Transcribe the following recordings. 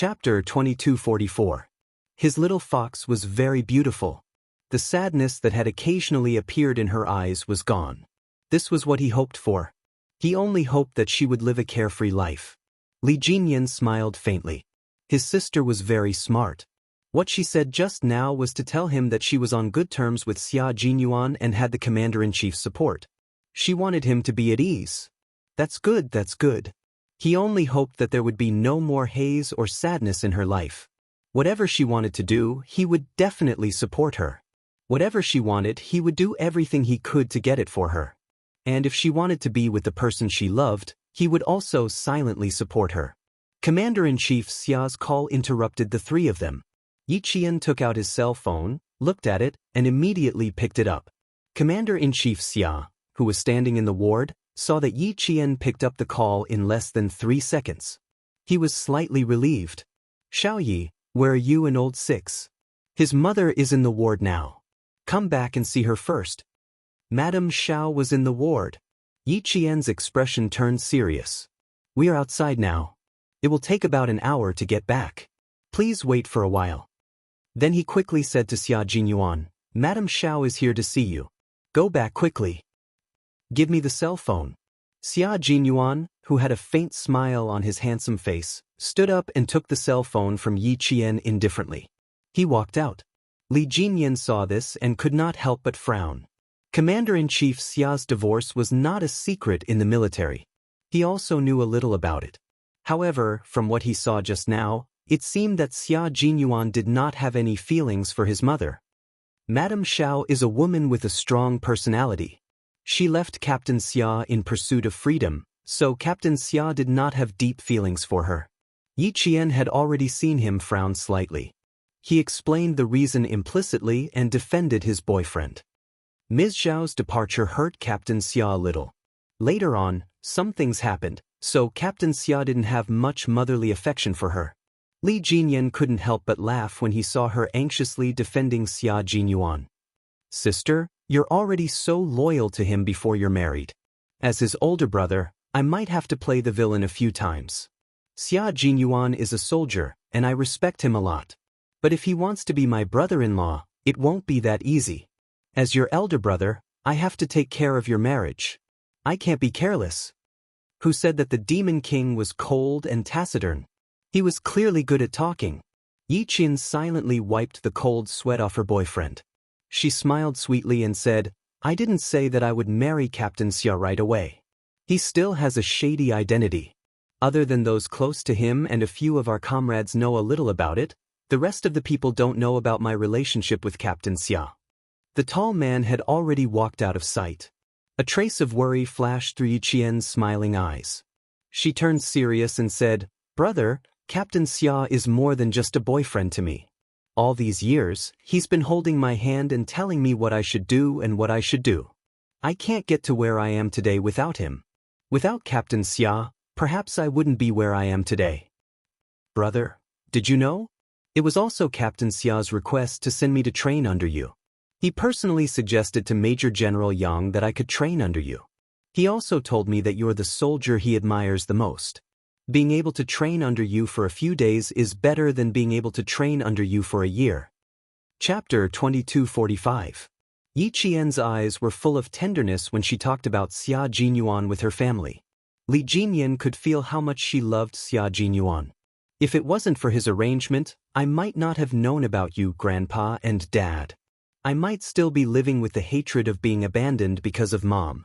Chapter 2244. His little fox was very beautiful. The sadness that had occasionally appeared in her eyes was gone. This was what he hoped for. He only hoped that she would live a carefree life. Li Jinyan smiled faintly. His sister was very smart. What she said just now was to tell him that she was on good terms with Xia Jinyuan and had the commander-in-chief's support. She wanted him to be at ease. That's good, that's good. He only hoped that there would be no more haze or sadness in her life. Whatever she wanted to do, he would definitely support her. Whatever she wanted, he would do everything he could to get it for her. And if she wanted to be with the person she loved, he would also silently support her. Commander-in-Chief Xia's call interrupted the three of them. Yi Qian took out his cell phone, looked at it, and immediately picked it up. Commander-in-Chief Xia, who was standing in the ward, saw that Yi Qian picked up the call in less than 3 seconds. He was slightly relieved. Xiaoyi, where are you and old Six? His mother is in the ward now. Come back and see her first. Madame Xiao was in the ward. Yi Qian's expression turned serious. We are outside now. It will take about an hour to get back. Please wait for a while. Then he quickly said to Xia Jinyuan, Madame Xiao is here to see you. Go back quickly. Give me the cell phone. Xia Jinyuan, who had a faint smile on his handsome face, stood up and took the cell phone from Yi Qian indifferently. He walked out. Li Jinyan saw this and could not help but frown. Commander-in-Chief Xia's divorce was not a secret in the military. He also knew a little about it. However, from what he saw just now, it seemed that Xia Jinyuan did not have any feelings for his mother. Madame Xiao is a woman with a strong personality. She left Captain Xia in pursuit of freedom, so Captain Xia did not have deep feelings for her. Yi Qian had already seen him frown slightly. He explained the reason implicitly and defended his boyfriend. Ms. Zhao's departure hurt Captain Xia a little. Later on, some things happened, so Captain Xia didn't have much motherly affection for her. Li Jinyan couldn't help but laugh when he saw her anxiously defending Xia Jinyuan. Sister, you're already so loyal to him before you're married. As his older brother, I might have to play the villain a few times. Xia Jinyuan is a soldier, and I respect him a lot. But if he wants to be my brother-in-law, it won't be that easy. As your elder brother, I have to take care of your marriage. I can't be careless. Who said that the Demon King was cold and taciturn? He was clearly good at talking. Yi Qian silently wiped the cold sweat off her boyfriend. She smiled sweetly and said, I didn't say that I would marry Captain Xia right away. He still has a shady identity. Other than those close to him and a few of our comrades know a little about it, the rest of the people don't know about my relationship with Captain Xia. The tall man had already walked out of sight. A trace of worry flashed through Yi Qian's smiling eyes. She turned serious and said, Brother, Captain Xia is more than just a boyfriend to me. All these years, he's been holding my hand and telling me what I should do and what I should do. I can't get to where I am today without him. Without Captain Xia, perhaps I wouldn't be where I am today. Brother, did you know? It was also Captain Xia's request to send me to train under you. He personally suggested to Major General Yang that I could train under you. He also told me that you're the soldier he admires the most. Being able to train under you for a few days is better than being able to train under you for a year. Chapter 2245. Yi Qian's eyes were full of tenderness when she talked about Xia Jinyuan with her family. Li Jinyan could feel how much she loved Xia Jinyuan. If it wasn't for his arrangement, I might not have known about you, Grandpa and Dad. I might still be living with the hatred of being abandoned because of Mom.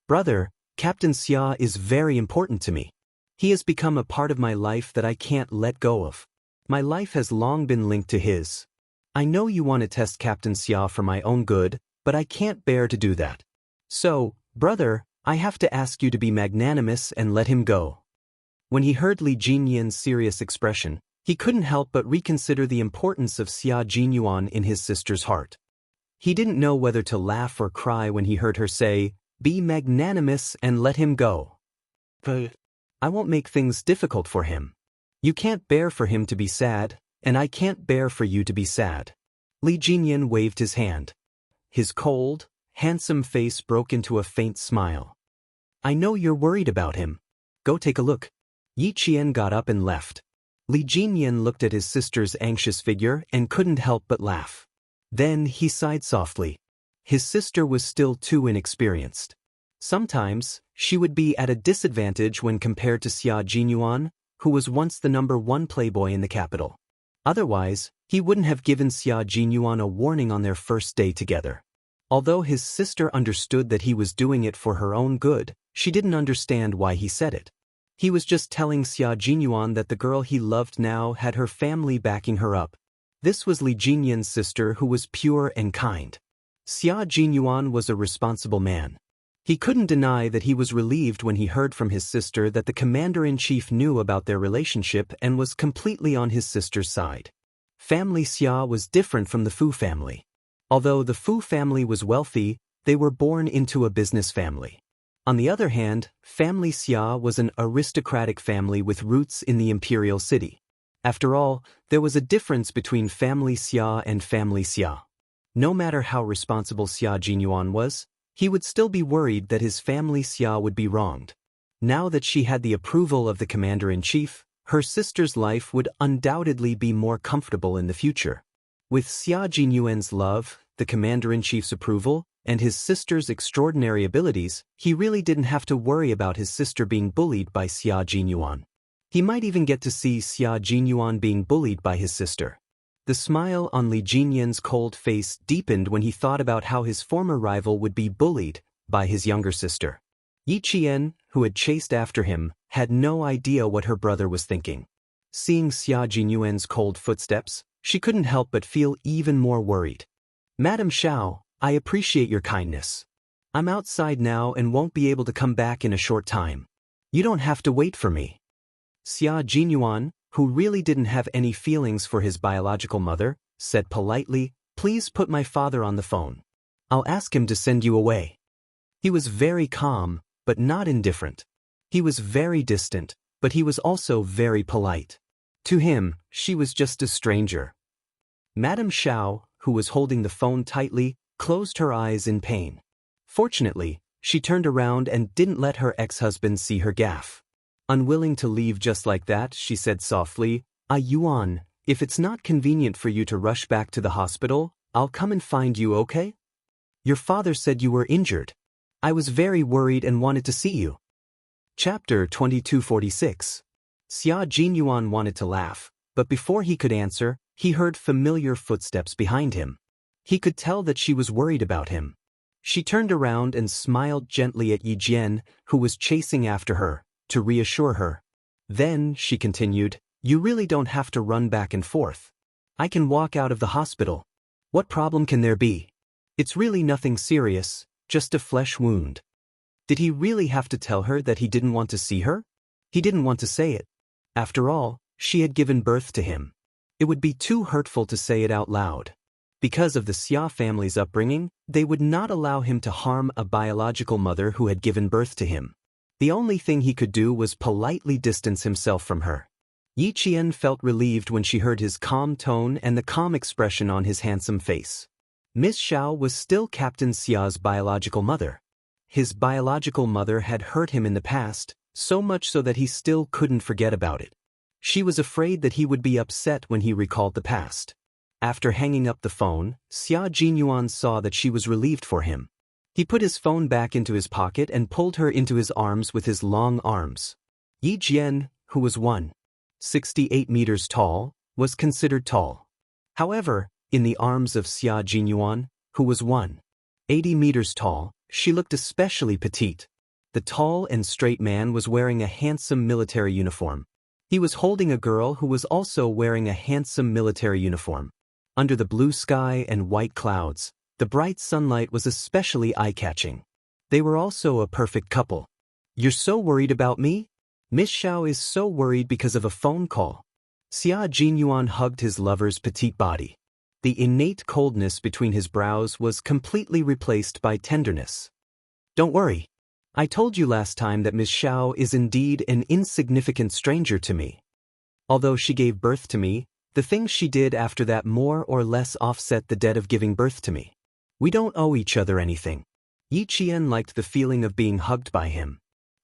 Brother, Captain Xia is very important to me. He has become a part of my life that I can't let go of. My life has long been linked to his. I know you want to test Captain Xia for my own good, but I can't bear to do that. So, brother, I have to ask you to be magnanimous and let him go. When he heard Li Jinyan's serious expression, he couldn't help but reconsider the importance of Xia Jinyuan in his sister's heart. He didn't know whether to laugh or cry when he heard her say, Be magnanimous and let him go. But I won't make things difficult for him. You can't bear for him to be sad, and I can't bear for you to be sad. Li Jinyan waved his hand. His cold, handsome face broke into a faint smile. I know you're worried about him. Go take a look. Yi Qian got up and left. Li Jinyan looked at his sister's anxious figure and couldn't help but laugh. Then he sighed softly. His sister was still too inexperienced. Sometimes, she would be at a disadvantage when compared to Xia Jinyuan, who was once the #1 playboy in the capital. Otherwise, he wouldn't have given Xia Jinyuan a warning on their first day together. Although his sister understood that he was doing it for her own good, she didn't understand why he said it. He was just telling Xia Jinyuan that the girl he loved now had her family backing her up. This was Li Jinyan's sister, who was pure and kind. Xia Jinyuan was a responsible man. He couldn't deny that he was relieved when he heard from his sister that the commander-in-chief knew about their relationship and was completely on his sister's side. Family Xia was different from the Fu family. Although the Fu family was wealthy, they were born into a business family. On the other hand, family Xia was an aristocratic family with roots in the imperial city. After all, there was a difference between family Xia and family Xia. No matter how responsible Xia Jinyuan was, he would still be worried that his family Xia would be wronged. Now that she had the approval of the commander-in-chief, her sister's life would undoubtedly be more comfortable in the future. With Xia Jinyuan's love, the commander-in-chief's approval, and his sister's extraordinary abilities, he really didn't have to worry about his sister being bullied by Xia Jinyuan. He might even get to see Xia Jinyuan being bullied by his sister. The smile on Li Jinyan's cold face deepened when he thought about how his former rival would be bullied by his younger sister. Yi Qian, who had chased after him, had no idea what her brother was thinking. Seeing Xia Jinyuan's cold footsteps, she couldn't help but feel even more worried. "Madam Xiao, I appreciate your kindness. I'm outside now and won't be able to come back in a short time. You don't have to wait for me." Xia Jinyuan, who really didn't have any feelings for his biological mother, said politely, "Please put my father on the phone. I'll ask him to send you away." He was very calm, but not indifferent. He was very distant, but he was also very polite. To him, she was just a stranger. Madame Xiao, who was holding the phone tightly, closed her eyes in pain. Fortunately, she turned around and didn't let her ex-husband see her gaffe. Unwilling to leave just like that, she said softly, "Yuan, if it's not convenient for you to rush back to the hospital, I'll come and find you, okay? Your father said you were injured. I was very worried and wanted to see you." Chapter 2246. Xia Jinyuan wanted to laugh, but before he could answer, he heard familiar footsteps behind him. He could tell that she was worried about him. She turned around and smiled gently at Yi Jian, who was chasing after her, to reassure her. Then, she continued, "You really don't have to run back and forth. I can walk out of the hospital. What problem can there be? It's really nothing serious, just a flesh wound." Did he really have to tell her that he didn't want to see her? He didn't want to say it. After all, she had given birth to him. It would be too hurtful to say it out loud. Because of the Xia family's upbringing, they would not allow him to harm a biological mother who had given birth to him. The only thing he could do was politely distance himself from her. Yi Qian felt relieved when she heard his calm tone and the calm expression on his handsome face. Miss Xiao was still Captain Xia's biological mother. His biological mother had hurt him in the past, so much so that he still couldn't forget about it. She was afraid that he would be upset when he recalled the past. After hanging up the phone, Xia Jinyuan saw that she was relieved for him. He put his phone back into his pocket and pulled her into his arms with his long arms. Yi Jian, who was 1.68 meters tall, was considered tall. However, in the arms of Xia Jinyuan, who was 1.80 meters tall, she looked especially petite. The tall and straight man was wearing a handsome military uniform. He was holding a girl who was also wearing a handsome military uniform. Under the blue sky and white clouds, the bright sunlight was especially eye-catching. They were also a perfect couple. "You're so worried about me? Miss Xiao is so worried because of a phone call." Xia Jinyuan hugged his lover's petite body. The innate coldness between his brows was completely replaced by tenderness. "Don't worry. I told you last time that Miss Xiao is indeed an insignificant stranger to me. Although she gave birth to me, the things she did after that more or less offset the debt of giving birth to me. We don't owe each other anything." Yi Qian liked the feeling of being hugged by him.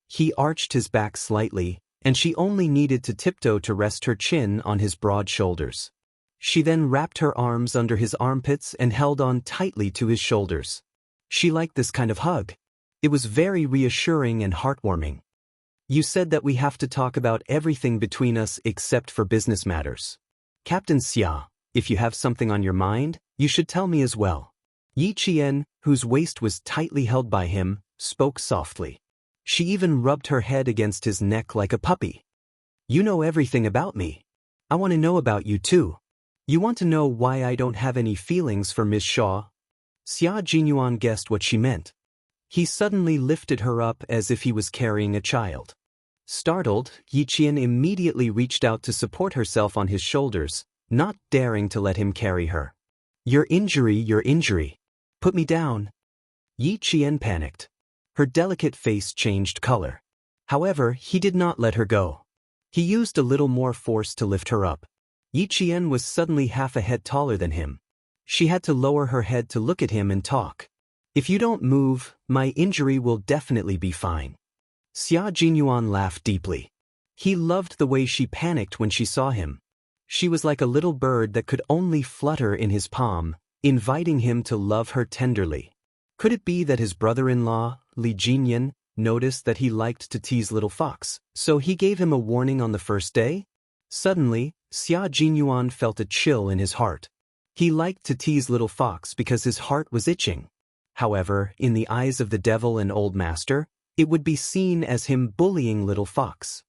He arched his back slightly, and she only needed to tiptoe to rest her chin on his broad shoulders. She then wrapped her arms under his armpits and held on tightly to his shoulders. She liked this kind of hug. It was very reassuring and heartwarming. You said that we have to talk about everything between us except for business matters. Captain Xia, if you have something on your mind, you should tell me as well. Yi Qian, whose waist was tightly held by him, spoke softly. She even rubbed her head against his neck like a puppy. You know everything about me. I want to know about you too. You want to know why I don't have any feelings for Miss Shaw? Xia Jinyuan guessed what she meant. He suddenly lifted her up as if he was carrying a child. Startled, Yi Qian immediately reached out to support herself on his shoulders, not daring to let him carry her. Your injury. Put me down. Yi Qian panicked. Her delicate face changed color. However, he did not let her go. He used a little more force to lift her up. Yi Qian was suddenly half a head taller than him. She had to lower her head to look at him and talk. If you don't move, my injury will definitely be fine. Xia Jinyuan laughed deeply. He loved the way she panicked when she saw him. She was like a little bird that could only flutter in his palm, inviting him to love her tenderly. Could it be that his brother-in-law, Li Jinyan, noticed that he liked to tease little Fox, so he gave him a warning on the first day? Suddenly, Xia Jinyuan felt a chill in his heart. He liked to tease little Fox because his heart was itching. However, in the eyes of the devil and old master, it would be seen as him bullying little Fox.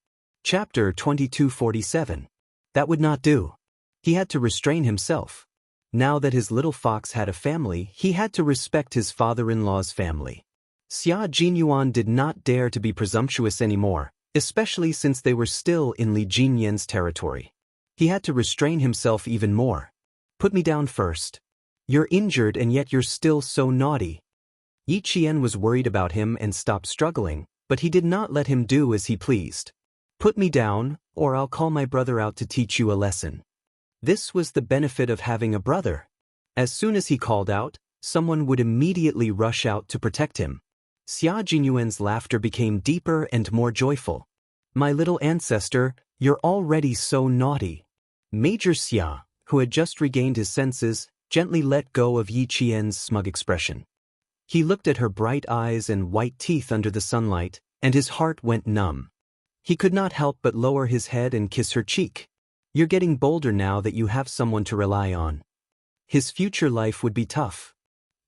Chapter 2247. That would not do. He had to restrain himself. Now that his little Fox had a family, he had to respect his father-in-law's family. Xia Jinyuan did not dare to be presumptuous anymore, especially since they were still in Li Jinyan's territory. He had to restrain himself even more. Put me down first. You're injured and yet you're still so naughty. Yi Qian was worried about him and stopped struggling, but he did not let him do as he pleased. Put me down, or I'll call my brother out to teach you a lesson. This was the benefit of having a brother. As soon as he called out, someone would immediately rush out to protect him. Xia Jinyuan's laughter became deeper and more joyful. My little ancestor, you're already so naughty. Major Xia, who had just regained his senses, gently let go of Yi Qian's smug expression. He looked at her bright eyes and white teeth under the sunlight, and his heart went numb. He could not help but lower his head and kiss her cheek. You're getting bolder now that you have someone to rely on. His future life would be tough.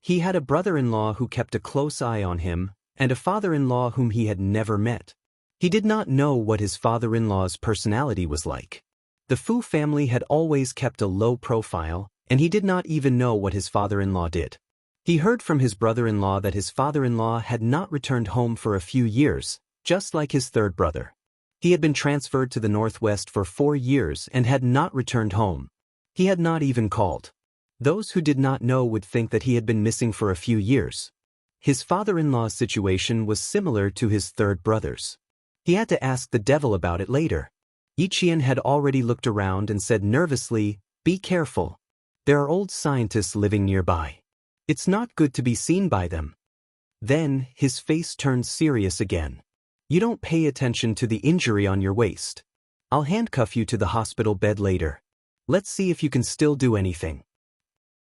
He had a brother-in-law who kept a close eye on him, and a father-in-law whom he had never met. He did not know what his father-in-law's personality was like. The Fu family had always kept a low profile, and he did not even know what his father-in-law did. He heard from his brother-in-law that his father-in-law had not returned home for a few years, just like his third brother. He had been transferred to the Northwest for 4 years and had not returned home. He had not even called. Those who did not know would think that he had been missing for a few years. His father-in-law's situation was similar to his third brother's. He had to ask the devil about it later. Yi Qian had already looked around and said nervously, "Be careful. There are old scientists living nearby. It's not good to be seen by them." Then, his face turned serious again. You don't pay attention to the injury on your waist. I'll handcuff you to the hospital bed later. Let's see if you can still do anything.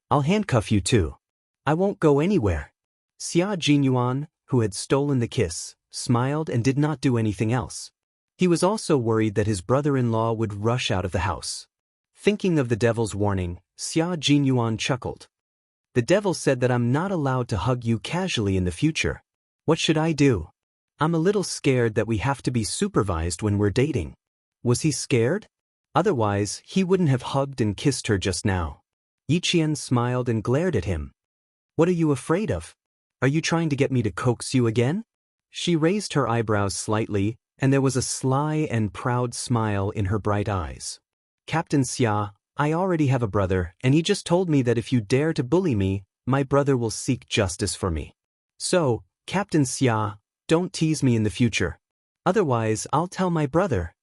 I'll handcuff you too. I won't go anywhere. Xia Jinyuan, who had stolen the kiss, smiled and did not do anything else. He was also worried that his brother-in-law would rush out of the house. Thinking of the devil's warning, Xia Jinyuan chuckled. The devil said that I'm not allowed to hug you casually in the future. What should I do? I'm a little scared that we have to be supervised when we're dating. Was he scared? Otherwise, he wouldn't have hugged and kissed her just now. Yi Qian smiled and glared at him. What are you afraid of? Are you trying to get me to coax you again? She raised her eyebrows slightly, and there was a sly and proud smile in her bright eyes. Captain Xia, I already have a brother, and he just told me that if you dare to bully me, my brother will seek justice for me. So, Captain Xia, don't tease me in the future. Otherwise, I'll tell my brother.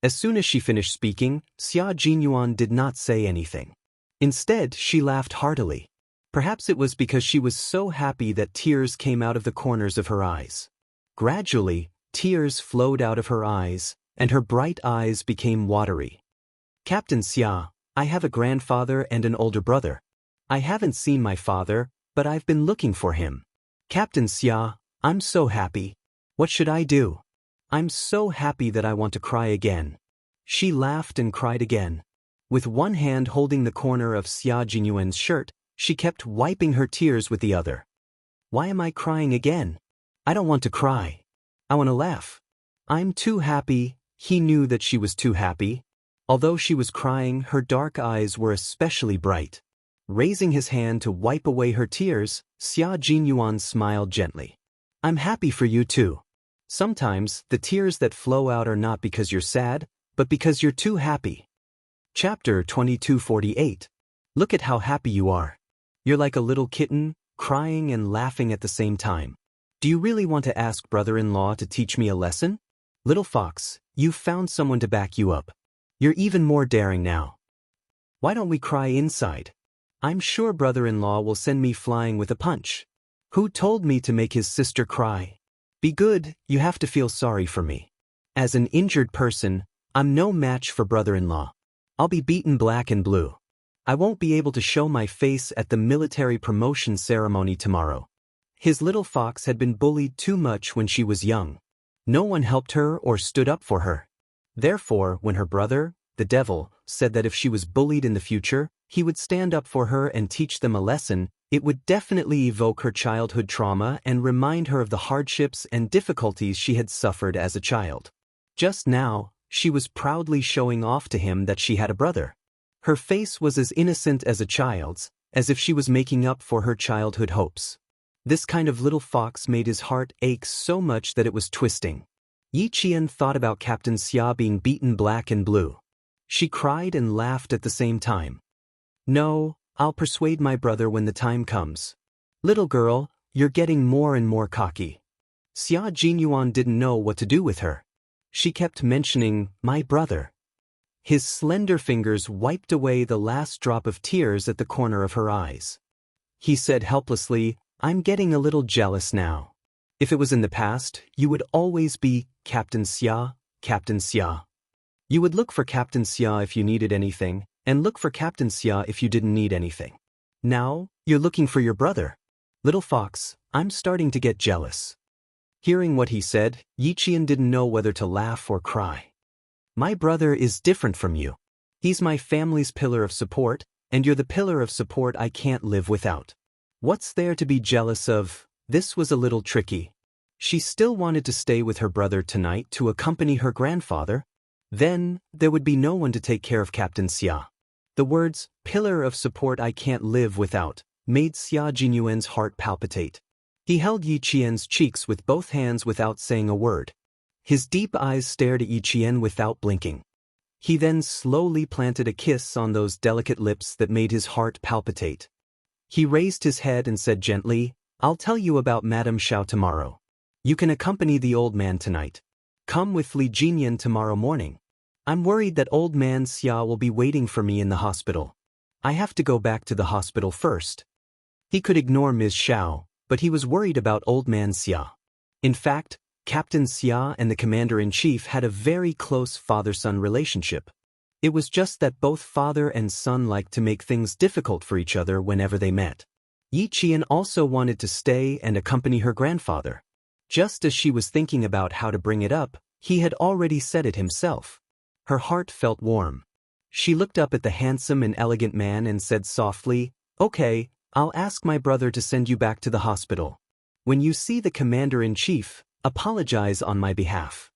As soon as she finished speaking, Xia Jinyuan did not say anything. Instead, she laughed heartily. Perhaps it was because she was so happy that tears came out of the corners of her eyes. Gradually, tears flowed out of her eyes, and her bright eyes became watery. Captain Xia, I have a grandfather and an older brother. I haven't seen my father, but I've been looking for him. Captain Xia, I'm so happy. What should I do? I'm so happy that I want to cry again. She laughed and cried again. With one hand holding the corner of Xia Jinyuan's shirt, she kept wiping her tears with the other. Why am I crying again? I don't want to cry. I want to laugh. I'm too happy. He knew that she was too happy. Although she was crying, her dark eyes were especially bright. Raising his hand to wipe away her tears, Xia Jinyuan smiled gently. I'm happy for you too. Sometimes, the tears that flow out are not because you're sad, but because you're too happy. Chapter 2248. Look at how happy you are. You're like a little kitten, crying and laughing at the same time. Do you really want to ask brother-in-law to teach me a lesson? Little fox, you've found someone to back you up. You're even more daring now. Why don't we cry inside? I'm sure brother-in-law will send me flying with a punch. Who told me to make his sister cry? Be good, you have to feel sorry for me. As an injured person, I'm no match for brother-in-law. I'll be beaten black and blue. I won't be able to show my face at the military promotion ceremony tomorrow. His little fox had been bullied too much when she was young. No one helped her or stood up for her. Therefore, when her brother, the devil, said that if she was bullied in the future, he would stand up for her and teach them a lesson, it would definitely evoke her childhood trauma and remind her of the hardships and difficulties she had suffered as a child. Just now, she was proudly showing off to him that she had a brother. Her face was as innocent as a child's, as if she was making up for her childhood hopes. This kind of little fox made his heart ache so much that it was twisting. Yi Qian thought about Captain Xia being beaten black and blue. She cried and laughed at the same time. No, I'll persuade my brother when the time comes. Little girl, you're getting more and more cocky. Xia Jinyuan didn't know what to do with her. She kept mentioning, my brother. His slender fingers wiped away the last drop of tears at the corner of her eyes. He said helplessly, I'm getting a little jealous now. If it was in the past, you would always be Captain Xia, Captain Xia. You would look for Captain Xia if you needed anything, and look for Captain Xia if you didn't need anything. Now, you're looking for your brother. Little fox, I'm starting to get jealous. Hearing what he said, Yi Qian didn't know whether to laugh or cry. My brother is different from you. He's my family's pillar of support, and you're the pillar of support I can't live without. What's there to be jealous of? This was a little tricky. She still wanted to stay with her brother tonight to accompany her grandfather. Then, there would be no one to take care of Captain Xia. The words, pillar of support I can't live without, made Xia Jinyuan's heart palpitate. He held Yi Qian's cheeks with both hands without saying a word. His deep eyes stared at Yi Qian without blinking. He then slowly planted a kiss on those delicate lips that made his heart palpitate. He raised his head and said gently, I'll tell you about Madame Xiao tomorrow. You can accompany the old man tonight. Come with Li Jinyan tomorrow morning. I'm worried that old man Xia will be waiting for me in the hospital. I have to go back to the hospital first. He could ignore Ms. Xiao, but he was worried about old man Xia. In fact, Captain Xia and the commander-in-chief had a very close father-son relationship. It was just that both father and son liked to make things difficult for each other whenever they met. Yi Qian also wanted to stay and accompany her grandfather. Just as she was thinking about how to bring it up, he had already said it himself. Her heart felt warm. She looked up at the handsome and elegant man and said softly, Okay, I'll ask my brother to send you back to the hospital. When you see the commander-in-chief, apologize on my behalf.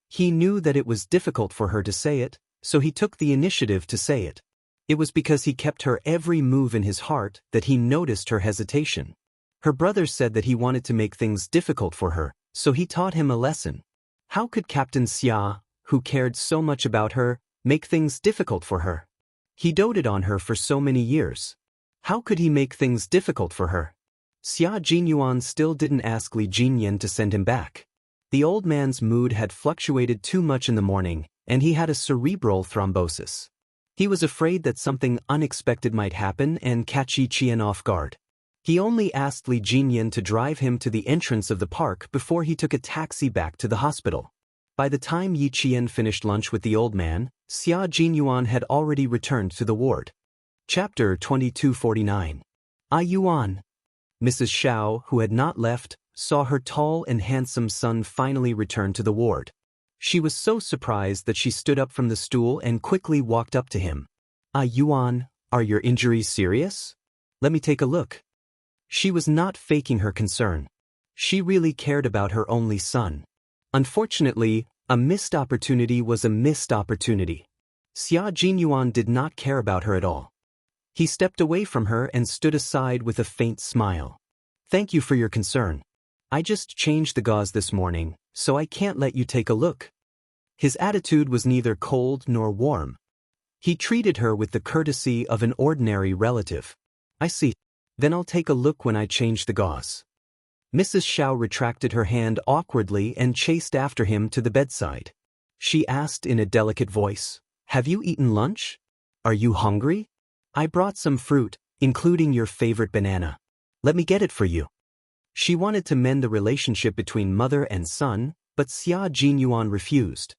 He knew that it was difficult for her to say it, so he took the initiative to say it. It was because he kept her every move in his heart that he noticed her hesitation. Her brother said that he wanted to make things difficult for her, so he taught him a lesson. How could Captain Xia, who cared so much about her, make things difficult for her? He doted on her for so many years. How could he make things difficult for her? Xia Jinyuan still didn't ask Li Jinyan to send him back. The old man's mood had fluctuated too much in the morning, and he had a cerebral thrombosis. He was afraid that something unexpected might happen and catch Yi Qian off guard. He only asked Li Jinyan to drive him to the entrance of the park before he took a taxi back to the hospital. By the time Yi Qian finished lunch with the old man, Xia Jinyuan had already returned to the ward. Chapter 2249. Yuan. Mrs. Xiao, who had not left, saw her tall and handsome son finally return to the ward. She was so surprised that she stood up from the stool and quickly walked up to him. Yuan, are your injuries serious? Let me take a look. She was not faking her concern. She really cared about her only son. Unfortunately, a missed opportunity was a missed opportunity. Xia Jinyuan did not care about her at all. He stepped away from her and stood aside with a faint smile. Thank you for your concern. I just changed the gauze this morning, so I can't let you take a look. His attitude was neither cold nor warm. He treated her with the courtesy of an ordinary relative. I see. Then I'll take a look when I change the gauze. Mrs. Xiao retracted her hand awkwardly and chased after him to the bedside. She asked in a delicate voice, "Have you eaten lunch? Are you hungry? I brought some fruit, including your favorite banana. Let me get it for you." She wanted to mend the relationship between mother and son, but Xia Jinyuan refused.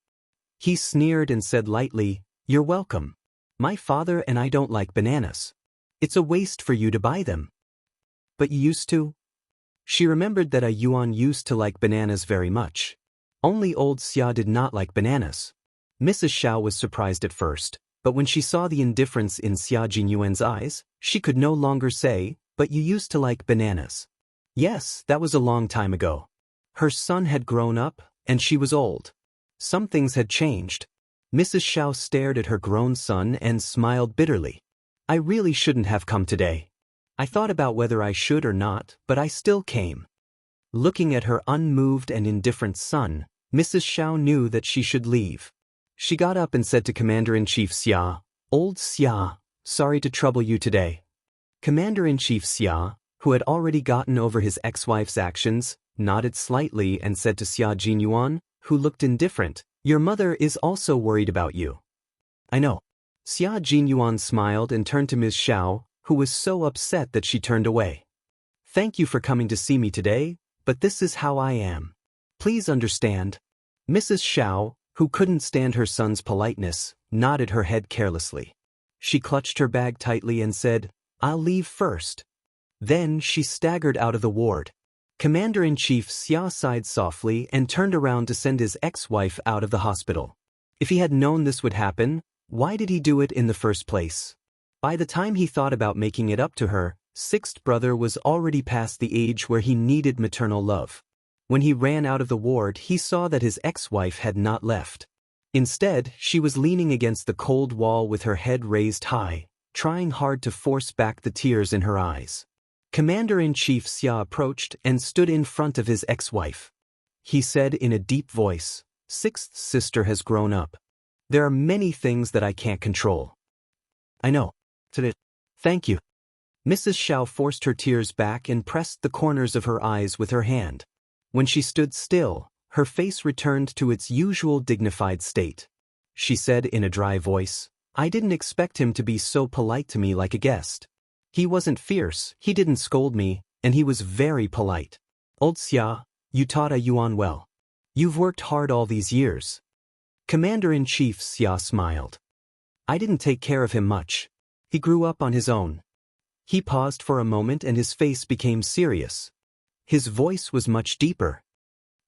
He sneered and said lightly, "You're welcome. My father and I don't like bananas. It's a waste for you to buy them." "But you used to?" She remembered that Yuan used to like bananas very much. Only old Xia did not like bananas. Mrs. Xiao was surprised at first, but when she saw the indifference in Xia Jinyuan's eyes, she could no longer say, "But you used to like bananas." Yes, that was a long time ago. Her son had grown up, and she was old. Some things had changed. Mrs. Xiao stared at her grown son and smiled bitterly. "I really shouldn't have come today. I thought about whether I should or not, but I still came." Looking at her unmoved and indifferent son, Mrs. Xiao knew that she should leave. She got up and said to Commander-in-Chief Xia, "Old Xia, sorry to trouble you today." Commander-in-Chief Xia, who had already gotten over his ex-wife's actions, nodded slightly and said to Xia Jinyuan, who looked indifferent, "Your mother is also worried about you." "I know." Xia Jinyuan smiled and turned to Ms. Xiao, who was so upset that she turned away. "Thank you for coming to see me today, but this is how I am. Please understand." Mrs. Xiao, who couldn't stand her son's politeness, nodded her head carelessly. She clutched her bag tightly and said, "I'll leave first." Then she staggered out of the ward. Commander-in-Chief Xia sighed softly and turned around to send his ex-wife out of the hospital. If he had known this would happen, why did he do it in the first place? By the time he thought about making it up to her, sixth brother was already past the age where he needed maternal love. When he ran out of the ward, he saw that his ex-wife had not left. Instead, she was leaning against the cold wall with her head raised high, trying hard to force back the tears in her eyes. Commander-in-Chief Xia approached and stood in front of his ex-wife. He said in a deep voice, "Sixth sister has grown up. There are many things that I can't control." "I know." "Thank you." Mrs. Xiao forced her tears back and pressed the corners of her eyes with her hand. When she stood still, her face returned to its usual dignified state. She said in a dry voice, "I didn't expect him to be so polite to me like a guest. He wasn't fierce, he didn't scold me, and he was very polite. Old Xia, you taught Yuan well. You've worked hard all these years." Commander-in-Chief Xia smiled. "I didn't take care of him much. He grew up on his own." He paused for a moment and his face became serious. His voice was much deeper.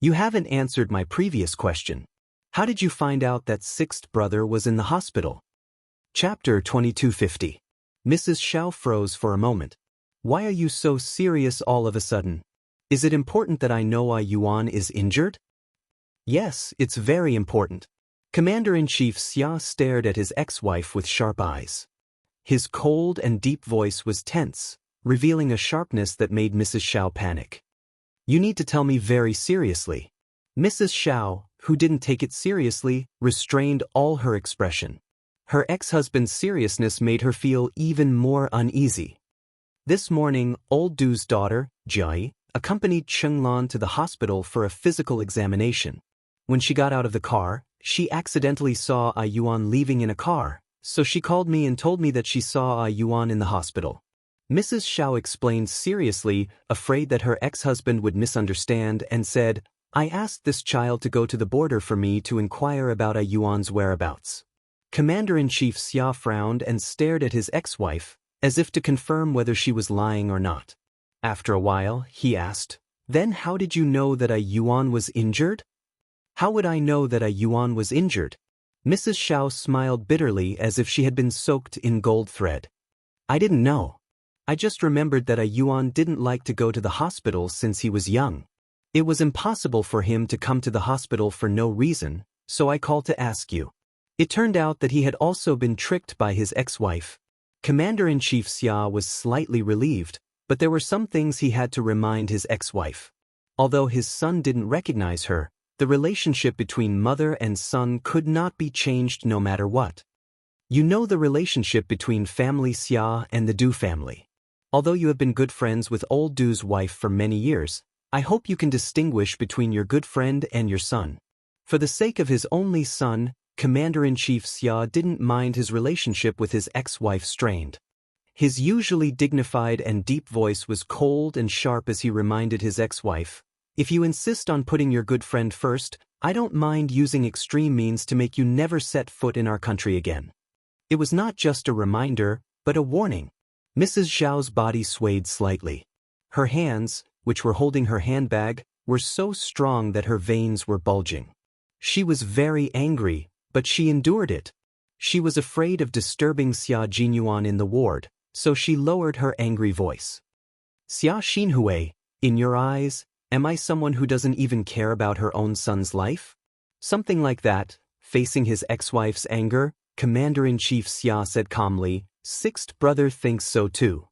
"You haven't answered my previous question. How did you find out that sixth brother was in the hospital?" Chapter 2250. Mrs. Xiao froze for a moment. "Why are you so serious all of a sudden? Is it important that I know Yuan is injured?" "Yes, it's very important." Commander-in-Chief Xia stared at his ex-wife with sharp eyes. His cold and deep voice was tense, revealing a sharpness that made Mrs. Xiao panic. "You need to tell me very seriously." Mrs. Xiao, who didn't take it seriously, restrained all her expression. Her ex-husband's seriousness made her feel even more uneasy. This morning, old Du's daughter, Jai, accompanied Chenglan to the hospital for a physical examination. When she got out of the car, she accidentally saw Yuan leaving in a car, so she called me and told me that she saw Yuan in the hospital. Mrs. Xiao explained seriously, afraid that her ex-husband would misunderstand, and said, I asked this child to go to the border for me to inquire about a Yuan's whereabouts. Commander-in-Chief Xia frowned and stared at his ex-wife, as if to confirm whether she was lying or not. After a while, he asked, "Then how did you know that a Yuan was injured?" "How would I know that a Yuan was injured?" Mrs. Xiao smiled bitterly as if she had been soaked in gold thread. "I didn't know. I just remembered that a Yuan didn't like to go to the hospital since he was young. It was impossible for him to come to the hospital for no reason, so I called to ask you." It turned out that he had also been tricked by his ex-wife. Commander-in-Chief Xia was slightly relieved, but there were some things he had to remind his ex-wife. Although his son didn't recognize her, the relationship between mother and son could not be changed no matter what. "You know the relationship between family Xia and the Du family. Although you have been good friends with old Du's wife for many years, I hope you can distinguish between your good friend and your son." For the sake of his only son, Commander-in-Chief Xia didn't mind his relationship with his ex-wife strained. His usually dignified and deep voice was cold and sharp as he reminded his ex-wife, "If you insist on putting your good friend first, I don't mind using extreme means to make you never set foot in our country again." It was not just a reminder, but a warning. Mrs. Xiao's body swayed slightly. Her hands, which were holding her handbag, were so strong that her veins were bulging. She was very angry, but she endured it. She was afraid of disturbing Xia Jinyuan in the ward, so she lowered her angry voice. "Xia Xinhui, in your eyes, am I someone who doesn't even care about her own son's life?" Something like that. Facing his ex-wife's anger, Commander-in-Chief Xia said calmly, "Sixth brother thinks so too."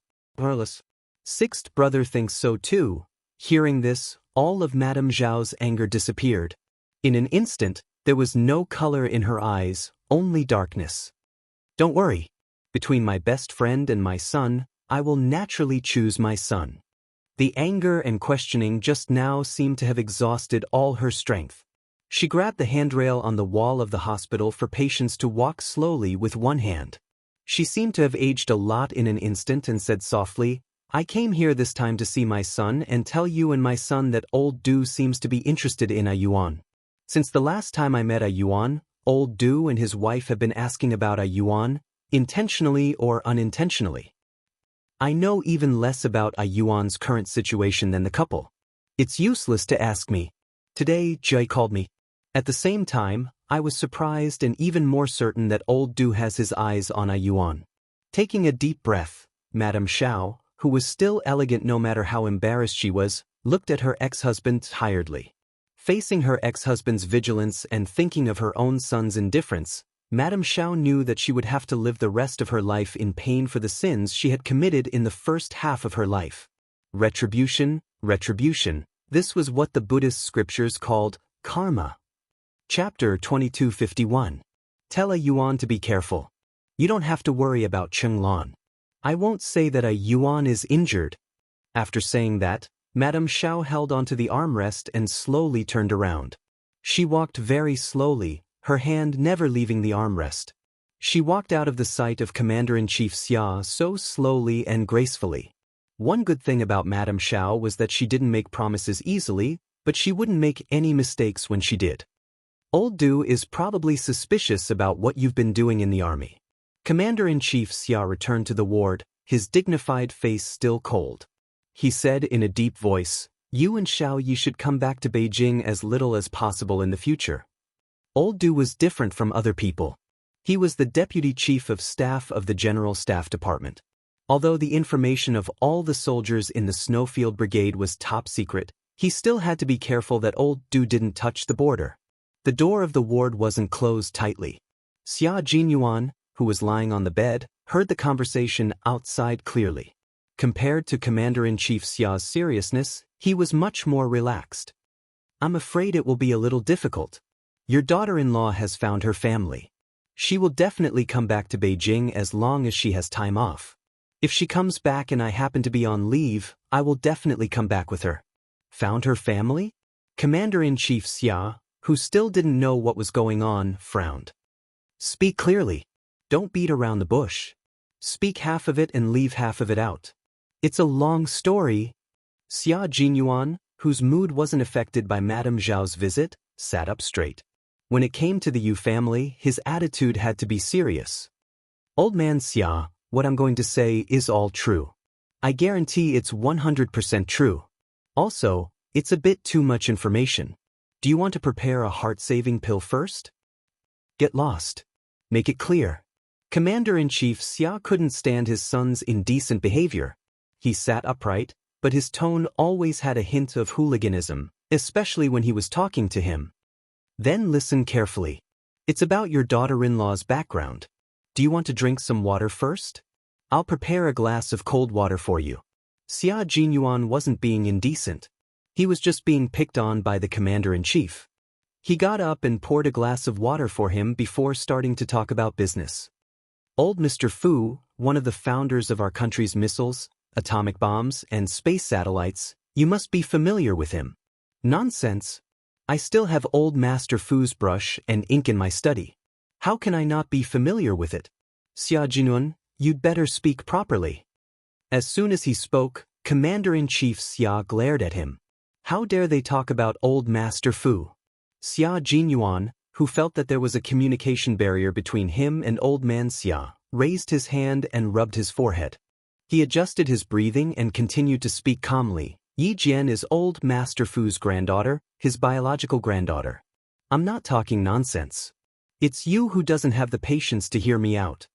Sixth brother thinks so too. Hearing this, all of Madame Zhao's anger disappeared. In an instant, there was no color in her eyes, only darkness. "Don't worry. Between my best friend and my son, I will naturally choose my son." The anger and questioning just now seemed to have exhausted all her strength. She grabbed the handrail on the wall of the hospital for patients to walk slowly with one hand. She seemed to have aged a lot in an instant and said softly, "I came here this time to see my son and tell you and my son that old Du seems to be interested in a Yuan. Since the last time I met a Yuan, old Du and his wife have been asking about a Yuan, intentionally or unintentionally. I know even less about a Yuan's current situation than the couple. It's useless to ask me. Today, Jai called me. At the same time, I was surprised and even more certain that old Du has his eyes on a Yuan." Taking a deep breath, Madame Xiao, who was still elegant no matter how embarrassed she was, looked at her ex-husband tiredly. Facing her ex-husband's vigilance and thinking of her own son's indifference, Madame Xiao knew that she would have to live the rest of her life in pain for the sins she had committed in the first half of her life. Retribution, retribution, this was what the Buddhist scriptures called karma. Chapter 2251. Tell a Yuan to be careful. You don't have to worry about Chenglan. I won't say that a Yuan is injured. After saying that, Madame Xiao held onto the armrest and slowly turned around. She walked very slowly, her hand never leaving the armrest. She walked out of the sight of Commander-in-Chief Xia so slowly and gracefully. One good thing about Madame Xiao was that she didn't make promises easily, but she wouldn't make any mistakes when she did. Old Du is probably suspicious about what you've been doing in the army. Commander-in-Chief Xia returned to the ward, his dignified face still cold. He said in a deep voice, "You and Xiao Yi should come back to Beijing as little as possible in the future." Old Du was different from other people. He was the deputy chief of staff of the General Staff Department. Although the information of all the soldiers in the Snowfield Brigade was top secret, he still had to be careful that old Du didn't touch the border. The door of the ward wasn't closed tightly. Xia Jinyuan, who was lying on the bed, heard the conversation outside clearly. Compared to Commander-in-Chief Xia's seriousness, he was much more relaxed. "I'm afraid it will be a little difficult. Your daughter-in-law has found her family. She will definitely come back to Beijing as long as she has time off. If she comes back and I happen to be on leave, I will definitely come back with her." Found her family? Commander-in-Chief Xia, who still didn't know what was going on, frowned. "Speak clearly. Don't beat around the bush. Speak half of it and leave half of it out. It's a long story." Xia Jinyuan, whose mood wasn't affected by Madame Zhao's visit, sat up straight. When it came to the Yu family, his attitude had to be serious. Old man Xia, what I'm going to say is all true. I guarantee it's 100% true. Also, it's a bit too much information. Do you want to prepare a heart-saving pill first? Get lost. Make it clear. Commander-in-Chief Xia couldn't stand his son's indecent behavior. He sat upright, but his tone always had a hint of hooliganism, especially when he was talking to him. Then listen carefully. It's about your daughter-in-law's background. Do you want to drink some water first? I'll prepare a glass of cold water for you. Xia Jinyuan wasn't being indecent. He was just being picked on by the commander-in-chief. He got up and poured a glass of water for him before starting to talk about business. Old Mr. Fu, one of the founders of our country's missiles, atomic bombs, and space satellites, you must be familiar with him. Nonsense. I still have old Master Fu's brush and ink in my study. How can I not be familiar with it? Xia Jinun, you'd better speak properly. As soon as he spoke, Commander-in-Chief Xia glared at him. How dare they talk about old Master Fu? Xia Jinyuan, who felt that there was a communication barrier between him and old man Xia, raised his hand and rubbed his forehead. He adjusted his breathing and continued to speak calmly. Yi Jian is old Master Fu's granddaughter, his biological granddaughter. I'm not talking nonsense. It's you who doesn't have the patience to hear me out.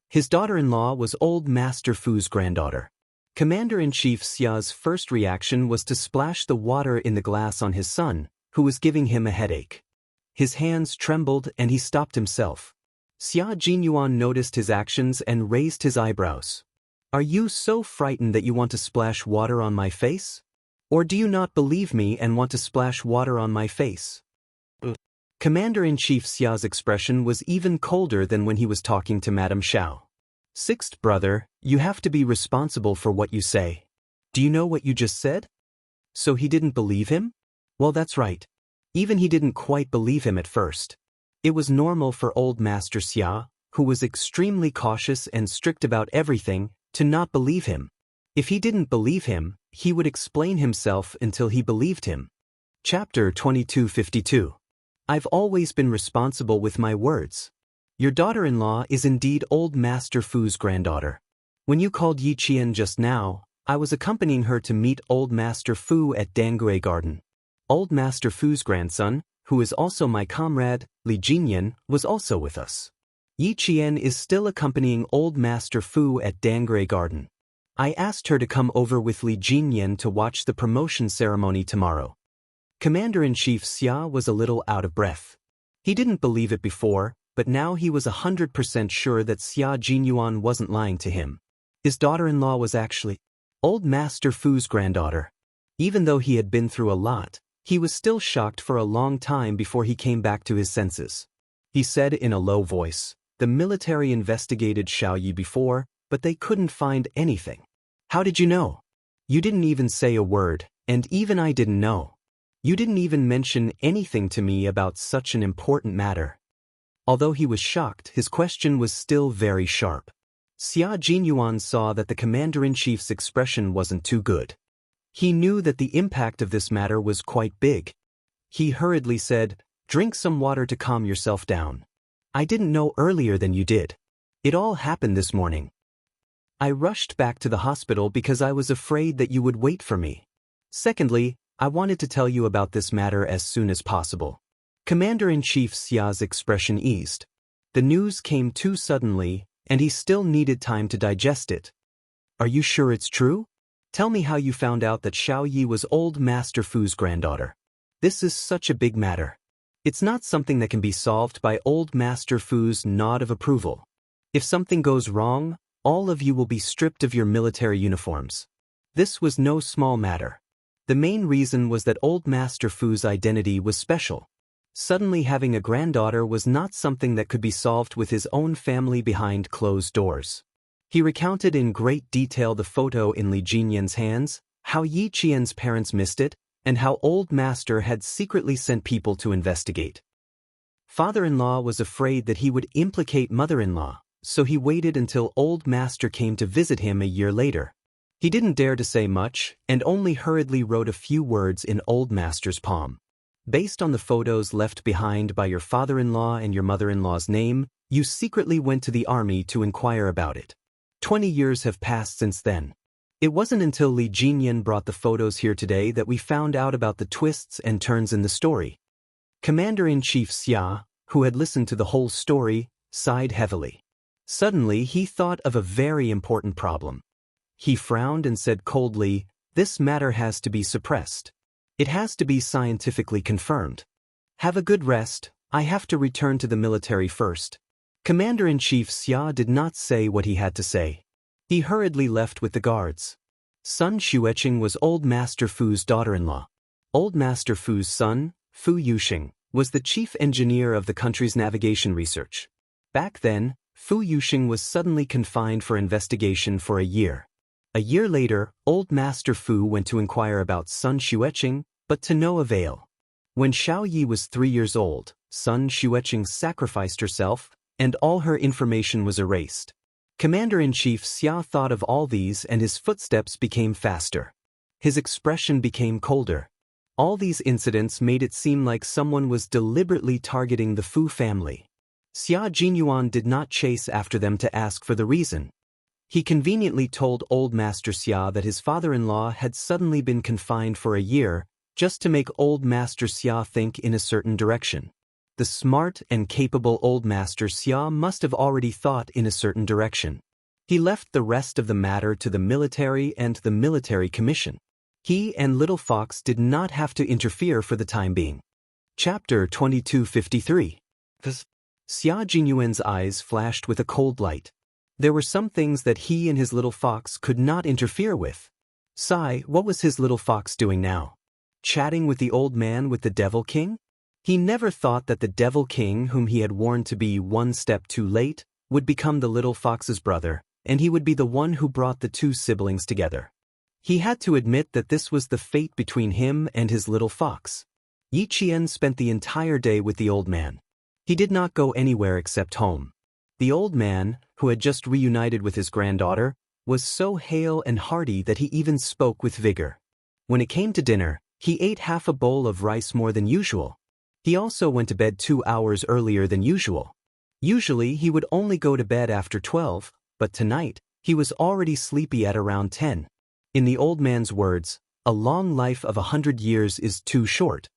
His daughter-in-law was old Master Fu's granddaughter. Commander-in-Chief Xia's first reaction was to splash the water in the glass on his son, who was giving him a headache. His hands trembled and he stopped himself. Xia Jinyuan noticed his actions and raised his eyebrows. Are you so frightened that you want to splash water on my face? Or do you not believe me and want to splash water on my face? Commander-in-Chief Xia's expression was even colder than when he was talking to Madame Xiao. Sixth brother, you have to be responsible for what you say. Do you know what you just said? So he didn't believe him? Well, that's right. Even he didn't quite believe him at first. It was normal for old Master Xia, who was extremely cautious and strict about everything, to not believe him. If he didn't believe him, he would explain himself until he believed him. Chapter 2252. I've always been responsible with my words. Your daughter-in-law is indeed old Master Fu's granddaughter. When you called Yi Qian just now, I was accompanying her to meet old Master Fu at Dangui Garden. Old Master Fu's grandson, who is also my comrade, Li Jinyan, was also with us. Yi Qian is still accompanying old Master Fu at Dangui Garden. I asked her to come over with Li Jinyan to watch the promotion ceremony tomorrow. Commander-in-Chief Xia was a little out of breath. He didn't believe it before, but now he was 100% sure that Xia Jinyuan wasn't lying to him. His daughter-in-law was actually old Master Fu's granddaughter. Even though he had been through a lot, he was still shocked for a long time before he came back to his senses. He said in a low voice, the military investigated Xiaoyi before, but they couldn't find anything. How did you know? You didn't even say a word, and even I didn't know. You didn't even mention anything to me about such an important matter. Although he was shocked, his question was still very sharp. Xia Jinyuan saw that the commander-in-chief's expression wasn't too good. He knew that the impact of this matter was quite big. He hurriedly said, drink some water to calm yourself down. I didn't know earlier than you did. It all happened this morning. I rushed back to the hospital because I was afraid that you would wait for me. Secondly, I wanted to tell you about this matter as soon as possible. Commander-in-Chief Xia's expression eased. The news came too suddenly, and he still needed time to digest it. Are you sure it's true? Tell me how you found out that Xiaoyi was old Master Fu's granddaughter. This is such a big matter. It's not something that can be solved by old Master Fu's nod of approval. If something goes wrong, all of you will be stripped of your military uniforms. This was no small matter. The main reason was that old Master Fu's identity was special. Suddenly having a granddaughter was not something that could be solved with his own family behind closed doors. He recounted in great detail the photo in Li Jinyan's hands, how Yi Qian's parents missed it, and how old Master had secretly sent people to investigate. Father-in-law was afraid that he would implicate mother-in-law, so he waited until old Master came to visit him a year later. He didn't dare to say much, and only hurriedly wrote a few words in old master's palm. Based on the photos left behind by your father-in-law and your mother-in-law's name, you secretly went to the army to inquire about it. 20 years have passed since then. It wasn't until Li Jinyan brought the photos here today that we found out about the twists and turns in the story. Commander-in-Chief Xia, who had listened to the whole story, sighed heavily. Suddenly he thought of a very important problem. He frowned and said coldly, "This matter has to be suppressed. It has to be scientifically confirmed. Have a good rest, I have to return to the military first." Commander-in-Chief Xia did not say what he had to say. He hurriedly left with the guards. Sun Xueqing was Old Master Fu's daughter-in-law. Old Master Fu's son, Fu Yuxing, was the chief engineer of the country's navigation research. Back then, Fu Yuxing was suddenly confined for investigation for a year. A year later, Old Master Fu went to inquire about Sun Xueqing, but to no avail. When Xiao Yi was 3 years old, Sun Xueqing sacrificed herself, and all her information was erased. Commander-in-Chief Xia thought of all these and his footsteps became faster. His expression became colder. All these incidents made it seem like someone was deliberately targeting the Fu family. Xia Jinyuan did not chase after them to ask for the reason. He conveniently told Old Master Xia that his father-in-law had suddenly been confined for a year, just to make Old Master Xia think in a certain direction. The smart and capable Old Master Xia must have already thought in a certain direction. He left the rest of the matter to the military and the military commission. He and Little Fox did not have to interfere for the time being. Chapter 2253. Xia Jinyuan's eyes flashed with a cold light. There were some things that he and his little fox could not interfere with. What was his little fox doing now? Chatting with the old man with the Devil King? He never thought that the Devil King, whom he had warned to be one step too late, would become the little fox's brother, and he would be the one who brought the two siblings together. He had to admit that this was the fate between him and his little fox. Yi Qian spent the entire day with the old man. He did not go anywhere except home. The old man, who had just reunited with his granddaughter, was so hale and hearty that he even spoke with vigor. When it came to dinner, he ate half a bowl of rice more than usual. He also went to bed 2 hours earlier than usual. Usually he would only go to bed after 12, but tonight, he was already sleepy at around 10. In the old man's words, a long life of 100 years is too short.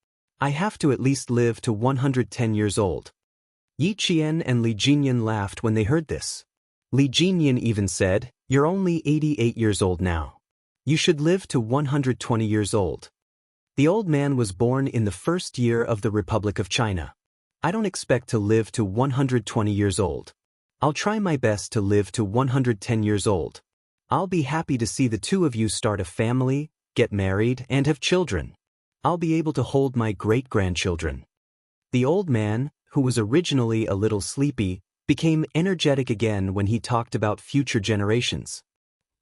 I have to at least live to 110 years old. Yi Qian and Li Jinyan laughed when they heard this. Li Jinyan even said, "You're only 88 years old now. You should live to 120 years old." The old man was born in the first year of the Republic of China. I don't expect to live to 120 years old. I'll try my best to live to 110 years old. I'll be happy to see the two of you start a family, get married, and have children. I'll be able to hold my great-grandchildren. The old man, who was originally a little sleepy, became energetic again when he talked about future generations.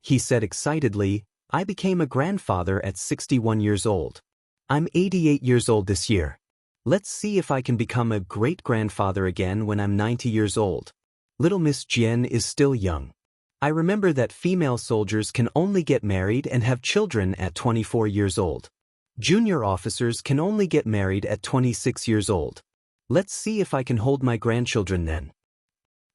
He said excitedly, "I became a grandfather at 61 years old. I'm 88 years old this year. Let's see if I can become a great-grandfather again when I'm 90 years old. Little Miss Jian is still young. I remember that female soldiers can only get married and have children at 24 years old. Junior officers can only get married at 26 years old. Let's see if I can hold my grandchildren then.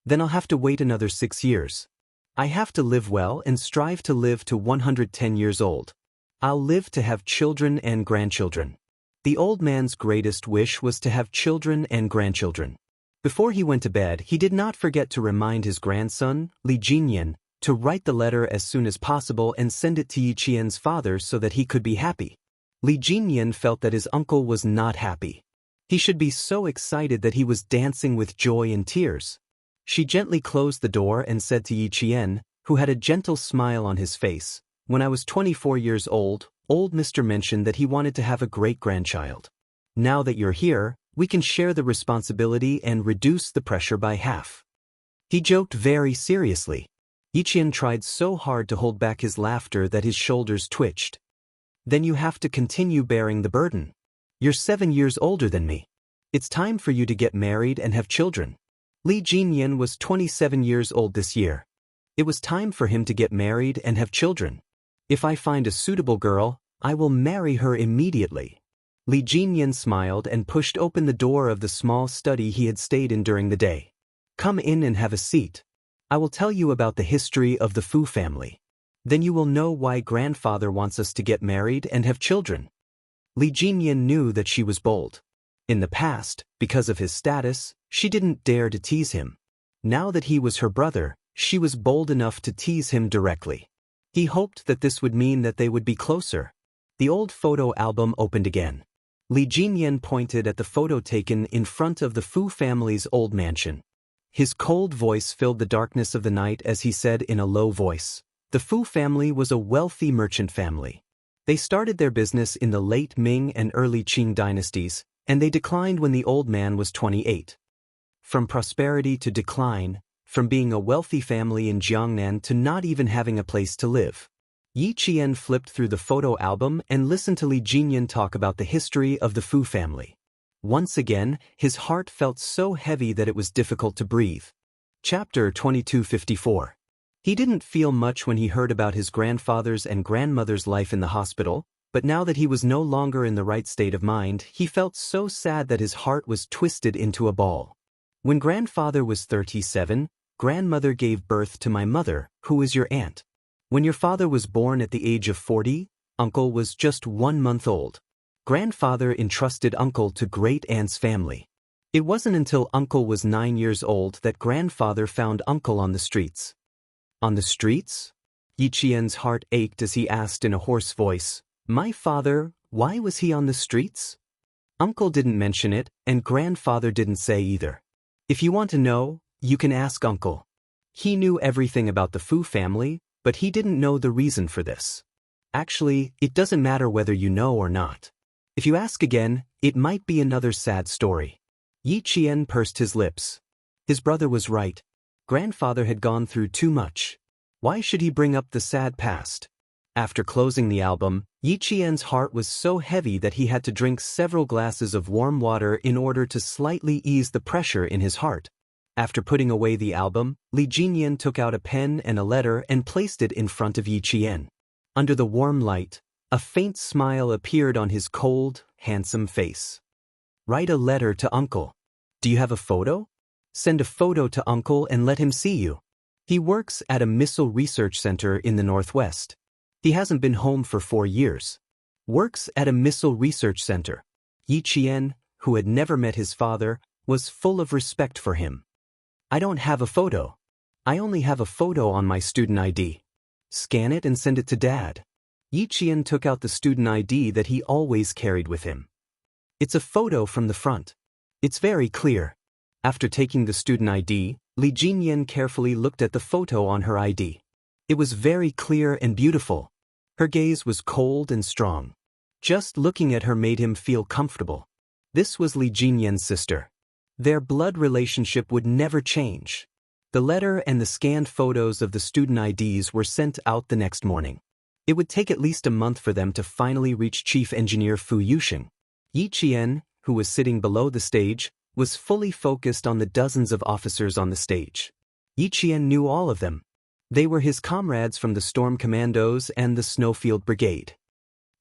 Then I'll have to wait another 6 years. I have to live well and strive to live to 110 years old. I'll live to have children and grandchildren." The old man's greatest wish was to have children and grandchildren. Before he went to bed, he did not forget to remind his grandson, Li Jinyan, to write the letter as soon as possible and send it to Yi Qian's father so that he could be happy. Li Jinyan felt that his uncle was not happy. He should be so excited that he was dancing with joy and tears. She gently closed the door and said to Yi Qian, who had a gentle smile on his face, "When I was 24 years old, old Mr. mentioned that he wanted to have a great-grandchild. Now that you're here, we can share the responsibility and reduce the pressure by half." He joked very seriously. Yi Qian tried so hard to hold back his laughter that his shoulders twitched. "Then you have to continue bearing the burden. You're 7 years older than me. It's time for you to get married and have children." Li Jinyan was 27 years old this year. It was time for him to get married and have children. If I find a suitable girl, I will marry her immediately. Li Jinyan smiled and pushed open the door of the small study he had stayed in during the day. Come in and have a seat. I will tell you about the history of the Fu family. Then you will know why grandfather wants us to get married and have children. Li Jinyan knew that she was bold. In the past, because of his status, she didn't dare to tease him. Now that he was her brother, she was bold enough to tease him directly. He hoped that this would mean that they would be closer. The old photo album opened again. Li Jinyan pointed at the photo taken in front of the Fu family's old mansion. His cold voice filled the darkness of the night as he said in a low voice, "The Fu family was a wealthy merchant family. They started their business in the late Ming and early Qing dynasties, and they declined when the old man was 28. From prosperity to decline, from being a wealthy family in Jiangnan to not even having a place to live." Yi Qian flipped through the photo album and listened to Li Jinyan talk about the history of the Fu family. Once again, his heart felt so heavy that it was difficult to breathe. Chapter 2254. He didn't feel much when he heard about his grandfather's and grandmother's life in the hospital, but now that he was no longer in the right state of mind, he felt so sad that his heart was twisted into a ball. When grandfather was 37, grandmother gave birth to my mother, who is your aunt. When your father was born at the age of 40, uncle was just 1 month old. Grandfather entrusted uncle to great-aunt's family. It wasn't until uncle was 9 years old that grandfather found uncle on the streets. On the streets? Yi Qian's heart ached as he asked in a hoarse voice, "My father, why was he on the streets?" Uncle didn't mention it, and grandfather didn't say either. If you want to know, you can ask uncle. He knew everything about the Fu family, but he didn't know the reason for this. Actually, it doesn't matter whether you know or not. If you ask again, it might be another sad story. Yi Qian pursed his lips. His brother was right. Grandfather had gone through too much. Why should he bring up the sad past? After closing the album, Yi Qian's heart was so heavy that he had to drink several glasses of warm water in order to slightly ease the pressure in his heart. After putting away the album, Li Jinyan took out a pen and a letter and placed it in front of Yi Qian. Under the warm light, a faint smile appeared on his cold, handsome face. Write a letter to uncle. Do you have a photo? Send a photo to uncle and let him see you. He works at a missile research center in the northwest. He hasn't been home for 4 years. Works at a missile research center. Yi Qian, who had never met his father, was full of respect for him. I don't have a photo. I only have a photo on my student ID. Scan it and send it to Dad. Yi Qian took out the student ID that he always carried with him. It's a photo from the front. It's very clear. After taking the student ID, Li Jinyan carefully looked at the photo on her ID. It was very clear and beautiful. Her gaze was cold and strong. Just looking at her made him feel comfortable. This was Li Jinyan's sister. Their blood relationship would never change. The letter and the scanned photos of the student IDs were sent out the next morning. It would take at least a month for them to finally reach Chief Engineer Fu Yusheng. Yi Qian, who was sitting below the stage, was fully focused on the dozens of officers on the stage. Yi Qian knew all of them. They were his comrades from the Storm Commandos and the Snowfield Brigade.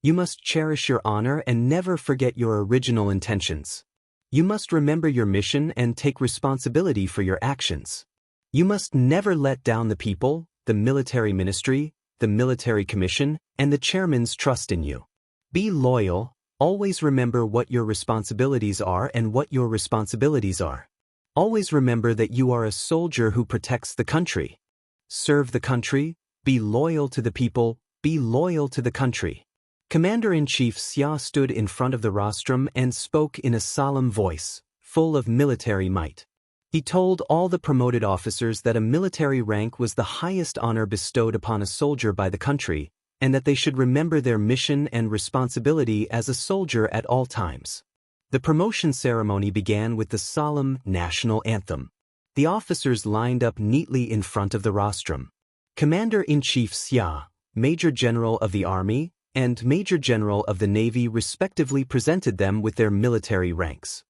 You must cherish your honor and never forget your original intentions. You must remember your mission and take responsibility for your actions. You must never let down the people, the military ministry, the military commission, and the chairman's trust in you. Be loyal, always remember what your responsibilities are and what your responsibilities are. Always remember that you are a soldier who protects the country. Serve the country, be loyal to the people, be loyal to the country. Commander-in-Chief Xia stood in front of the rostrum and spoke in a solemn voice, full of military might. He told all the promoted officers that a military rank was the highest honor bestowed upon a soldier by the country, and that they should remember their mission and responsibility as a soldier at all times. The promotion ceremony began with the solemn national anthem. The officers lined up neatly in front of the rostrum. Commander-in-Chief Xia, Major General of the Army, and Major General of the Navy respectively presented them with their military ranks.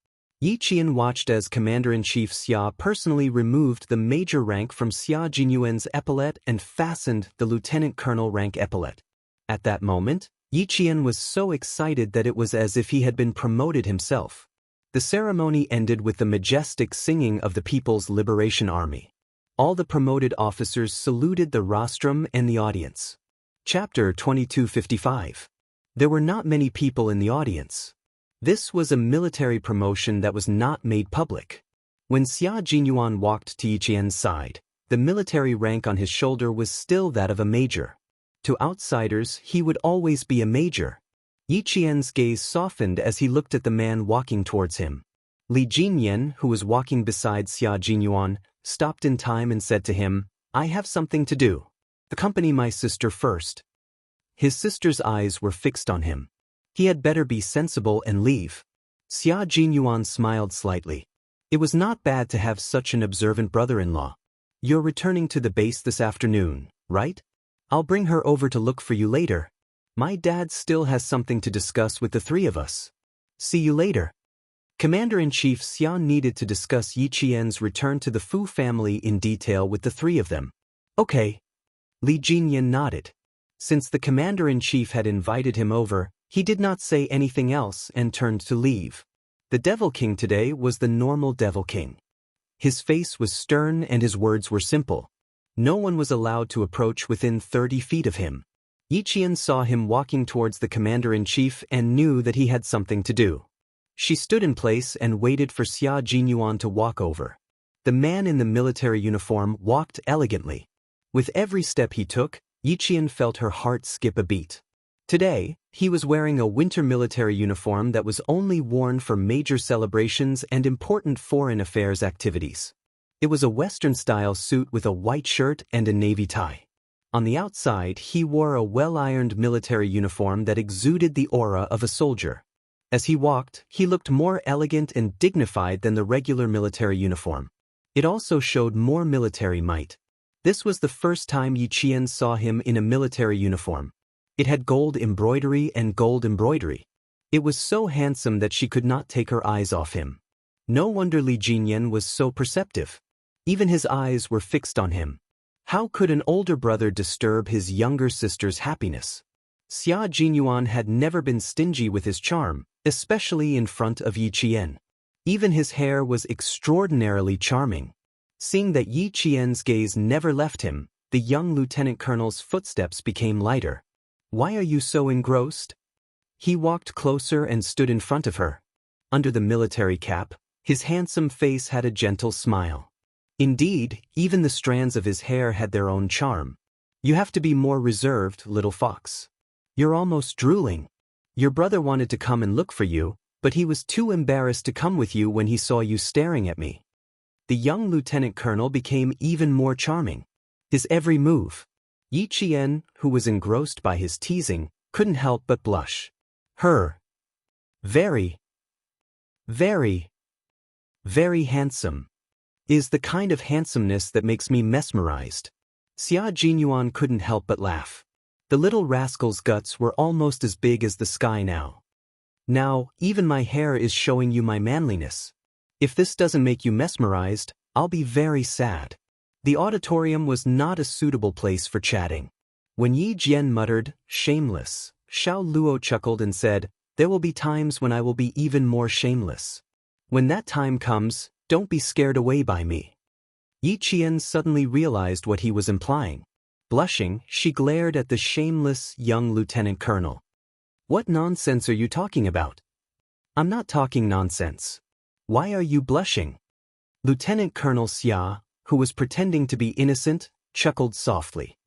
Yi Qian watched as Commander-in-Chief Xia personally removed the major rank from Xia Jinyuan's epaulet and fastened the lieutenant colonel rank epaulet. At that moment, Yi Qian was so excited that it was as if he had been promoted himself. The ceremony ended with the majestic singing of the People's Liberation Army. All the promoted officers saluted the rostrum and the audience. Chapter 2255. There were not many people in the audience. This was a military promotion that was not made public. When Xia Jinyuan walked to Yi Qian's side, the military rank on his shoulder was still that of a major. To outsiders, he would always be a major. Yi Qian's gaze softened as he looked at the man walking towards him. Li Jinyan, who was walking beside Xia Jinyuan, stopped in time and said to him, "I have something to do. Accompany my sister first." His sister's eyes were fixed on him. He had better be sensible and leave. Xia Jinyuan smiled slightly. It was not bad to have such an observant brother-in-law. "You're returning to the base this afternoon, right? I'll bring her over to look for you later. My dad still has something to discuss with the three of us. See you later." Commander-in-Chief Xian needed to discuss Yi Qian's return to the Fu family in detail with the three of them. "Okay." Li Jinyan nodded. Since the commander-in-chief had invited him over, he did not say anything else and turned to leave. The Devil King today was the normal Devil King. His face was stern and his words were simple. No one was allowed to approach within 30 feet of him. Yi Qian saw him walking towards the commander-in-chief and knew that he had something to do. She stood in place and waited for Xia Jinyuan to walk over. The man in the military uniform walked elegantly. With every step he took, Yi Qian felt her heart skip a beat. Today, he was wearing a winter military uniform that was only worn for major celebrations and important foreign affairs activities. It was a Western-style suit with a white shirt and a navy tie. On the outside, he wore a well-ironed military uniform that exuded the aura of a soldier. As he walked, he looked more elegant and dignified than the regular military uniform. It also showed more military might. This was the first time Yi Qian saw him in a military uniform. It had gold embroidery and gold embroidery. It was so handsome that she could not take her eyes off him. No wonder Li Jinyan was so perceptive. Even his eyes were fixed on him. How could an older brother disturb his younger sister's happiness? Xia Jinyuan had never been stingy with his charm, especially in front of Yi Qian. Even his hair was extraordinarily charming. Seeing that Yi Qian's gaze never left him, the young lieutenant colonel's footsteps became lighter. "Why are you so engrossed?" He walked closer and stood in front of her. Under the military cap, his handsome face had a gentle smile. Indeed, even the strands of his hair had their own charm. "You have to be more reserved, little fox. You're almost drooling. Your brother wanted to come and look for you, but he was too embarrassed to come with you when he saw you staring at me." The young lieutenant colonel became even more charming. His every move. Yi Qian, who was engrossed by his teasing, couldn't help but blush. Her very, very, very handsome is the kind of handsomeness that makes me mesmerized. Xia Jinyuan couldn't help but laugh. The little rascal's guts were almost as big as the sky now. "Now, even my hair is showing you my manliness. If this doesn't make you mesmerized, I'll be very sad." The auditorium was not a suitable place for chatting. When Yi Jian muttered, "Shameless," Xiao Luo chuckled and said, "There will be times when I will be even more shameless. When that time comes, don't be scared away by me." Yi Qian suddenly realized what he was implying. Blushing, she glared at the shameless young lieutenant colonel. "What nonsense are you talking about?" "I'm not talking nonsense. Why are you blushing?" Lieutenant Colonel Xia, who was pretending to be innocent, chuckled softly.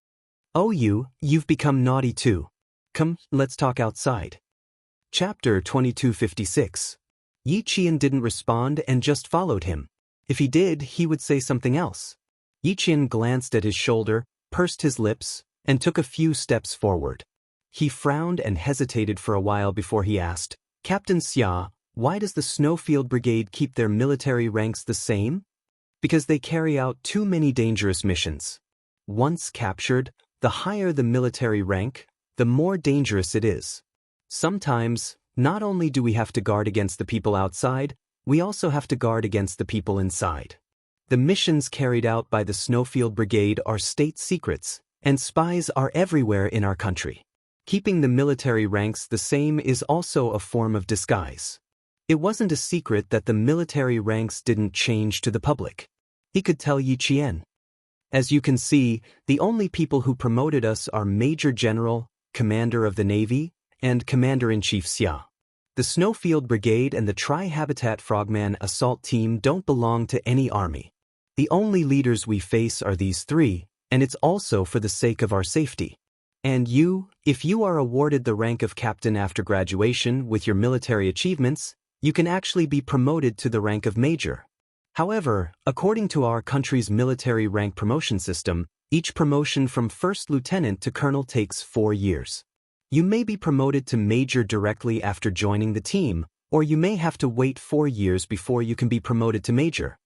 "Oh, you've become naughty too. Come, let's talk outside." Chapter 2256. Yi Qian didn't respond and just followed him. If he did, he would say something else. Yi Qian glanced at his shoulder, pursed his lips, and took a few steps forward. He frowned and hesitated for a while before he asked, "Captain Xia, why does the Snowfield Brigade keep their military ranks the same?" "Because they carry out too many dangerous missions. Once captured, the higher the military rank, the more dangerous it is. Sometimes, not only do we have to guard against the people outside, we also have to guard against the people inside. The missions carried out by the Snowfield Brigade are state secrets, and spies are everywhere in our country. Keeping the military ranks the same is also a form of disguise. It wasn't a secret that the military ranks didn't change to the public. He could tell Yi Qian. As you can see, the only people who promoted us are Major General, Commander of the Navy, and Commander-in-Chief Xia. The Snowfield Brigade and the Tri-Habitat Frogman Assault Team don't belong to any army. The only leaders we face are these three, and it's also for the sake of our safety. And you, if you are awarded the rank of captain after graduation with your military achievements, you can actually be promoted to the rank of major. However, according to our country's military rank promotion system, each promotion from first lieutenant to colonel takes 4 years. You may be promoted to major directly after joining the team, or you may have to wait 4 years before you can be promoted to major.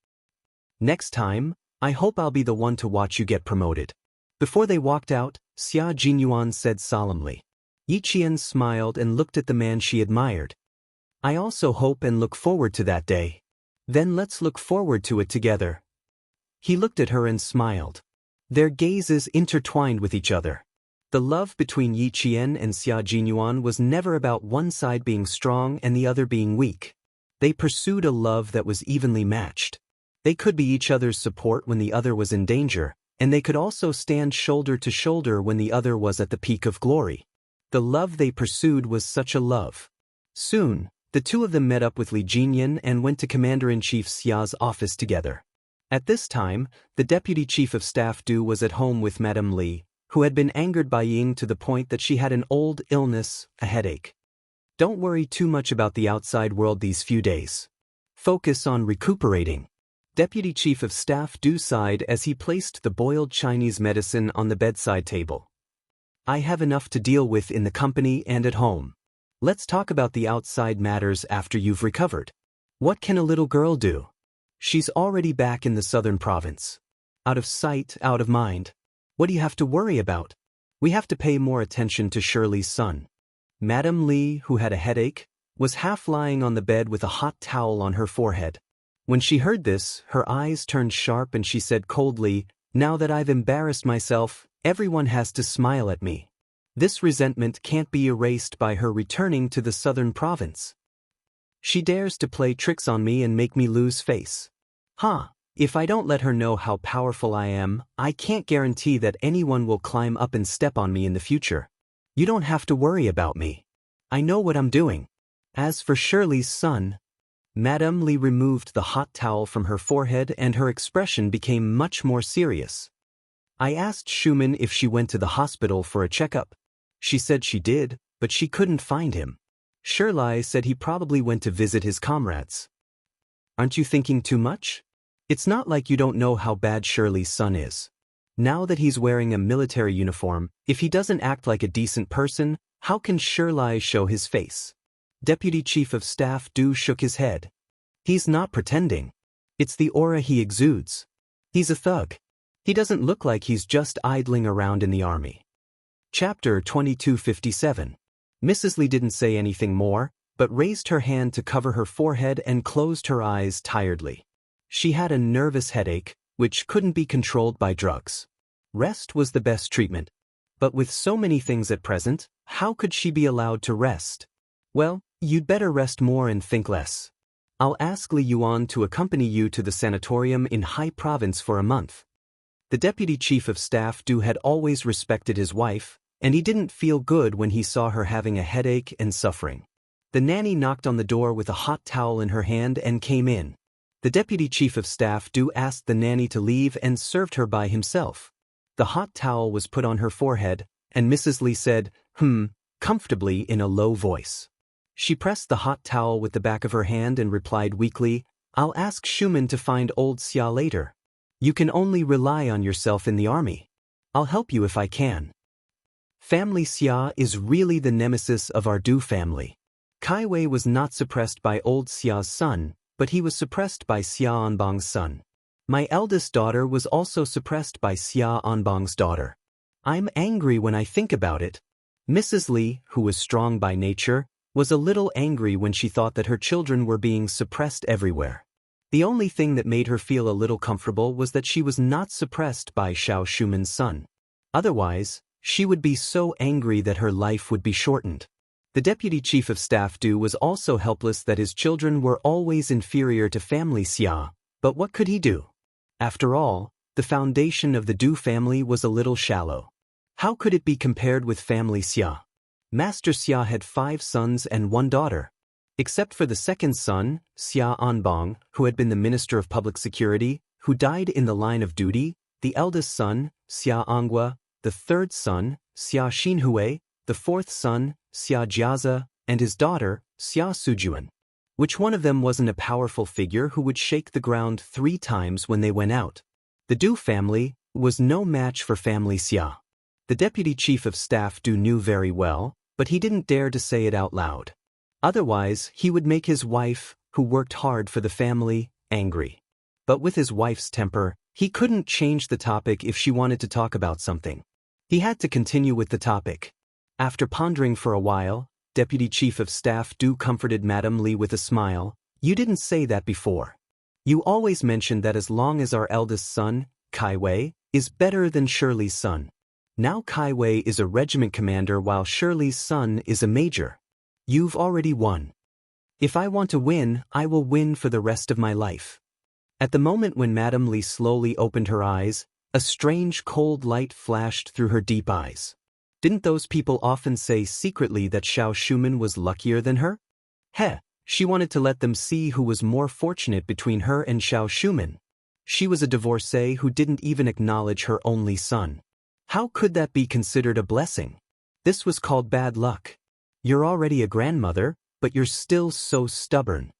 Next time, I hope I'll be the one to watch you get promoted. Before they walked out, Xia Jinyuan said solemnly. Yi Qian smiled and looked at the man she admired. I also hope and look forward to that day. Then let's look forward to it together. He looked at her and smiled. Their gazes intertwined with each other. The love between Yi Qian and Xia Jinyuan was never about one side being strong and the other being weak. They pursued a love that was evenly matched. They could be each other's support when the other was in danger, and they could also stand shoulder to shoulder when the other was at the peak of glory. The love they pursued was such a love. Soon, the two of them met up with Li Jinyan and went to Commander-in-Chief Xia's office together. At this time, the Deputy Chief of Staff Du was at home with Madame Li, who had been angered by Ying to the point that she had an old illness, a headache. Don't worry too much about the outside world these few days. Focus on recuperating. Deputy Chief of Staff Du sighed as he placed the boiled Chinese medicine on the bedside table. I have enough to deal with in the company and at home. Let's talk about the outside matters after you've recovered. What can a little girl do? She's already back in the southern province. Out of sight, out of mind. What do you have to worry about? We have to pay more attention to Shirley's son. Madame Li, who had a headache, was half lying on the bed with a hot towel on her forehead. When she heard this, her eyes turned sharp and she said coldly, Now that I've embarrassed myself, everyone has to smile at me. This resentment can't be erased by her returning to the southern province. She dares to play tricks on me and make me lose face. If I don't let her know how powerful I am, I can't guarantee that anyone will climb up and step on me in the future. You don't have to worry about me. I know what I'm doing. As for Shirley's son, Madame Li removed the hot towel from her forehead and her expression became much more serious. I asked Schumann if she went to the hospital for a checkup. She said she did, but she couldn't find him. Shirley said he probably went to visit his comrades. Aren't you thinking too much? It's not like you don't know how bad Shirley's son is. Now that he's wearing a military uniform, if he doesn't act like a decent person, how can Shirley show his face? Deputy Chief of Staff Du shook his head. He's not pretending. It's the aura he exudes. He's a thug. He doesn't look like he's just idling around in the army. Chapter 2257. Mrs. Li didn't say anything more, but raised her hand to cover her forehead and closed her eyes tiredly. She had a nervous headache, which couldn't be controlled by drugs. Rest was the best treatment. But with so many things at present, how could she be allowed to rest? Well, you'd better rest more and think less. I'll ask Li Yuan to accompany you to the sanatorium in Hai Province for a month. The Deputy Chief of Staff Du had always respected his wife, and he didn't feel good when he saw her having a headache and suffering. The nanny knocked on the door with a hot towel in her hand and came in. The Deputy Chief of Staff Du asked the nanny to leave and served her by himself. The hot towel was put on her forehead, and Mrs. Li said, comfortably in a low voice. She pressed the hot towel with the back of her hand and replied weakly, I'll ask Schumann to find old Xia later. You can only rely on yourself in the army. I'll help you if I can. Family Xia is really the nemesis of our Du family. Kai Wei was not suppressed by old Xia's son, but he was suppressed by Xia Anbang's son. My eldest daughter was also suppressed by Xia Anbang's daughter. I'm angry when I think about it. Mrs. Li, who was strong by nature, was a little angry when she thought that her children were being suppressed everywhere. The only thing that made her feel a little comfortable was that she was not suppressed by Xiao Shumen's son. Otherwise, She would be so angry that her life would be shortened. The deputy chief of staff Du was also helpless that his children were always inferior to family Xia, but what could he do? After all, the foundation of the Du family was a little shallow. How could it be compared with family Xia? Master Xia had 5 sons and 1 daughter. Except for the second son, Xia Anbang, who had been the Minister of Public Security, who died in the line of duty, the eldest son, Xia Anghua, the third son, Xia Xinhui, the fourth son, Xia Jiaza, and his daughter, Xia Sujuan. Which one of them wasn't a powerful figure who would shake the ground 3 times when they went out? The Du family was no match for family Xia. The deputy chief of staff Du knew very well, but he didn't dare to say it out loud. Otherwise, he would make his wife, who worked hard for the family, angry. But with his wife's temper, he couldn't change the topic if she wanted to talk about something. He had to continue with the topic. After pondering for a while, Deputy Chief of Staff Du comforted Madame Li with a smile. "You didn't say that before. You always mentioned that as long as our eldest son, Kai Wei, is better than Shirley's son. Now Kai Wei is a regiment commander while Shirley's son is a major. You've already won. If I want to win, I will win for the rest of my life." At the moment when Madame Li slowly opened her eyes, a strange cold light flashed through her deep eyes. Didn't those people often say secretly that Xiao Shuman was luckier than her? She wanted to let them see who was more fortunate between her and Xiao Shuman. She was a divorcee who didn't even acknowledge her only son. How could that be considered a blessing? This was called bad luck. You're already a grandmother, but you're still so stubborn.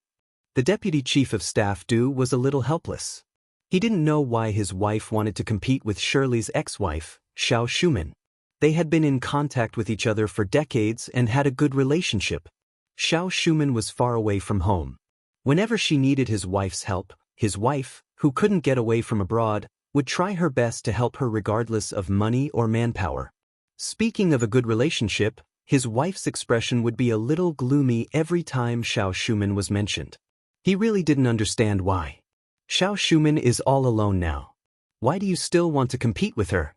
The deputy chief of staff Du was a little helpless. He didn't know why his wife wanted to compete with Shirley's ex-wife, Xiao Shuman. They had been in contact with each other for decades and had a good relationship. Xiao Shuman was far away from home. Whenever she needed his wife's help, his wife, who couldn't get away from abroad, would try her best to help her regardless of money or manpower. Speaking of a good relationship, his wife's expression would be a little gloomy every time Xiao Shuman was mentioned. He really didn't understand why. Xiao Shuman is all alone now. Why do you still want to compete with her?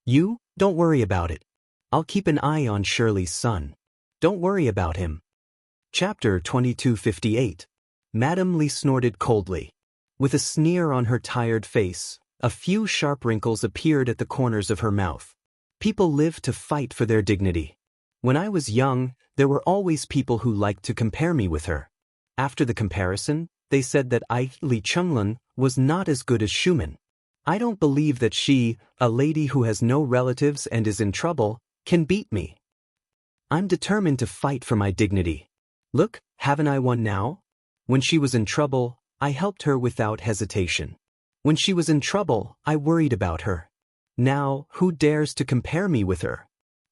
You, don't worry about it. I'll keep an eye on Shirley's son. Don't worry about him. Chapter 2258. Madame Li snorted coldly. With a sneer on her tired face, a few sharp wrinkles appeared at the corners of her mouth. People live to fight for their dignity. When I was young, there were always people who liked to compare me with her. After the comparison, they said that Li Chenglan was not as good as Shuman. I don't believe that she, a lady who has no relatives and is in trouble, can beat me. I'm determined to fight for my dignity. Look, haven't I won now? When she was in trouble, I helped her without hesitation. When she was in trouble, I worried about her. Now, who dares to compare me with her?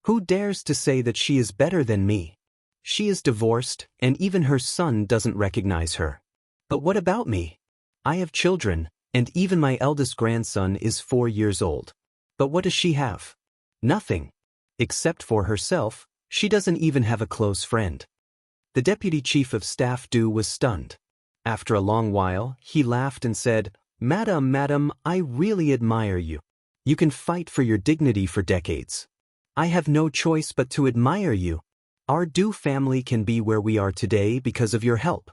Who dares to say that she is better than me? She is divorced, and even her son doesn't recognize her. But what about me? I have children, and even my eldest grandson is 4 years old. But what does she have? Nothing. Except for herself, she doesn't even have a close friend. The deputy chief of staff Du was stunned. After a long while, he laughed and said, Madam, I really admire you. You can fight for your dignity for decades. I have no choice but to admire you. Our Du family can be where we are today because of your help.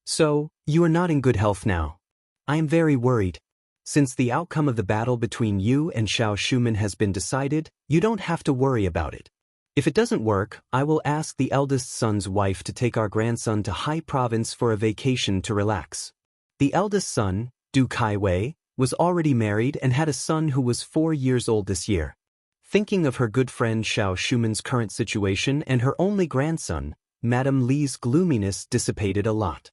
So, you are not in good health now. I am very worried. Since the outcome of the battle between you and Xiao Shuman has been decided, you don't have to worry about it. If it doesn't work, I will ask the eldest son's wife to take our grandson to Hai Province for a vacation to relax. The eldest son, Du Kai Wei, was already married and had a son who was 4 years old this year. Thinking of her good friend Xiao Shuman's current situation and her only grandson, Madame Li's gloominess dissipated a lot.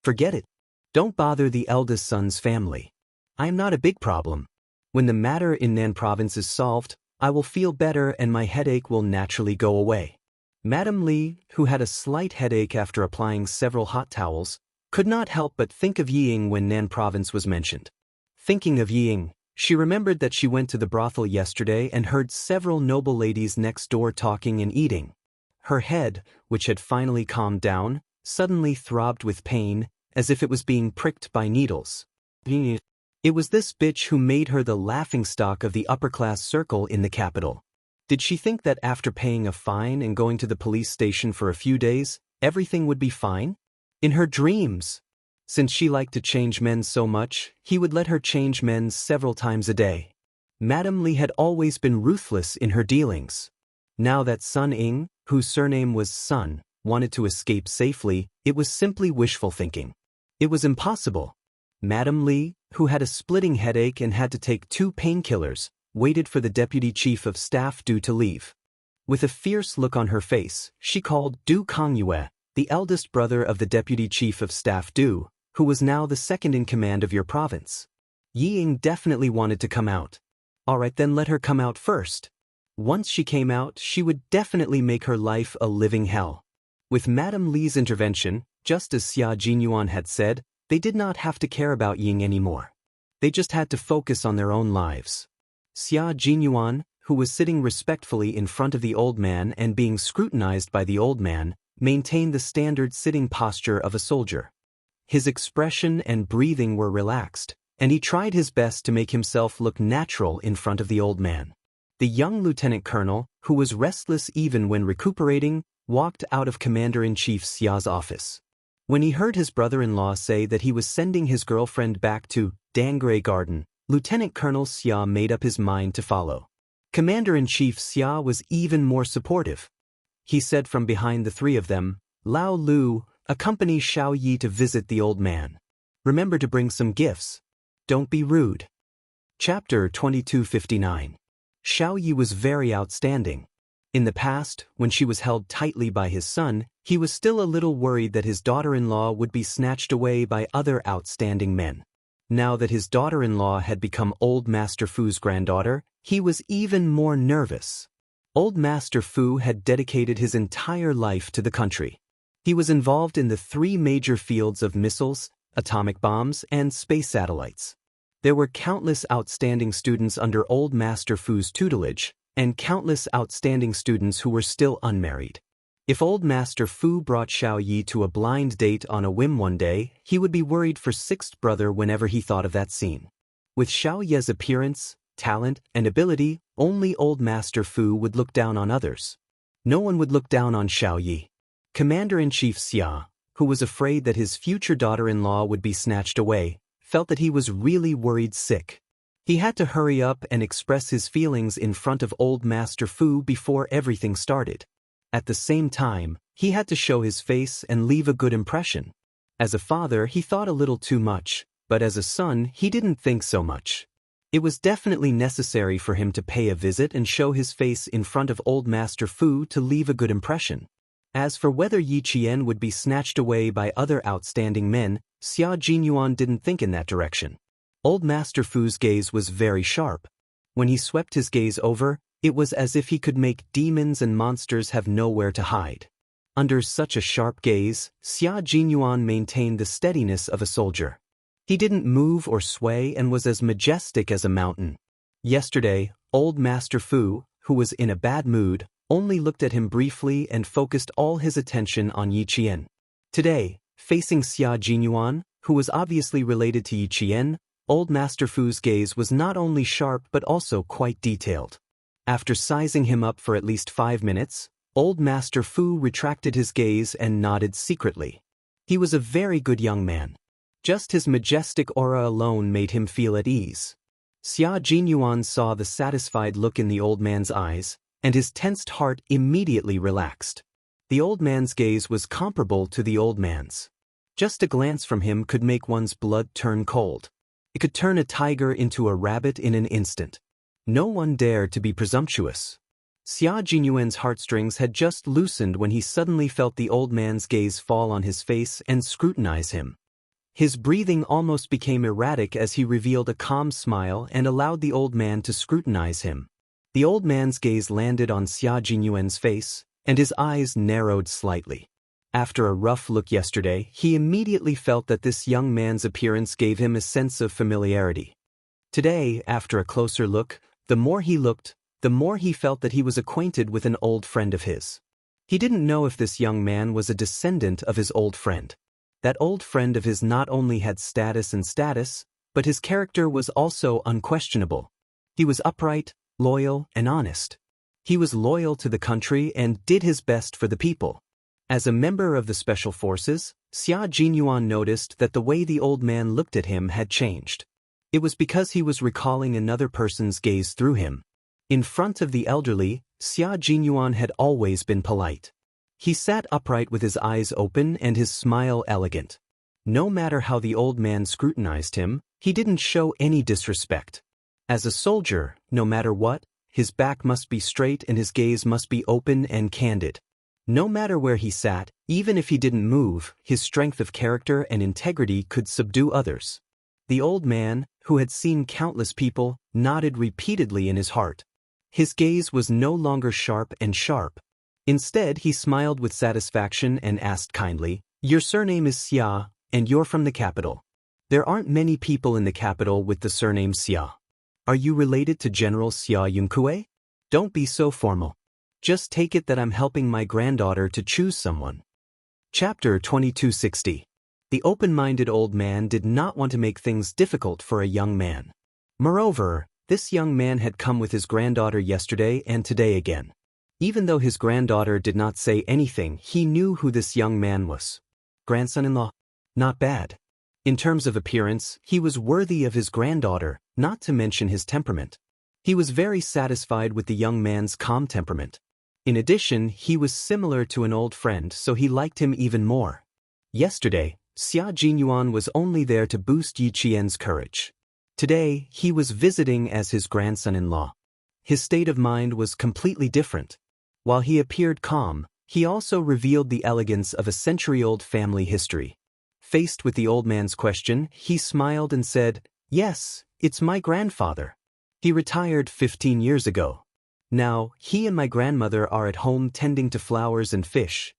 Forget it. Don't bother the eldest son's family. I am not a big problem. When the matter in Nan Province is solved, I will feel better and my headache will naturally go away. Madame Li, who had a slight headache after applying several hot towels, could not help but think of Ying when Nan Province was mentioned. Thinking of Ying, she remembered that she went to the brothel yesterday and heard several noble ladies next door talking and eating. Her head, which had finally calmed down, suddenly throbbed with pain, as if it was being pricked by needles. It was this bitch who made her the laughingstock of the upper-class circle in the capital. Did she think that after paying a fine and going to the police station for a few days, everything would be fine? In her dreams! Since she liked to change men so much, he would let her change men several times a day. Madame Li had always been ruthless in her dealings. Now that Sun Ying, whose surname was Sun, wanted to escape safely, it was simply wishful thinking. It was impossible. Madame Li, who had a splitting headache and had to take 2 painkillers, waited for the deputy chief of staff Du to leave. With a fierce look on her face, she called Du Kongyue, the eldest brother of the deputy chief of staff Du, who was now the second in command of your province. Yi Ying definitely wanted to come out. All right, then let her come out first. Once she came out, she would definitely make her life a living hell. With Madame Li's intervention, just as Xia Jinyuan had said, they did not have to care about Ying anymore. They just had to focus on their own lives. Xia Jinyuan, who was sitting respectfully in front of the old man and being scrutinized by the old man, maintained the standard sitting posture of a soldier. His expression and breathing were relaxed, and he tried his best to make himself look natural in front of the old man. The young lieutenant colonel, who was restless even when recuperating, walked out of Commander-in-Chief Xia's office. When he heard his brother-in-law say that he was sending his girlfriend back to Dangray Garden, Lieutenant Colonel Xia made up his mind to follow. Commander-in-Chief Xia was even more supportive. He said from behind the 3 of them, "Lao Lu, accompany Xiao Yi to visit the old man. Remember to bring some gifts. Don't be rude." Chapter 2259. Xiao Yi was very outstanding. In the past, when she was held tightly by his son, he was still a little worried that his daughter-in-law would be snatched away by other outstanding men. Now that his daughter-in-law had become Old Master Fu's granddaughter, he was even more nervous. Old Master Fu had dedicated his entire life to the country. He was involved in the 3 major fields of missiles, atomic bombs, and space satellites. There were countless outstanding students under Old Master Fu's tutelage, and countless outstanding students who were still unmarried. If Old Master Fu brought Xiao Yi to a blind date on a whim one day, he would be worried for 6th brother whenever he thought of that scene. With Xiao Yi's appearance, talent, and ability, only Old Master Fu would look down on others. No one would look down on Xiao Yi. Commander-in-Chief Xia, who was afraid that his future daughter-in-law would be snatched away, felt that he was really worried sick. He had to hurry up and express his feelings in front of Old Master Fu before everything started. At the same time, he had to show his face and leave a good impression. As a father, he thought a little too much, but as a son, he didn't think so much. It was definitely necessary for him to pay a visit and show his face in front of Old Master Fu to leave a good impression. As for whether Yi Qian would be snatched away by other outstanding men, Xia Jinyuan didn't think in that direction. Old Master Fu's gaze was very sharp. When he swept his gaze over, it was as if he could make demons and monsters have nowhere to hide. Under such a sharp gaze, Xia Jinyuan maintained the steadiness of a soldier. He didn't move or sway and was as majestic as a mountain. Yesterday, Old Master Fu, who was in a bad mood, only looked at him briefly and focused all his attention on Yi Qian. Today, facing Xia Jinyuan, who was obviously related to Yi Qian, Old Master Fu's gaze was not only sharp but also quite detailed. After sizing him up for at least 5 minutes, Old Master Fu retracted his gaze and nodded secretly. He was a very good young man. Just his majestic aura alone made him feel at ease. Xia Jinyuan saw the satisfied look in the old man's eyes, and his tensed heart immediately relaxed. The old man's gaze was comparable to the old man's. Just a glance from him could make one's blood turn cold. It could turn a tiger into a rabbit in an instant. No one dared to be presumptuous. Xia Jinyuan's heartstrings had just loosened when he suddenly felt the old man's gaze fall on his face and scrutinize him. His breathing almost became erratic as he revealed a calm smile and allowed the old man to scrutinize him. The old man's gaze landed on Xia Jinyuan's face, and his eyes narrowed slightly. After a rough look yesterday, he immediately felt that this young man's appearance gave him a sense of familiarity. Today, after a closer look, the more he looked, the more he felt that he was acquainted with an old friend of his. He didn't know if this young man was a descendant of his old friend. That old friend of his not only had status, but his character was also unquestionable. He was upright, loyal, and honest. He was loyal to the country and did his best for the people. As a member of the Special Forces, Xia Jinyuan noticed that the way the old man looked at him had changed. It was because he was recalling another person's gaze through him. In front of the elderly, Xia Jinyuan had always been polite. He sat upright with his eyes open and his smile elegant. No matter how the old man scrutinized him, he didn't show any disrespect. As a soldier, no matter what, his back must be straight and his gaze must be open and candid. No matter where he sat, even if he didn't move, his strength of character and integrity could subdue others. The old man, who had seen countless people, nodded repeatedly in his heart. His gaze was no longer sharp. Instead, he smiled with satisfaction and asked kindly, "Your surname is Xia, and you're from the capital. There aren't many people in the capital with the surname Xia. Are you related to General Xia Yunque? Don't be so formal. Just take it that I'm helping my granddaughter to choose someone." Chapter 2260. The open-minded old man did not want to make things difficult for a young man. Moreover, this young man had come with his granddaughter yesterday and today again. Even though his granddaughter did not say anything, he knew who this young man was. Grandson-in-law? Not bad. In terms of appearance, he was worthy of his granddaughter, not to mention his temperament. He was very satisfied with the young man's calm temperament. In addition, he was similar to an old friend, so he liked him even more. Yesterday, Xia Jinyuan was only there to boost Yi Qian's courage. Today, he was visiting as his grandson-in-law. His state of mind was completely different. While he appeared calm, he also revealed the elegance of a century-old family history. Faced with the old man's question, he smiled and said, "Yes, it's my grandfather. He retired 15 years ago. Now, he and my grandmother are at home tending to flowers and fish.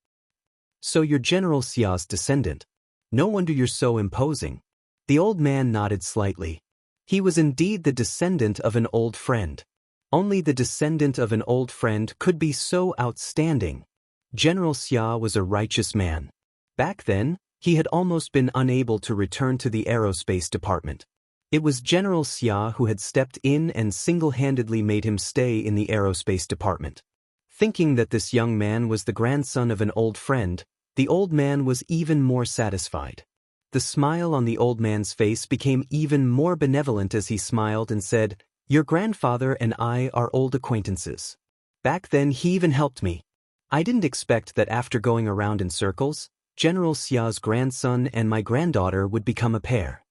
So you're General Xia's descendant. No wonder you're so imposing." The old man nodded slightly. He was indeed the descendant of an old friend. Only the descendant of an old friend could be so outstanding. General Xia was a righteous man. Back then, he had almost been unable to return to the aerospace department. It was General Xia who had stepped in and single-handedly made him stay in the aerospace department. Thinking that this young man was the grandson of an old friend, the old man was even more satisfied. The smile on the old man's face became even more benevolent as he smiled and said, "Your grandfather and I are old acquaintances. Back then he even helped me. I didn't expect that after going around in circles, General Xia's grandson and my granddaughter would become a pair."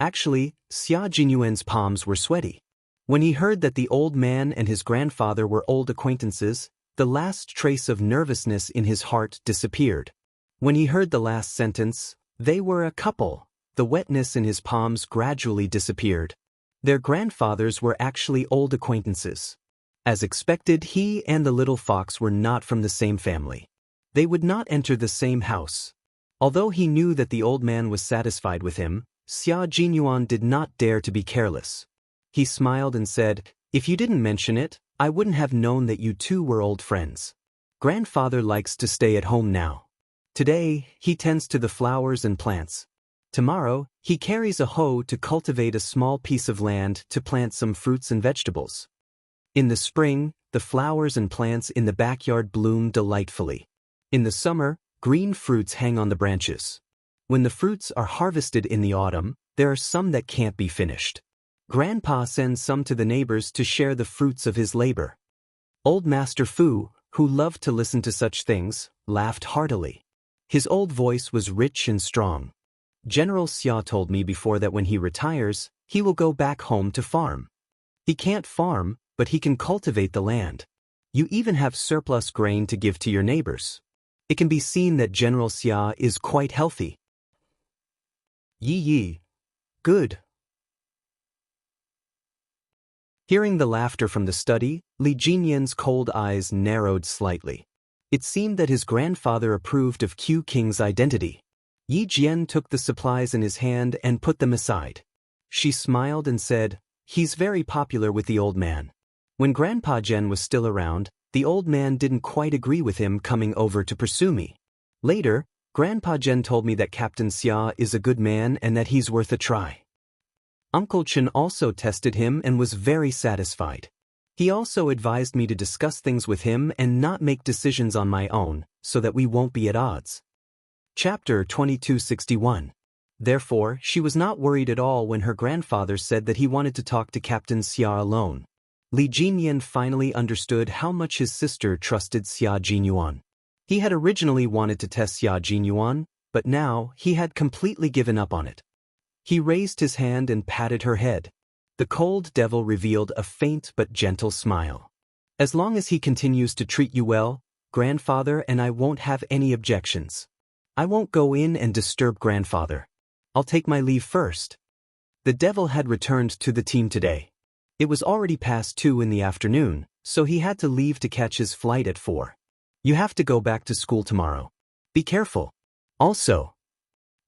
Actually, Xia Jinyuan's palms were sweaty. When he heard that the old man and his grandfather were old acquaintances, the last trace of nervousness in his heart disappeared. When he heard the last sentence, "They were a couple," the wetness in his palms gradually disappeared. Their grandfathers were actually old acquaintances. As expected, he and the little fox were not from the same family. They would not enter the same house. Although he knew that the old man was satisfied with him, Xia Jinyuan did not dare to be careless. He smiled and said, "If you didn't mention it, I wouldn't have known that you two were old friends. Grandfather likes to stay at home now. Today, he tends to the flowers and plants. Tomorrow, he carries a hoe to cultivate a small piece of land to plant some fruits and vegetables. In the spring, the flowers and plants in the backyard bloom delightfully. In the summer, green fruits hang on the branches. When the fruits are harvested in the autumn, there are some that can't be finished. Grandpa sends some to the neighbors to share the fruits of his labor." Old Master Fu, who loved to listen to such things, laughed heartily. His old voice was rich and strong. "General Xia told me before that when he retires, he will go back home to farm. He can't farm, but he can cultivate the land. You even have surplus grain to give to your neighbors. It can be seen that General Xia is quite healthy." Yi. Good. Hearing the laughter from the study, Li Jinyan's cold eyes narrowed slightly. It seemed that his grandfather approved of Q King's identity. Yi Jian took the supplies in his hand and put them aside. She smiled and said, "He's very popular with the old man." When Grandpa Jian was still around, the old man didn't quite agree with him coming over to pursue me. Later, Grandpa Jian told me that Captain Xia is a good man and that he's worth a try. Uncle Chen also tested him and was very satisfied. He also advised me to discuss things with him and not make decisions on my own, so that we won't be at odds. Chapter 2261. Therefore, she was not worried at all when her grandfather said that he wanted to talk to Captain Xia alone. Li Jinyan finally understood how much his sister trusted Xia Jinyuan. He had originally wanted to test Xia Jinyuan, but now he had completely given up on it. He raised his hand and patted her head. The cold devil revealed a faint but gentle smile. As long as he continues to treat you well, grandfather and I won't have any objections. I won't go in and disturb grandfather. I'll take my leave first. The devil had returned to the team today. It was already past 2 in the afternoon, so he had to leave to catch his flight at 4. You have to go back to school tomorrow. Be careful. Also,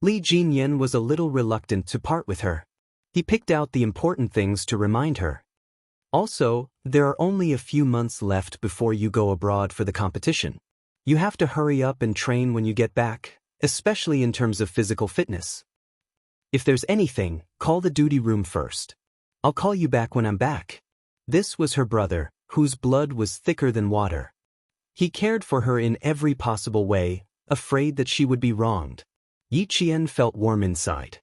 Li Jinyan was a little reluctant to part with her. He picked out the important things to remind her. Also, there are only a few months left before you go abroad for the competition. You have to hurry up and train when you get back, especially in terms of physical fitness. If there's anything, call the duty room first. I'll call you back when I'm back. This was her brother, whose blood was thicker than water. He cared for her in every possible way, afraid that she would be wronged. Yi Qian felt warm inside.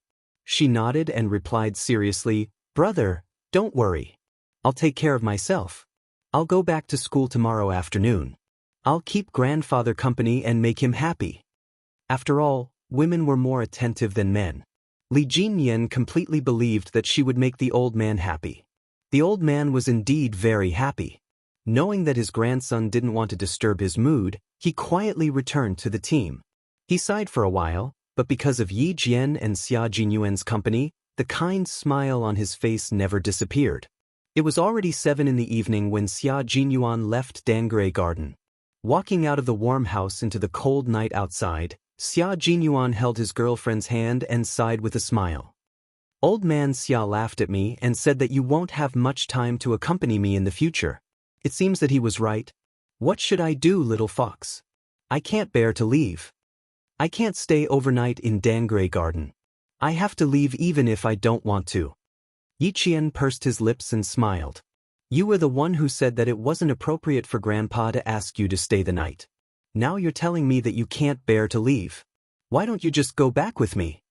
She nodded and replied seriously, "Brother, don't worry. I'll take care of myself. I'll go back to school tomorrow afternoon. I'll keep grandfather company and make him happy." After all, women were more attentive than men. Li Jinyan completely believed that she would make the old man happy. The old man was indeed very happy. Knowing that his grandson didn't want to disturb his mood, he quietly returned to the team. He sighed for a while, but because of Yi Jian and Xia Jinyuan's company, the kind smile on his face never disappeared. It was already 7 in the evening when Xia Jinyuan left Dangrai Garden. Walking out of the warm house into the cold night outside, Xia Jinyuan held his girlfriend's hand and sighed with a smile. Old man Xia laughed at me and said that you won't have much time to accompany me in the future. It seems that he was right. What should I do, little fox? I can't bear to leave. I can't stay overnight in Dangrai Garden. I have to leave even if I don't want to. Yi Qian pursed his lips and smiled. You were the one who said that it wasn't appropriate for Grandpa to ask you to stay the night. Now you're telling me that you can't bear to leave. Why don't you just go back with me?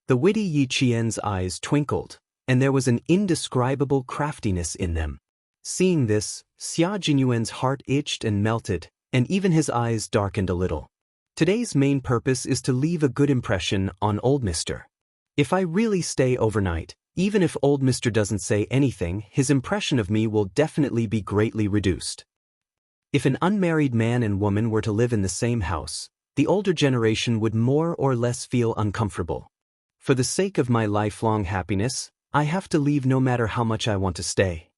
The witty Yi Qian's eyes twinkled, and there was an indescribable craftiness in them. Seeing this, Xia Jinyuan's heart itched and melted, and even his eyes darkened a little. Today's main purpose is to leave a good impression on old Mister. If I really stay overnight, even if old Mister doesn't say anything, his impression of me will definitely be greatly reduced. If an unmarried man and woman were to live in the same house, the older generation would more or less feel uncomfortable. For the sake of my lifelong happiness, I have to leave no matter how much I want to stay.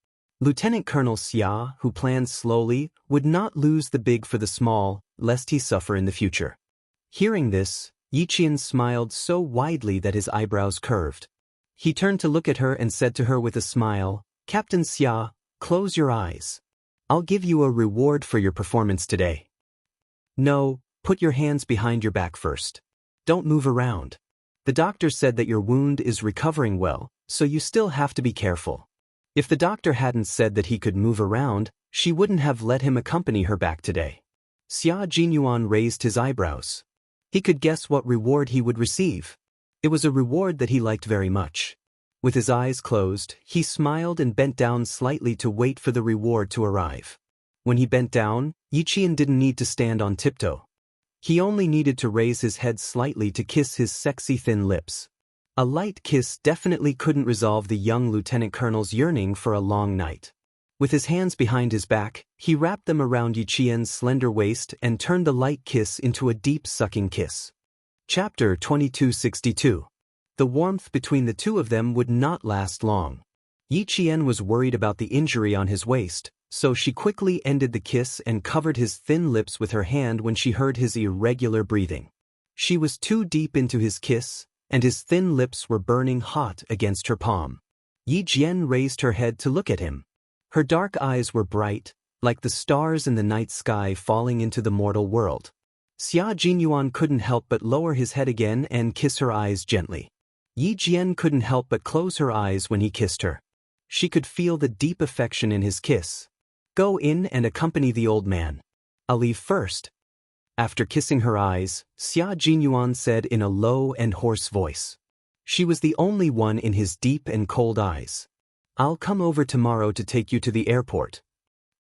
Lieutenant Colonel Xia, who planned slowly, would not lose the big for the small, lest he suffer in the future. Hearing this, Yi Qian smiled so widely that his eyebrows curved. He turned to look at her and said to her with a smile, "Captain Xia, close your eyes. I'll give you a reward for your performance today." "No, put your hands behind your back first. Don't move around. The doctor said that your wound is recovering well, so you still have to be careful." If the doctor hadn't said that he could move around, she wouldn't have let him accompany her back today. Xia Jinyuan raised his eyebrows. He could guess what reward he would receive. It was a reward that he liked very much. With his eyes closed, he smiled and bent down slightly to wait for the reward to arrive. When he bent down, Yi Qian didn't need to stand on tiptoe. He only needed to raise his head slightly to kiss his sexy thin lips. A light kiss definitely couldn't resolve the young lieutenant colonel's yearning for a long night. With his hands behind his back, he wrapped them around Yi Qian's slender waist and turned the light kiss into a deep sucking kiss. Chapter 2262. The warmth between the two of them would not last long. Yi Qian was worried about the injury on his waist, so she quickly ended the kiss and covered his thin lips with her hand when she heard his irregular breathing. She was too deep into his kiss, and his thin lips were burning hot against her palm. Yi Jian raised her head to look at him. Her dark eyes were bright, like the stars in the night sky falling into the mortal world. Xia Jinyuan couldn't help but lower his head again and kiss her eyes gently. Yi Jian couldn't help but close her eyes when he kissed her. She could feel the deep affection in his kiss, Go in and accompany the old man. I'll leave first. After kissing her eyes, Xia Jinyuan said in a low and hoarse voice. She was the only one in his deep and cold eyes. I'll come over tomorrow to take you to the airport.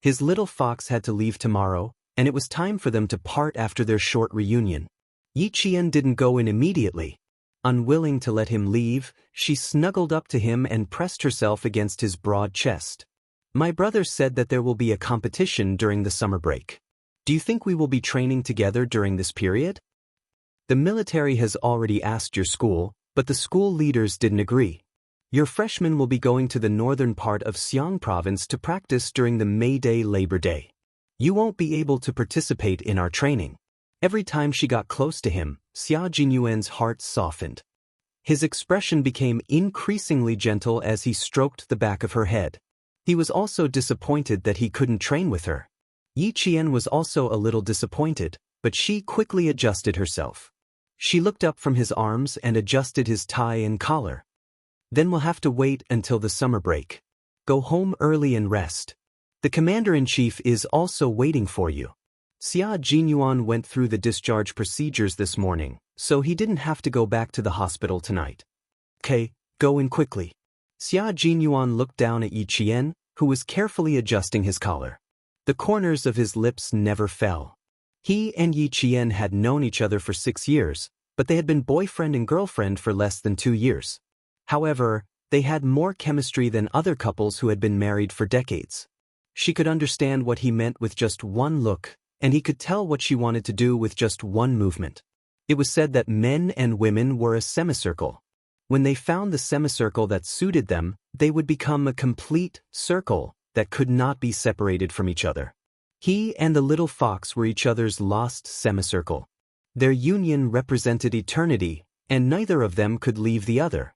His little fox had to leave tomorrow, and it was time for them to part after their short reunion. Yi Qian didn't go in immediately. Unwilling to let him leave, she snuggled up to him and pressed herself against his broad chest. My brother said that there will be a competition during the summer break. Do you think we will be training together during this period? The military has already asked your school, but the school leaders didn't agree. Your freshmen will be going to the northern part of Xiang province to practice during the May Day Labor Day. You won't be able to participate in our training. Every time she got close to him, Xia Jinyuan's heart softened. His expression became increasingly gentle as he stroked the back of her head. He was also disappointed that he couldn't train with her. Yi Qian was also a little disappointed, but she quickly adjusted herself. She looked up from his arms and adjusted his tie and collar. Then we'll have to wait until the summer break. Go home early and rest. The commander-in-chief is also waiting for you. Xia Jinyuan went through the discharge procedures this morning, so he didn't have to go back to the hospital tonight. Okay, go in quickly. Xia Jinyuan looked down at Yi Qian, who was carefully adjusting his collar. The corners of his lips never fell. He and Yi Qian had known each other for 6 years, but they had been boyfriend and girlfriend for less than 2 years. However, they had more chemistry than other couples who had been married for decades. She could understand what he meant with just one look, and he could tell what she wanted to do with just one movement. It was said that men and women were a semicircle. When they found the semicircle that suited them, they would become a complete circle that could not be separated from each other. He and the little fox were each other's lost semicircle. Their union represented eternity, and neither of them could leave the other.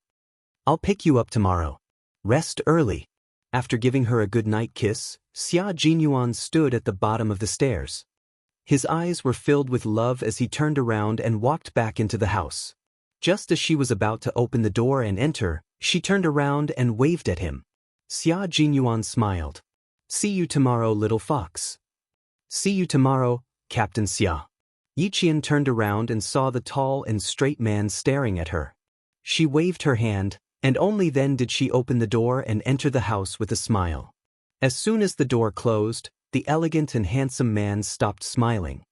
I'll pick you up tomorrow. Rest early. After giving her a good-night kiss, Xia Jinyuan stood at the bottom of the stairs. His eyes were filled with love as he turned around and walked back into the house. Just as she was about to open the door and enter, she turned around and waved at him. Xia Jinyuan smiled. See you tomorrow, little fox. See you tomorrow, Captain Xia. Yi Qian turned around and saw the tall and straight man staring at her. She waved her hand, and only then did she open the door and enter the house with a smile. As soon as the door closed, the elegant and handsome man stopped smiling.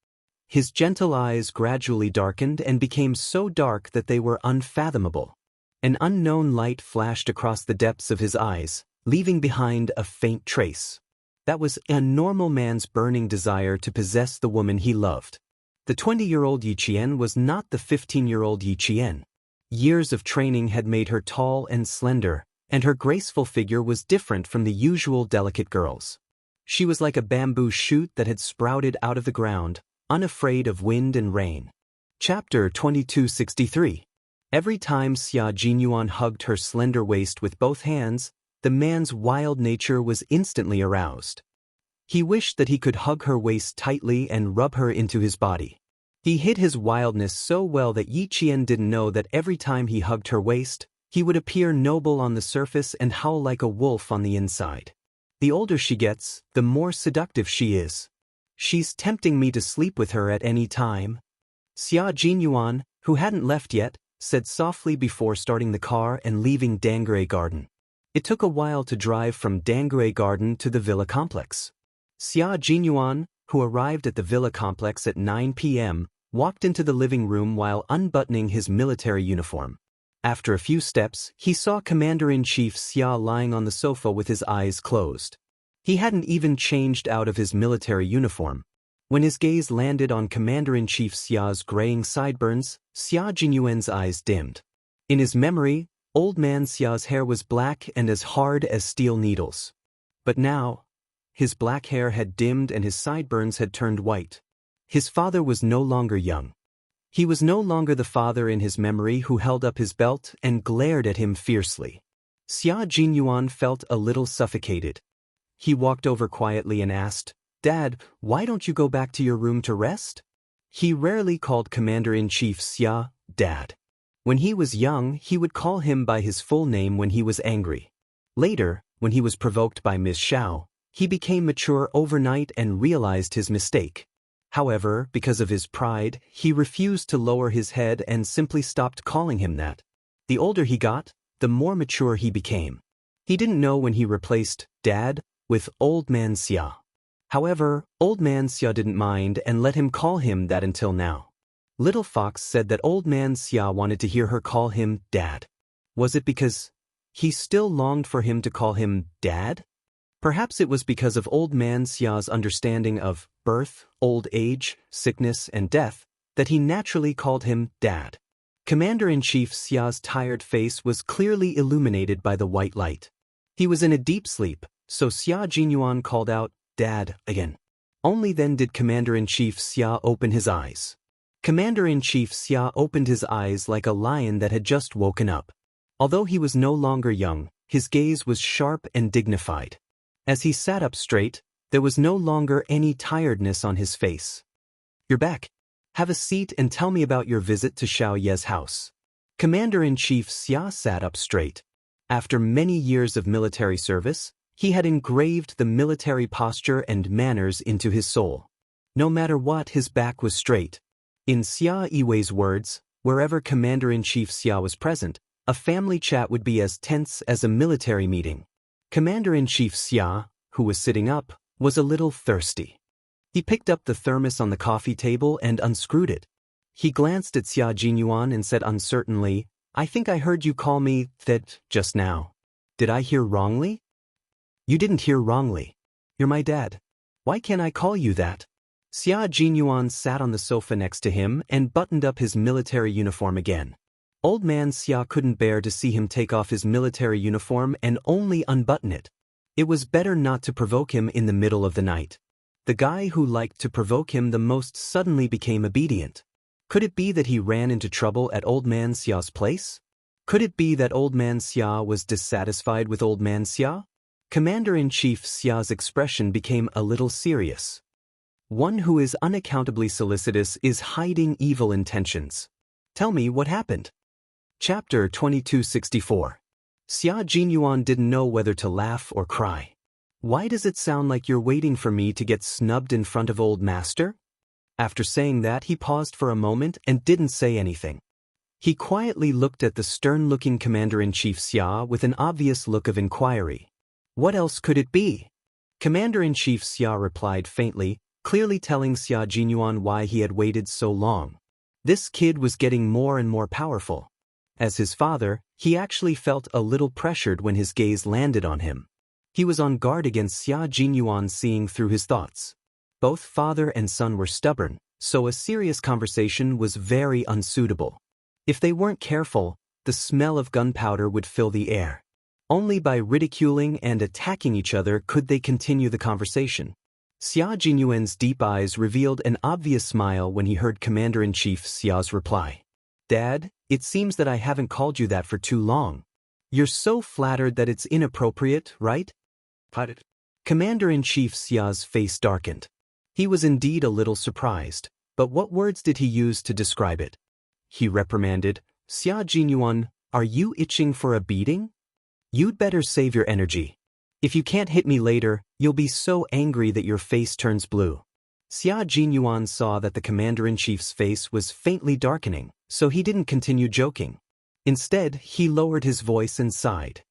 His gentle eyes gradually darkened and became so dark that they were unfathomable. An unknown light flashed across the depths of his eyes, leaving behind a faint trace. That was a normal man's burning desire to possess the woman he loved. The 20-year-old Yi Qian was not the 15-year-old Yi Qian. Years of training had made her tall and slender, and her graceful figure was different from the usual delicate girls. She was like a bamboo shoot that had sprouted out of the ground, unafraid of wind and rain. Chapter 2263. Every time Xia Jinyuan hugged her slender waist with both hands, the man's wild nature was instantly aroused. He wished that he could hug her waist tightly and rub her into his body. He hid his wildness so well that Yi Qian didn't know that every time he hugged her waist, he would appear noble on the surface and howl like a wolf on the inside. The older she gets, the more seductive she is. She's tempting me to sleep with her at any time. Xia Jinyuan, who hadn't left yet, said softly before starting the car and leaving Dangre Garden. It took a while to drive from Dangre Garden to the villa complex. Xia Jinyuan, who arrived at the villa complex at 9 p.m., walked into the living room while unbuttoning his military uniform. After a few steps, he saw Commander-in-Chief Xia lying on the sofa with his eyes closed. He hadn't even changed out of his military uniform. When his gaze landed on Commander-in-Chief Xia's graying sideburns, Xia Jinyuan's eyes dimmed. In his memory, Old Man Xia's hair was black and as hard as steel needles. But now, his black hair had dimmed and his sideburns had turned white. His father was no longer young. He was no longer the father in his memory who held up his belt and glared at him fiercely. Xia Jinyuan felt a little suffocated. He walked over quietly and asked, "Dad, why don't you go back to your room to rest?" He rarely called Commander-in-Chief Xia Dad. When he was young, he would call him by his full name when he was angry. Later, when he was provoked by Ms. Xiao, He became mature overnight and realized his mistake. However, because of his pride, he refused to lower his head and simply stopped calling him that. The older he got, the more mature he became. He didn't know when he replaced Dad with Old Man Xia. However, Old Man Xia didn't mind and let him call him that until now. Little Fox said that Old Man Xia wanted to hear her call him Dad. Was it because he still longed for him to call him Dad? Perhaps it was because of Old Man Xia's understanding of birth, old age, sickness, and death that he naturally called him Dad. Commander-in-Chief Xia's tired face was clearly illuminated by the white light. He was in a deep sleep, so Xia Jinyuan called out, "Dad," again. Only then did Commander-in-Chief Xia open his eyes. Commander-in-Chief Xia opened his eyes like a lion that had just woken up. Although he was no longer young, his gaze was sharp and dignified. As he sat up straight, there was no longer any tiredness on his face. "You're back. Have a seat and tell me about your visit to Xiao Ye's house." Commander-in-Chief Xia sat up straight. After many years of military service, he had engraved the military posture and manners into his soul. No matter what, his back was straight. In Xia Yiwei's words, wherever Commander-in-Chief Xia was present, a family chat would be as tense as a military meeting. Commander-in-Chief Xia, who was sitting up, was a little thirsty. He picked up the thermos on the coffee table and unscrewed it. He glanced at Xia Jinyuan and said uncertainly, "I think I heard you call me that just now. Did I hear wrongly?" "You didn't hear wrongly. You're my dad. Why can't I call you that?" Xia Jinyuan sat on the sofa next to him and buttoned up his military uniform again. Old Man Xia couldn't bear to see him take off his military uniform and only unbutton it. It was better not to provoke him in the middle of the night. The guy who liked to provoke him the most suddenly became obedient. Could it be that he ran into trouble at Old Man Xia's place? Could it be that Old Man Xia was dissatisfied with Old Man Xia? Commander-in-Chief Xia's expression became a little serious. One who is unaccountably solicitous is hiding evil intentions. Tell me what happened. Chapter 2264. Xia Jinyuan didn't know whether to laugh or cry. "Why does it sound like you're waiting for me to get snubbed in front of Old Master?" After saying that, he paused for a moment and didn't say anything. He quietly looked at the stern-looking Commander-in-Chief Xia with an obvious look of inquiry. "What else could it be?" Commander-in-Chief Xia replied faintly, clearly telling Xia Jinyuan why he had waited so long. This kid was getting more and more powerful. As his father, he actually felt a little pressured when his gaze landed on him. He was on guard against Xia Jinyuan seeing through his thoughts. Both father and son were stubborn, so a serious conversation was very unsuitable. If they weren't careful, the smell of gunpowder would fill the air. Only by ridiculing and attacking each other could they continue the conversation. Xia Jinyuan's deep eyes revealed an obvious smile when he heard Commander-in-Chief Xia's reply. "Dad, it seems that I haven't called you that for too long. You're so flattered that it's inappropriate, right?" Commander-in-Chief Xia's face darkened. He was indeed a little surprised, but what words did he use to describe it? He reprimanded, "Xia Jinyuan, are you itching for a beating? You'd better save your energy. If you can't hit me later, you'll be so angry that your face turns blue." Xia Jinyuan saw that the Commander-in-Chief's face was faintly darkening, so he didn't continue joking. Instead, he lowered his voice and sighed.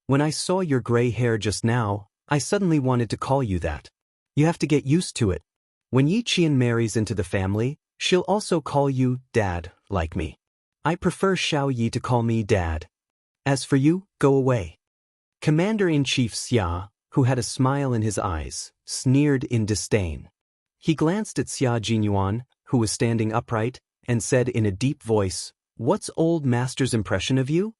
"When I saw your gray hair just now, I suddenly wanted to call you that. You have to get used to it. When Yi Qian marries into the family, she'll also call you Dad, like me. I prefer Xiao Yi to call me Dad. As for you, go away." Commander-in-Chief Xia, who had a smile in his eyes, sneered in disdain. He glanced at Xia Jinyuan, who was standing upright, and said in a deep voice, "What's Old Master's impression of you?"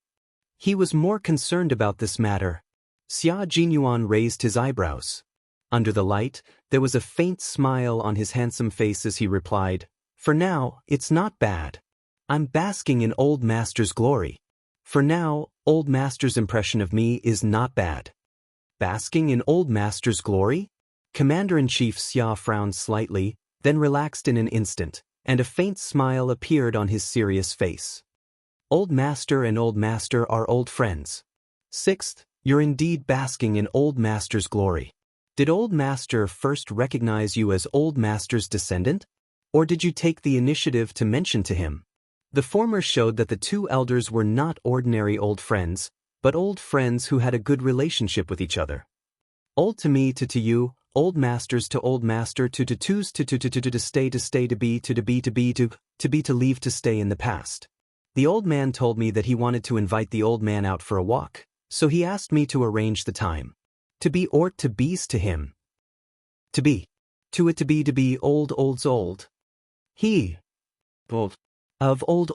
He was more concerned about this matter. Xia Jinyuan raised his eyebrows. Under the light, there was a faint smile on his handsome face as he replied, "For now, it's not bad. I'm basking in Old Master's glory. For now, Old Master's impression of me is not bad." Basking in Old Master's glory? Commander-in-Chief Xia frowned slightly, then relaxed in an instant, and a faint smile appeared on his serious face. "Old Master and Old Master are old friends. Sixth, you're indeed basking in Old Master's glory. Did Old Master first recognize you as Old Master's descendant? Or did you take the initiative to mention to him? The former showed that the two elders were not ordinary old friends, but old friends who had a good relationship with each other. Old to me to you, Old Masters to Old Master to twos to stay to be to leave to stay in the past. The old man told me that he wanted to invite the old man out for a walk, so he asked me to arrange the time. To be or to be's to him. To be. To it to be old's old. He. Old. Of old.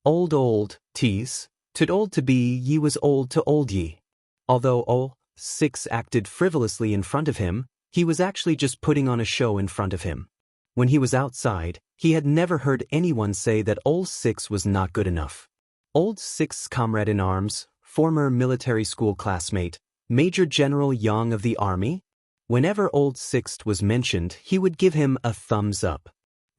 Old, tease. To old to be ye was old to old ye. Although Ol. 6 acted frivolously in front of him, he was actually just putting on a show in front of him. When he was outside, he had never heard anyone say that Ol 6 was not good enough. Old 6's comrade in arms, former military school classmate, Major General Yang of the army? Whenever Old 6 was mentioned, he would give him a thumbs up.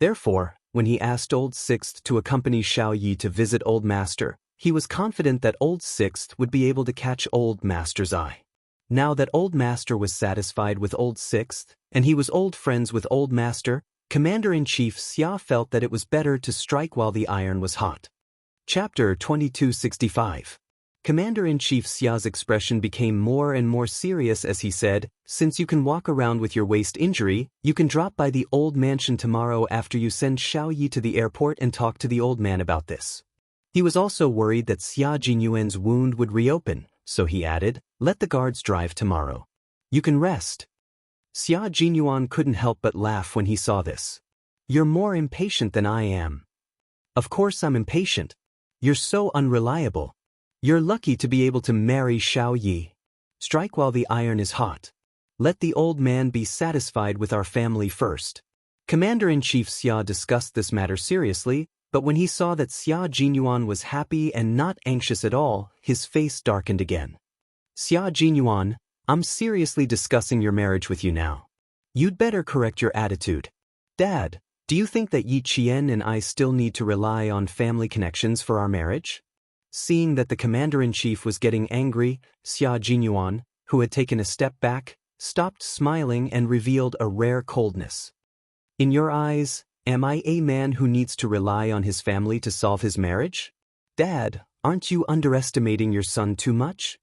Therefore, when he asked Old 6 to accompany Xiaoyi to visit Old Master, he was confident that Old 6 would be able to catch Old Master's eye. Now that Old Master was satisfied with Old 6, and he was old friends with Old Master, Commander-in-Chief Xia felt that it was better to strike while the iron was hot. Chapter 2265. Commander-in-Chief Xia's expression became more and more serious as he said, "Since you can walk around with your waist injury, you can drop by the old mansion tomorrow after you send Xiaoyi to the airport and talk to the old man about this." He was also worried that Xia Jinyuan's wound would reopen, so he added, "Let the guards drive tomorrow. You can rest." Xia Jinyuan couldn't help but laugh when he saw this. "You're more impatient than I am." "Of course I'm impatient. You're so unreliable. You're lucky to be able to marry Xiaoyi. Strike while the iron is hot. Let the old man be satisfied with our family first." Commander-in-Chief Xia discussed this matter seriously, but when he saw that Xia Jinyuan was happy and not anxious at all, his face darkened again. "Xia Jinyuan, I'm seriously discussing your marriage with you now. You'd better correct your attitude. Dad, do you think that Yi Qian and I still need to rely on family connections for our marriage?" Seeing that the commander-in-chief was getting angry, Xia Jinyuan, who had taken a step back, stopped smiling and revealed a rare coldness. "In your eyes, am I a man who needs to rely on his family to solve his marriage? Dad, aren't you underestimating your son too much?"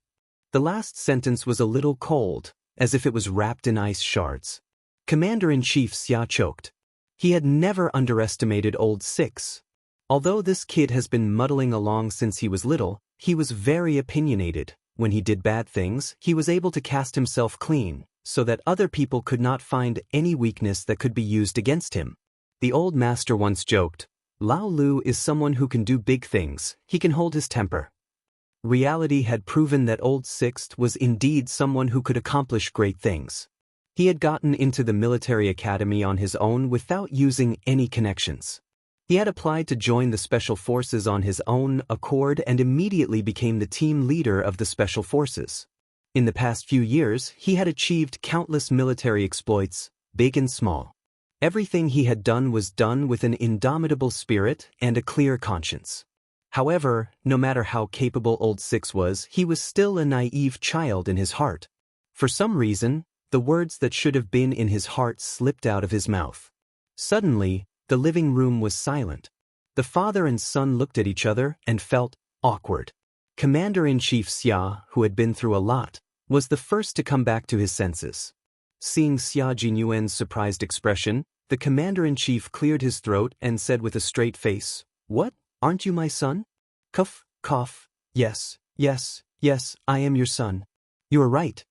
The last sentence was a little cold, as if it was wrapped in ice shards. Commander-in-Chief Xia choked. He had never underestimated Old 6. Although this kid has been muddling along since he was little, he was very opinionated. When he did bad things, he was able to cast himself clean, so that other people could not find any weakness that could be used against him. The old master once joked, "Lao Lu is someone who can do big things, he can hold his temper." Reality had proven that Old 6 was indeed someone who could accomplish great things. He had gotten into the military academy on his own without using any connections. He had applied to join the Special Forces on his own accord and immediately became the team leader of the Special Forces. In the past few years, he had achieved countless military exploits, big and small. Everything he had done was done with an indomitable spirit and a clear conscience. However, no matter how capable Old 6 was, he was still a naive child in his heart. For some reason, the words that should have been in his heart slipped out of his mouth. Suddenly, the living room was silent. The father and son looked at each other and felt awkward. Commander-in-Chief Xia, who had been through a lot, was the first to come back to his senses. Seeing Xia Jinyuan's surprised expression, the commander-in-chief cleared his throat and said with a straight face, "What? Aren't you my son?" Cough. Yes, I am your son. You are right."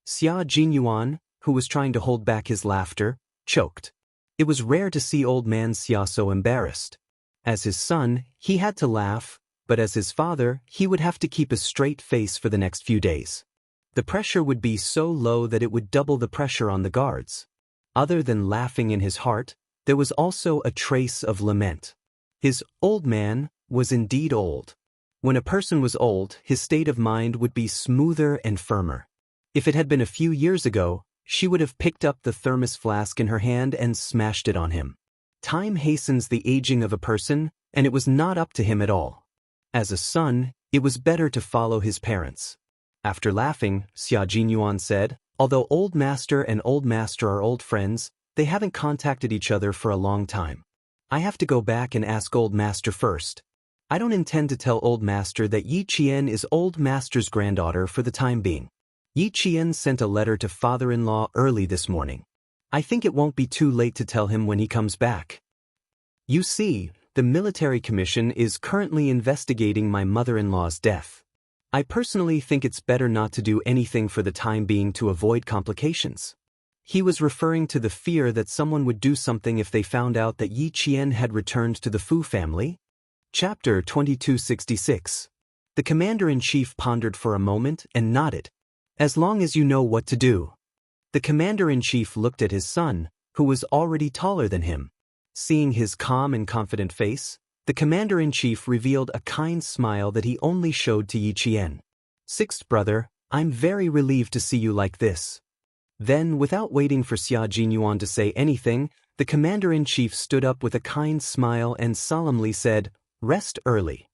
Xia Jinyuan, who was trying to hold back his laughter, choked. It was rare to see old man Xia so embarrassed. As his son, he had to laugh, but as his father, he would have to keep a straight face for the next few days. The pressure would be so low that it would double the pressure on the guards. Other than laughing in his heart, there was also a trace of lament. His old man was indeed old. When a person was old, his state of mind would be smoother and firmer. If it had been a few years ago, she would have picked up the thermos flask in her hand and smashed it on him. Time hastens the aging of a person, and it was not up to him at all. As a son, it was better to follow his parents. After laughing, Xia Jinyuan said, Although Old Master and Old Master are old friends, they haven't contacted each other for a long time. I have to go back and ask Old Master first. I don't intend to tell Old Master that Yi Qian is Old Master's granddaughter for the time being. Yi Qian sent a letter to father-in-law early this morning. I think it won't be too late to tell him when he comes back. You see, the military commission is currently investigating my mother-in-law's death. I personally think it's better not to do anything for the time being to avoid complications. He was referring to the fear that someone would do something if they found out that Yi Qian had returned to the Fu family. Chapter 2266. The commander-in-chief pondered for a moment and nodded. As long as you know what to do. The commander-in-chief looked at his son, who was already taller than him. Seeing his calm and confident face, the commander-in-chief revealed a kind smile that he only showed to Yi Qian. Sixth brother, I'm very relieved to see you like this. Then, without waiting for Xia Jinyuan to say anything, the commander-in-chief stood up with a kind smile and solemnly said, "Rest early."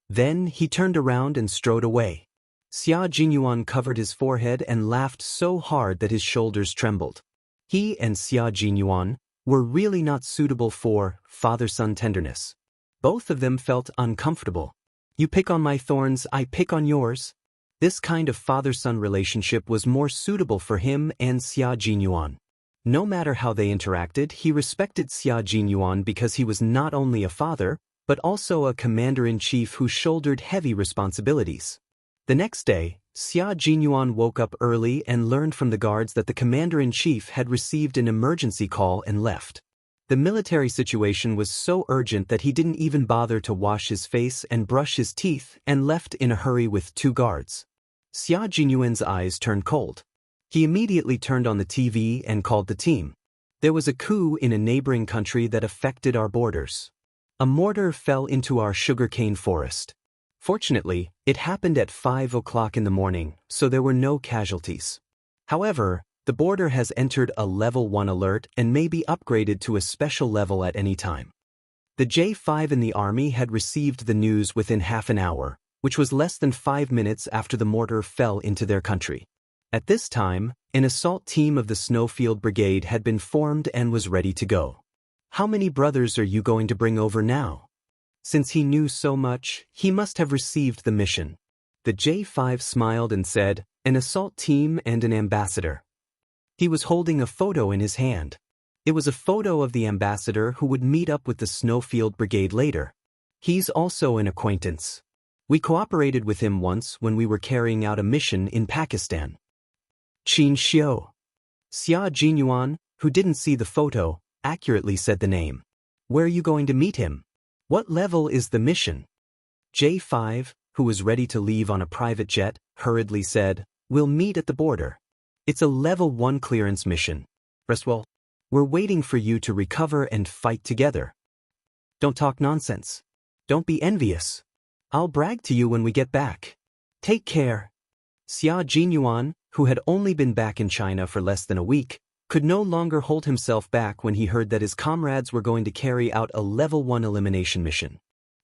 Then he turned around and strode away. Xia Jinyuan covered his forehead and laughed so hard that his shoulders trembled. He and Xia Jinyuan were really not suitable for father-son tenderness. Both of them felt uncomfortable. You pick on my thorns, I pick on yours. This kind of father-son relationship was more suitable for him and Xia Jinyuan. No matter how they interacted, he respected Xia Jinyuan because he was not only a father, but also a commander-in-chief who shouldered heavy responsibilities. The next day, Xia Jinyuan woke up early and learned from the guards that the commander-in-chief had received an emergency call and left. The military situation was so urgent that he didn't even bother to wash his face and brush his teeth and left in a hurry with 2 guards. Xia Jinyuan's eyes turned cold. He immediately turned on the TV and called the team. There was a coup in a neighboring country that affected our borders. A mortar fell into our sugarcane forest. Fortunately, it happened at 5 o'clock in the morning, so there were no casualties. However, the border has entered a level 1 alert and may be upgraded to a special level at any time. The J5 in the army had received the news within half an hour, which was less than 5 minutes after the mortar fell into their country. At this time, an assault team of the Snowfield Brigade had been formed and was ready to go. How many brothers are you going to bring over now? Since he knew so much, he must have received the mission. The J5 smiled and said, an assault team and an ambassador. He was holding a photo in his hand. It was a photo of the ambassador who would meet up with the Snowfield Brigade later. He's also an acquaintance. We cooperated with him once when we were carrying out a mission in Pakistan. Xianxia. Xia Jinyuan, who didn't see the photo, accurately said the name. Where are you going to meet him? What level is the mission? J5, who was ready to leave on a private jet, hurriedly said, we'll meet at the border. It's a level 1 clearance mission. Reswell, we're waiting for you to recover and fight together. Don't talk nonsense. Don't be envious. I'll brag to you when we get back. Take care. Xia Jinyuan, who had only been back in China for less than a week, could no longer hold himself back when he heard that his comrades were going to carry out a level 1 elimination mission.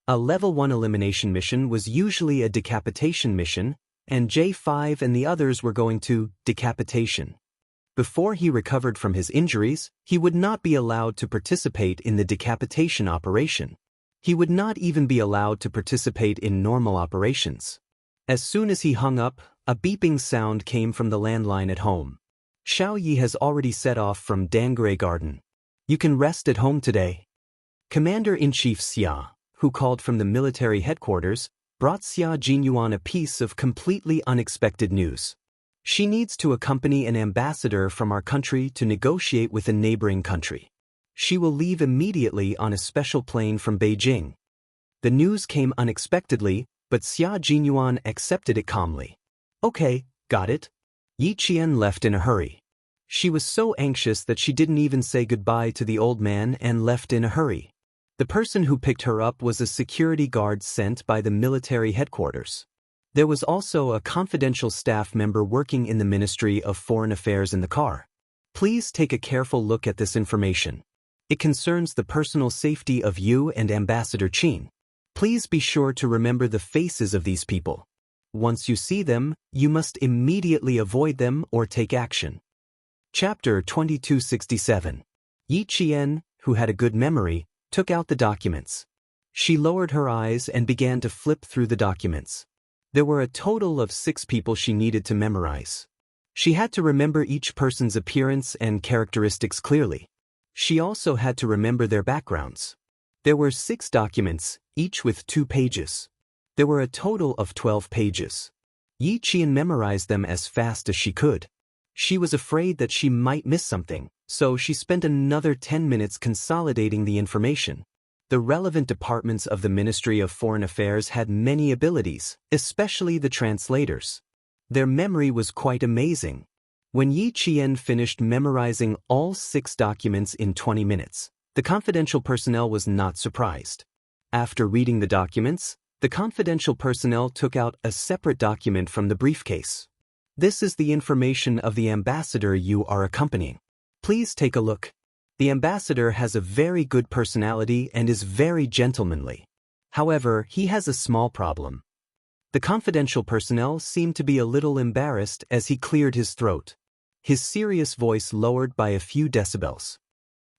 A level 1 elimination mission was usually a decapitation mission, and J5 and the others were going to decapitation. Before he recovered from his injuries, he would not be allowed to participate in the decapitation operation. He would not even be allowed to participate in normal operations. As soon as he hung up, a beeping sound came from the landline at home. Xiao Yi has already set off from Dangray Garden. You can rest at home today. Commander-in-Chief Xia, who called from the military headquarters, brought Xia Jinyuan a piece of completely unexpected news. She needs to accompany an ambassador from our country to negotiate with a neighboring country. She will leave immediately on a special plane from Beijing. The news came unexpectedly, but Xia Jinyuan accepted it calmly. Okay, got it. Yi Qian left in a hurry. She was so anxious that she didn't even say goodbye to the old man and left in a hurry. The person who picked her up was a security guard sent by the military headquarters. There was also a confidential staff member working in the Ministry of Foreign Affairs in the car. Please take a careful look at this information. It concerns the personal safety of you and Ambassador Qin. Please be sure to remember the faces of these people. Once you see them, you must immediately avoid them or take action. Chapter 2267. Yi Qian, who had a good memory, took out the documents. She lowered her eyes and began to flip through the documents. There were a total of 6 people she needed to memorize. She had to remember each person's appearance and characteristics clearly. She also had to remember their backgrounds. There were 6 documents, each with 2 pages. There were a total of 12 pages. Yi Qian memorized them as fast as she could. She was afraid that she might miss something, so she spent another 10 minutes consolidating the information. The relevant departments of the Ministry of Foreign Affairs had many abilities, especially the translators. Their memory was quite amazing. When Yi Qian finished memorizing all 6 documents in 20 minutes, the confidential personnel was not surprised. After reading the documents, the confidential personnel took out a separate document from the briefcase. This is the information of the ambassador you are accompanying. Please take a look. The ambassador has a very good personality and is very gentlemanly. However, he has a small problem. The confidential personnel seemed to be a little embarrassed as he cleared his throat. His serious voice lowered by a few decibels.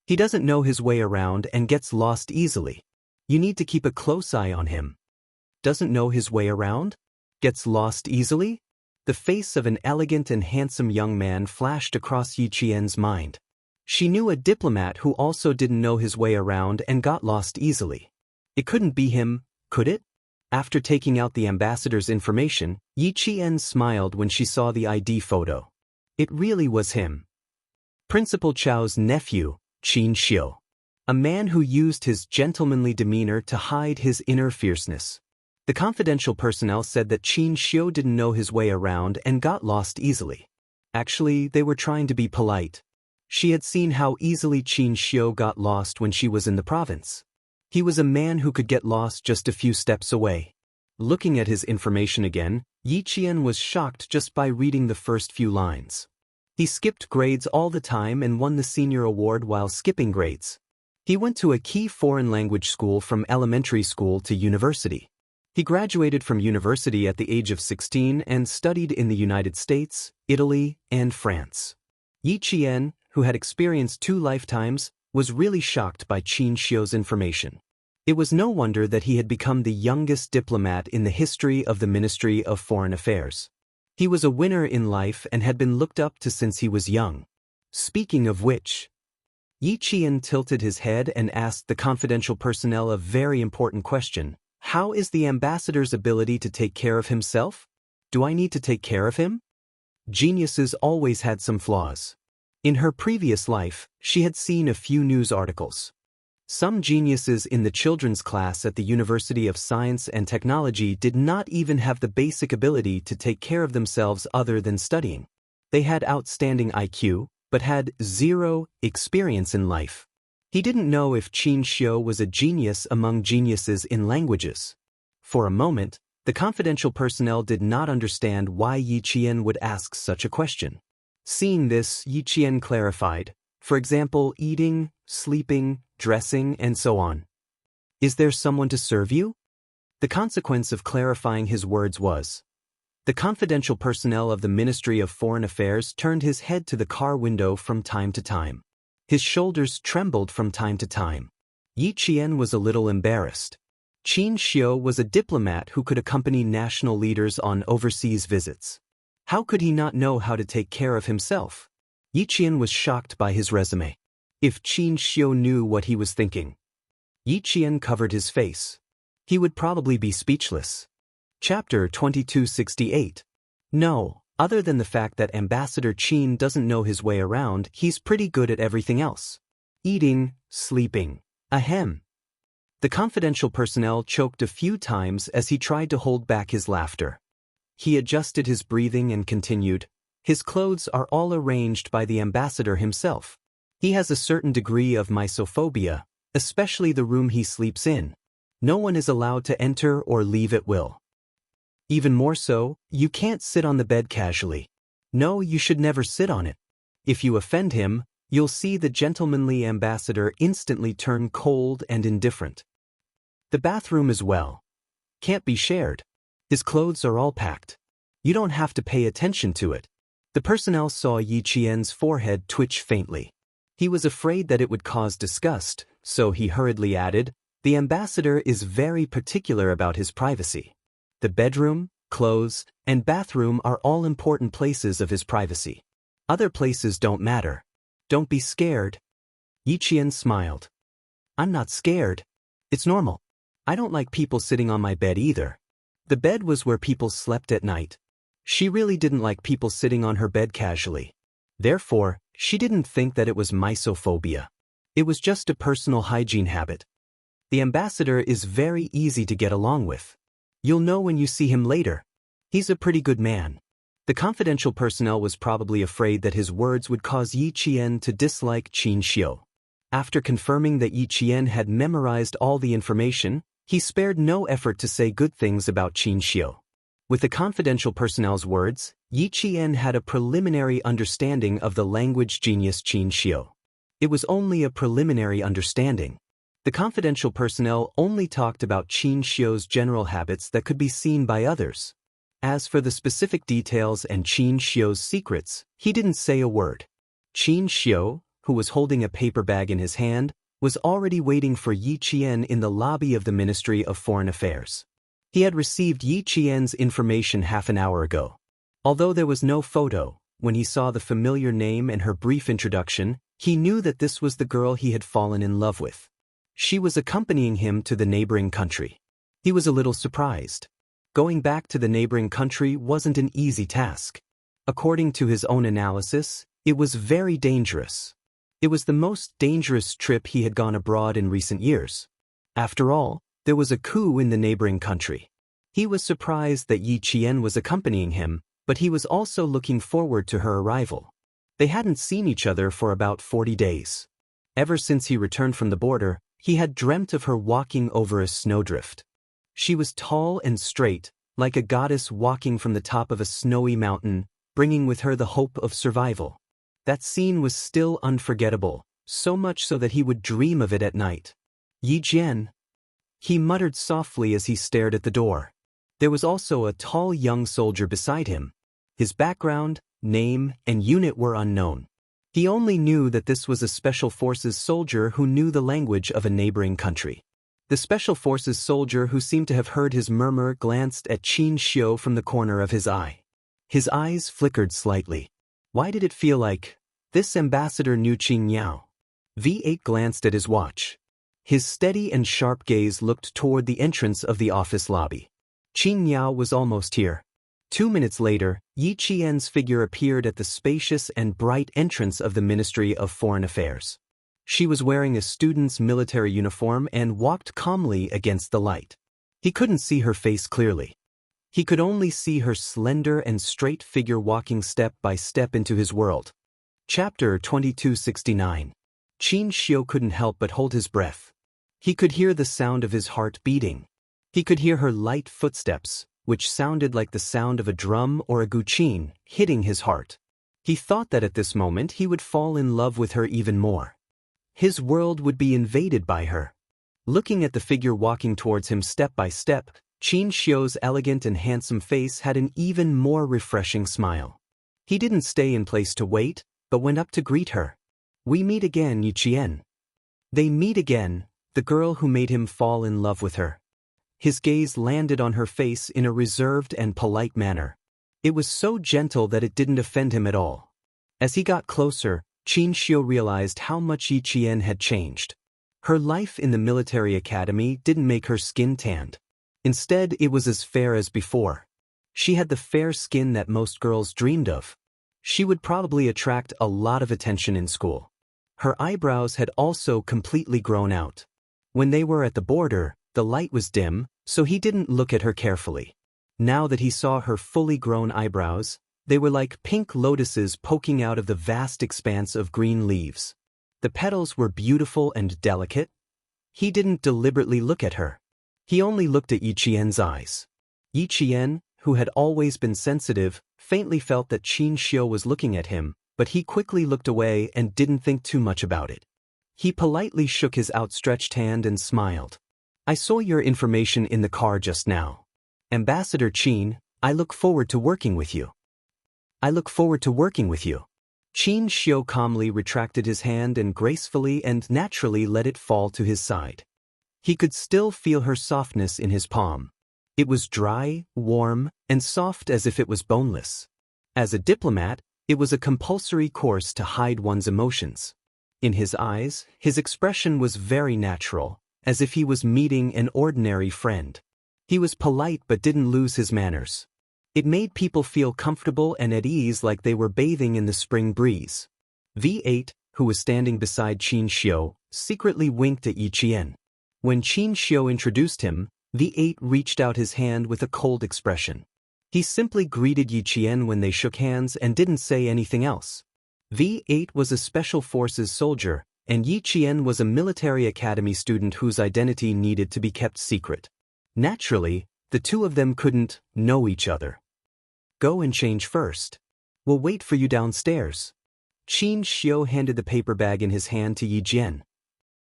He doesn't know his way around and gets lost easily. You need to keep a close eye on him. Doesn't know his way around? Gets lost easily? The face of an elegant and handsome young man flashed across Yi Qian's mind. She knew a diplomat who also didn't know his way around and got lost easily. It couldn't be him, could it? After taking out the ambassador's information, Yi Qian smiled when she saw the ID photo. It really was him. Principal Chao's nephew, Xianxia. A man who used his gentlemanly demeanor to hide his inner fierceness. The confidential personnel said that Xianxia didn't know his way around and got lost easily. Actually, they were trying to be polite. She had seen how easily Xianxia got lost when she was in the province. He was a man who could get lost just a few steps away. Looking at his information again, Yi Qian was shocked just by reading the first few lines. He skipped grades all the time and won the senior award while skipping grades. He went to a key foreign language school from elementary school to university. He graduated from university at the age of 16 and studied in the United States, Italy, and France. Yi Qian, who had experienced 2 lifetimes, was really shocked by Xianxia's information. It was no wonder that he had become the youngest diplomat in the history of the Ministry of Foreign Affairs. He was a winner in life and had been looked up to since he was young. Speaking of which, Yi Qian tilted his head and asked the confidential personnel a very important question. How is the ambassador's ability to take care of himself? Do I need to take care of him? Geniuses always had some flaws. In her previous life, she had seen a few news articles. Some geniuses in the children's class at the University of Science and Technology did not even have the basic ability to take care of themselves other than studying. They had outstanding IQ, but had 0 experience in life. He didn't know if Xianxia was a genius among geniuses in languages. For a moment, the confidential personnel did not understand why Yi Qian would ask such a question. Seeing this, Yi Qian clarified, for example, eating, sleeping, dressing, and so on. Is there someone to serve you? The consequence of clarifying his words was, the confidential personnel of the Ministry of Foreign Affairs turned his head to the car window from time to time. His shoulders trembled from time to time. Yi Qian was a little embarrassed. Xianxia was a diplomat who could accompany national leaders on overseas visits. How could he not know how to take care of himself? Yi Qian was shocked by his resume. If Xianxia knew what he was thinking. Yi Qian covered his face. He would probably be speechless. Chapter 2268. No. Other than the fact that Ambassador Qin doesn't know his way around, he's pretty good at everything else. Eating, sleeping. Ahem. The confidential personnel choked a few times as he tried to hold back his laughter. He adjusted his breathing and continued, his clothes are all arranged by the ambassador himself. He has a certain degree of mysophobia, especially the room he sleeps in. No one is allowed to enter or leave at will. Even more so, you can't sit on the bed casually. No, you should never sit on it. If you offend him, you'll see the gentlemanly ambassador instantly turn cold and indifferent. The bathroom as well. Can't be shared. His clothes are all packed. You don't have to pay attention to it. The personnel saw Yi Qian's forehead twitch faintly. He was afraid that it would cause disgust, so he hurriedly added, "The ambassador is very particular about his privacy. The bedroom, clothes, and bathroom are all important places of his privacy. Other places don't matter. Don't be scared." Yi Qian smiled. "I'm not scared. It's normal. I don't like people sitting on my bed either." The bed was where people slept at night. She really didn't like people sitting on her bed casually. Therefore, she didn't think that it was misophobia. It was just a personal hygiene habit. The ambassador is very easy to get along with. You'll know when you see him later. He's a pretty good man. The confidential personnel was probably afraid that his words would cause Yi Qian to dislike Xianxia. After confirming that Yi Qian had memorized all the information, he spared no effort to say good things about Xianxia. With the confidential personnel's words, Yi Qian had a preliminary understanding of the language genius Xianxia. It was only a preliminary understanding. The confidential personnel only talked about Xianxia's general habits that could be seen by others. As for the specific details and Xianxia's secrets, he didn't say a word. Xianxia, who was holding a paper bag in his hand, was already waiting for Yi Qian in the lobby of the Ministry of Foreign Affairs. He had received Yi Qian's information half an hour ago. Although there was no photo, when he saw the familiar name and her brief introduction, he knew that this was the girl he had fallen in love with. She was accompanying him to the neighboring country. He was a little surprised. Going back to the neighboring country wasn't an easy task. According to his own analysis, it was very dangerous. It was the most dangerous trip he had gone abroad in recent years. After all, there was a coup in the neighboring country. He was surprised that Yi Qian was accompanying him, but he was also looking forward to her arrival. They hadn't seen each other for about 40 days. Ever since he returned from the border, he had dreamt of her walking over a snowdrift. She was tall and straight, like a goddess walking from the top of a snowy mountain, bringing with her the hope of survival. That scene was still unforgettable, so much so that he would dream of it at night. "Yi Jian," he muttered softly as he stared at the door. There was also a tall young soldier beside him. His background, name, and unit were unknown. He only knew that this was a Special Forces soldier who knew the language of a neighboring country. The Special Forces soldier who seemed to have heard his murmur glanced at Xianxia from the corner of his eye. His eyes flickered slightly. Why did it feel like this ambassador knew Xianxia? V8 glanced at his watch. His steady and sharp gaze looked toward the entrance of the office lobby. Xianxia was almost here. 2 minutes later, Yi Qian's figure appeared at the spacious and bright entrance of the Ministry of Foreign Affairs. She was wearing a student's military uniform and walked calmly against the light. He couldn't see her face clearly. He could only see her slender and straight figure walking step by step into his world. Chapter 2269. Xianxia couldn't help but hold his breath. He could hear the sound of his heart beating. He could hear her light footsteps, which sounded like the sound of a drum or a guqin, hitting his heart. He thought that at this moment he would fall in love with her even more. His world would be invaded by her. Looking at the figure walking towards him step by step, Xianxia's elegant and handsome face had an even more refreshing smile. He didn't stay in place to wait, but went up to greet her. "We meet again, Yi Qian." They meet again, the girl who made him fall in love with her. His gaze landed on her face in a reserved and polite manner. It was so gentle that it didn't offend him at all. As he got closer, Xianxia realized how much Yi Qian had changed. Her life in the military academy didn't make her skin tanned. Instead, it was as fair as before. She had the fair skin that most girls dreamed of. She would probably attract a lot of attention in school. Her eyebrows had also completely grown out. When they were at the border, the light was dim, so he didn't look at her carefully. Now that he saw her fully grown eyebrows, they were like pink lotuses poking out of the vast expanse of green leaves. The petals were beautiful and delicate. He didn't deliberately look at her. He only looked at Yi Qian's eyes. Yi Qian, who had always been sensitive, faintly felt that Xianxia was looking at him, but he quickly looked away and didn't think too much about it. He politely shook his outstretched hand and smiled. "I saw your information in the car just now. Ambassador Qin, I look forward to working with you. I look forward to working with you. Xianxia calmly retracted his hand and gracefully and naturally let it fall to his side. He could still feel her softness in his palm. It was dry, warm, and soft as if it was boneless. As a diplomat, it was a compulsory course to hide one's emotions. In his eyes, his expression was very natural, as if he was meeting an ordinary friend. He was polite but didn't lose his manners. It made people feel comfortable and at ease like they were bathing in the spring breeze. V8, who was standing beside Xianxia, secretly winked at Yi Qian. When Xianxia introduced him, V8 reached out his hand with a cold expression. He simply greeted Yi Qian when they shook hands and didn't say anything else. V8 was a Special Forces soldier, and Yi Qian was a military academy student whose identity needed to be kept secret. Naturally, the two of them couldn't know each other. Go and change first. We'll wait for you downstairs. Xianxia handed the paper bag in his hand to Yi Qian.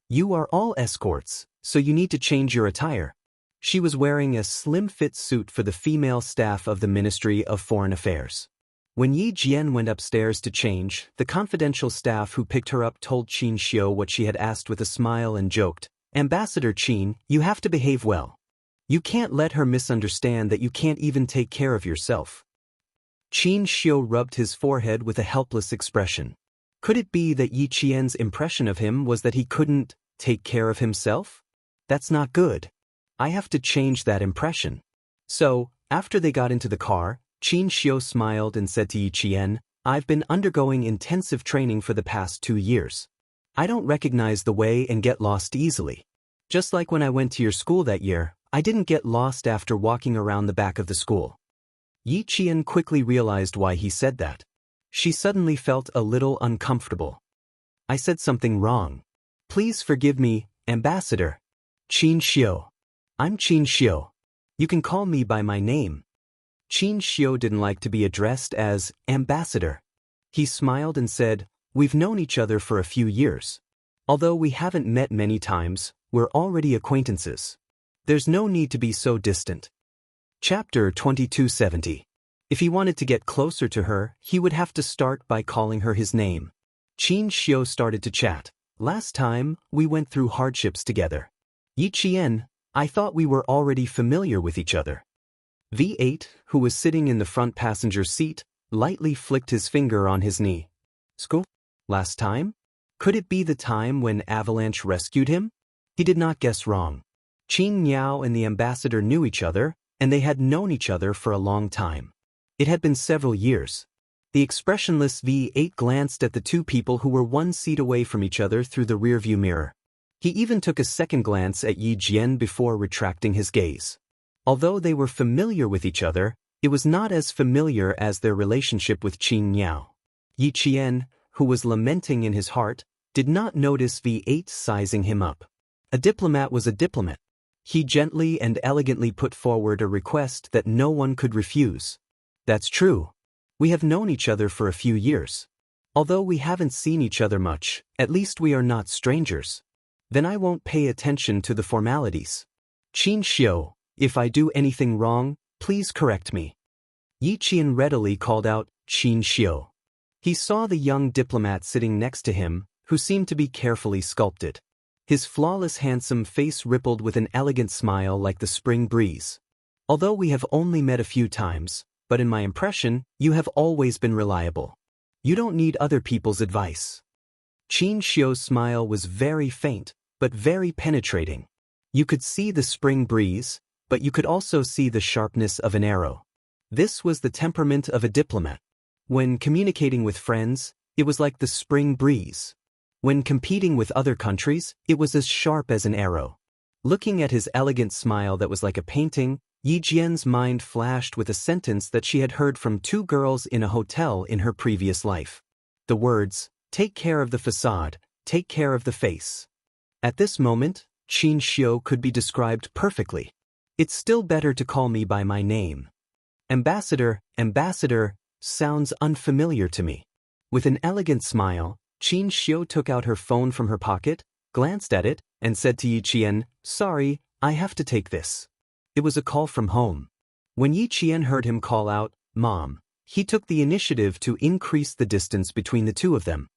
You are all escorts, so you need to change your attire. She was wearing a slim-fit suit for the female staff of the Ministry of Foreign Affairs. When Yi Qian went upstairs to change, the confidential staff who picked her up told Xianxia what she had asked with a smile and joked, Ambassador Qin, you have to behave well. You can't let her misunderstand that you can't even take care of yourself. Xianxia rubbed his forehead with a helpless expression. Could it be that Yi Qian's impression of him was that he couldn't take care of himself? That's not good. I have to change that impression. So, after they got into the car, Xianxia smiled and said to Yi Qian, I've been undergoing intensive training for the past 2 years. I don't recognize the way and get lost easily. Just like when I went to your school that year, I didn't get lost after walking around the back of the school. Yi Qian quickly realized why he said that. She suddenly felt a little uncomfortable. I said something wrong. Please forgive me, Ambassador. Xianxia. I'm Xianxia. You can call me by my name. Xianxia didn't like to be addressed as Ambassador. He smiled and said, We've known each other for a few years. Although we haven't met many times, we're already acquaintances. There's no need to be so distant. Chapter 2270. If he wanted to get closer to her, he would have to start by calling her his name. Xianxia started to chat. Last time, we went through hardships together. Yi Qian, I thought we were already familiar with each other. V8, who was sitting in the front passenger seat, lightly flicked his finger on his knee. School? Last time? Could it be the time when Avalanche rescued him? He did not guess wrong. Qin Niao and the ambassador knew each other, and they had known each other for a long time. It had been several years. The expressionless V8 glanced at the two people who were one seat away from each other through the rearview mirror. He even took a second glance at Yi Qian before retracting his gaze. Although they were familiar with each other, it was not as familiar as their relationship with Qin Niao. Yi Qian, who was lamenting in his heart, did not notice V8 sizing him up. A diplomat was a diplomat. He gently and elegantly put forward a request that no one could refuse. That's true. We have known each other for a few years. Although we haven't seen each other much, at least we are not strangers. Then I won't pay attention to the formalities. Xianxia, if I do anything wrong, please correct me. Yi Qian readily called out, Xianxia. He saw the young diplomat sitting next to him, who seemed to be carefully sculpted. His flawless handsome face rippled with an elegant smile like the spring breeze. Although we have only met a few times, but in my impression, you have always been reliable. You don't need other people's advice. Xianxia's smile was very faint, but very penetrating. You could see the spring breeze, but you could also see the sharpness of an arrow. This was the temperament of a diplomat. When communicating with friends, it was like the spring breeze. When competing with other countries, it was as sharp as an arrow. Looking at his elegant smile that was like a painting, Yi Qian's mind flashed with a sentence that she had heard from 2 girls in a hotel in her previous life. The words, take care of the facade, take care of the face. At this moment, Xianxia could be described perfectly. It's still better to call me by my name. Ambassador, ambassador, sounds unfamiliar to me. With an elegant smile, Xianxia took out her phone from her pocket, glanced at it, and said to Yi Qian, sorry, I have to take this. It was a call from home. When Yi Qian heard him call out, "Mom," he took the initiative to increase the distance between the two of them.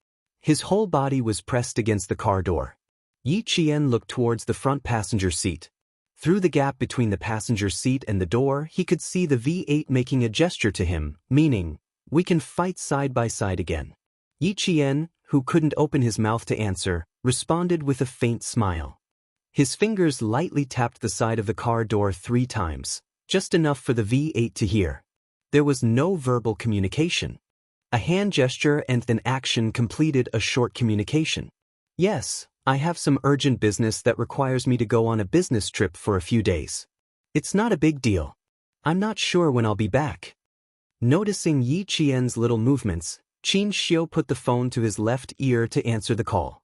His whole body was pressed against the car door. Yi Qian looked towards the front passenger seat. Through the gap between the passenger seat and the door, he could see the V8 making a gesture to him, meaning, "We can fight side by side again." Yi Qian, who couldn't open his mouth to answer, responded with a faint smile. His fingers lightly tapped the side of the car door 3 times, just enough for the V8 to hear. There was no verbal communication. A hand gesture and an action completed a short communication. "Yes, I have some urgent business that requires me to go on a business trip for a few days. It's not a big deal. I'm not sure when I'll be back." Noticing Yi Qian's little movements, Xianxia put the phone to his left ear to answer the call.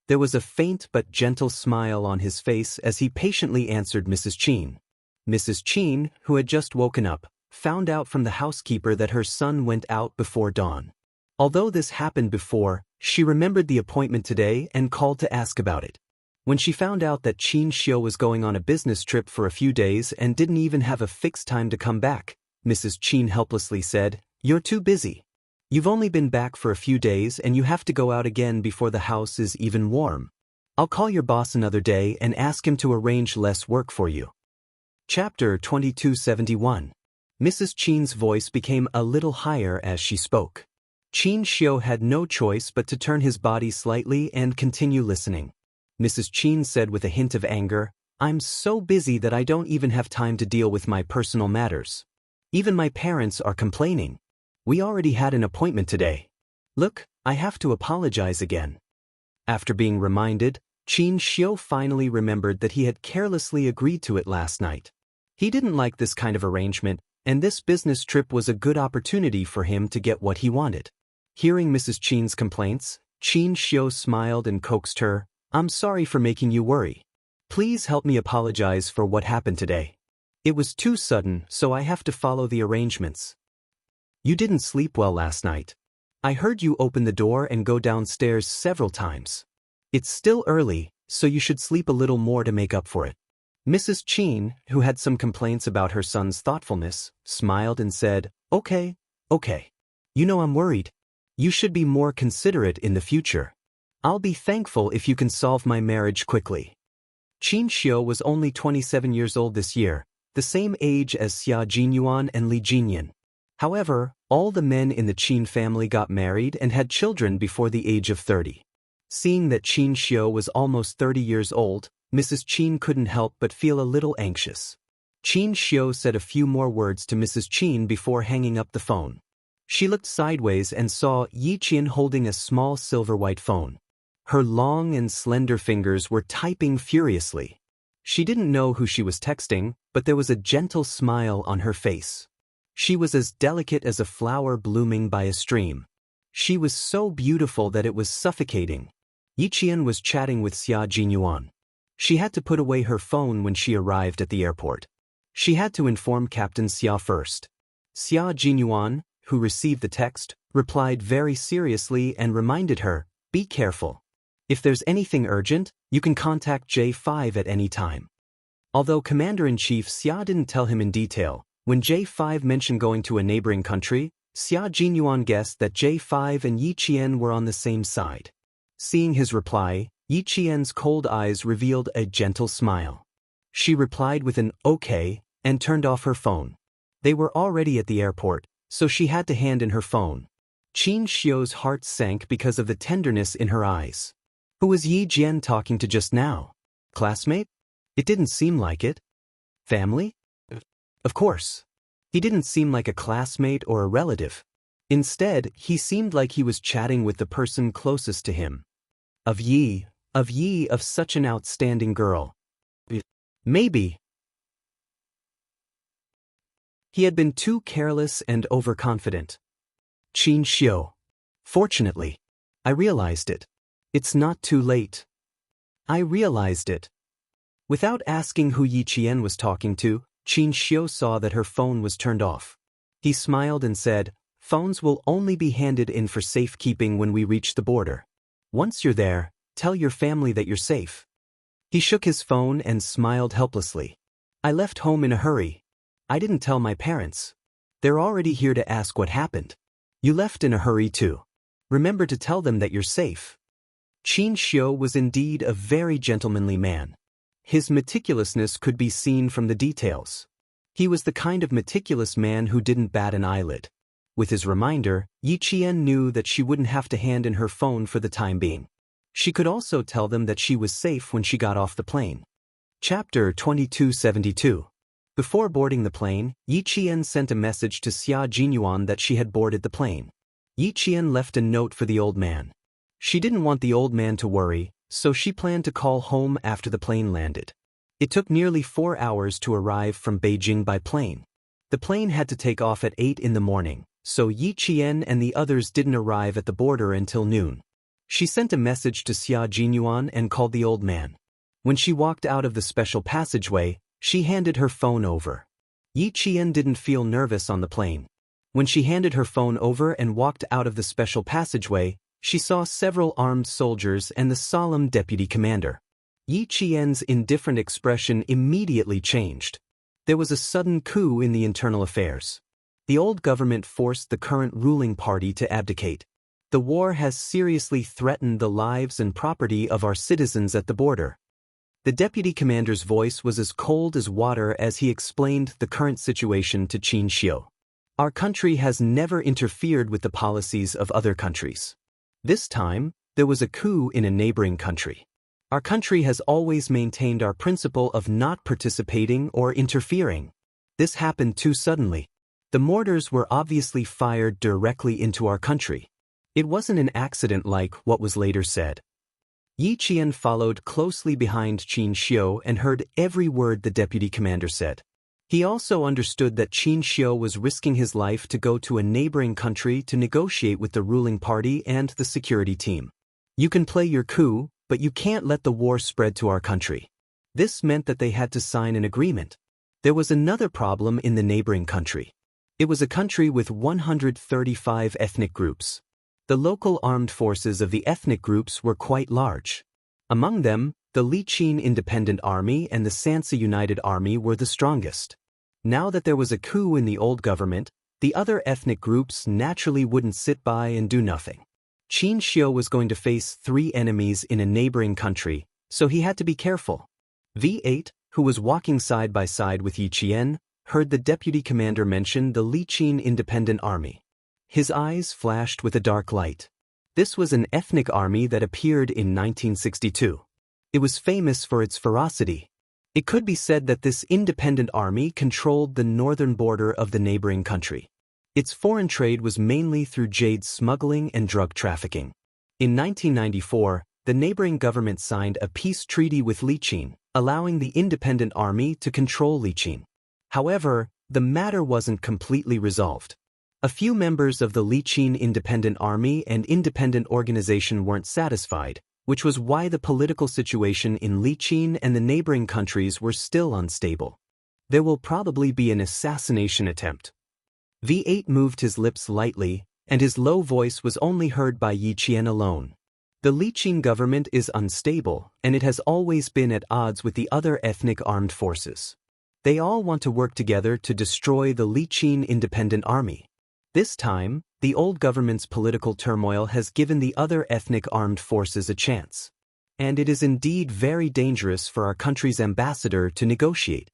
There was a faint but gentle smile on his face as he patiently answered Mrs. Qin. Mrs. Qin, who had just woken up, found out from the housekeeper that her son went out before dawn. Although this happened before, she remembered the appointment today and called to ask about it. When she found out that Xianxia was going on a business trip for a few days and didn't even have a fixed time to come back, Mrs. Qin helplessly said, "You're too busy. You've only been back for a few days and you have to go out again before the house is even warm. I'll call your boss another day and ask him to arrange less work for you." Chapter 2271. Mrs. Qin's voice became a little higher as she spoke. Xianxia had no choice but to turn his body slightly and continue listening. Mrs. Qin said with a hint of anger, "I'm so busy that I don't even have time to deal with my personal matters. Even my parents are complaining. We already had an appointment today. Look, I have to apologize again." After being reminded, Xianxia finally remembered that he had carelessly agreed to it last night. He didn't like this kind of arrangement, and this business trip was a good opportunity for him to get what he wanted. Hearing Mrs. Qin's complaints, Xianxia smiled and coaxed her, "I'm sorry for making you worry. Please help me apologize for what happened today. It was too sudden, so I have to follow the arrangements. You didn't sleep well last night. I heard you open the door and go downstairs several times. It's still early, so you should sleep a little more to make up for it." Mrs. Qin, who had some complaints about her son's thoughtfulness, smiled and said, Okay. You know I'm worried. You should be more considerate in the future. I'll be thankful if you can solve my marriage quickly." Xianxia was only 27 years old this year, the same age as Xia Jinyuan and Li Jinyan. However, all the men in the Qin family got married and had children before the age of 30. Seeing that Xianxia was almost 30 years old, Mrs. Qin couldn't help but feel a little anxious. Xianxia said a few more words to Mrs. Qin before hanging up the phone. She looked sideways and saw Yi Qian holding a small silver-white phone. Her long and slender fingers were typing furiously. She didn't know who she was texting, but there was a gentle smile on her face. She was as delicate as a flower blooming by a stream. She was so beautiful that it was suffocating. Yi Qian was chatting with Xia Jinyuan. She had to put away her phone when she arrived at the airport. She had to inform Captain Xia first. Xia Jinyuan, who received the text, replied very seriously and reminded her, "Be careful. If there's anything urgent, you can contact J5 at any time." Although Commander-in-Chief Xia didn't tell him in detail, when J5 mentioned going to a neighboring country, Xia Jinyuan guessed that J5 and Yi Qian were on the same side. Seeing his reply, Yi Qian's cold eyes revealed a gentle smile. She replied with an "okay" and turned off her phone. They were already at the airport, so she had to hand in her phone. Xianxia's heart sank because of the tenderness in her eyes. Who was Yi Jian talking to just now? Classmate? It didn't seem like it. Family? Of course. He didn't seem like a classmate or a relative. Instead, he seemed like he was chatting with the person closest to him. Of such an outstanding girl. Maybe. He had been too careless and overconfident. Xianxia. Fortunately, I realized it. It's not too late. I realized it. Without asking who Yi Qian was talking to, Xianxia saw that her phone was turned off. He smiled and said, "Phones will only be handed in for safekeeping when we reach the border. Once you're there, tell your family that you're safe." He shook his phone and smiled helplessly. "I left home in a hurry. I didn't tell my parents. They're already here to ask what happened. You left in a hurry too. Remember to tell them that you're safe. Xianxia was indeed a very gentlemanly man. His meticulousness could be seen from the details. He was the kind of meticulous man who didn't bat an eyelid. With his reminder, Yiqian knew that she wouldn't have to hand in her phone for the time being. She could also tell them that she was safe when she got off the plane. Chapter 2272. Before boarding the plane, Yiqian sent a message to Xia Jinyuan that she had boarded the plane. Yiqian left a note for the old man. She didn't want the old man to worry, so she planned to call home after the plane landed. It took nearly 4 hours to arrive from Beijing by plane. The plane had to take off at 8 in the morning, so Yiqian and the others didn't arrive at the border until noon. She sent a message to Xia Jinyuan and called the old man. When she walked out of the special passageway, she handed her phone over. Yiqian didn't feel nervous on the plane. When she handed her phone over and walked out of the special passageway, she saw several armed soldiers and the solemn deputy commander. Yiqian's indifferent expression immediately changed. There was a sudden coup in the internal affairs. The old government forced the current ruling party to abdicate. The war has seriously threatened the lives and property of our citizens at the border. The deputy commander's voice was as cold as water as he explained the current situation to Xianxia. Our country has never interfered with the policies of other countries. This time, there was a coup in a neighboring country. Our country has always maintained our principle of not participating or interfering. This happened too suddenly. The mortars were obviously fired directly into our country. It wasn't an accident like what was later said. Yiqian followed closely behind Xianxia and heard every word the deputy commander said. He also understood that Xianxia was risking his life to go to a neighboring country to negotiate with the ruling party and the security team. You can play your coup, but you can't let the war spread to our country. This meant that they had to sign an agreement. There was another problem in the neighboring country. It was a country with 135 ethnic groups. The local armed forces of the ethnic groups were quite large. Among them, the Liqin Independent Army and the Xianxia United Army were the strongest. Now that there was a coup in the old government, the other ethnic groups naturally wouldn't sit by and do nothing. Xianxia was going to face 3 enemies in a neighboring country, so he had to be careful. V8, who was walking side by side with Yiqian, heard the deputy commander mention the Liqin Independent Army. His eyes flashed with a dark light. This was an ethnic army that appeared in 1962. It was famous for its ferocity. It could be said that this independent army controlled the northern border of the neighboring country. Its foreign trade was mainly through jade smuggling and drug trafficking. In 1994, the neighboring government signed a peace treaty with Liqin, allowing the independent army to control Liqin. However, the matter wasn't completely resolved. A few members of the Liqin Independent Army and independent organization weren't satisfied, which was why the political situation in Liqin and the neighboring countries were still unstable. There will probably be an assassination attempt. V8 moved his lips lightly, and his low voice was only heard by Yiqian alone. The Liqin government is unstable, and it has always been at odds with the other ethnic armed forces. They all want to work together to destroy the Liqin Independent Army. This time, the old government's political turmoil has given the other ethnic armed forces a chance. And it is indeed very dangerous for our country's ambassador to negotiate.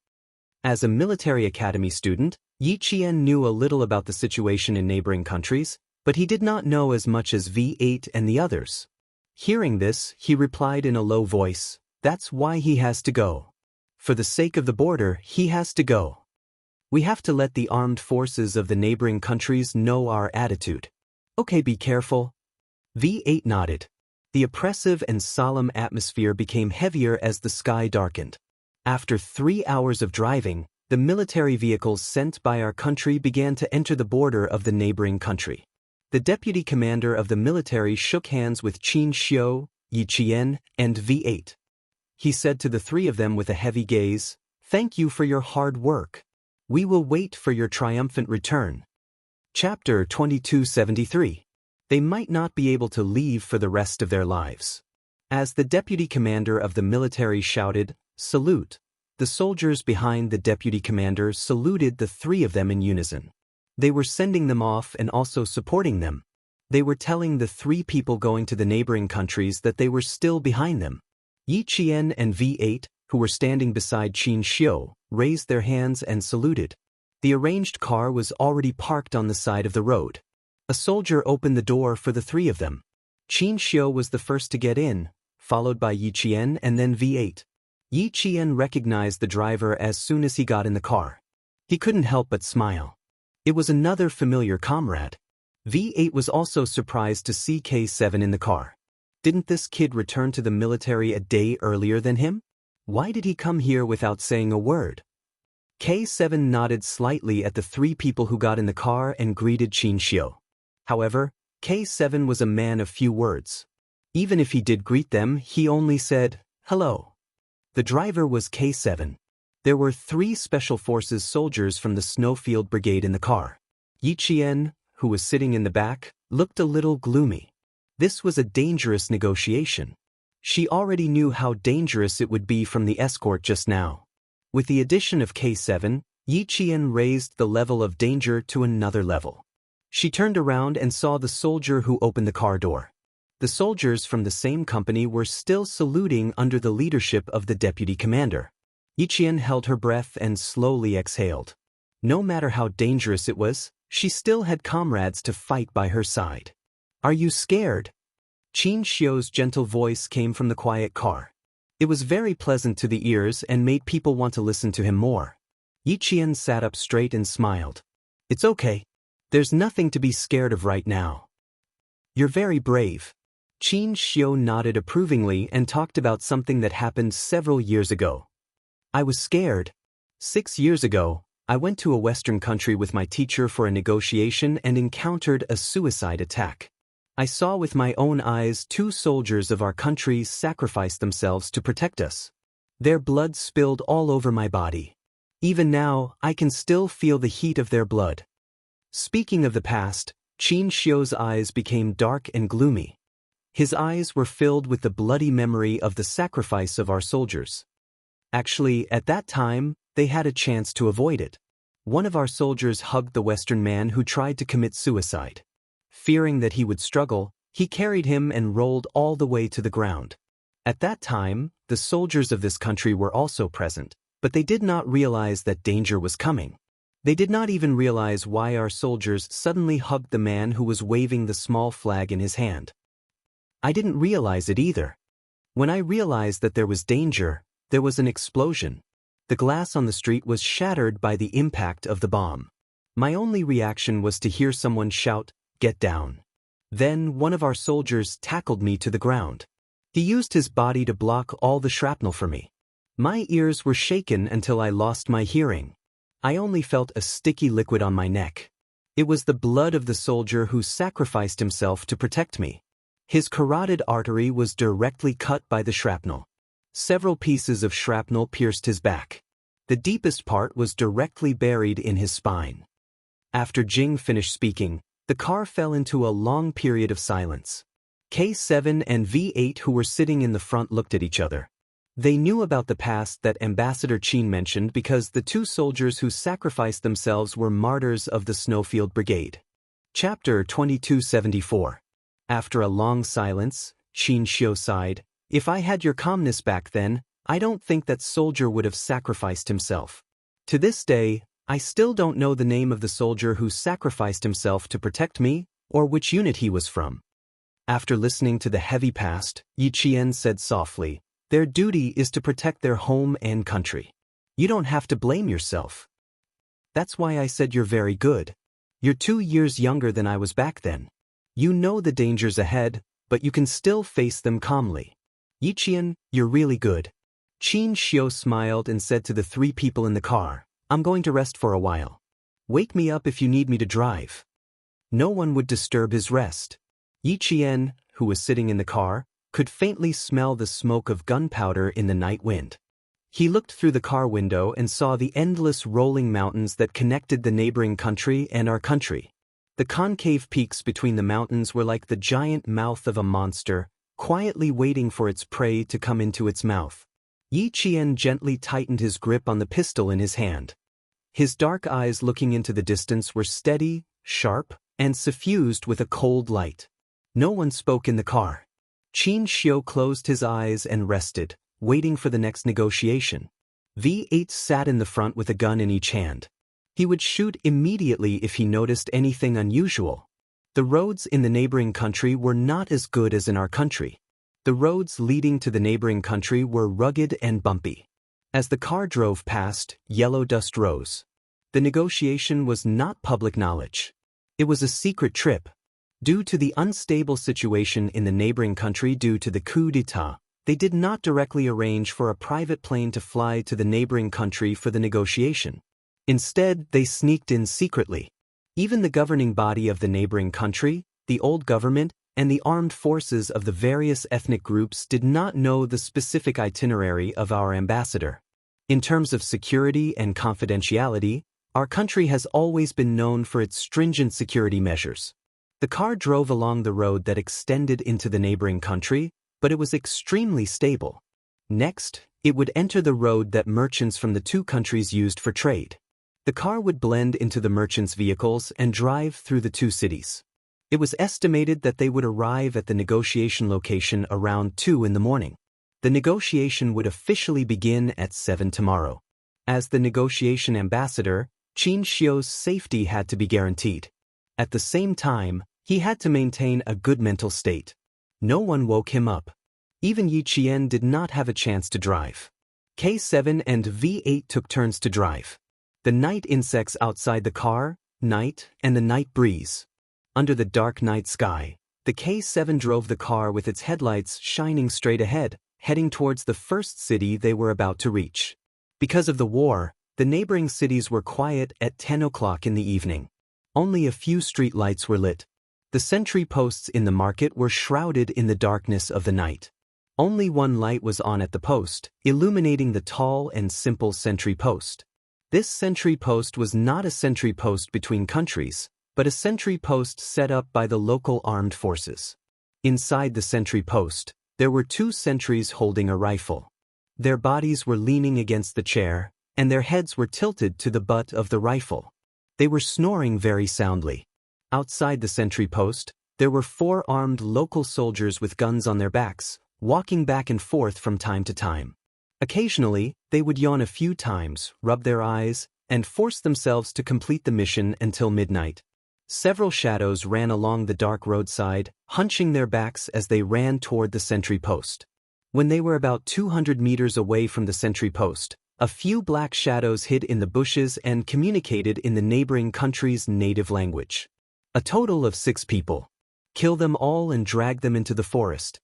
As a military academy student, Yiqian knew a little about the situation in neighboring countries, but he did not know as much as V8 and the others. Hearing this, he replied in a low voice, "That's why he has to go. For the sake of the border, he has to go. We have to let the armed forces of the neighboring countries know our attitude. Okay, be careful." V8 nodded. The oppressive and solemn atmosphere became heavier as the sky darkened. After 3 hours of driving, the military vehicles sent by our country began to enter the border of the neighboring country. The deputy commander of the military shook hands with Xianxia, Yiqian, and V8. He said to the 3 of them with a heavy gaze, "Thank you for your hard work. We will wait for your triumphant return." Chapter 2273. They might not be able to leave for the rest of their lives. As the deputy commander of the military shouted, "Salute," The soldiers behind the deputy commander saluted the three of them in unison. They were sending them off and also supporting them. They were telling the three people going to the neighboring countries that they were still behind them. Yi Qian and V8, who were standing beside Xianxia, raised their hands and saluted. The arranged car was already parked on the side of the road. A soldier opened the door for the three of them. Xianxia was the first to get in, followed by Yi Qian and then V8. Yi Qian recognized the driver as soon as he got in the car. He couldn't help but smile. It was another familiar comrade. V8 was also surprised to see K7 in the car. Didn't this kid return to the military a day earlier than him? Why did he come here without saying a word? K7 nodded slightly at the three people who got in the car and greeted Xianxia. However, K7 was a man of few words. Even if he did greet them, he only said, "Hello." The driver was K7. There were 3 Special Forces soldiers from the Snowfield Brigade in the car. Yi Qian, who was sitting in the back, looked a little gloomy. This was a dangerous negotiation. She already knew how dangerous it would be from the escort just now. With the addition of K7, Yi Qian raised the level of danger to another level. She turned around and saw the soldier who opened the car door. The soldiers from the same company were still saluting under the leadership of the deputy commander. Yi Qian held her breath and slowly exhaled. No matter how dangerous it was, she still had comrades to fight by her side. "Are you scared?" Xianxia's gentle voice came from the quiet car. It was very pleasant to the ears and made people want to listen to him more. Yi Qian sat up straight and smiled. "It's okay. There's nothing to be scared of right now." "You're very brave." Xianxia nodded approvingly and talked about something that happened several years ago. "I was scared. 6 years ago, I went to a Western country with my teacher for a negotiation and encountered a suicide attack. I saw with my own eyes 2 soldiers of our country sacrifice themselves to protect us. Their blood spilled all over my body. Even now, I can still feel the heat of their blood." Speaking of the past, Xianxia's eyes became dark and gloomy. His eyes were filled with the bloody memory of the sacrifice of our soldiers. Actually, at that time, they had a chance to avoid it. One of our soldiers hugged the Western man who tried to commit suicide. Fearing that he would struggle, he carried him and rolled all the way to the ground. At that time, the soldiers of this country were also present, but they did not realize that danger was coming. They did not even realize why our soldiers suddenly hugged the man who was waving the small flag in his hand. I didn't realize it either. When I realized that there was danger, there was an explosion. The glass on the street was shattered by the impact of the bomb. My only reaction was to hear someone shout, "Get down." Then one of our soldiers tackled me to the ground. He used his body to block all the shrapnel for me. My ears were shaken until I lost my hearing. I only felt a sticky liquid on my neck. It was the blood of the soldier who sacrificed himself to protect me. His carotid artery was directly cut by the shrapnel. Several pieces of shrapnel pierced his back. The deepest part was directly buried in his spine. After Jing finished speaking, the car fell into a long period of silence. K7 and V8 who were sitting in the front looked at each other. They knew about the past that Ambassador Qin mentioned because the 2 soldiers who sacrificed themselves were martyrs of the Snowfield Brigade. Chapter 2274. After a long silence, Xianxia sighed, "If I had your calmness back then, I don't think that soldier would have sacrificed himself. To this day, I still don't know the name of the soldier who sacrificed himself to protect me, or which unit he was from." After listening to the heavy past, Yi Qian said softly, "Their duty is to protect their home and country. You don't have to blame yourself. That's why I said you're very good. You're 2 years younger than I was back then. You know the dangers ahead, but you can still face them calmly. Yi Qian, you're really good." Xianxia smiled and said to the 3 people in the car, "I'm going to rest for a while. Wake me up if you need me to drive." No one would disturb his rest. Yi Qian, who was sitting in the car, could faintly smell the smoke of gunpowder in the night wind. He looked through the car window and saw the endless rolling mountains that connected the neighboring country and our country. The concave peaks between the mountains were like the giant mouth of a monster, quietly waiting for its prey to come into its mouth. Yi Qian gently tightened his grip on the pistol in his hand. His dark eyes looking into the distance were steady, sharp, and suffused with a cold light. No one spoke in the car. Xianxia closed his eyes and rested, waiting for the next negotiation. V8 sat in the front with a gun in each hand. He would shoot immediately if he noticed anything unusual. The roads in the neighboring country were not as good as in our country. The roads leading to the neighboring country were rugged and bumpy. As the car drove past, yellow dust rose. The negotiation was not public knowledge. It was a secret trip. Due to the unstable situation in the neighboring country due to the coup d'etat, they did not directly arrange for a private plane to fly to the neighboring country for the negotiation. Instead, they sneaked in secretly. Even the governing body of the neighboring country, the old government, and the armed forces of the various ethnic groups did not know the specific itinerary of our ambassador. In terms of security and confidentiality, our country has always been known for its stringent security measures. The car drove along the road that extended into the neighboring country, but it was extremely stable. Next, it would enter the road that merchants from the two countries used for trade. The car would blend into the merchants' vehicles and drive through the two cities. It was estimated that they would arrive at the negotiation location around 2 in the morning. The negotiation would officially begin at 7 tomorrow. As the negotiation ambassador, Xianxia's safety had to be guaranteed. At the same time, he had to maintain a good mental state. No one woke him up. Even Yi Qian did not have a chance to drive. K7 and V8 took turns to drive. The night insects outside the car, night, and the night breeze. Under the dark night sky, the K7 drove the car with its headlights shining straight ahead, heading towards the first city they were about to reach. Because of the war, the neighboring cities were quiet at 10 o'clock in the evening. Only a few street lights were lit. The sentry posts in the market were shrouded in the darkness of the night. Only one light was on at the post, illuminating the tall and simple sentry post. This sentry post was not a sentry post between countries, but a sentry post set up by the local armed forces. Inside the sentry post, there were 2 sentries holding a rifle. Their bodies were leaning against the chair, and their heads were tilted to the butt of the rifle. They were snoring very soundly. Outside the sentry post, there were 4 armed local soldiers with guns on their backs, walking back and forth from time to time. Occasionally, they would yawn a few times, rub their eyes, and force themselves to complete the mission until midnight. Several shadows ran along the dark roadside, hunching their backs as they ran toward the sentry post. When they were about 200 meters away from the sentry post, a few black shadows hid in the bushes and communicated in the neighboring country's native language. A total of 6 people. Kill them all and drag them into the forest.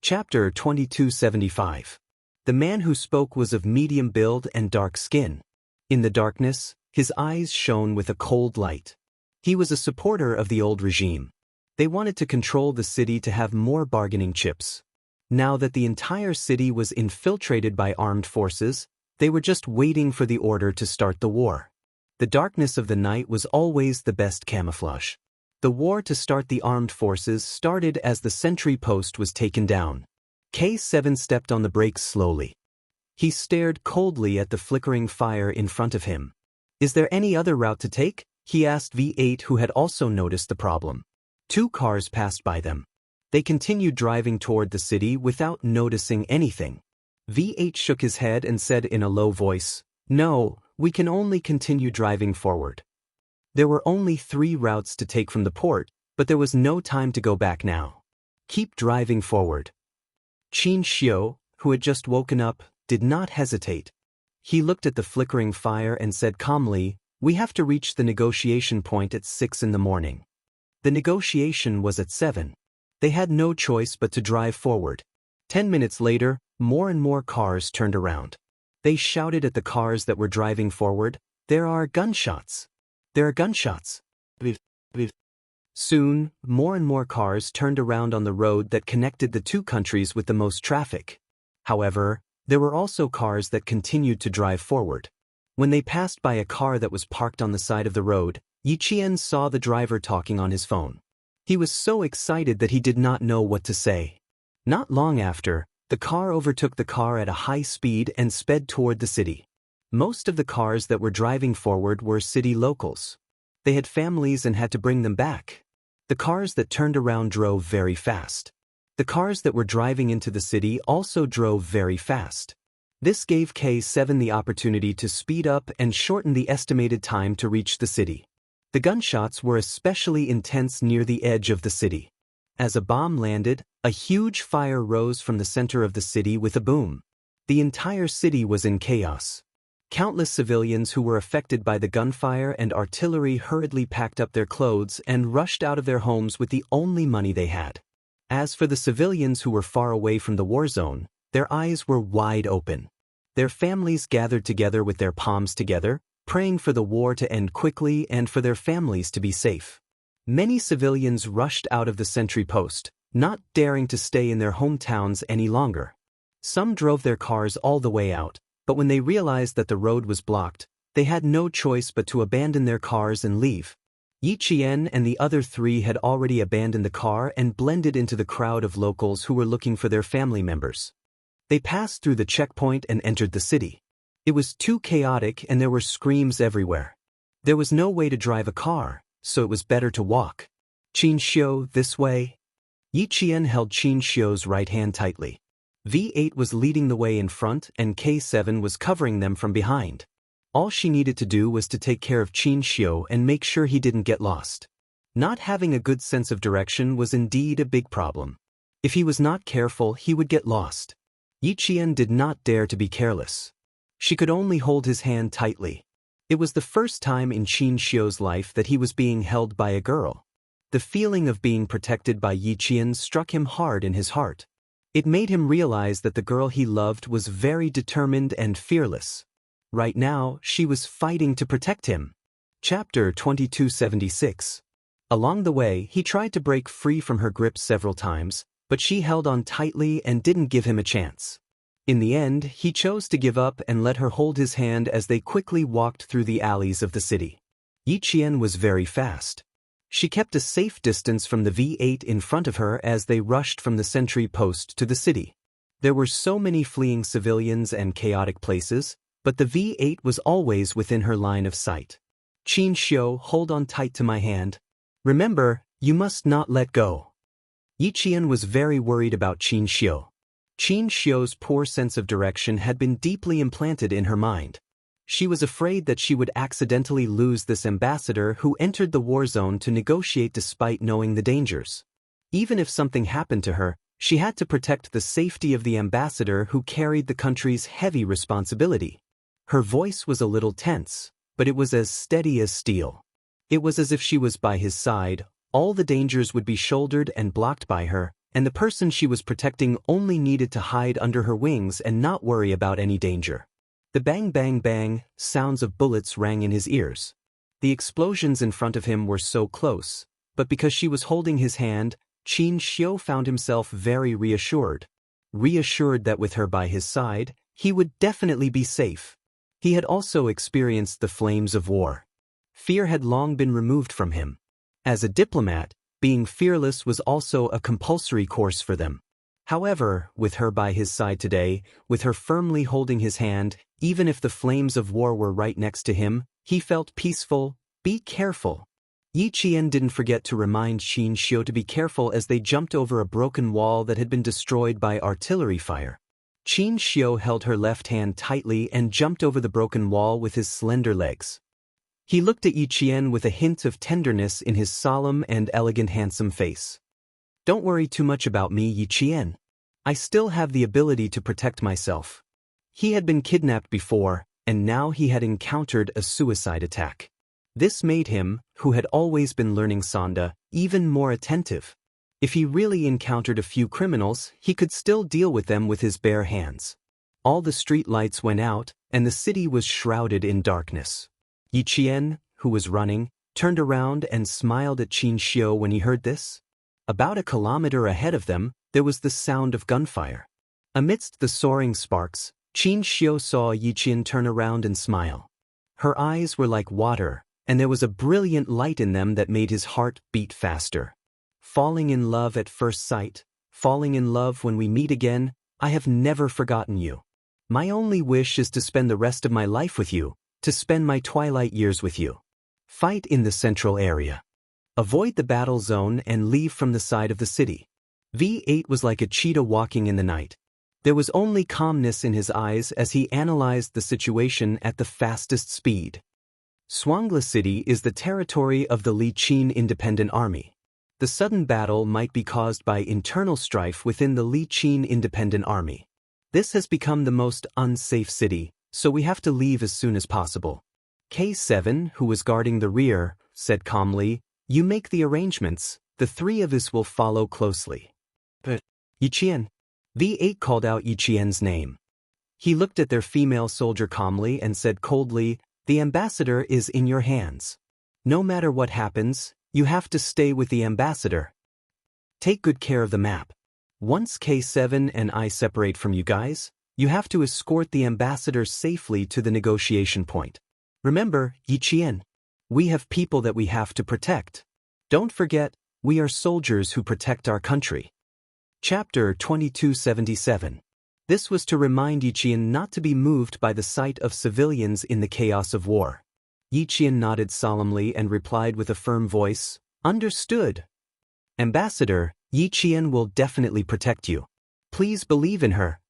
Chapter 2275. The man who spoke was of medium build and dark skin. In the darkness, his eyes shone with a cold light. He was a supporter of the old regime. They wanted to control the city to have more bargaining chips. Now that the entire city was infiltrated by armed forces, they were just waiting for the order to start the war. The darkness of the night was always the best camouflage. The war to start the armed forces started as the sentry post was taken down. K7 stepped on the brakes slowly. He stared coldly at the flickering fire in front of him. "Is there any other route to take?" he asked V8, who had also noticed the problem. 2 cars passed by them. They continued driving toward the city without noticing anything. V8 shook his head and said in a low voice, "No, we can only continue driving forward." There were only 3 routes to take from the port, but there was no time to go back now. "Keep driving forward." Xianxia, who had just woken up, did not hesitate. He looked at the flickering fire and said calmly, "We have to reach the negotiation point at 6 in the morning." The negotiation was at 7. They had no choice but to drive forward. 10 minutes later, more and more cars turned around. They shouted at the cars that were driving forward, "There are gunshots! There are gunshots!" Soon, more and more cars turned around on the road that connected the two countries with the most traffic. However, there were also cars that continued to drive forward. When they passed by a car that was parked on the side of the road, Yi Qian saw the driver talking on his phone. He was so excited that he did not know what to say. Not long after, The car overtook the car at a high speed and sped toward the city. Most of the cars that were driving forward were city locals. They had families and had to bring them back. The cars that turned around drove very fast. The cars that were driving into the city also drove very fast. This gave K7 the opportunity to speed up and shorten the estimated time to reach the city. The gunshots were especially intense near the edge of the city. As a bomb landed, a huge fire rose from the center of the city with a boom. The entire city was in chaos. Countless civilians who were affected by the gunfire and artillery hurriedly packed up their clothes and rushed out of their homes with the only money they had. As for the civilians who were far away from the war zone, their eyes were wide open. Their families gathered together with their palms together, praying for the war to end quickly and for their families to be safe. Many civilians rushed out of the sentry post, not daring to stay in their hometowns any longer. Some drove their cars all the way out, but when they realized that the road was blocked, they had no choice but to abandon their cars and leave. Yi Qian and the other three had already abandoned the car and blended into the crowd of locals who were looking for their family members. They passed through the checkpoint and entered the city. It was too chaotic and there were screams everywhere. There was no way to drive a car, so it was better to walk. Xianxia, this way. Yi Qian held Xianxia's right hand tightly. V8 was leading the way in front and K7 was covering them from behind. All she needed to do was to take care of Xianxia and make sure he didn't get lost. Not having a good sense of direction was indeed a big problem. If he was not careful, he would get lost. Yi Qian did not dare to be careless. She could only hold his hand tightly. It was the first time in Xianxia's life that he was being held by a girl. The feeling of being protected by Yi Qian struck him hard in his heart. It made him realize that the girl he loved was very determined and fearless. Right now, she was fighting to protect him. Chapter 2276. Along the way, he tried to break free from her grip several times, but she held on tightly and didn't give him a chance. In the end, he chose to give up and let her hold his hand as they quickly walked through the alleys of the city. Yi Qian was very fast. She kept a safe distance from the V8 in front of her as they rushed from the sentry post to the city. There were so many fleeing civilians and chaotic places, but the V8 was always within her line of sight. Xianxia, hold on tight to my hand. Remember, you must not let go. Yi Qian was very worried about Xianxia. Xianxia's poor sense of direction had been deeply implanted in her mind. She was afraid that she would accidentally lose this ambassador who entered the war zone to negotiate despite knowing the dangers. Even if something happened to her, she had to protect the safety of the ambassador who carried the country's heavy responsibility. Her voice was a little tense, but it was as steady as steel. It was as if she was by his side, all the dangers would be shouldered and blocked by her, and the person she was protecting only needed to hide under her wings and not worry about any danger. The bang bang bang sounds of bullets rang in his ears. The explosions in front of him were so close, but because she was holding his hand, Xianxia found himself very reassured. Reassured that with her by his side, he would definitely be safe. He had also experienced the flames of war. Fear had long been removed from him. As a diplomat, being fearless was also a compulsory course for them. However, with her by his side today, with her firmly holding his hand, even if the flames of war were right next to him, he felt peaceful. Be careful. Yi Qian didn't forget to remind Xianxia to be careful as they jumped over a broken wall that had been destroyed by artillery fire. Xianxia held her left hand tightly and jumped over the broken wall with his slender legs. He looked at Yi Qian with a hint of tenderness in his solemn and elegant handsome face. Don't worry too much about me, Yi Qian. I still have the ability to protect myself. He had been kidnapped before, and now he had encountered a suicide attack. This made him, who had always been learning Sanda, even more attentive. If he really encountered a few criminals, he could still deal with them with his bare hands. All the street lights went out, and the city was shrouded in darkness. Yi Qian, who was running, turned around and smiled at Xianxia when he heard this. About a kilometer ahead of them, there was the sound of gunfire. Amidst the soaring sparks, Xianxia saw Yi Qian turn around and smile. Her eyes were like water, and there was a brilliant light in them that made his heart beat faster. Falling in love at first sight, falling in love when we meet again, I have never forgotten you. My only wish is to spend the rest of my life with you, to spend my twilight years with you. Fight in the central area. Avoid the battle zone and leave from the side of the city. V8 was like a cheetah walking in the night. There was only calmness in his eyes as he analyzed the situation at the fastest speed. Xianxia City is the territory of the Liqin Independent Army. The sudden battle might be caused by internal strife within the Liqin Independent Army. This has become the most unsafe city, so we have to leave as soon as possible. K7, who was guarding the rear, said calmly, "You make the arrangements, the three of us will follow closely." But Yiqian. V8 called out Yiqian's name. He looked at their female soldier calmly and said coldly, "The ambassador is in your hands. No matter what happens, you have to stay with the ambassador. Take good care of the map. Once K7 and I separate from you guys, you have to escort the ambassador safely to the negotiation point. Remember, Yiqian, we have people that we have to protect. Don't forget, we are soldiers who protect our country." Chapter 2277. This was to remind Yiqian not to be moved by the sight of civilians in the chaos of war. Yiqian nodded solemnly and replied with a firm voice, "Understood. Ambassador, Yiqian will definitely protect you. Please believe in her."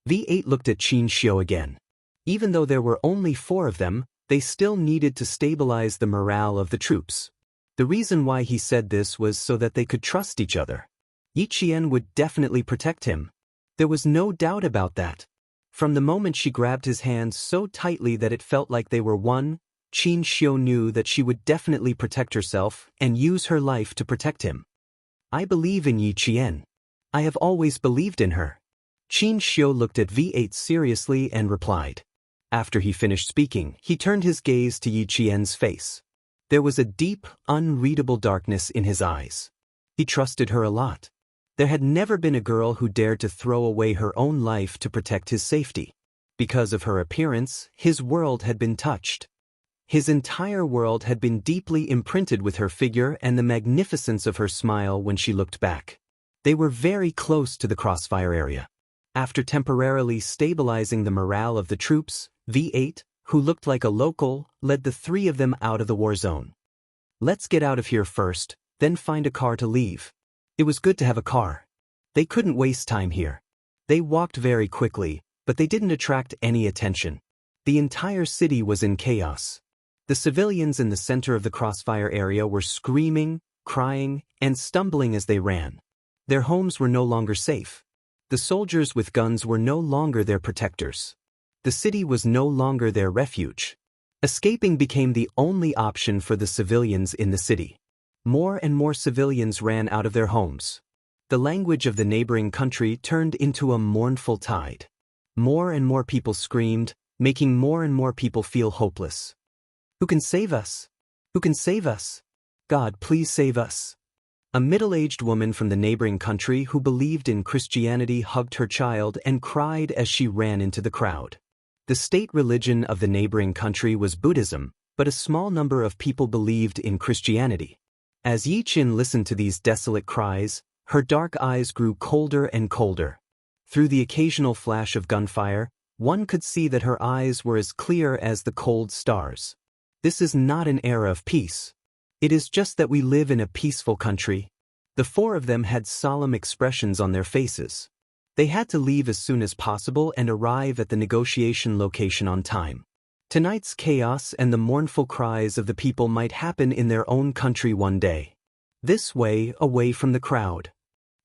V8 looked at Xianxia again. Even though there were only 4 of them, they still needed to stabilize the morale of the troops. The reason why he said this was so that they could trust each other. Yiqian would definitely protect him. There was no doubt about that. From the moment she grabbed his hands so tightly that it felt like they were one, Xianxia knew that she would definitely protect herself and use her life to protect him. "I believe in Yiqian. I have always believed in her." Xianxia looked at V8 seriously and replied. After he finished speaking, he turned his gaze to Yiqian's face. There was a deep, unreadable darkness in his eyes. He trusted her a lot. There had never been a girl who dared to throw away her own life to protect his safety. Because of her appearance, his world had been touched. His entire world had been deeply imprinted with her figure and the magnificence of her smile when she looked back. They were very close to the crossfire area. After temporarily stabilizing the morale of the troops, V8, who looked like a local, led the 3 of them out of the war zone. "Let's get out of here first, then find a car to leave." It was good to have a car. They couldn't waste time here. They walked very quickly, but they didn't attract any attention. The entire city was in chaos. The civilians in the center of the crossfire area were screaming, crying, and stumbling as they ran. Their homes were no longer safe. The soldiers with guns were no longer their protectors. The city was no longer their refuge. Escaping became the only option for the civilians in the city. More and more civilians ran out of their homes. The language of the neighboring country turned into a mournful tide. More and more people screamed, making more and more people feel hopeless. "Who can save us? Who can save us? God, please save us." A middle-aged woman from the neighboring country who believed in Christianity hugged her child and cried as she ran into the crowd. The state religion of the neighboring country was Buddhism, but a small number of people believed in Christianity. As Yiqian listened to these desolate cries, her dark eyes grew colder and colder. Through the occasional flash of gunfire, one could see that her eyes were as clear as the cold stars. This is not an era of peace. It is just that we live in a peaceful country. The 4 of them had solemn expressions on their faces. They had to leave as soon as possible and arrive at the negotiation location on time. Tonight's chaos and the mournful cries of the people might happen in their own country one day. This way, away from the crowd.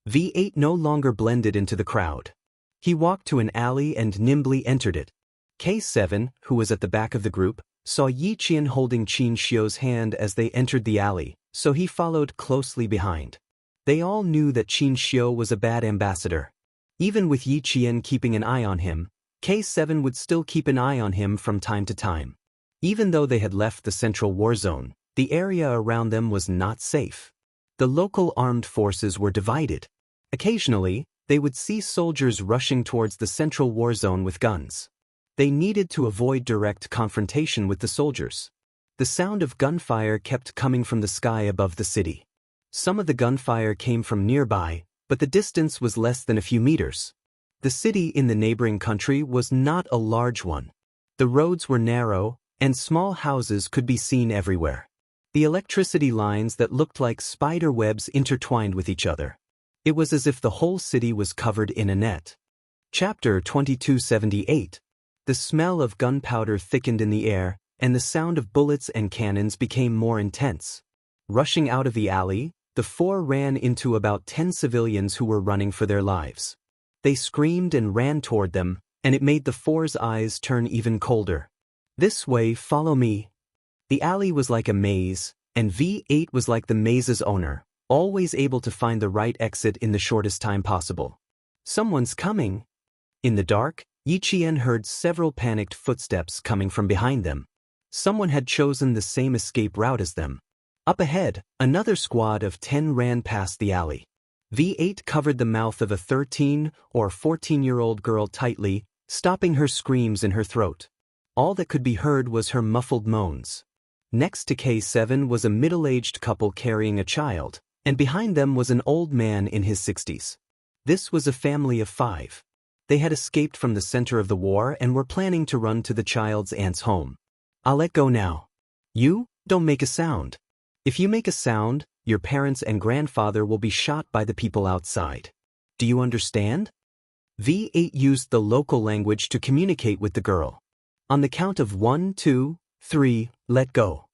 V8 no longer blended into the crowd. He walked to an alley and nimbly entered it. K7, who was at the back of the group, saw Yiqian holding Xianxia's hand as they entered the alley, so he followed closely behind. They all knew that Xianxia was a bad ambassador. Even with Yiqian keeping an eye on him, K7 would still keep an eye on him from time to time. Even though they had left the central war zone, the area around them was not safe. The local armed forces were divided. Occasionally, they would see soldiers rushing towards the central war zone with guns. They needed to avoid direct confrontation with the soldiers. The sound of gunfire kept coming from the sky above the city. Some of the gunfire came from nearby, but the distance was less than a few meters. The city in the neighboring country was not a large one. The roads were narrow, and small houses could be seen everywhere. The electricity lines that looked like spider webs intertwined with each other. It was as if the whole city was covered in a net. Chapter 2278. The smell of gunpowder thickened in the air, and the sound of bullets and cannons became more intense. Rushing out of the alley, the four ran into about 10 civilians who were running for their lives. They screamed and ran toward them, and it made the four's eyes turn even colder. "This way, follow me." The alley was like a maze, and V8 was like the maze's owner, always able to find the right exit in the shortest time possible. "Someone's coming." In the dark, Yiqian heard several panicked footsteps coming from behind them. Someone had chosen the same escape route as them. Up ahead, another squad of 10 ran past the alley. V8 covered the mouth of a 13 or 14-year-old girl tightly, stopping her screams in her throat. All that could be heard was her muffled moans. Next to K7 was a middle-aged couple carrying a child, and behind them was an old man in his 60s. This was a family of 5. They had escaped from the center of the war and were planning to run to the child's aunt's home. "I'll let go now. You, don't make a sound. If you make a sound, your parents and grandfather will be shot by the people outside. Do you understand?" V8 used the local language to communicate with the girl. On the count of 1, 2, 3, let go.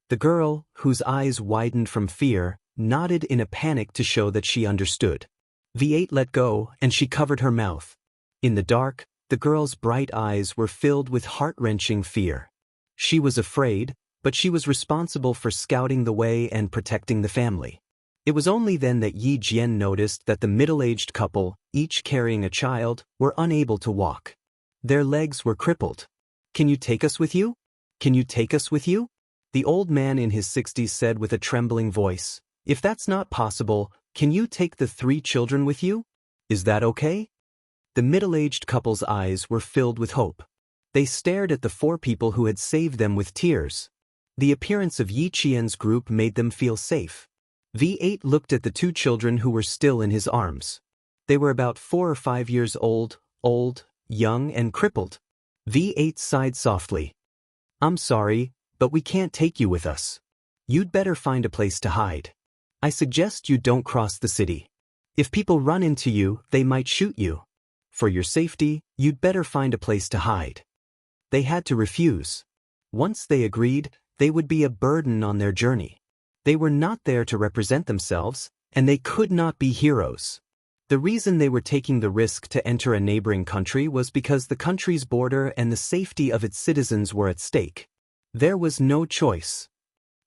The girl, whose eyes widened from fear, nodded in a panic to show that she understood. V8 let go, and she covered her mouth. In the dark, the girl's bright eyes were filled with heart-wrenching fear. She was afraid, but she was responsible for scouting the way and protecting the family. It was only then that Yi Jian noticed that the middle-aged couple, each carrying a child, were unable to walk. Their legs were crippled. "Can you take us with you? Can you take us with you?" The old man in his 60s said with a trembling voice. "If that's not possible, can you take the 3 children with you? Is that okay?" The middle-aged couple's eyes were filled with hope. They stared at the 4 people who had saved them with tears. The appearance of Yi Qian's group made them feel safe. V8 looked at the 2 children who were still in his arms. They were about 4 or 5 years old, young, and crippled. V8 sighed softly. "I'm sorry, but we can't take you with us. You'd better find a place to hide. I suggest you don't cross the city. If people run into you, they might shoot you. For your safety, you'd better find a place to hide." They had to refuse. Once they agreed, they would be a burden on their journey. They were not there to represent themselves, and they could not be heroes. The reason they were taking the risk to enter a neighboring country was because the country's border and the safety of its citizens were at stake. There was no choice.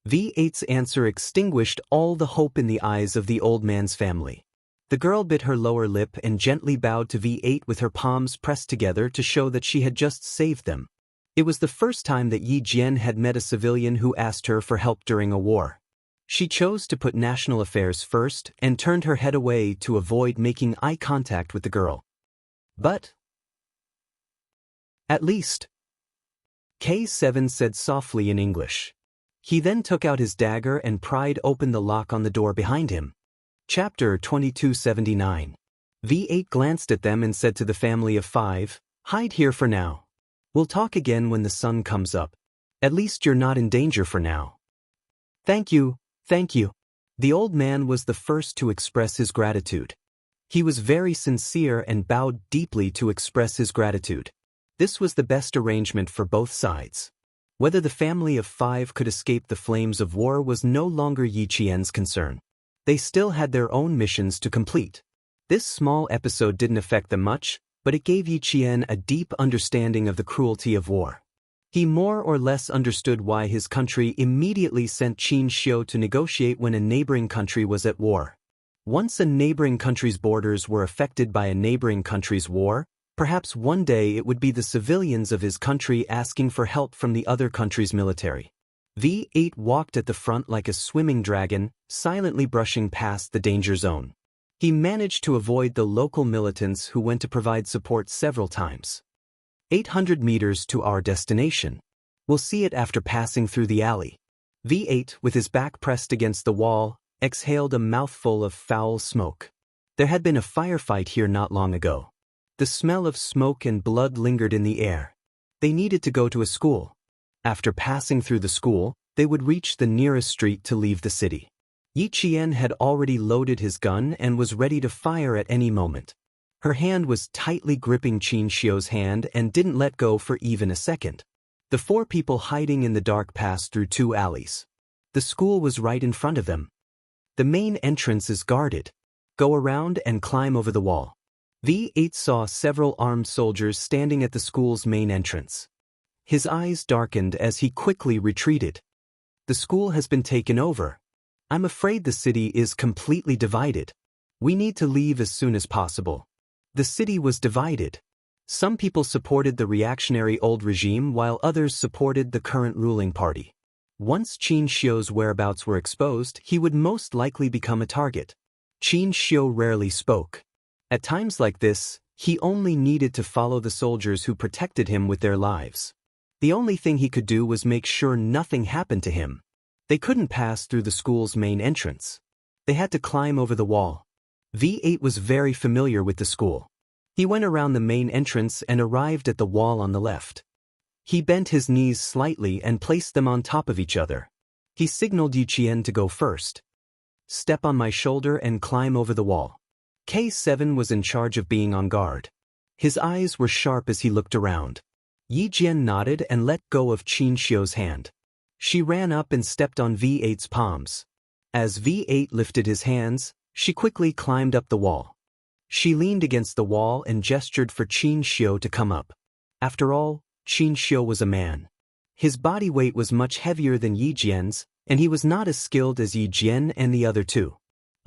V8's answer extinguished all the hope in the eyes of the old man's family. The girl bit her lower lip and gently bowed to V8 with her palms pressed together to show that she had just saved them. It was the first time that Yi Jian had met a civilian who asked her for help during a war. She chose to put national affairs first and turned her head away to avoid making eye contact with the girl. "But at least," K7 said softly in English. He then took out his dagger and pried open the lock on the door behind him. Chapter 2279. V8 glanced at them and said to the family of 5, "Hide here for now. We'll talk again when the sun comes up. At least you're not in danger for now." Thank you. The old man was the first to express his gratitude. He was very sincere and bowed deeply to express his gratitude. This was the best arrangement for both sides. Whether the family of 5 could escape the flames of war was no longer Yi Qian's concern. They still had their own missions to complete. This small episode didn't affect them much, but it gave Yi Qian a deep understanding of the cruelty of war. He more or less understood why his country immediately sent Xianxia to negotiate when a neighboring country was at war. Once a neighboring country's borders were affected by a neighboring country's war, perhaps one day it would be the civilians of his country asking for help from the other country's military. V8 walked at the front like a swimming dragon, silently brushing past the danger zone. He managed to avoid the local militants who went to provide support several times. 800 meters to our destination. We'll see it after passing through the alley. V8, with his back pressed against the wall, exhaled a mouthful of foul smoke. There had been a firefight here not long ago. The smell of smoke and blood lingered in the air. They needed to go to a school. After passing through the school, they would reach the nearest street to leave the city. Yi Qian had already loaded his gun and was ready to fire at any moment. Her hand was tightly gripping Xianxia's hand and didn't let go for even a second. The four people hiding in the dark passed through two alleys. The school was right in front of them. The main entrance is guarded. Go around and climb over the wall. V8 saw several armed soldiers standing at the school's main entrance. His eyes darkened as he quickly retreated. The school has been taken over. I'm afraid the city is completely divided. We need to leave as soon as possible. The city was divided. Some people supported the reactionary old regime while others supported the current ruling party. Once Xianxia's whereabouts were exposed, he would most likely become a target. Xianxia rarely spoke. At times like this, he only needed to follow the soldiers who protected him with their lives. The only thing he could do was make sure nothing happened to him. They couldn't pass through the school's main entrance. They had to climb over the wall. V8 was very familiar with the school. He went around the main entrance and arrived at the wall on the left. He bent his knees slightly and placed them on top of each other. He signaled Yi Qian to go first. Step on my shoulder and climb over the wall. K7 was in charge of being on guard. His eyes were sharp as he looked around. Yi Jian nodded and let go of Xianxia's hand. She ran up and stepped on V8's palms. As V8 lifted his hands, she quickly climbed up the wall. She leaned against the wall and gestured for Xianxia to come up. After all, Xianxia was a man. His body weight was much heavier than Yi Jian's, and he was not as skilled as Yi Jian and the other two.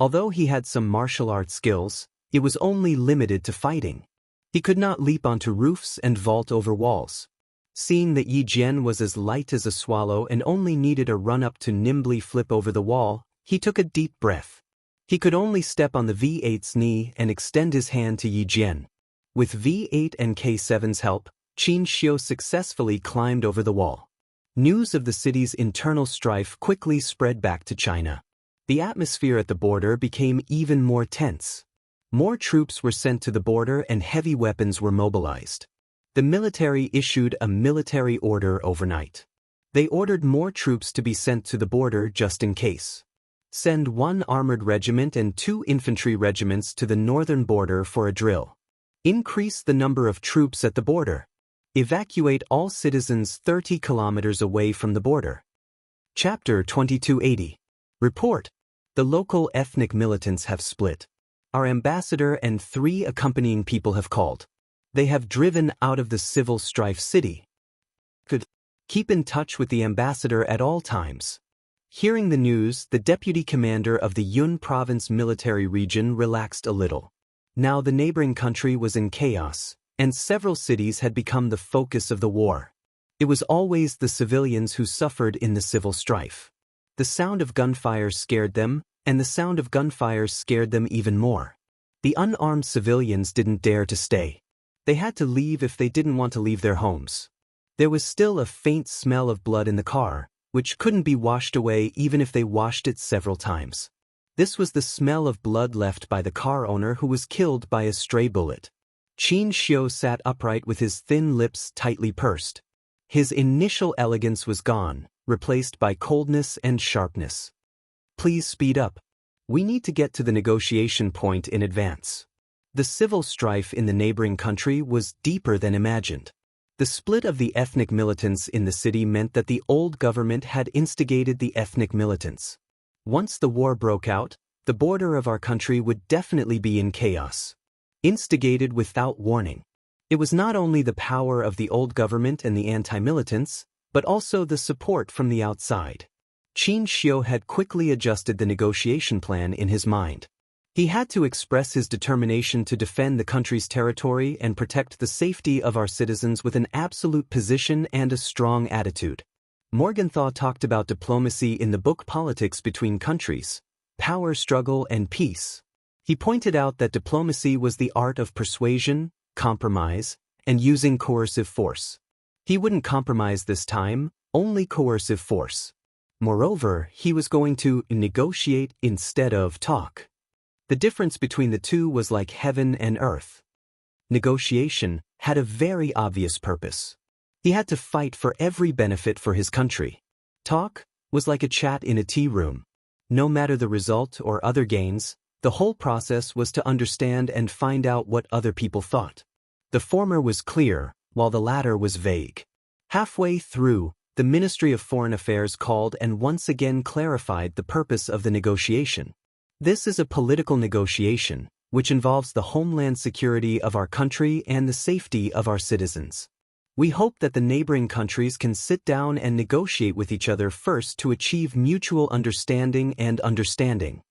Although he had some martial arts skills, it was only limited to fighting. He could not leap onto roofs and vault over walls. Seeing that Yi Jian was as light as a swallow and only needed a run-up to nimbly flip over the wall, he took a deep breath. He could only step on the V8's knee and extend his hand to Yi Jian. With V8 and K7's help, Xianxia successfully climbed over the wall. News of the city's internal strife quickly spread back to China. The atmosphere at the border became even more tense. More troops were sent to the border and heavy weapons were mobilized. The military issued a military order overnight. They ordered more troops to be sent to the border just in case. Send 1 armored regiment and 2 infantry regiments to the northern border for a drill. Increase the number of troops at the border. Evacuate all citizens 30 kilometers away from the border. Chapter 2280. Report. The local ethnic militants have split. Our ambassador and 3 accompanying people have called. They have driven out of the civil strife city. Could keep in touch with the ambassador at all times. Hearing the news, the deputy commander of the Yun province military region relaxed a little. Now the neighboring country was in chaos, and several cities had become the focus of the war. It was always the civilians who suffered in the civil strife. The sound of gunfire scared them, and the sound of gunfire scared them even more. The unarmed civilians didn't dare to stay. They had to leave if they didn't want to leave their homes. There was still a faint smell of blood in the car, which couldn't be washed away even if they washed it several times. This was the smell of blood left by the car owner who was killed by a stray bullet. Xianxia sat upright with his thin lips tightly pursed. His initial elegance was gone, replaced by coldness and sharpness. Please speed up. We need to get to the negotiation point in advance. The civil strife in the neighboring country was deeper than imagined. The split of the ethnic militants in the city meant that the old government had instigated the ethnic militants. Once the war broke out, the border of our country would definitely be in chaos. Instigated without warning. It was not only the power of the old government and the anti-militants, but also the support from the outside. Xianxia had quickly adjusted the negotiation plan in his mind. He had to express his determination to defend the country's territory and protect the safety of our citizens with an absolute position and a strong attitude. Morgenthau talked about diplomacy in the book Politics Between Countries, Power Struggle and Peace. He pointed out that diplomacy was the art of persuasion, compromise, and using coercive force. He wouldn't compromise this time, only coercive force. Moreover, he was going to negotiate instead of talk. The difference between the two was like heaven and earth. negotiation, had a very obvious purpose. He had to fight for every benefit for his country. Talk was like a chat in a tea room. No matter the result or other gains, the whole process was to understand and find out what other people thought. The former was clear, while the latter was vague. Halfway through, the Ministry of Foreign Affairs called and once again clarified the purpose of the negotiation. This is a political negotiation, which involves the homeland security of our country and the safety of our citizens. We hope that the neighboring countries can sit down and negotiate with each other first to achieve mutual understanding and understanding.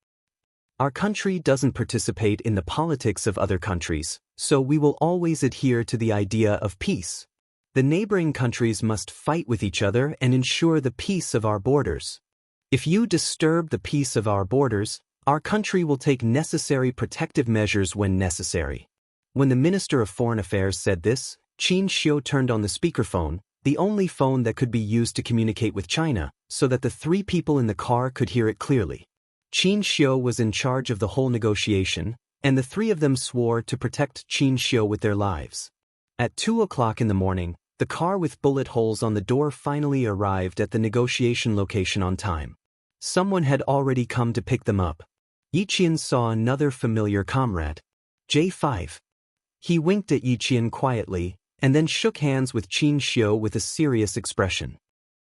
Our country doesn't participate in the politics of other countries, so we will always adhere to the idea of peace. The neighboring countries must fight with each other and ensure the peace of our borders. If you disturb the peace of our borders, our country will take necessary protective measures when necessary. When the Minister of Foreign Affairs said this, Xianxia turned on the speakerphone, the only phone that could be used to communicate with China, so that the three people in the car could hear it clearly. Xianxia was in charge of the whole negotiation, and the three of them swore to protect Xianxia with their lives. At 2 o'clock in the morning, the car with bullet holes on the door finally arrived at the negotiation location on time. Someone had already come to pick them up. Yiqian saw another familiar comrade. J5. He winked at Yiqian quietly, and then shook hands with Xianxia with a serious expression.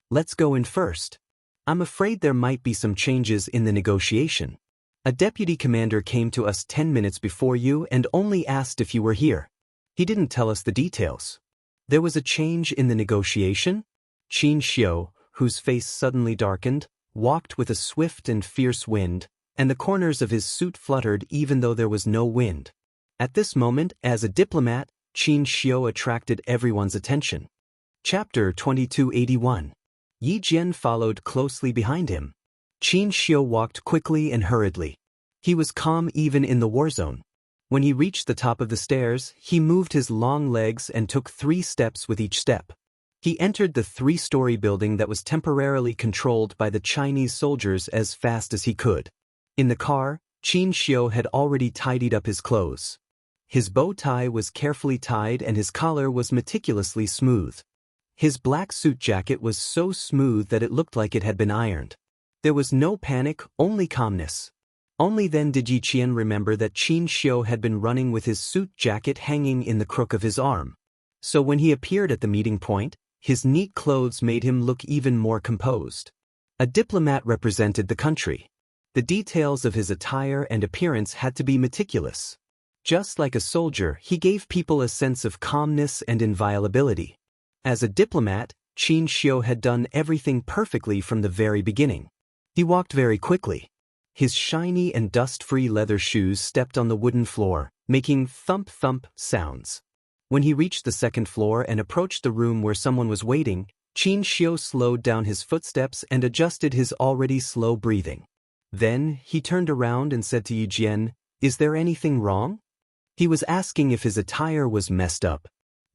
Let's go in first. I'm afraid there might be some changes in the negotiation. A deputy commander came to us 10 minutes before you and only asked if you were here. He didn't tell us the details. There was a change in the negotiation? Xianxia, whose face suddenly darkened, walked with a swift and fierce wind, and the corners of his suit fluttered even though there was no wind. At this moment, as a diplomat, Xianxia attracted everyone's attention. Chapter 2281. Yi Jian followed closely behind him. Xianxia walked quickly and hurriedly. He was calm even in the war zone. When he reached the top of the stairs, he moved his long legs and took 3 steps with each step. He entered the 3-story building that was temporarily controlled by the Chinese soldiers as fast as he could. In the car, Xianxia had already tidied up his clothes. His bow tie was carefully tied and his collar was meticulously smooth. His black suit jacket was so smooth that it looked like it had been ironed. There was no panic, only calmness. Only then did Yiqian remember that Xianxia had been running with his suit jacket hanging in the crook of his arm. So when he appeared at the meeting point, his neat clothes made him look even more composed. A diplomat represented the country. The details of his attire and appearance had to be meticulous. Just like a soldier, he gave people a sense of calmness and inviolability. As a diplomat, Xianxia had done everything perfectly from the very beginning. He walked very quickly. His shiny and dust-free leather shoes stepped on the wooden floor, making thump-thump sounds. When he reached the 2nd floor and approached the room where someone was waiting, Xianxia slowed down his footsteps and adjusted his already slow breathing. Then, he turned around and said to Yiqian, "Is there anything wrong?" He was asking if his attire was messed up.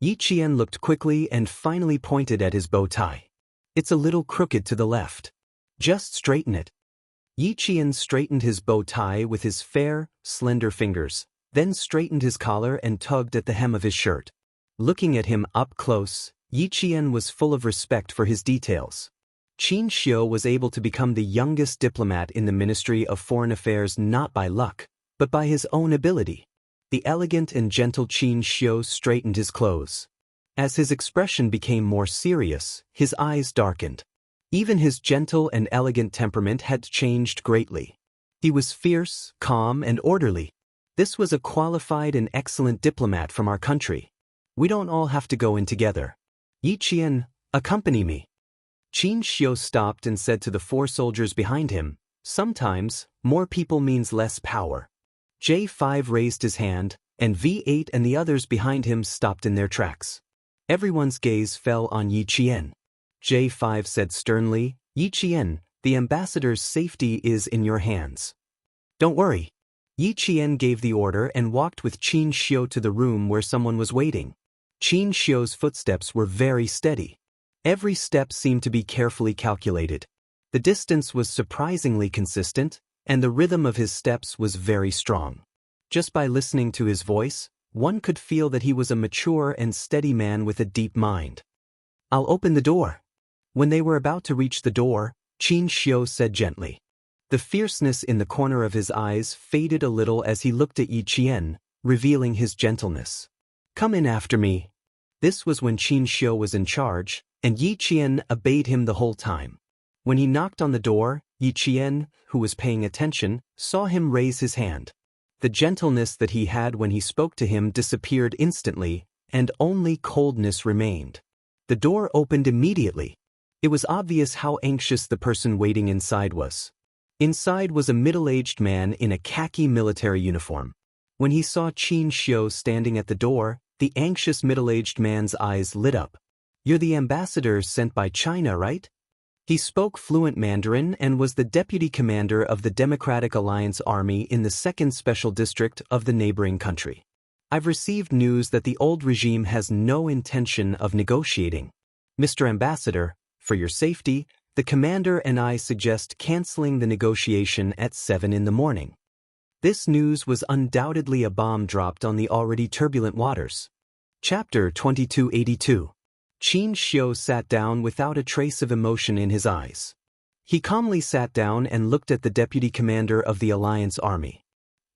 Yiqian looked quickly and finally pointed at his bow tie. "It's a little crooked to the left. Just straighten it." Yiqian straightened his bow tie with his fair, slender fingers, then straightened his collar and tugged at the hem of his shirt. Looking at him up close, Yiqian was full of respect for his details. Xianxia was able to become the youngest diplomat in the Ministry of Foreign Affairs not by luck, but by his own ability. The elegant and gentle Xianxia straightened his clothes. As his expression became more serious, his eyes darkened. Even his gentle and elegant temperament had changed greatly. He was fierce, calm, and orderly. This was a qualified and excellent diplomat from our country. We don't all have to go in together. Yiqian, accompany me. Xianxia stopped and said to the 4 soldiers behind him, "Sometimes, more people means less power." J5 raised his hand, and V8 and the others behind him stopped in their tracks. Everyone's gaze fell on Yiqian. J5 said sternly, "Yiqian, the ambassador's safety is in your hands." "Don't worry." Yiqian gave the order and walked with Xianxia to the room where someone was waiting. Xianxia's footsteps were very steady. Every step seemed to be carefully calculated. The distance was surprisingly consistent, and the rhythm of his steps was very strong. Just by listening to his voice, One could feel that he was a mature and steady man with a deep mind. "I'll open the door." When they were about to reach the door, Xianxia said gently. The fierceness in the corner of his eyes faded a little as he looked at Yi Qian, revealing his gentleness. "Come in after me." This was when Xianxia was in charge, and Yi Qian obeyed him the whole time. When he knocked on the door, Yi Qian, who was paying attention, saw him raise his hand. The gentleness that he had when he spoke to him disappeared instantly, and only coldness remained. The door opened immediately. It was obvious how anxious the person waiting inside was. Inside was a middle-aged man in a khaki military uniform. When he saw Xianxia standing at the door, the anxious middle-aged man's eyes lit up. "You're the ambassador sent by China, right?" He spoke fluent Mandarin and was the deputy commander of the Democratic Alliance Army in the 2nd Special District of the neighboring country. "I've received news that the old regime has no intention of negotiating. Mr. Ambassador, for your safety, the commander and I suggest canceling the negotiation at 7 in the morning." This news was undoubtedly a bomb dropped on the already turbulent waters. Chapter 2282. Xianxia sat down without a trace of emotion in his eyes. He calmly sat down and looked at the deputy commander of the Alliance Army.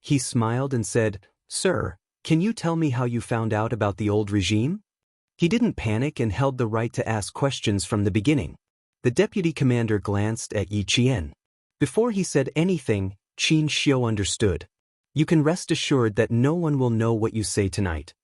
He smiled and said, "Sir, can you tell me how you found out about the old regime?" He didn't panic and held the right to ask questions from the beginning. The deputy commander glanced at Yi Qian. Before he said anything, Xianxia understood. "You can rest assured that no one will know what you say tonight.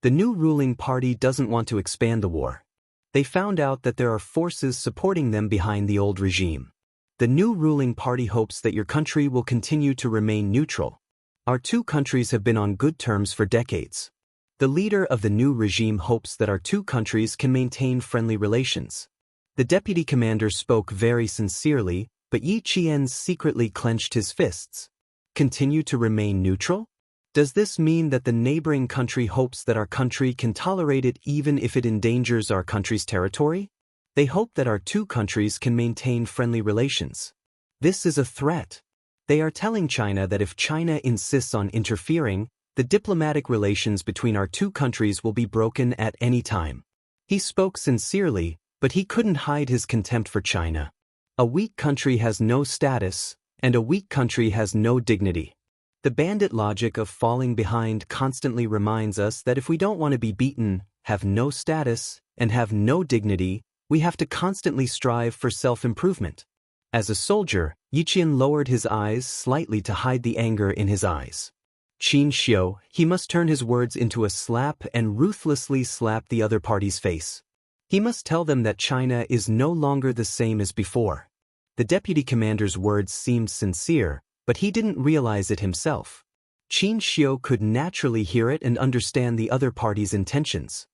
The new ruling party doesn't want to expand the war. They found out that there are forces supporting them behind the old regime. The new ruling party hopes that your country will continue to remain neutral. Our two countries have been on good terms for decades. The leader of the new regime hopes that our two countries can maintain friendly relations." The deputy commander spoke very sincerely, but Yi Qian secretly clenched his fists. "Continue to remain neutral? Does this mean that the neighboring country hopes that our country can tolerate it even if it endangers our country's territory? They hope that our two countries can maintain friendly relations. This is a threat. They are telling China that if China insists on interfering, the diplomatic relations between our two countries will be broken at any time." He spoke sincerely, but he couldn't hide his contempt for China. A weak country has no status, and a weak country has no dignity. The bandit logic of falling behind constantly reminds us that if we don't want to be beaten, have no status, and have no dignity, we have to constantly strive for self-improvement. As a soldier, Yi Qian lowered his eyes slightly to hide the anger in his eyes. Xianxia, he must turn his words into a slap and ruthlessly slap the other party's face. He must tell them that China is no longer the same as before. The deputy commander's words seemed sincere, but he didn't realize it himself. Xianxia could naturally hear it and understand the other party's intentions.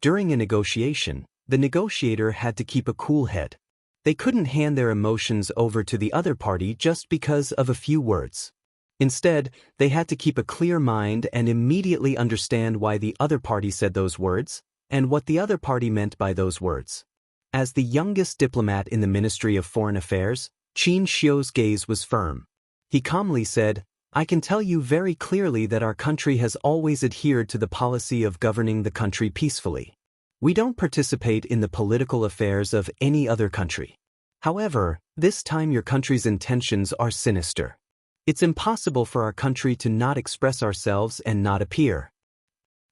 During a negotiation, the negotiator had to keep a cool head. They couldn't hand their emotions over to the other party just because of a few words. Instead, they had to keep a clear mind and immediately understand why the other party said those words, and what the other party meant by those words. As the youngest diplomat in the Ministry of Foreign Affairs, Xianxia's gaze was firm. He calmly said, "I can tell you very clearly that our country has always adhered to the policy of governing the country peacefully. We don't participate in the political affairs of any other country. However, this time your country's intentions are sinister. It's impossible for our country to not express ourselves and not appear.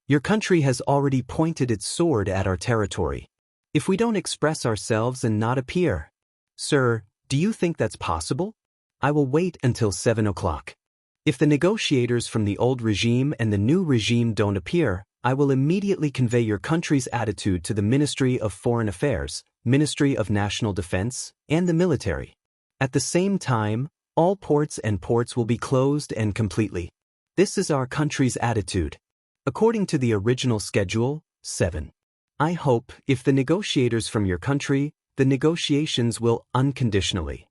Your country has already pointed its sword at our territory. If we don't express ourselves and not appear, sir, do you think that's possible? I will wait until 7 o'clock. If the negotiators from the old regime and the new regime don't appear, I will immediately convey your country's attitude to the Ministry of Foreign Affairs, Ministry of National Defense, and the military. At the same time, all ports will be closed and completely. This is our country's attitude. According to the original schedule, 7. I hope, if the negotiators from your country, the negotiations will unconditionally.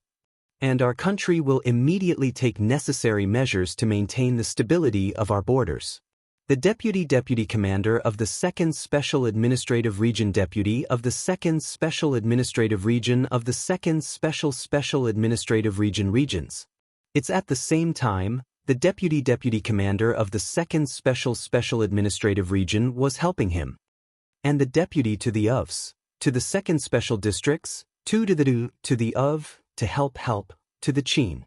And our country will immediately take necessary measures to maintain the stability of our borders. The Deputy Commander of the 2nd Special Administrative Region Deputy of the 2nd Special Administrative Region of the 2nd Special Administrative Region Regions. It's at the same time, The deputy commander of the 2nd Special Administrative Region was helping him. And the deputy to the OVS, to the 2nd Special Districts, to the OV, to help, to the Qin.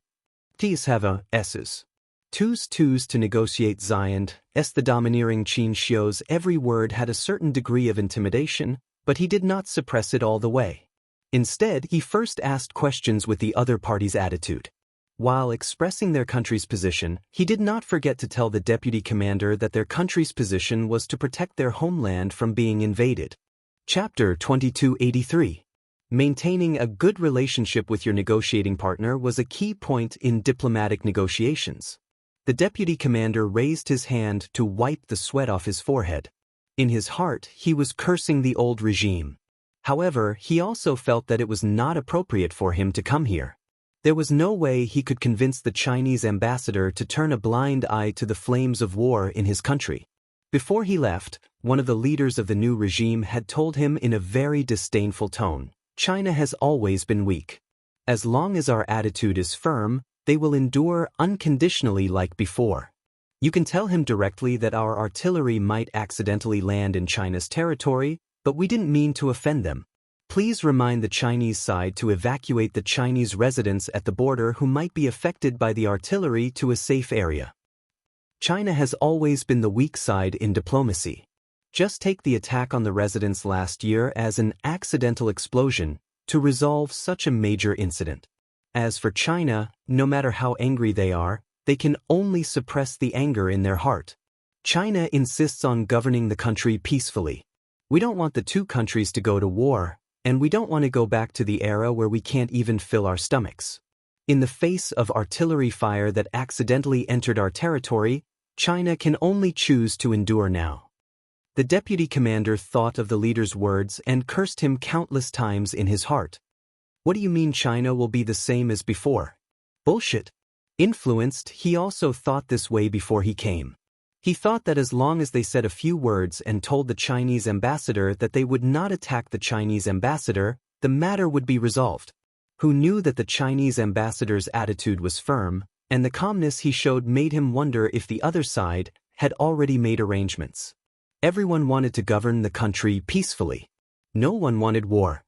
These have a S's. Twos to negotiate Zion, the domineering Qin Xiu's every word had a certain degree of intimidation, but he did not suppress it all the way. Instead, he first asked questions with the other party's attitude. While expressing their country's position, he did not forget to tell the deputy commander that their country's position was to protect their homeland from being invaded. Chapter 2283. Maintaining a good relationship with your negotiating partner was a key point in diplomatic negotiations. The deputy commander raised his hand to wipe the sweat off his forehead. In his heart, he was cursing the old regime. However, he also felt that it was not appropriate for him to come here. There was no way he could convince the Chinese ambassador to turn a blind eye to the flames of war in his country. Before he left, one of the leaders of the new regime had told him in a very disdainful tone, "China has always been weak. As long as our attitude is firm, they will endure unconditionally like before. You can tell him directly that our artillery might accidentally land in China's territory, but we didn't mean to offend them. Please remind the Chinese side to evacuate the Chinese residents at the border who might be affected by the artillery to a safe area." China has always been the weak side in diplomacy. Just take the attack on the residents last year as an accidental explosion to resolve such a major incident. As for China, no matter how angry they can only suppress the anger in their heart. China insists on governing the country peacefully. We don't want the two countries to go to war, and we don't want to go back to the era where we can't even fill our stomachs. In the face of artillery fire that accidentally entered our territory, China can only choose to endure now. The deputy commander thought of the leader's words and cursed him countless times in his heart. What do you mean China will be the same as before? Bullshit. Influenced, he also thought this way before he came. He thought that as long as they said a few words and told the Chinese ambassador that they would not attack the Chinese ambassador, the matter would be resolved. Who knew that the Chinese ambassador's attitude was firm, and the calmness he showed made him wonder if the other side had already made arrangements. Everyone wanted to govern the country peacefully. No one wanted war.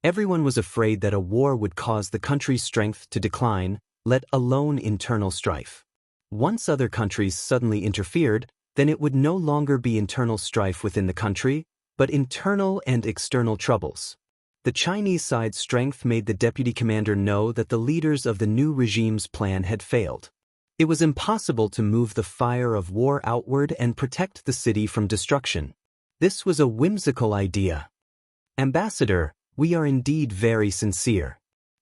Everyone was afraid that a war would cause the country's strength to decline, let alone internal strife. Once other countries suddenly interfered, then it would no longer be internal strife within the country, but internal and external troubles. The Chinese side's strength made the deputy commander know that the leaders of the new regime's plan had failed. It was impossible to move the fire of war outward and protect the city from destruction. This was a whimsical idea. Ambassador, we are indeed very sincere.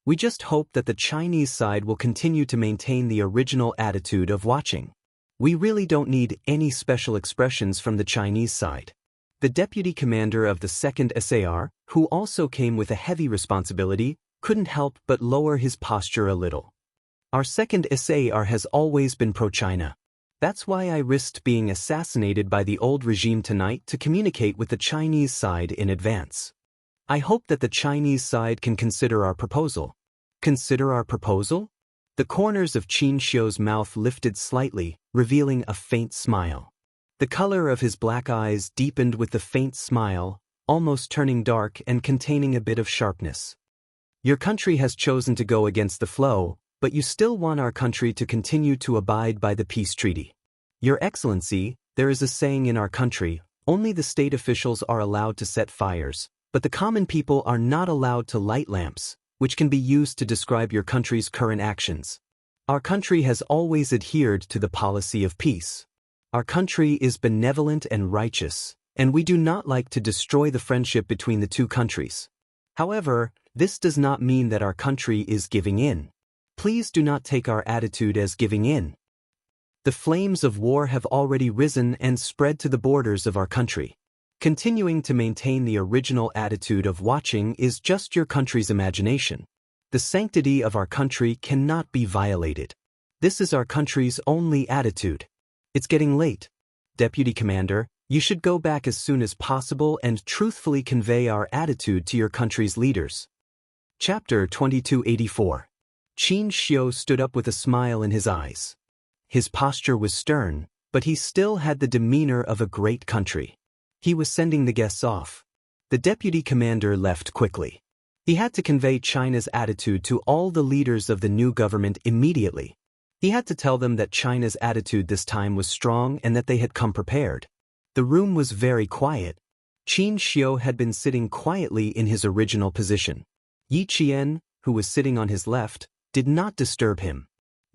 We just hope that the Chinese side will continue to maintain the original attitude of watching. We really don't need any special expressions from the Chinese side. The deputy commander of the 2nd SAR, who also came with a heavy responsibility, couldn't help but lower his posture a little. Our 2nd SAR has always been pro-China. That's why I risked being assassinated by the old regime tonight to communicate with the Chinese side in advance. I hope that the Chinese side can consider our proposal. Consider our proposal? The corners of Qin Xiu's mouth lifted slightly, revealing a faint smile. The color of his black eyes deepened with the faint smile, almost turning dark and containing a bit of sharpness. Your country has chosen to go against the flow, but you still want our country to continue to abide by the peace treaty. Your Excellency, there is a saying in our country, only the state officials are allowed to set fires, but the common people are not allowed to light lamps, which can be used to describe your country's current actions. Our country has always adhered to the policy of peace. Our country is benevolent and righteous, and we do not like to destroy the friendship between the two countries. However, this does not mean that our country is giving in. Please do not take our attitude as giving in. The flames of war have already risen and spread to the borders of our country. Continuing to maintain the original attitude of watching is just your country's imagination. The sanctity of our country cannot be violated. This is our country's only attitude. It's getting late. Deputy Commander, you should go back as soon as possible and truthfully convey our attitude to your country's leaders. Chapter 2284. Qin Xiu stood up with a smile in his eyes. His posture was stern, but he still had the demeanor of a great country. He was sending the guests off. The deputy commander left quickly. He had to convey China's attitude to all the leaders of the new government immediately. He had to tell them that China's attitude this time was strong and that they had come prepared. The room was very quiet. Xianxia had been sitting quietly in his original position. Yi Qian, who was sitting on his left, did not disturb him.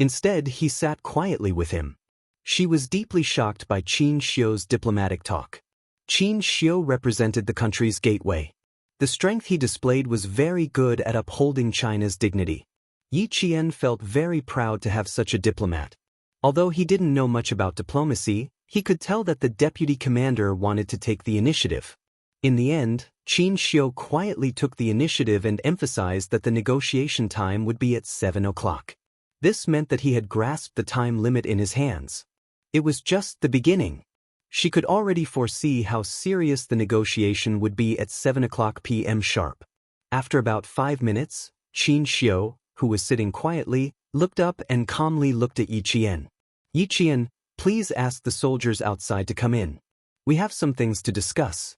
Instead, he sat quietly with him. She was deeply shocked by Xianxia's diplomatic talk. Xianxia represented the country's gateway. The strength he displayed was very good at upholding China's dignity. Yi Qian felt very proud to have such a diplomat. Although he didn't know much about diplomacy, he could tell that the deputy commander wanted to take the initiative. In the end, Xianxia quietly took the initiative and emphasized that the negotiation time would be at 7 o'clock. This meant that he had grasped the time limit in his hands. It was just the beginning. She could already foresee how serious the negotiation would be at 7 o'clock p.m. sharp. After about 5 minutes, Xianxia, who was sitting quietly, looked up and calmly looked at Yi Qian. Yi Qian, please ask the soldiers outside to come in. We have some things to discuss.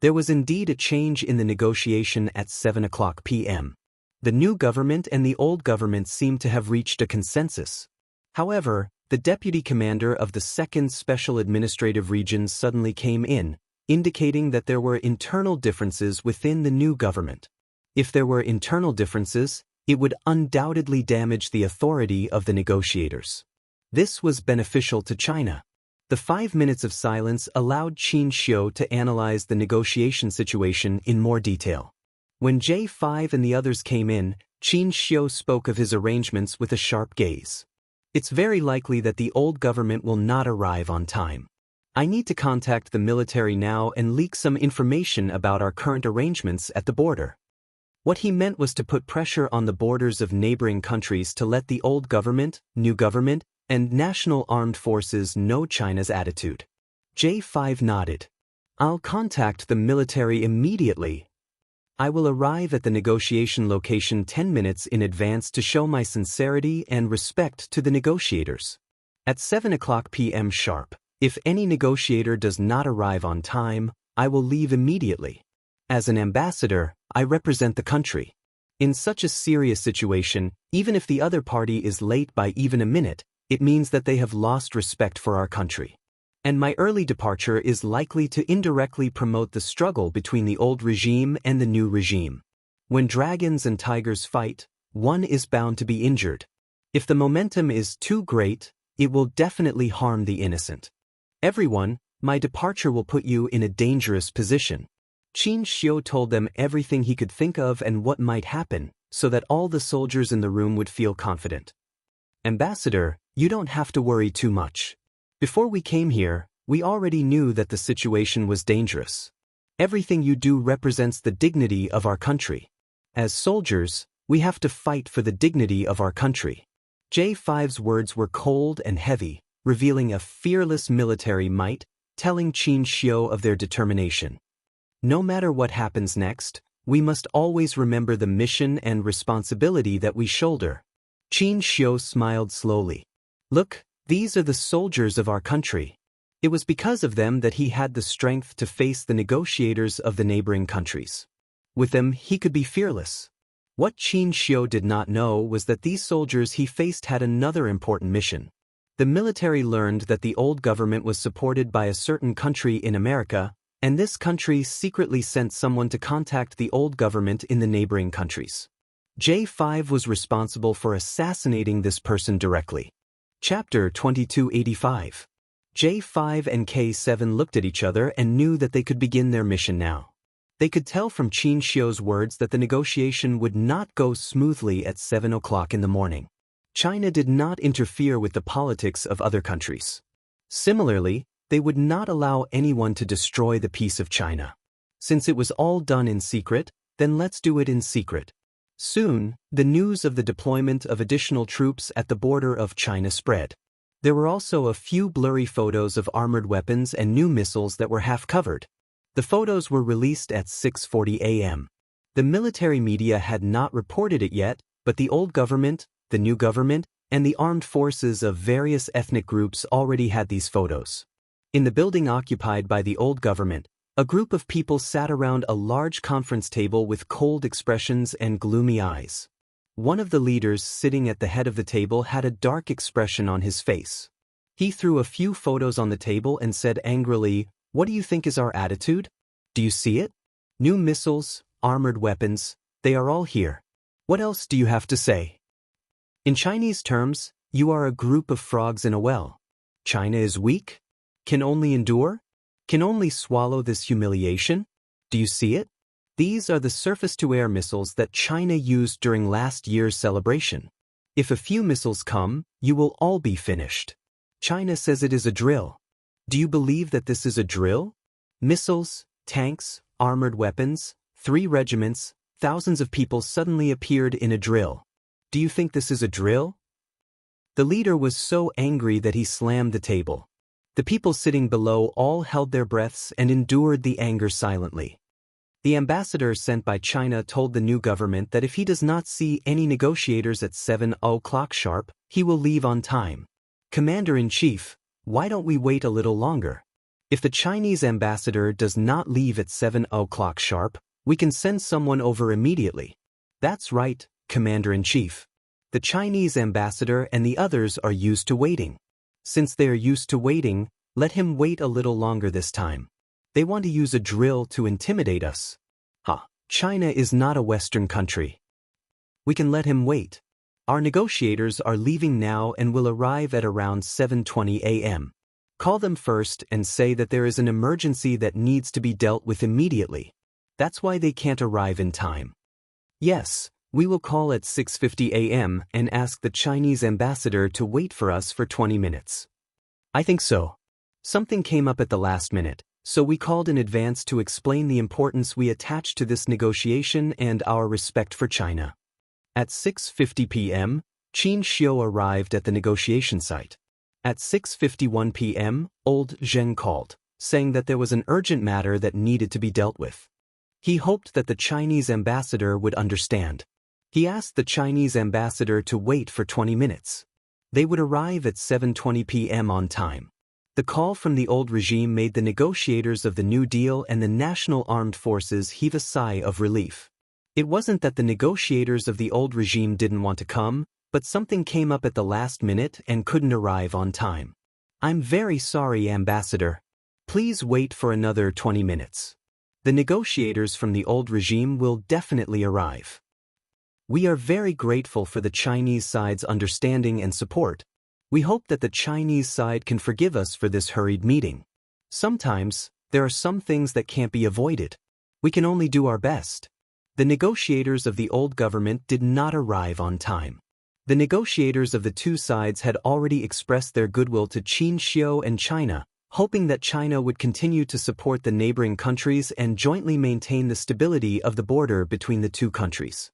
There was indeed a change in the negotiation at 7 o'clock p.m. The new government and the old government seemed to have reached a consensus. However, the deputy commander of the 2nd Special Administrative Region suddenly came in, indicating that there were internal differences within the new government. If there were internal differences, it would undoubtedly damage the authority of the negotiators. This was beneficial to China. The 5 minutes of silence allowed Xianxia to analyze the negotiation situation in more detail. When J5 and the others came in, Xianxia spoke of his arrangements with a sharp gaze. It's very likely that the old government will not arrive on time. I need to contact the military now and leak some information about our current arrangements at the border. What he meant was to put pressure on the borders of neighboring countries to let the old government, new government, and national armed forces know China's attitude. J5 nodded. I'll contact the military immediately. I will arrive at the negotiation location 10 minutes in advance to show my sincerity and respect to the negotiators. At 7 o'clock p.m. sharp, if any negotiator does not arrive on time, I will leave immediately. As an ambassador, I represent the country. In such a serious situation, even if the other party is late by even a minute, it means that they have lost respect for our country. And my early departure is likely to indirectly promote the struggle between the old regime and the new regime. When dragons and tigers fight, one is bound to be injured. If the momentum is too great, it will definitely harm the innocent. Everyone, my departure will put you in a dangerous position. Xianxia told them everything he could think of and what might happen, so that all the soldiers in the room would feel confident. Ambassador, you don't have to worry too much. Before we came here, we already knew that the situation was dangerous. Everything you do represents the dignity of our country. As soldiers, we have to fight for the dignity of our country. J5's words were cold and heavy, revealing a fearless military might, telling Xianxia of their determination. No matter what happens next, we must always remember the mission and responsibility that we shoulder. Xianxia smiled slowly. Look, these are the soldiers of our country. It was because of them that he had the strength to face the negotiators of the neighboring countries. With them, he could be fearless. What Xianxia did not know was that these soldiers he faced had another important mission. The military learned that the old government was supported by a certain country in America, and this country secretly sent someone to contact the old government in the neighboring countries. J5 was responsible for assassinating this person directly. Chapter 2285. J5 and K7 looked at each other and knew that they could begin their mission now. They could tell from Xianxia's words that the negotiation would not go smoothly at 7 o'clock in the morning. China did not interfere with the politics of other countries. Similarly, they would not allow anyone to destroy the peace of China. Since it was all done in secret, then let's do it in secret. Soon, the news of the deployment of additional troops at the border of China spread. There were also a few blurry photos of armored weapons and new missiles that were half covered. The photos were released at 6:40 a.m. The military media had not reported it yet, but the old government, the new government, and the armed forces of various ethnic groups already had these photos. In the building occupied by the old government, a group of people sat around a large conference table with cold expressions and gloomy eyes. One of the leaders sitting at the head of the table had a dark expression on his face. He threw a few photos on the table and said angrily, "What do you think is our attitude? Do you see it? New missiles, armored weapons, they are all here. What else do you have to say? In Chinese terms, you are a group of frogs in a well. China is weak? Can only endure? Can only swallow this humiliation? Do you see it? These are the surface-to-air missiles that China used during last year's celebration. If a few missiles come, you will all be finished. China says it is a drill. Do you believe that this is a drill? Missiles, tanks, armored weapons, 3 regiments, thousands of people suddenly appeared in a drill. Do you think this is a drill?" The leader was so angry that he slammed the table. The people sitting below all held their breaths and endured the anger silently. The ambassador sent by China told the new government that if he does not see any negotiators at 7 o'clock sharp, he will leave on time. "Commander-in-Chief, why don't we wait a little longer? If the Chinese ambassador does not leave at 7 o'clock sharp, we can send someone over immediately." "That's right, Commander-in-Chief. The Chinese ambassador and the others are used to waiting. Since they are used to waiting, let him wait a little longer this time. They want to use a drill to intimidate us. China is not a Western country. We can let him wait. Our negotiators are leaving now and will arrive at around 7:20 a.m. Call them first and say that there is an emergency that needs to be dealt with immediately. That's why they can't arrive in time." "Yes, we will call at 6:50 a.m. and ask the Chinese ambassador to wait for us for 20 minutes. "I think so. Something came up at the last minute, so we called in advance to explain the importance we attach to this negotiation and our respect for China." At 6:50 p.m., Qin Xiu arrived at the negotiation site. At 6:51 p.m., old Zheng called, saying that there was an urgent matter that needed to be dealt with. He hoped that the Chinese ambassador would understand. He asked the Chinese ambassador to wait for 20 minutes. They would arrive at 7:20 p.m. on time. The call from the old regime made the negotiators of the New Deal and the National Armed Forces heave a sigh of relief. It wasn't that the negotiators of the old regime didn't want to come, but something came up at the last minute and couldn't arrive on time. "I'm very sorry, Ambassador. Please wait for another 20 minutes. The negotiators from the old regime will definitely arrive. We are very grateful for the Chinese side's understanding and support. We hope that the Chinese side can forgive us for this hurried meeting. Sometimes, there are some things that can't be avoided. We can only do our best." The negotiators of the old government did not arrive on time. The negotiators of the two sides had already expressed their goodwill to Qin Xiu and China, hoping that China would continue to support the neighboring countries and jointly maintain the stability of the border between the two countries.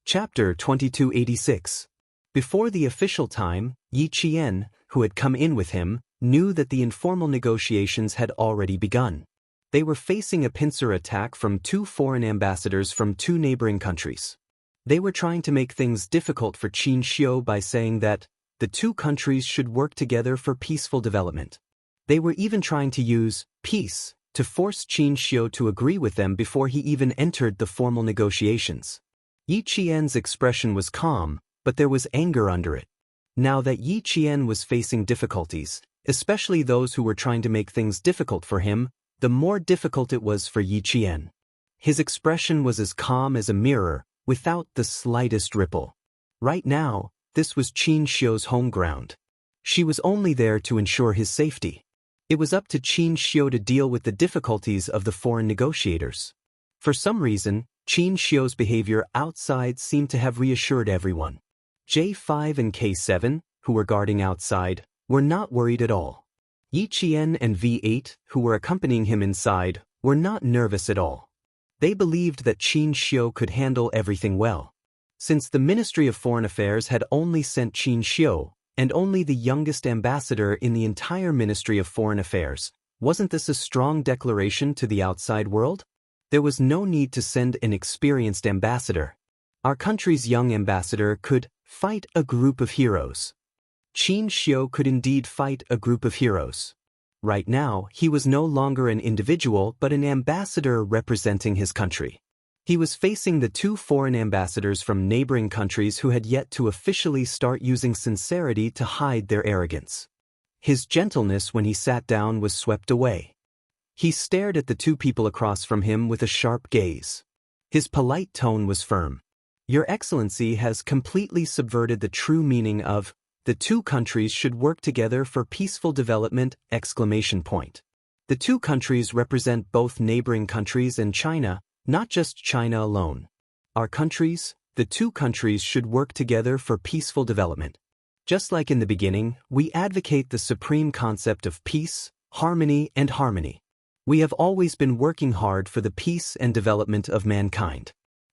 Chapter 2286. Before the official time, Yi Qian, who had come in with him, knew that the informal negotiations had already begun. They were facing a pincer attack from 2 foreign ambassadors from 2 neighboring countries. They were trying to make things difficult for Qin Xiu by saying that the 2 countries should work together for peaceful development. They were even trying to use peace to force Qin Xiu to agree with them before he even entered the formal negotiations. Yi Qian's expression was calm, but there was anger under it. Now that Yi Qian was facing difficulties, especially those who were trying to make things difficult for him, the more difficult it was for Yi Qian. His expression was as calm as a mirror, without the slightest ripple. Right now, this was Qin Xiu's home ground. She was only there to ensure his safety. It was up to Qin Xiu to deal with the difficulties of the foreign negotiators. For some reason, Qin Xiu's behavior outside seemed to have reassured everyone. J5 and K7, who were guarding outside, were not worried at all. Yi Qian and V8, who were accompanying him inside, were not nervous at all. They believed that Qin Xiu could handle everything well. Since the Ministry of Foreign Affairs had only sent Qin Xiu, and only the youngest ambassador in the entire Ministry of Foreign Affairs, wasn't this a strong declaration to the outside world? There was no need to send an experienced ambassador. Our country's young ambassador could Fight a group of heroes. Xianxia could indeed fight a group of heroes. Right now, he was no longer an individual but an ambassador representing his country. He was facing the 2 foreign ambassadors from neighboring countries who had yet to officially start using sincerity to hide their arrogance. His gentleness when he sat down was swept away. He stared at the 2 people across from him with a sharp gaze. His polite tone was firm. Your Excellency has completely subverted the true meaning of the 2 countries should work together for peaceful development! The 2 countries represent both neighboring countries and China, not just China alone. Our countries, the 2 countries should work together for peaceful development. Just like in the beginning, we advocate the supreme concept of peace, harmony, and harmony. We have always been working hard for the peace and development of mankind.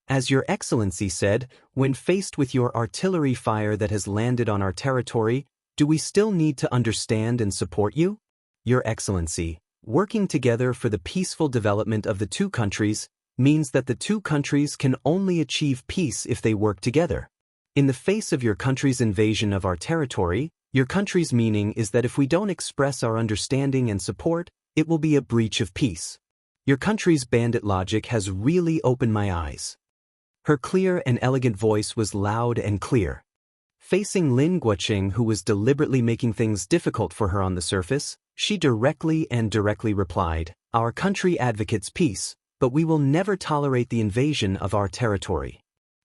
As Your Excellency said, when faced with your artillery fire that has landed on our territory, do we still need to understand and support you? Your Excellency, working together for the peaceful development of the 2 countries means that the 2 countries can only achieve peace if they work together. In the face of your country's invasion of our territory, your country's meaning is that if we don't express our understanding and support, it will be a breach of peace. Your country's bandit logic has really opened my eyes. Her clear and elegant voice was loud and clear. Facing Lin Guoqing, who was deliberately making things difficult for her on the surface, she directly replied, Our country advocates peace, but we will never tolerate the invasion of our territory.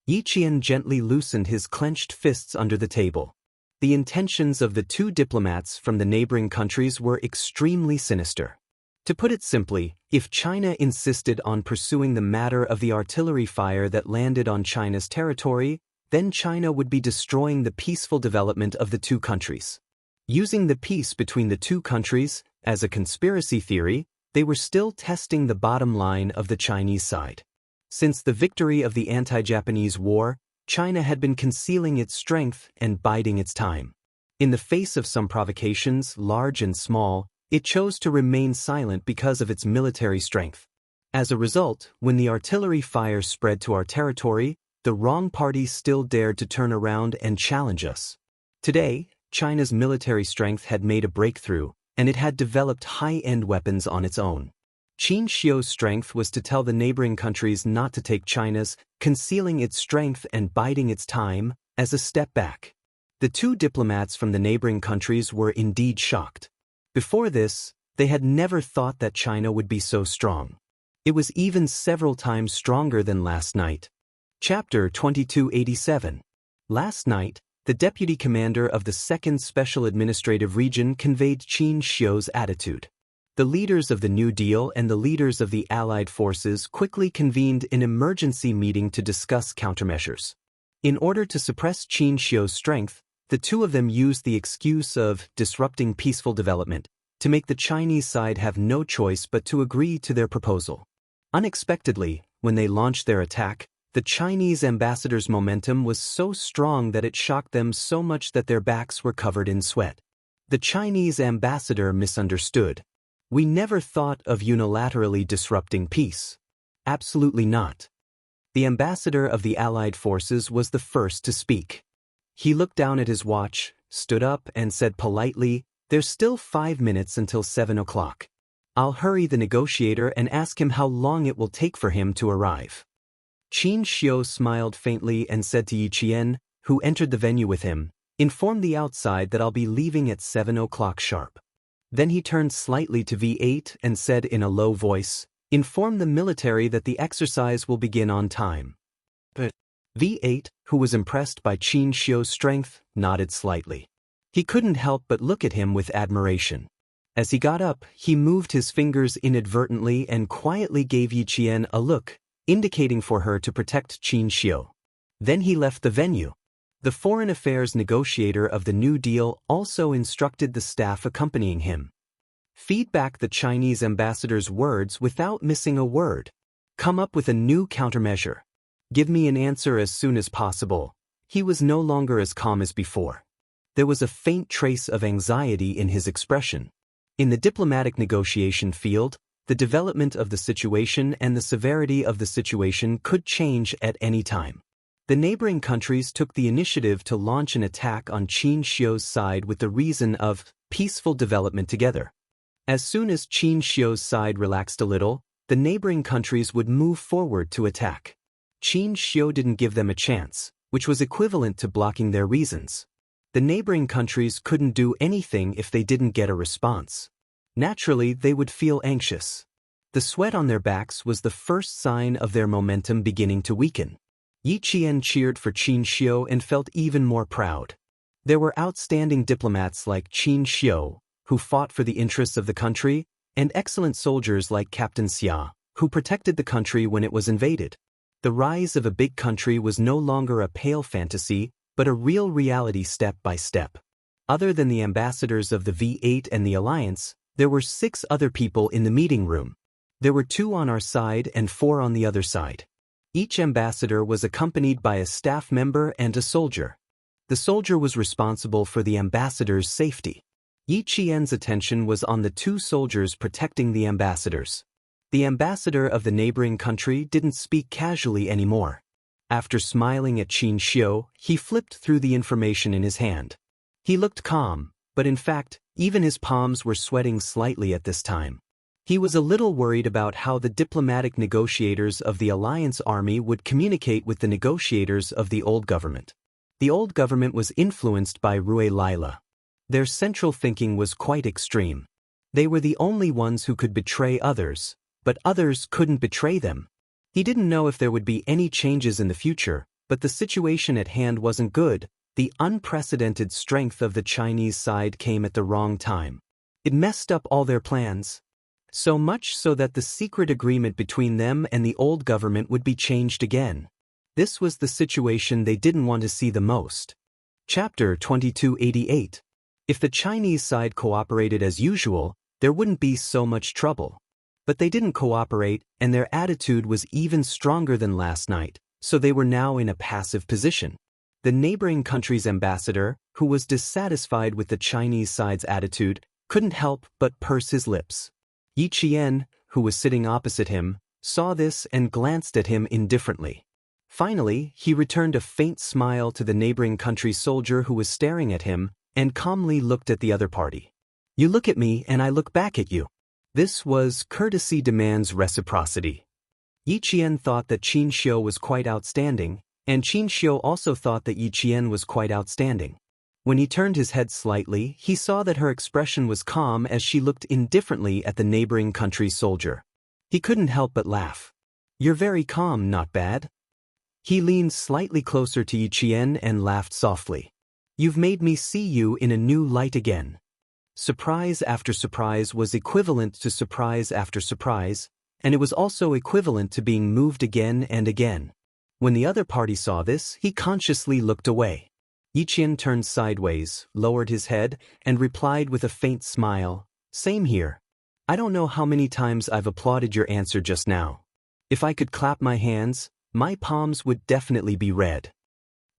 Yi Qian gently loosened his clenched fists under the table. The intentions of the 2 diplomats from the neighboring countries were extremely sinister. To put it simply, if China insisted on pursuing the matter of the artillery fire that landed on China's territory, then China would be destroying the peaceful development of the 2 countries. Using the peace between the 2 countries as a conspiracy theory, they were still testing the bottom line of the Chinese side. Since the victory of the anti-Japanese war, China had been concealing its strength and biding its time. In the face of some provocations, large and small, it chose to remain silent because of its military strength. As a result, when the artillery fire spread to our territory, the wrong party still dared to turn around and challenge us. Today, China's military strength had made a breakthrough, and it had developed high-end weapons on its own. Xianxia's strength was to tell the neighboring countries not to take China's, concealing its strength and biding its time, as a step back. The 2 diplomats from the neighboring countries were indeed shocked. Before this, they had never thought that China would be so strong. It was even several times stronger than last night. Chapter 2287. Last night, the deputy commander of the 2nd Special Administrative Region conveyed Xianxia's attitude. The leaders of the New Deal and the leaders of the Allied forces quickly convened an emergency meeting to discuss countermeasures. In order to suppress Xianxia's strength, the 2 of them used the excuse of disrupting peaceful development to make the Chinese side have no choice but to agree to their proposal. Unexpectedly, when they launched their attack, the Chinese ambassador's momentum was so strong that it shocked them so much that their backs were covered in sweat. The Chinese ambassador misunderstood. We never thought of unilaterally disrupting peace. Absolutely not. The ambassador of the Allied forces was the first to speak. He looked down at his watch, stood up, and said politely, There's still 5 minutes until 7 o'clock. I'll hurry the negotiator and ask him how long it will take for him to arrive. Xianxia smiled faintly and said to Yi Qian, who entered the venue with him, Inform the outside that I'll be leaving at 7 o'clock sharp. Then he turned slightly to V8 and said in a low voice, Inform the military that the exercise will begin on time. But V8, who was impressed by Xianxia's strength, nodded slightly. He couldn't help but look at him with admiration. As he got up, he moved his fingers inadvertently and quietly gave Yi Qian a look, indicating for her to protect Xianxia. Then he left the venue. The foreign affairs negotiator of the New Deal also instructed the staff accompanying him. Feed back the Chinese ambassador's words without missing a word. Come up with a new countermeasure. Give me an answer as soon as possible. He was no longer as calm as before. There was a faint trace of anxiety in his expression. In the diplomatic negotiation field, the development of the situation and the severity of the situation could change at any time. The neighboring countries took the initiative to launch an attack on Xianxia's side with the reason of peaceful development together. As soon as Xianxia's side relaxed a little, the neighboring countries would move forward to attack. Xianxia didn't give them a chance, which was equivalent to blocking their reasons. The neighboring countries couldn't do anything if they didn't get a response. Naturally, they would feel anxious. The sweat on their backs was the first sign of their momentum beginning to weaken. Yi Qian cheered for Xianxia and felt even more proud. There were outstanding diplomats like Xianxia, who fought for the interests of the country, and excellent soldiers like Captain Xia, who protected the country when it was invaded. The rise of a big country was no longer a pale fantasy, but a real reality step by step. Other than the ambassadors of the V8 and the Alliance, there were 6 other people in the meeting room. There were 2 on our side and 4 on the other side. Each ambassador was accompanied by a staff member and a soldier. The soldier was responsible for the ambassador's safety. Yi Qian's attention was on the 2 soldiers protecting the ambassadors. The ambassador of the neighboring country didn't speak casually anymore. After smiling at Xianxia, he flipped through the information in his hand. He looked calm, but in fact, even his palms were sweating slightly at this time. He was a little worried about how the diplomatic negotiators of the Alliance army would communicate with the negotiators of the old government. The old government was influenced by Rui Lila. Their central thinking was quite extreme. They were the only ones who could betray others, but others couldn't betray them. He didn't know if there would be any changes in the future, but the situation at hand wasn't good. The unprecedented strength of the Chinese side came at the wrong time. It messed up all their plans. So much so that the secret agreement between them and the old government would be changed again. This was the situation they didn't want to see the most. Chapter 2288. If the Chinese side cooperated as usual, there wouldn't be so much trouble. But they didn't cooperate, and their attitude was even stronger than last night, so they were now in a passive position. The neighboring country's ambassador, who was dissatisfied with the Chinese side's attitude, couldn't help but purse his lips. Yi Qian, who was sitting opposite him, saw this and glanced at him indifferently. Finally, he returned a faint smile to the neighboring country's soldier who was staring at him, and calmly looked at the other party. You look at me and I look back at you. This was courtesy demands reciprocity. Yi Qian thought that Xianxia was quite outstanding, and Xianxia also thought that Yi Qian was quite outstanding. When he turned his head slightly, he saw that her expression was calm as she looked indifferently at the neighboring country's soldier. He couldn't help but laugh. You're very calm, not bad. He leaned slightly closer to Yi Qian and laughed softly. You've made me see you in a new light again. Surprise after surprise was equivalent to surprise after surprise, and it was also equivalent to being moved again and again. When the other party saw this, he consciously looked away. Yi Qian turned sideways, lowered his head, and replied with a faint smile, Same here. I don't know how many times I've applauded your answer just now. If I could clap my hands, my palms would definitely be red.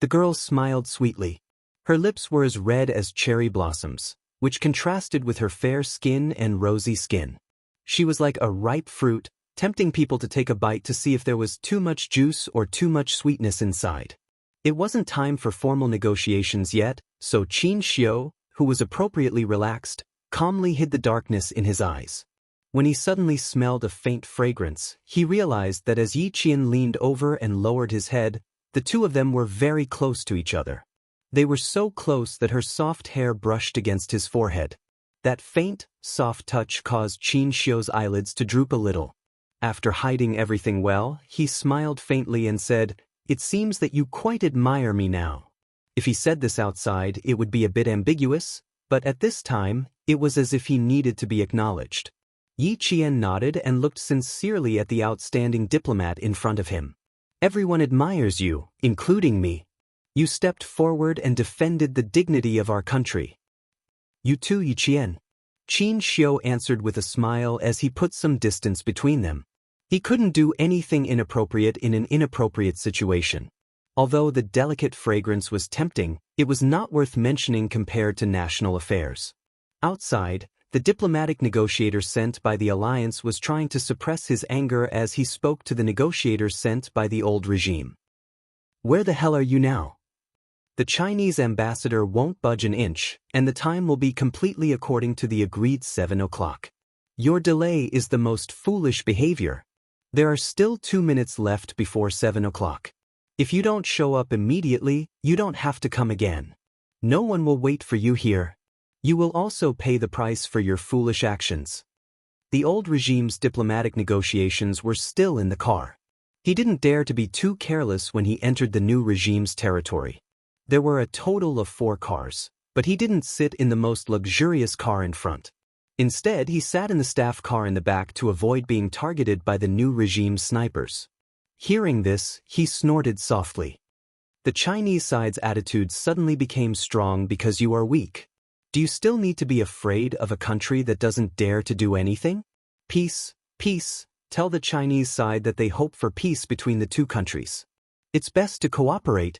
The girl smiled sweetly. Her lips were as red as cherry blossoms, which contrasted with her fair skin and rosy skin. She was like a ripe fruit, tempting people to take a bite to see if there was too much juice or too much sweetness inside. It wasn't time for formal negotiations yet, so Xianxia, who was appropriately relaxed, calmly hid the darkness in his eyes. When he suddenly smelled a faint fragrance, he realized that as Yi Qian leaned over and lowered his head, the 2 of them were very close to each other. They were so close that her soft hair brushed against his forehead. That faint, soft touch caused Xianxia's eyelids to droop a little. After hiding everything well, he smiled faintly and said, It seems that you quite admire me now. If he said this outside, it would be a bit ambiguous, but at this time, it was as if he needed to be acknowledged. Yi Qian nodded and looked sincerely at the outstanding diplomat in front of him. Everyone admires you, including me. You stepped forward and defended the dignity of our country. You too, Yi Qian. Xianxia answered with a smile as he put some distance between them. He couldn't do anything inappropriate in an inappropriate situation. Although the delicate fragrance was tempting, it was not worth mentioning compared to national affairs. Outside, the diplomatic negotiator sent by the alliance was trying to suppress his anger as he spoke to the negotiators sent by the old regime. Where the hell are you now? The Chinese ambassador won't budge an inch, and the time will be completely according to the agreed 7 o'clock. Your delay is the most foolish behavior. There are still 2 minutes left before 7 o'clock. If you don't show up immediately, you don't have to come again. No one will wait for you here. You will also pay the price for your foolish actions. The old regime's diplomatic negotiations were still in the car. He didn't dare to be too careless when he entered the new regime's territory. There were a total of 4 cars, but he didn't sit in the most luxurious car in front. Instead, he sat in the staff car in the back to avoid being targeted by the new regime's snipers. Hearing this, he snorted softly. The Chinese side's attitude suddenly became strong because you are weak. Do you still need to be afraid of a country that doesn't dare to do anything? Peace, peace. Tell the Chinese side that they hope for peace between the two countries. It's best to cooperate.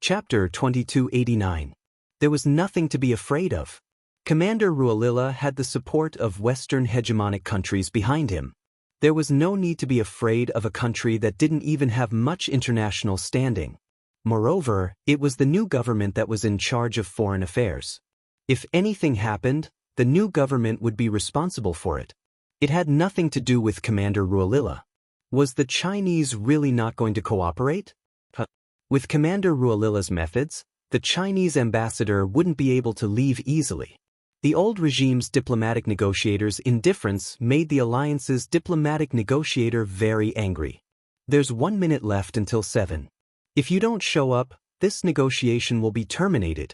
Chapter 2289. There was nothing to be afraid of. Commander Rualila had the support of Western hegemonic countries behind him. There was no need to be afraid of a country that didn't even have much international standing. Moreover, it was the new government that was in charge of foreign affairs. If anything happened, the new government would be responsible for it. It had nothing to do with Commander Rualila. Was the Chinese really not going to cooperate? With Commander Rualila's methods, the Chinese ambassador wouldn't be able to leave easily. The old regime's diplomatic negotiator's indifference made the alliance's diplomatic negotiator very angry. There's 1 minute left until 7. If you don't show up, this negotiation will be terminated.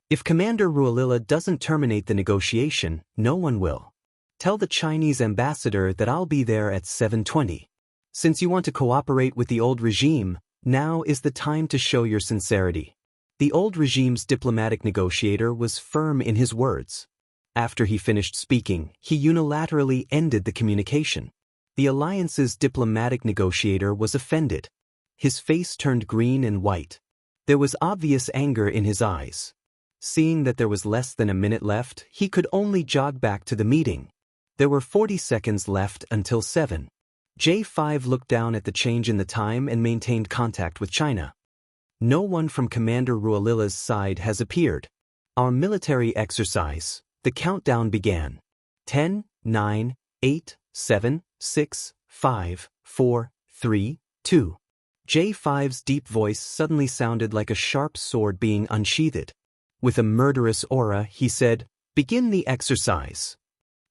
If Commander Rualila doesn't terminate the negotiation, no one will. Tell the Chinese ambassador that I'll be there at 7:20. Since you want to cooperate with the old regime, now is the time to show your sincerity. The old regime's diplomatic negotiator was firm in his words. After he finished speaking, he unilaterally ended the communication. The alliance's diplomatic negotiator was offended. His face turned green and white. There was obvious anger in his eyes. Seeing that there was less than a minute left, he could only jog back to the meeting. There were 40 seconds left until 7. J5 looked down at the change in the time and maintained contact with China. No one from Commander Rualila's side has appeared. Our military exercise. The countdown began. 10, 9, 8, 7, 6, 5, 4, 3, 2. J5's deep voice suddenly sounded like a sharp sword being unsheathed. With a murderous aura, he said, "Begin the exercise."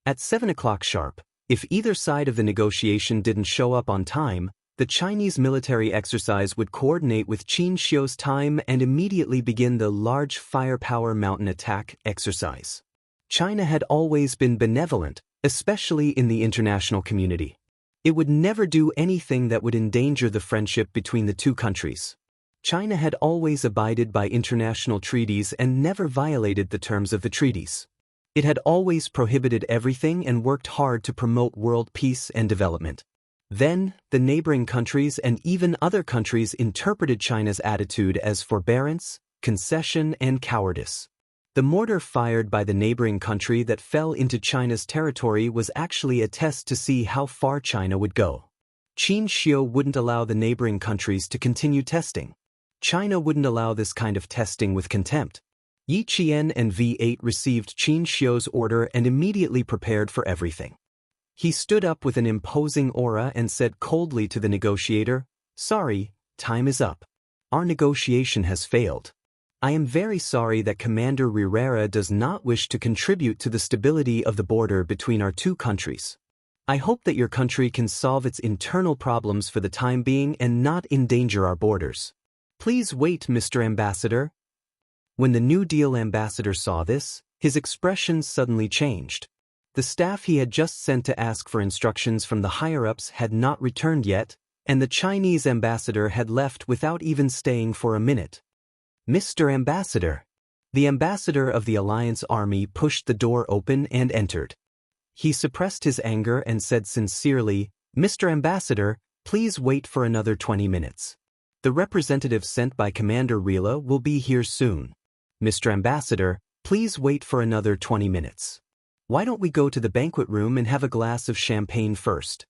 At 7 o'clock sharp, if either side of the negotiation didn't show up on time, the Chinese military exercise would coordinate with Xianxia's time and immediately begin the large firepower mountain attack exercise. China had always been benevolent, especially in the international community. It would never do anything that would endanger the friendship between the two countries. China had always abided by international treaties and never violated the terms of the treaties. It had always prohibited everything and worked hard to promote world peace and development. Then, the neighboring countries and even other countries interpreted China's attitude as forbearance, concession, and cowardice. The mortar fired by the neighboring country that fell into China's territory was actually a test to see how far China would go. Xianxia wouldn't allow the neighboring countries to continue testing. China wouldn't allow this kind of testing with contempt. Yi Qian and V8 received Xianxia's order and immediately prepared for everything. He stood up with an imposing aura and said coldly to the negotiator, "Sorry, time is up. Our negotiation has failed. I am very sorry that Commander Rivera does not wish to contribute to the stability of the border between our two countries. I hope that your country can solve its internal problems for the time being and not endanger our borders. Please wait, Mr. Ambassador." When the New Deal ambassador saw this, his expression suddenly changed. The staff he had just sent to ask for instructions from the higher-ups had not returned yet, and the Chinese ambassador had left without even staying for a minute. "Mr. Ambassador." The ambassador of the Alliance Army pushed the door open and entered. He suppressed his anger and said sincerely, "Mr. Ambassador, please wait for another 20 minutes. The representative sent by Commander Rila will be here soon. Mr. Ambassador, please wait for another 20 minutes. Why don't we go to the banquet room and have a glass of champagne first?"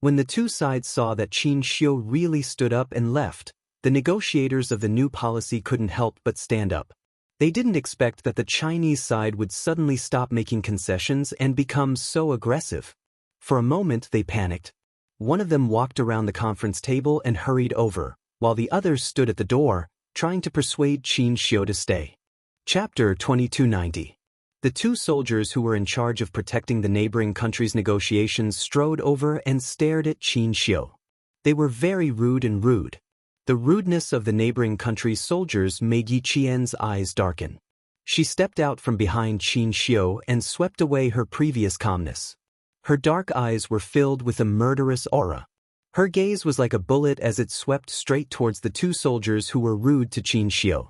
When the two sides saw that Xianxia really stood up and left, The negotiators of the new policy couldn't help but stand up. They didn't expect that the Chinese side would suddenly stop making concessions and become so aggressive. For a moment they panicked. One of them walked around the conference table and hurried over, while the others stood at the door, trying to persuade Xianxia to stay. Chapter 2290. The two soldiers who were in charge of protecting the neighboring country's negotiations strode over and stared at Xianxia. They were very rude. The rudeness of the neighboring country's soldiers made Yi Qian's eyes darken. She stepped out from behind Xianxia and swept away her previous calmness. Her dark eyes were filled with a murderous aura. Her gaze was like a bullet as it swept straight towards the two soldiers who were rude to Xianxia.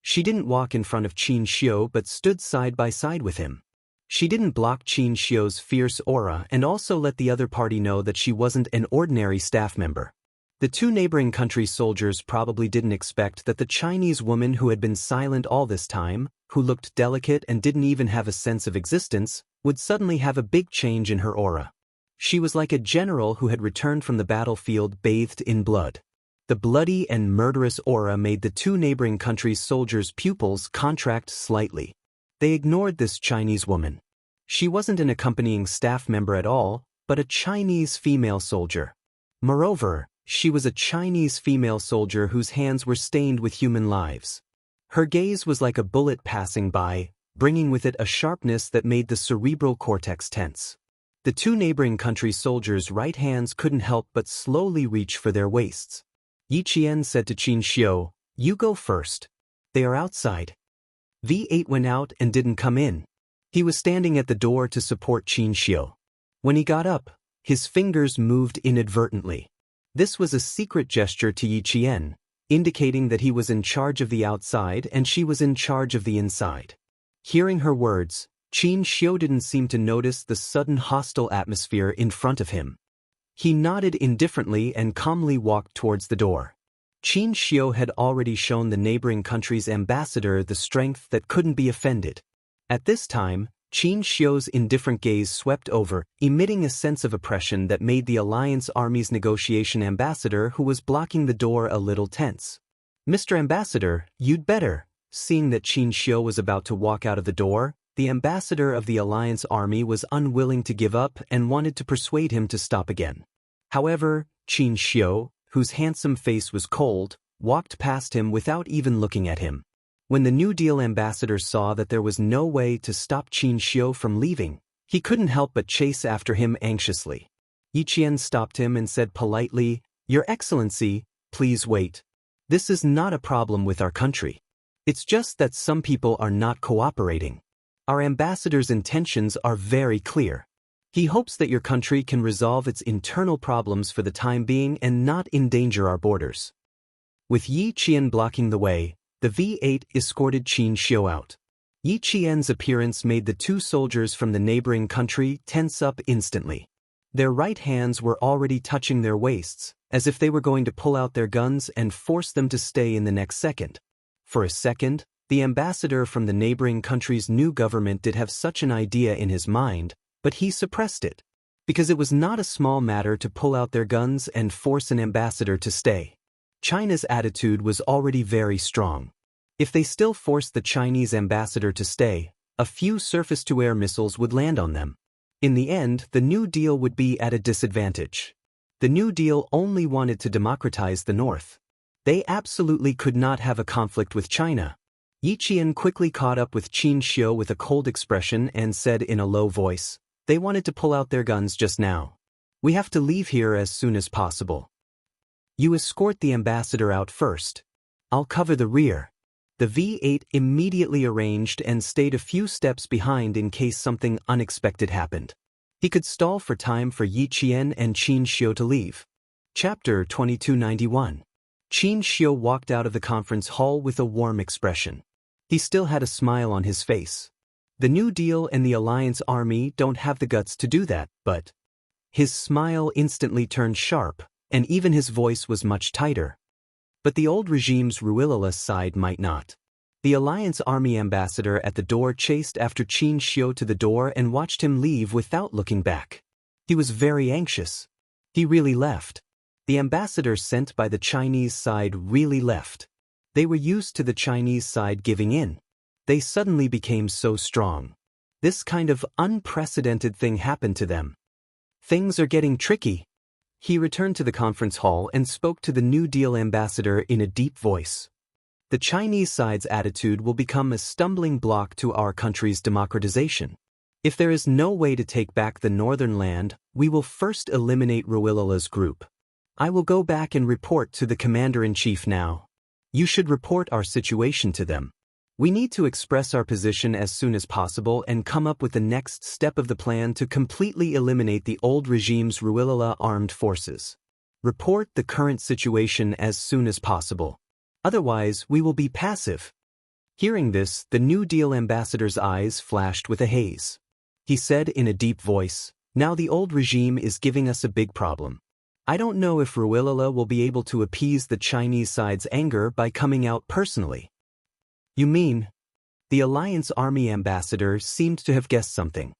She didn't walk in front of Xianxia but stood side by side with him. She didn't block Xianxia's fierce aura and also let the other party know that she wasn't an ordinary staff member. The two neighboring countries' soldiers probably didn't expect that the Chinese woman who had been silent all this time, who looked delicate and didn't even have a sense of existence, would suddenly have a big change in her aura. She was like a general who had returned from the battlefield bathed in blood. The bloody and murderous aura made the two neighboring countries' soldiers' pupils contract slightly. They ignored this Chinese woman. She wasn't an accompanying staff member at all, but a Chinese female soldier. Moreover, she was a Chinese female soldier whose hands were stained with human lives. Her gaze was like a bullet passing by, bringing with it a sharpness that made the cerebral cortex tense. The two neighboring countries' soldiers' right hands couldn't help but slowly reach for their waists. Yi Qian said to Xianxia, "You go first. They are outside." V8 went out and didn't come in. He was standing at the door to support Xianxia. When he got up, his fingers moved inadvertently. This was a secret gesture to Yi Qian, indicating that he was in charge of the outside and she was in charge of the inside. Hearing her words, Xianxia didn't seem to notice the sudden hostile atmosphere in front of him. He nodded indifferently and calmly walked towards the door. Xianxia had already shown the neighboring country's ambassador the strength that couldn't be offended. At this time, Xianxia's indifferent gaze swept over, emitting a sense of oppression that made the Alliance Army's negotiation ambassador who was blocking the door a little tense. "Mr. Ambassador, you'd better." Seeing that Xianxia was about to walk out of the door, the ambassador of the Alliance Army was unwilling to give up and wanted to persuade him to stop again. However, Xianxia, whose handsome face was cold, walked past him without even looking at him. When the New Deal ambassador saw that there was no way to stop Xianxia from leaving, he couldn't help but chase after him anxiously. Yi Qian stopped him and said politely, "Your Excellency, please wait. This is not a problem with our country. It's just that some people are not cooperating. Our ambassador's intentions are very clear. He hopes that your country can resolve its internal problems for the time being and not endanger our borders." With Yi Qian blocking the way, the V8 escorted Xianxia out. Yi Qian's appearance made the two soldiers from the neighboring country tense up instantly. Their right hands were already touching their waists, as if they were going to pull out their guns and force them to stay in the next second. For a second, the ambassador from the neighboring country's new government did have such an idea in his mind, but he suppressed it, because it was not a small matter to pull out their guns and force an ambassador to stay. China's attitude was already very strong. If they still forced the Chinese ambassador to stay, a few surface-to-air missiles would land on them. In the end, the New Deal would be at a disadvantage. The New Deal only wanted to democratize the North. They absolutely could not have a conflict with China. Yi Qian quickly caught up with Xianxia with a cold expression and said in a low voice, "They wanted to pull out their guns just now. We have to leave here as soon as possible. You escort the ambassador out first. I'll cover the rear." The V8 immediately arranged and stayed a few steps behind in case something unexpected happened. He could stall for time for Yi Qian and Xianxia to leave. Chapter 2291. Xianxia walked out of the conference hall with a warm expression. He still had a smile on his face. The New Deal and the Alliance Army don't have the guts to do that, but... His smile instantly turned sharp, and even his voice was much tighter. But the old regime's Ruilaless side might not. The Alliance Army ambassador at the door chased after Xianxia to the door and watched him leave without looking back. He was very anxious. He really left. The ambassador sent by the Chinese side really left. They were used to the Chinese side giving in. They suddenly became so strong. This kind of unprecedented thing happened to them. Things are getting tricky. He returned to the conference hall and spoke to the New Deal ambassador in a deep voice. The Chinese side's attitude will become a stumbling block to our country's democratization. If there is no way to take back the northern land, we will first eliminate Ruilala's group. I will go back and report to the commander-in-chief now. You should report our situation to them. We need to express our position as soon as possible and come up with the next step of the plan to completely eliminate the old regime's Ruilala armed forces. Report the current situation as soon as possible. Otherwise, we will be passive. Hearing this, the New Deal ambassador's eyes flashed with a haze. He said in a deep voice, "Now the old regime is giving us a big problem. I don't know if Ruilala will be able to appease the Chinese side's anger by coming out personally." "You mean?" The Alliance Army ambassador seemed to have guessed something.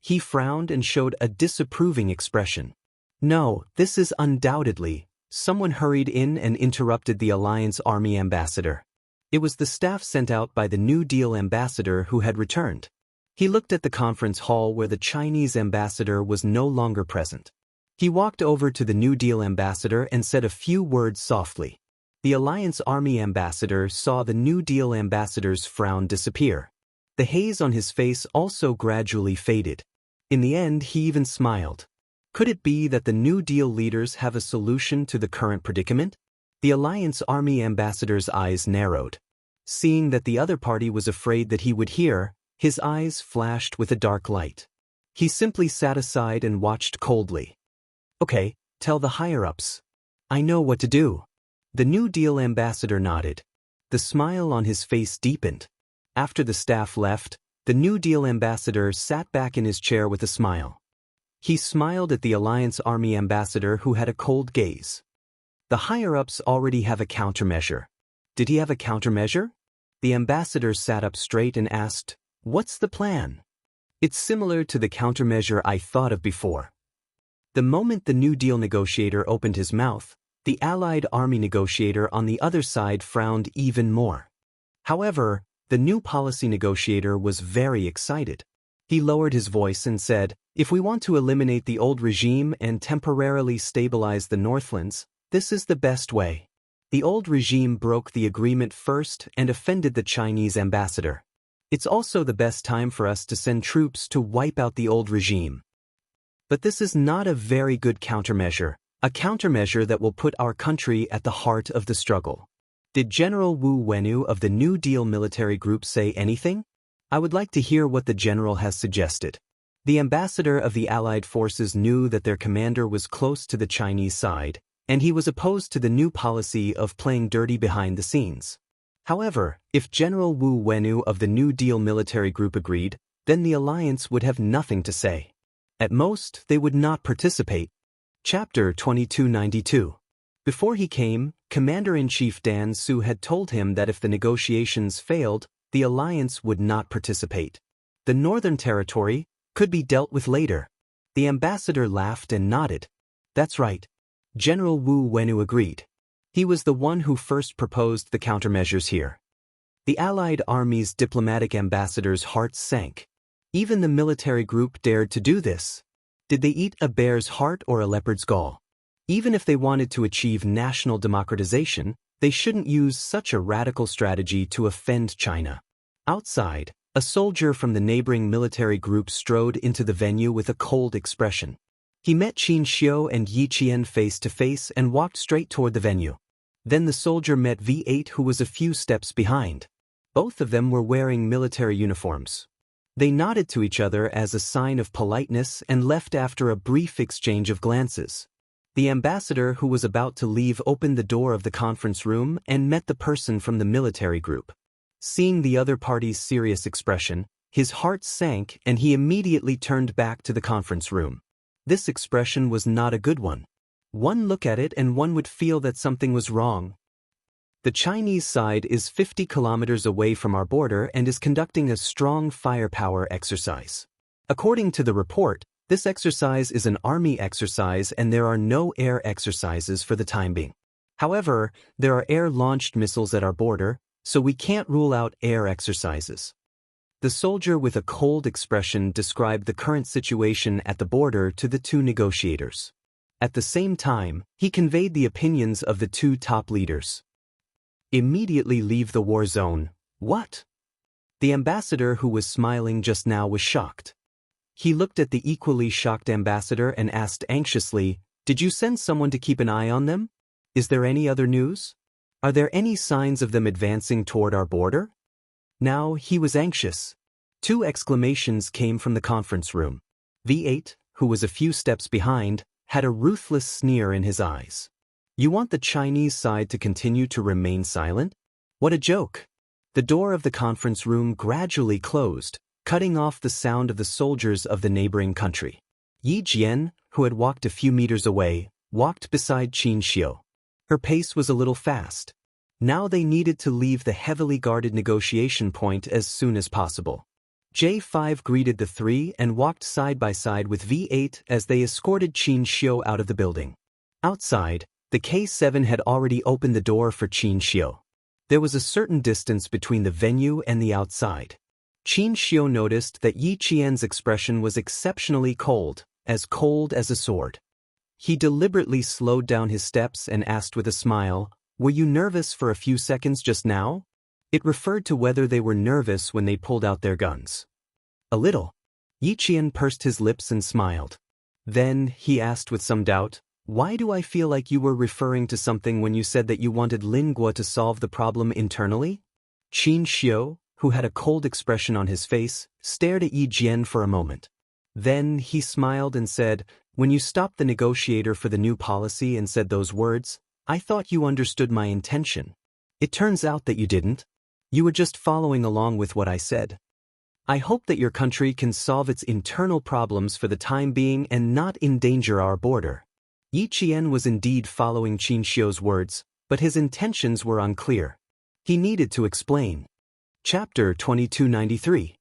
He frowned and showed a disapproving expression. "No, this is undoubtedly." Someone hurried in and interrupted the Alliance Army ambassador. It was the staff sent out by the New Deal ambassador who had returned. He looked at the conference hall where the Chinese ambassador was no longer present. He walked over to the New Deal ambassador and said a few words softly. The Alliance Army ambassador saw the New Deal ambassador's frown disappear. The haze on his face also gradually faded. In the end, he even smiled. Could it be that the New Deal leaders have a solution to the current predicament? The Alliance Army ambassador's eyes narrowed. Seeing that the other party was afraid that he would hear, his eyes flashed with a dark light. He simply sat aside and watched coldly. "Okay, tell the higher-ups. I know what to do." The New Deal ambassador nodded. The smile on his face deepened. After the staff left, the New Deal ambassador sat back in his chair with a smile. He smiled at the Alliance Army ambassador who had a cold gaze. The higher-ups already have a countermeasure. Did he have a countermeasure? The ambassador sat up straight and asked, "What's the plan?" "It's similar to the countermeasure I thought of before." The moment the New Deal negotiator opened his mouth, the Allied Army negotiator on the other side frowned even more. However, the new policy negotiator was very excited. He lowered his voice and said, "If we want to eliminate the old regime and temporarily stabilize the Northlands, this is the best way." The old regime broke the agreement first and offended the Chinese ambassador. It's also the best time for us to send troops to wipe out the old regime. But this is not a very good countermeasure, a countermeasure that will put our country at the heart of the struggle. Did General Wu Wenu of the New Deal military group say anything? I would like to hear what the general has suggested. The ambassador of the Allied forces knew that their commander was close to the Chinese side, and he was opposed to the new policy of playing dirty behind the scenes. However, if General Wu Wenu of the New Deal military group agreed, then the alliance would have nothing to say. At most, they would not participate. Chapter 2292. Before he came, Commander-in-Chief Dan Su had told him that if the negotiations failed, the alliance would not participate. The Northern Territory could be dealt with later. The ambassador laughed and nodded. That's right. General Wu Wenu agreed. He was the one who first proposed the countermeasures here. The Allied Army's diplomatic ambassador's heart sank. Even the military group dared to do this. Did they eat a bear's heart or a leopard's gall? Even if they wanted to achieve national democratization, they shouldn't use such a radical strategy to offend China. Outside, a soldier from the neighboring military group strode into the venue with a cold expression. He met Xianxia and Yi Qian face to face and walked straight toward the venue. Then the soldier met V8 who was a few steps behind. Both of them were wearing military uniforms. They nodded to each other as a sign of politeness and left after a brief exchange of glances. The ambassador who was about to leave opened the door of the conference room and met the person from the military group. Seeing the other party's serious expression, his heart sank and he immediately turned back to the conference room. This expression was not a good one. One look at it and one would feel that something was wrong. The Chinese side is 50 kilometers away from our border and is conducting a strong firepower exercise. According to the report, This exercise is an army exercise and there are no air exercises for the time being. However, there are air-launched missiles at our border, so we can't rule out air exercises. The soldier with a cold expression described the current situation at the border to the two negotiators. At the same time, he conveyed the opinions of the two top leaders. Immediately leave the war zone. What? The ambassador who was smiling just now was shocked. He looked at the equally shocked ambassador and asked anxiously, "Did you send someone to keep an eye on them? Is there any other news? Are there any signs of them advancing toward our border?" Now he was anxious. Two exclamations came from the conference room. V8, who was a few steps behind, had a ruthless sneer in his eyes. "You want the Chinese side to continue to remain silent? What a joke!" The door of the conference room gradually closed, cutting off the sound of the soldiers of the neighboring country. Yi Jian, who had walked a few meters away, walked beside Xianxia. Her pace was a little fast. Now they needed to leave the heavily guarded negotiation point as soon as possible. J5 greeted the three and walked side by side with V8 as they escorted Xianxia out of the building. Outside, the K7 had already opened the door for Xianxia. There was a certain distance between the venue and the outside. Xianxia noticed that Yi Qian's expression was exceptionally cold as a sword. He deliberately slowed down his steps and asked with a smile, "Were you nervous for a few seconds just now?" It referred to whether they were nervous when they pulled out their guns. "A little." Yi Qian pursed his lips and smiled. Then he asked with some doubt, "Why do I feel like you were referring to something when you said that you wanted Lin Guo to solve the problem internally?" Xianxia, who had a cold expression on his face, stared at Yi Jian for a moment. Then he smiled and said, "When you stopped the negotiator for the new policy and said those words, I thought you understood my intention. It turns out that you didn't. You were just following along with what I said. I hope that your country can solve its internal problems for the time being and not endanger our border." Yi Qian was indeed following Xianxia's words, but his intentions were unclear. He needed to explain. Chapter 2293.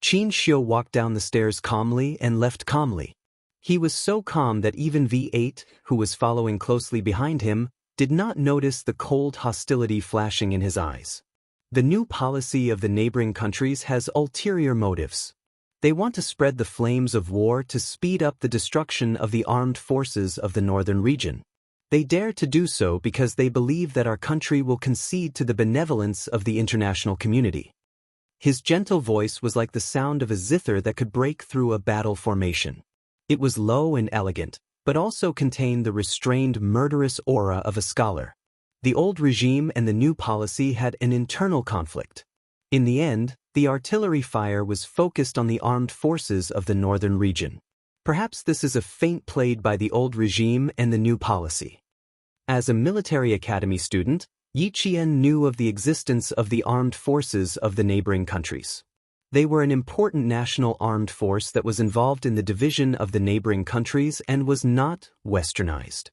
Xianxia walked down the stairs calmly and left calmly. He was so calm that even V8, who was following closely behind him, did not notice the cold hostility flashing in his eyes. The new policy of the neighboring countries has ulterior motives. They want to spread the flames of war to speed up the destruction of the armed forces of the northern region. They dare to do so because they believe that our country will concede to the benevolence of the international community. His gentle voice was like the sound of a zither that could break through a battle formation. It was low and elegant, but also contained the restrained, murderous aura of a scholar. The old regime and the new policy had an internal conflict. In the end, the artillery fire was focused on the armed forces of the northern region. Perhaps this is a feint played by the old regime and the new policy. As a military academy student, Yi Qian knew of the existence of the armed forces of the neighboring countries. They were an important national armed force that was involved in the division of the neighboring countries and was not westernized.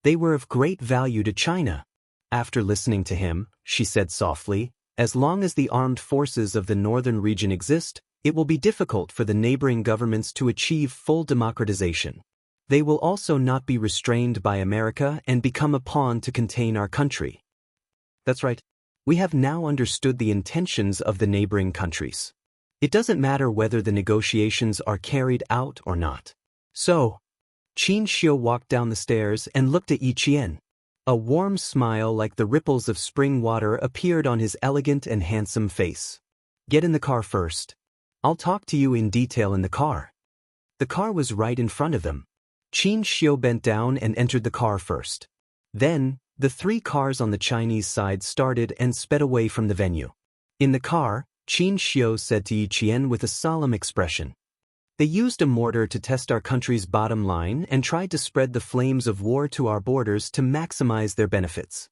They were of great value to China. After listening to him, she said softly, "As long as the armed forces of the northern region exist, it will be difficult for the neighboring governments to achieve full democratization. They will also not be restrained by America and become a pawn to contain our country." That's right. We have now understood the intentions of the neighboring countries. It doesn't matter whether the negotiations are carried out or not. So, Xianxia walked down the stairs and looked at Yi Qian. A warm smile like the ripples of spring water appeared on his elegant and handsome face. "Get in the car first. I'll talk to you in detail in the car." The car was right in front of them. Xianxia bent down and entered the car first. Then, the three cars on the Chinese side started and sped away from the venue. In the car, Xianxia said to Yi Qian with a solemn expression, "They used a mortar to test our country's bottom line and tried to spread the flames of war to our borders to maximize their benefits.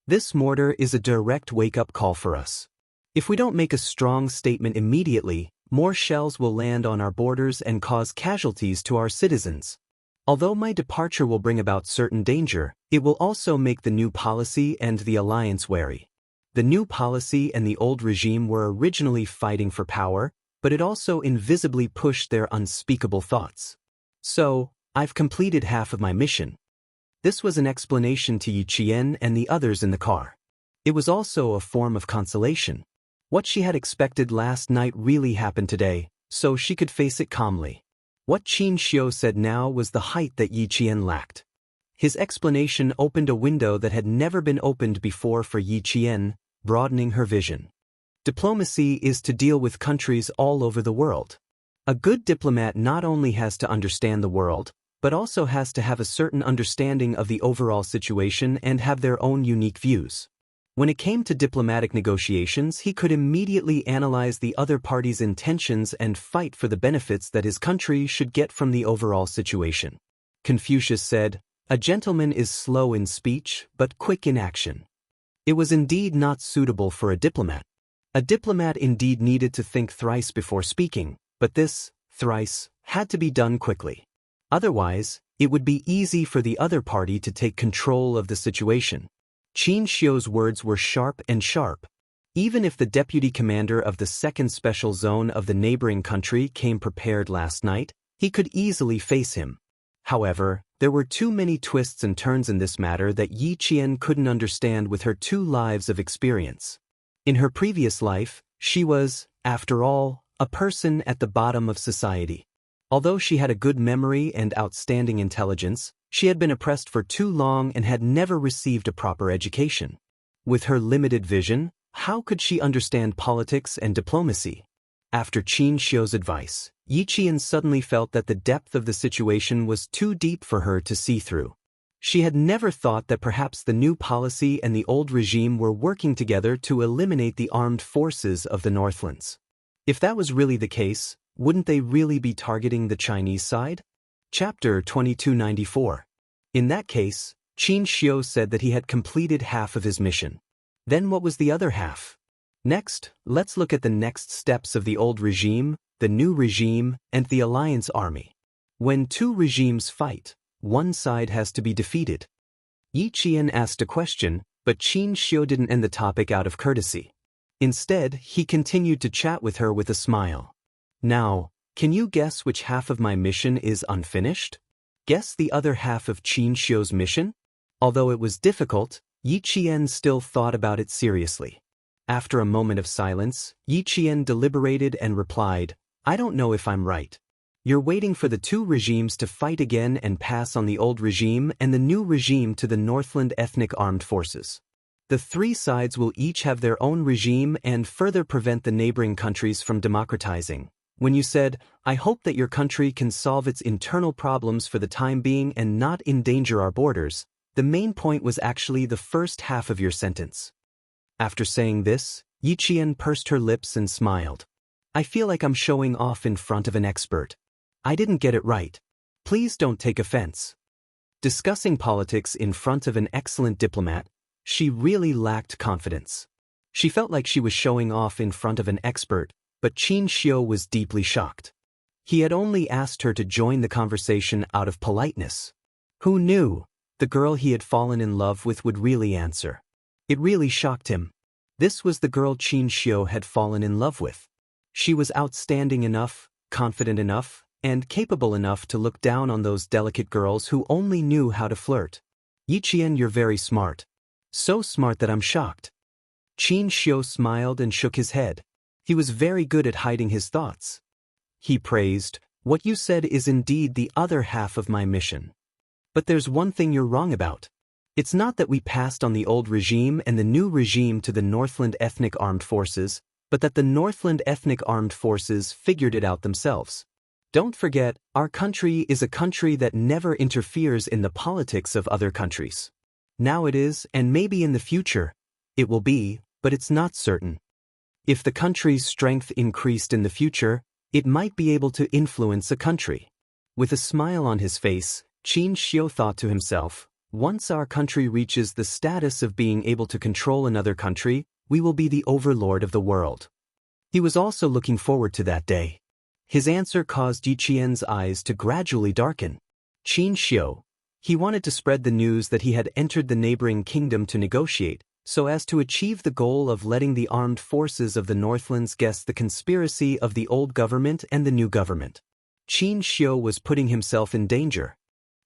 This mortar is a direct wake-up call for us. If we don't make a strong statement immediately, more shells will land on our borders and cause casualties to our citizens. Although my departure will bring about certain danger, it will also make the new policy and the alliance wary. The new policy and the old regime were originally fighting for power, but it also invisibly pushed their unspeakable thoughts. So, I've completed half of my mission. This was an explanation to Yi Qian and the others in the car. It was also a form of consolation. What she had expected last night really happened today, so she could face it calmly. What Qin Xiu said now was the height that Yi Qian lacked. His explanation opened a window that had never been opened before for Yi Qian, broadening her vision. Diplomacy is to deal with countries all over the world. A good diplomat not only has to understand the world, but also has to have a certain understanding of the overall situation and have their own unique views. When it came to diplomatic negotiations, he could immediately analyze the other party's intentions and fight for the benefits that his country should get from the overall situation. Confucius said, "A gentleman is slow in speech, but quick in action." It was indeed not suitable for a diplomat. A diplomat indeed needed to think thrice before speaking, but this, thrice, had to be done quickly. Otherwise, it would be easy for the other party to take control of the situation. Qin Xiu's words were sharp and sharp. Even if the deputy commander of the second special zone of the neighboring country came prepared last night, he could easily face him. However, there were too many twists and turns in this matter that Yi Qian couldn't understand with her 2 lives of experience. In her previous life, she was, after all, a person at the bottom of society. Although she had a good memory and outstanding intelligence, she had been oppressed for too long and had never received a proper education. With her limited vision, how could she understand politics and diplomacy? After Qin Xiu's advice, Yi Qian suddenly felt that the depth of the situation was too deep for her to see through. She had never thought that perhaps the new policy and the old regime were working together to eliminate the armed forces of the Northlands. If that was really the case, wouldn't they really be targeting the Chinese side? Chapter 2294. In that case, Qin Xiu said that he had completed half of his mission. Then what was the other half? Next, let's look at the next steps of the old regime, the new regime, and the alliance army. When 2 regimes fight, one side has to be defeated. Yi Qian asked a question, but Qin Xiu didn't end the topic out of courtesy. Instead, he continued to chat with her with a smile. Now, can you guess which half of my mission is unfinished? Guess the other half of Qin Xiu's mission? Although it was difficult, Yi Qian still thought about it seriously. After a moment of silence, Yi Qian deliberated and replied, "I don't know if I'm right. You're waiting for the 2 regimes to fight again and pass on the old regime and the new regime to the Northland ethnic armed forces. The 3 sides will each have their own regime and further prevent the neighboring countries from democratizing. When you said, 'I hope that your country can solve its internal problems for the time being and not endanger our borders,' the main point was actually the first half of your sentence." After saying this, Yi Qian pursed her lips and smiled. "I feel like I'm showing off in front of an expert. I didn't get it right. Please don't take offense." Discussing politics in front of an excellent diplomat, she really lacked confidence. She felt like she was showing off in front of an expert, but Qin Xiu was deeply shocked. He had only asked her to join the conversation out of politeness. Who knew? The girl he had fallen in love with would really answer. It really shocked him. This was the girl Qin Xiu had fallen in love with. She was outstanding enough, confident enough, and capable enough to look down on those delicate girls who only knew how to flirt. "Yi Qian, you're very smart. So smart that I'm shocked." Qin Xiu smiled and shook his head. He was very good at hiding his thoughts. He praised, "What you said is indeed the other half of my mission. But there's one thing you're wrong about. It's not that we passed on the old regime and the new regime to the Northland ethnic armed forces, but that the Northland ethnic armed forces figured it out themselves. Don't forget, our country is a country that never interferes in the politics of other countries. Now it is, and maybe in the future, it will be, but it's not certain. If the country's strength increased in the future, it might be able to influence a country." With a smile on his face, Qin Xiu thought to himself, "Once our country reaches the status of being able to control another country, we will be the overlord of the world." He was also looking forward to that day. His answer caused Yi Qian's eyes to gradually darken. Qin Xiu. He wanted to spread the news that he had entered the neighboring kingdom to negotiate, so as to achieve the goal of letting the armed forces of the Northlands guess the conspiracy of the old government and the new government. Xianxia was putting himself in danger.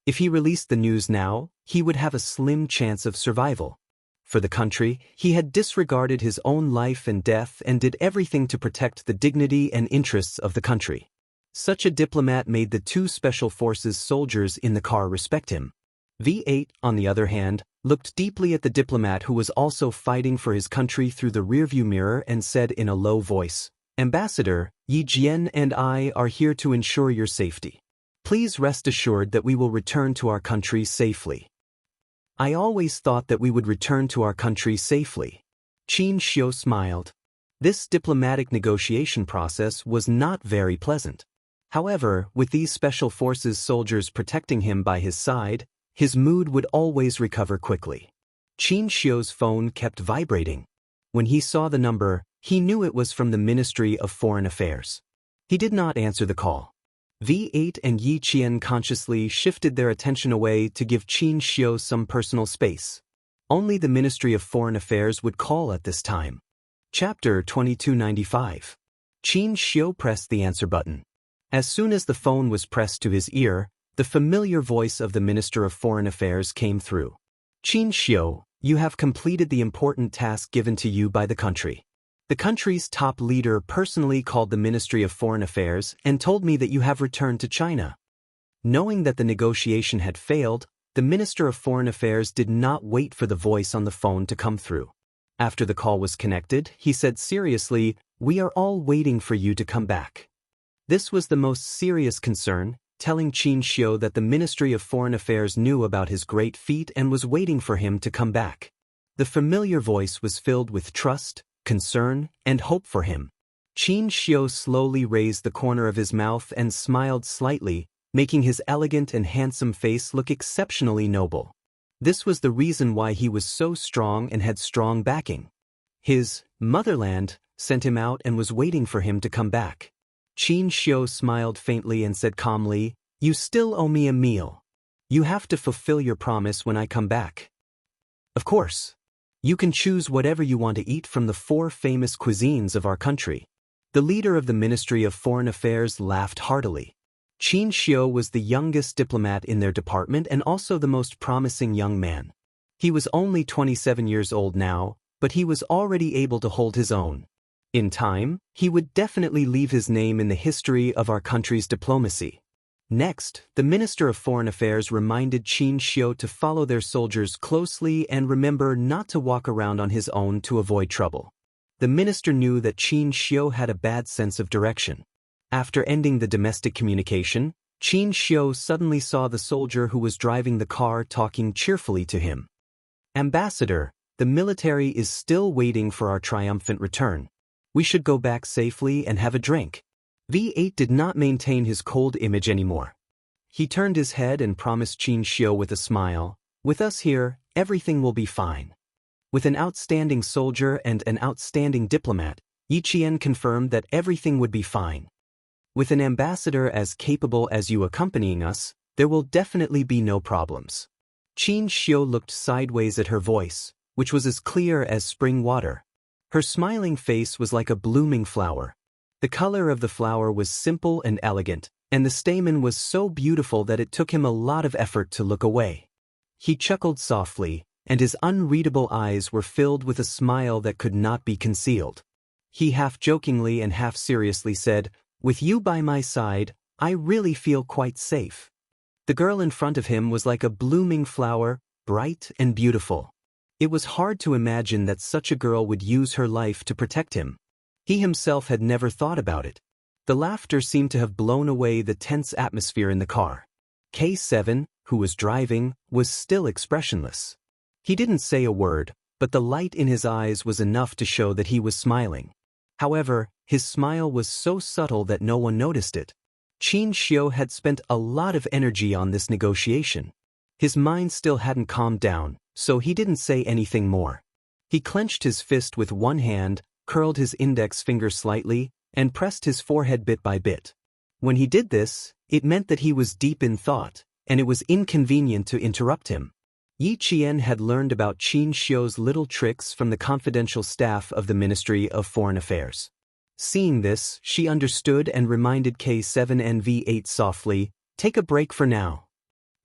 If he released the news now, he would have a slim chance of survival. For the country, he had disregarded his own life and death and did everything to protect the dignity and interests of the country. Such a diplomat made the two special forces soldiers in the car respect him. V8, on the other hand, looked deeply at the diplomat who was also fighting for his country through the rearview mirror and said in a low voice, "Ambassador, Yi Jian and I are here to ensure your safety. Please rest assured that we will return to our country safely." "I always thought that we would return to our country safely." Xianxia smiled. This diplomatic negotiation process was not very pleasant. However, with these special forces soldiers protecting him by his side, his mood would always recover quickly. Xianxia's phone kept vibrating. When he saw the number, he knew it was from the Ministry of Foreign Affairs. He did not answer the call. V8 and Yi Qian consciously shifted their attention away to give Xianxia some personal space. Only the Ministry of Foreign Affairs would call at this time. Chapter 2295. Xianxia pressed the answer button. As soon as the phone was pressed to his ear, the familiar voice of the Minister of Foreign Affairs came through. "Xianxia, you have completed the important task given to you by the country. The country's top leader personally called the Ministry of Foreign Affairs and told me that you have returned to China." Knowing that the negotiation had failed, the Minister of Foreign Affairs did not wait for the voice on the phone to come through. After the call was connected, he said seriously, "We are all waiting for you to come back." This was the most serious concern, telling Xianxia that the Ministry of Foreign Affairs knew about his great feat and was waiting for him to come back. The familiar voice was filled with trust, concern, and hope for him. Xianxia slowly raised the corner of his mouth and smiled slightly, making his elegant and handsome face look exceptionally noble. This was the reason why he was so strong and had strong backing. His motherland sent him out and was waiting for him to come back. Xianxia smiled faintly and said calmly, "You still owe me a meal. You have to fulfill your promise when I come back." "Of course. You can choose whatever you want to eat from the 4 famous cuisines of our country." The leader of the Ministry of Foreign Affairs laughed heartily. Xianxia was the youngest diplomat in their department and also the most promising young man. He was only 27 years old now, but he was already able to hold his own. In time, he would definitely leave his name in the history of our country's diplomacy. Next, the Minister of Foreign Affairs reminded Xianxia to follow their soldiers closely and remember not to walk around on his own to avoid trouble. The minister knew that Xianxia had a bad sense of direction. After ending the domestic communication, Xianxia suddenly saw the soldier who was driving the car talking cheerfully to him. "Ambassador, the military is still waiting for our triumphant return. We should go back safely and have a drink." V8 did not maintain his cold image anymore. He turned his head and promised Xianxia with a smile, "With us here, everything will be fine." With an outstanding soldier and an outstanding diplomat, Yi Qian confirmed that everything would be fine. "With an ambassador as capable as you accompanying us, there will definitely be no problems." Xianxia looked sideways at her voice, which was as clear as spring water. Her smiling face was like a blooming flower. The color of the flower was simple and elegant, and the stamen was so beautiful that it took him a lot of effort to look away. He chuckled softly, and his unreadable eyes were filled with a smile that could not be concealed. He half-jokingly and half-seriously said, "With you by my side, I really feel quite safe." The girl in front of him was like a blooming flower, bright and beautiful. It was hard to imagine that such a girl would use her life to protect him. He himself had never thought about it. The laughter seemed to have blown away the tense atmosphere in the car. K7, who was driving, was still expressionless. He didn't say a word, but the light in his eyes was enough to show that he was smiling. However, his smile was so subtle that no one noticed it. Xianxia had spent a lot of energy on this negotiation. His mind still hadn't calmed down, so he didn't say anything more. He clenched his fist with one hand, curled his index finger slightly, and pressed his forehead bit by bit. When he did this, it meant that he was deep in thought, and it was inconvenient to interrupt him. Yi Qian had learned about Qin Xiu's little tricks from the confidential staff of the Ministry of Foreign Affairs. Seeing this, she understood and reminded K7NV8 softly, "Take a break for now."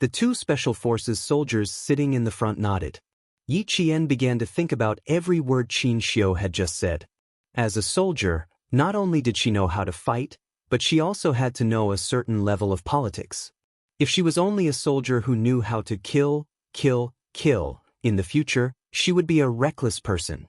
The two Special Forces soldiers sitting in the front nodded. Yi Qian began to think about every word Qin Xiu had just said. As a soldier, not only did she know how to fight, but she also had to know a certain level of politics. If she was only a soldier who knew how to kill in the future, she would be a reckless person.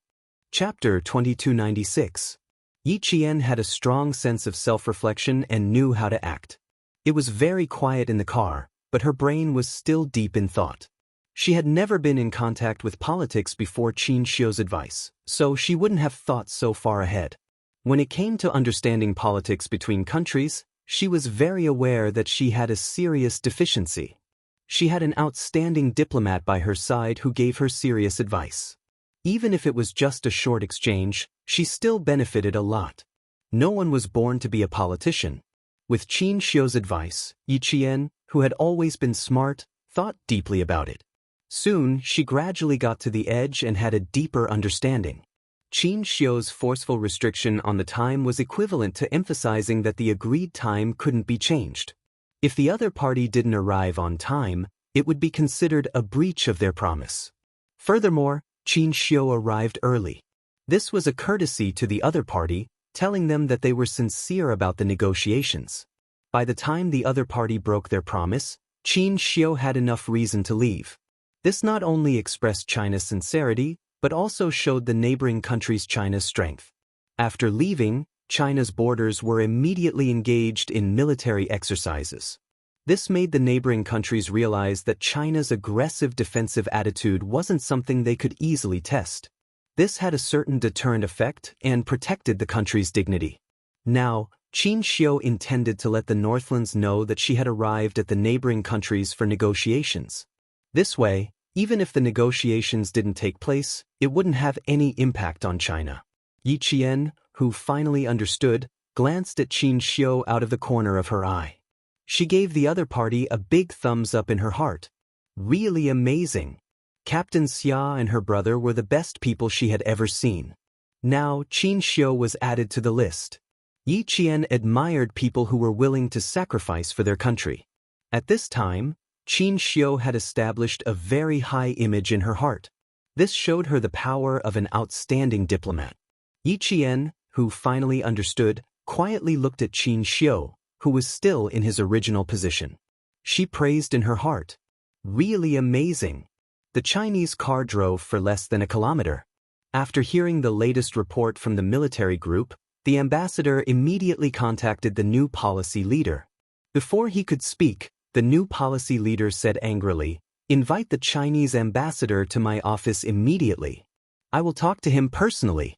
Chapter 2296. Yi Qian had a strong sense of self-reflection and knew how to act. It was very quiet in the car, but her brain was still deep in thought. She had never been in contact with politics before Qin Xiu's advice, so she wouldn't have thought so far ahead. When it came to understanding politics between countries, she was very aware that she had a serious deficiency. She had an outstanding diplomat by her side who gave her serious advice. Even if it was just a short exchange, she still benefited a lot. No one was born to be a politician. With Qin Xiu's advice, Yi Qian, who had always been smart, thought deeply about it. Soon, she gradually got to the edge and had a deeper understanding. Qin Xiu's forceful restriction on the time was equivalent to emphasizing that the agreed time couldn't be changed. If the other party didn't arrive on time, it would be considered a breach of their promise. Furthermore, Qin Xiu arrived early. This was a courtesy to the other party, telling them that they were sincere about the negotiations. By the time the other party broke their promise, Qin Xiu had enough reason to leave. This not only expressed China's sincerity, but also showed the neighboring countries China's strength. After leaving, China's borders were immediately engaged in military exercises. This made the neighboring countries realize that China's aggressive defensive attitude wasn't something they could easily test. This had a certain deterrent effect and protected the country's dignity. Now, Qin Xiu intended to let the Northlands know that she had arrived at the neighboring countries for negotiations. This way, even if the negotiations didn't take place, it wouldn't have any impact on China. Yi Qian, who finally understood, glanced at Qin Xiu out of the corner of her eye. She gave the other party a big thumbs up in her heart. Really amazing. Captain Xia and her brother were the best people she had ever seen. Now, Qin Xiu was added to the list. Yi Qian admired people who were willing to sacrifice for their country. At this time, Qin Xiu had established a very high image in her heart. This showed her the power of an outstanding diplomat. Yi Qian, who finally understood, quietly looked at Qin Xiu, who was still in his original position. She praised in her heart. Really amazing. The Chinese car drove for less than a kilometer. After hearing the latest report from the military group, the ambassador immediately contacted the new policy leader. Before he could speak, the new policy leader said angrily, "Invite the Chinese ambassador to my office immediately. I will talk to him personally."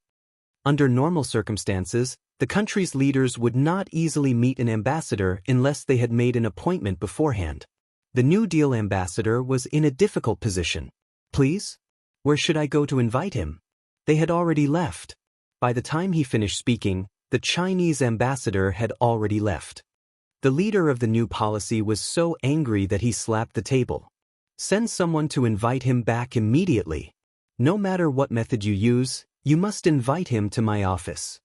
Under normal circumstances, the country's leaders would not easily meet an ambassador unless they had made an appointment beforehand. The New Deal ambassador was in a difficult position. "Please? Where should I go to invite him?" They had already left. By the time he finished speaking, the Chinese ambassador had already left. The leader of the new policy was so angry that he slapped the table. "Send someone to invite him back immediately. No matter what method you use, you must invite him to my office."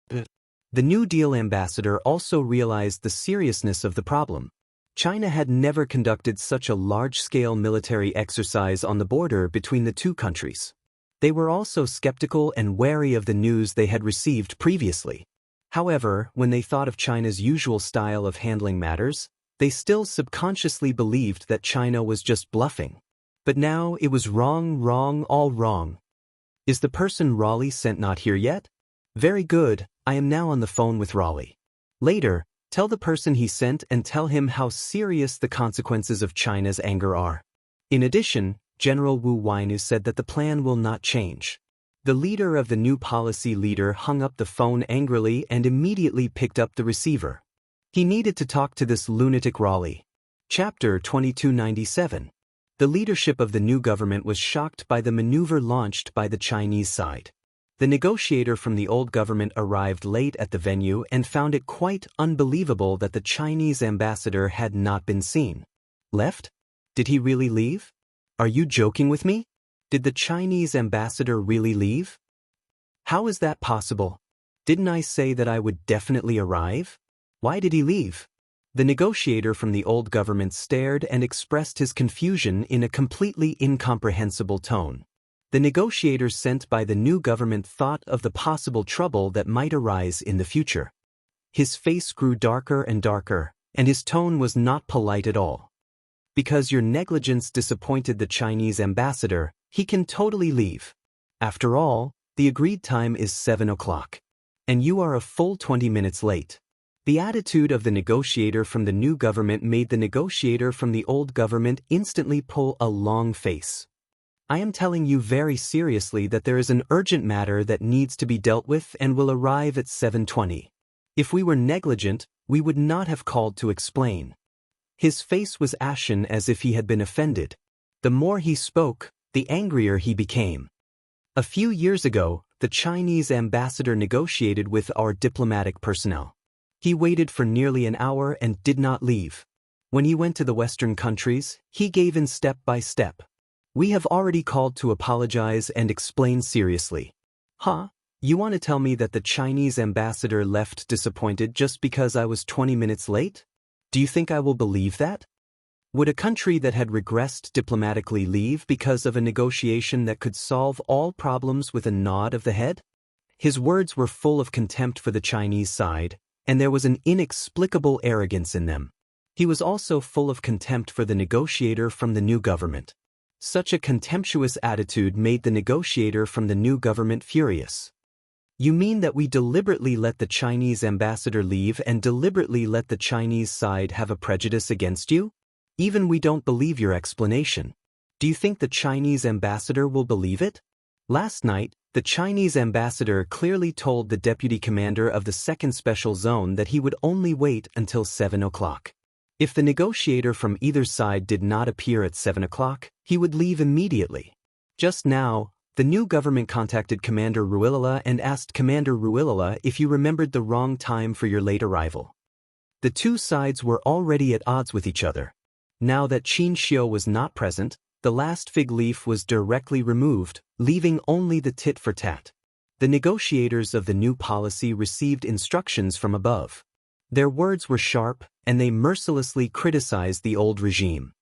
The New Deal ambassador also realized the seriousness of the problem. China had never conducted such a large-scale military exercise on the border between the two countries. They were also skeptical and wary of the news they had received previously. However, when they thought of China's usual style of handling matters, they still subconsciously believed that China was just bluffing. But now it was wrong, all wrong. "Is the person Raleigh sent not here yet?" "Very good, I am now on the phone with Raleigh." Later, tell the person he sent and tell him how serious the consequences of China's anger are. In addition, General Wu Wainu said that the plan will not change. The leader of the new policy leader hung up the phone angrily and immediately picked up the receiver. He needed to talk to this lunatic Raleigh. Chapter 2297. The leadership of the new government was shocked by the maneuver launched by the Chinese side. The negotiator from the old government arrived late at the venue and found it quite unbelievable that the Chinese ambassador had not been seen. Left? Did he really leave? Are you joking with me? Did the Chinese ambassador really leave? How is that possible? Didn't I say that I would definitely arrive? Why did he leave? The negotiator from the old government stared and expressed his confusion in a completely incomprehensible tone. The negotiator sent by the new government thought of the possible trouble that might arise in the future. His face grew darker and darker, and his tone was not polite at all. Because your negligence disappointed the Chinese ambassador, he can totally leave. After all, the agreed time is 7 o'clock. And you are a full 20 minutes late. The attitude of the negotiator from the new government made the negotiator from the old government instantly pull a long face. I am telling you very seriously that there is an urgent matter that needs to be dealt with and will arrive at 7:20. If we were negligent, we would not have called to explain. His face was ashen as if he had been offended. The more he spoke, the angrier he became. A few years ago, the Chinese ambassador negotiated with our diplomatic personnel. He waited for nearly an hour and did not leave. When he went to the Western countries, he gave in step by step. We have already called to apologize and explain seriously. Huh? You want to tell me that the Chinese ambassador left disappointed just because I was 20 minutes late? Do you think I will believe that? Would a country that had regressed diplomatically leave because of a negotiation that could solve all problems with a nod of the head? His words were full of contempt for the Chinese side, and there was an inexplicable arrogance in them. He was also full of contempt for the negotiator from the new government. Such a contemptuous attitude made the negotiator from the new government furious. You mean that we deliberately let the Chinese ambassador leave and deliberately let the Chinese side have a prejudice against you? Even we don't believe your explanation. Do you think the Chinese ambassador will believe it? Last night, the Chinese ambassador clearly told the deputy commander of the 2nd Special Zone that he would only wait until 7 o'clock. If the negotiator from either side did not appear at 7 o'clock, he would leave immediately. Just now, the new government contacted Commander Ruilala and asked Commander Ruilala if you remembered the wrong time for your late arrival. The two sides were already at odds with each other. Now that Xianxia was not present, the last fig leaf was directly removed, leaving only the tit for tat. The negotiators of the new policy received instructions from above. Their words were sharp, and they mercilessly criticized the old regime.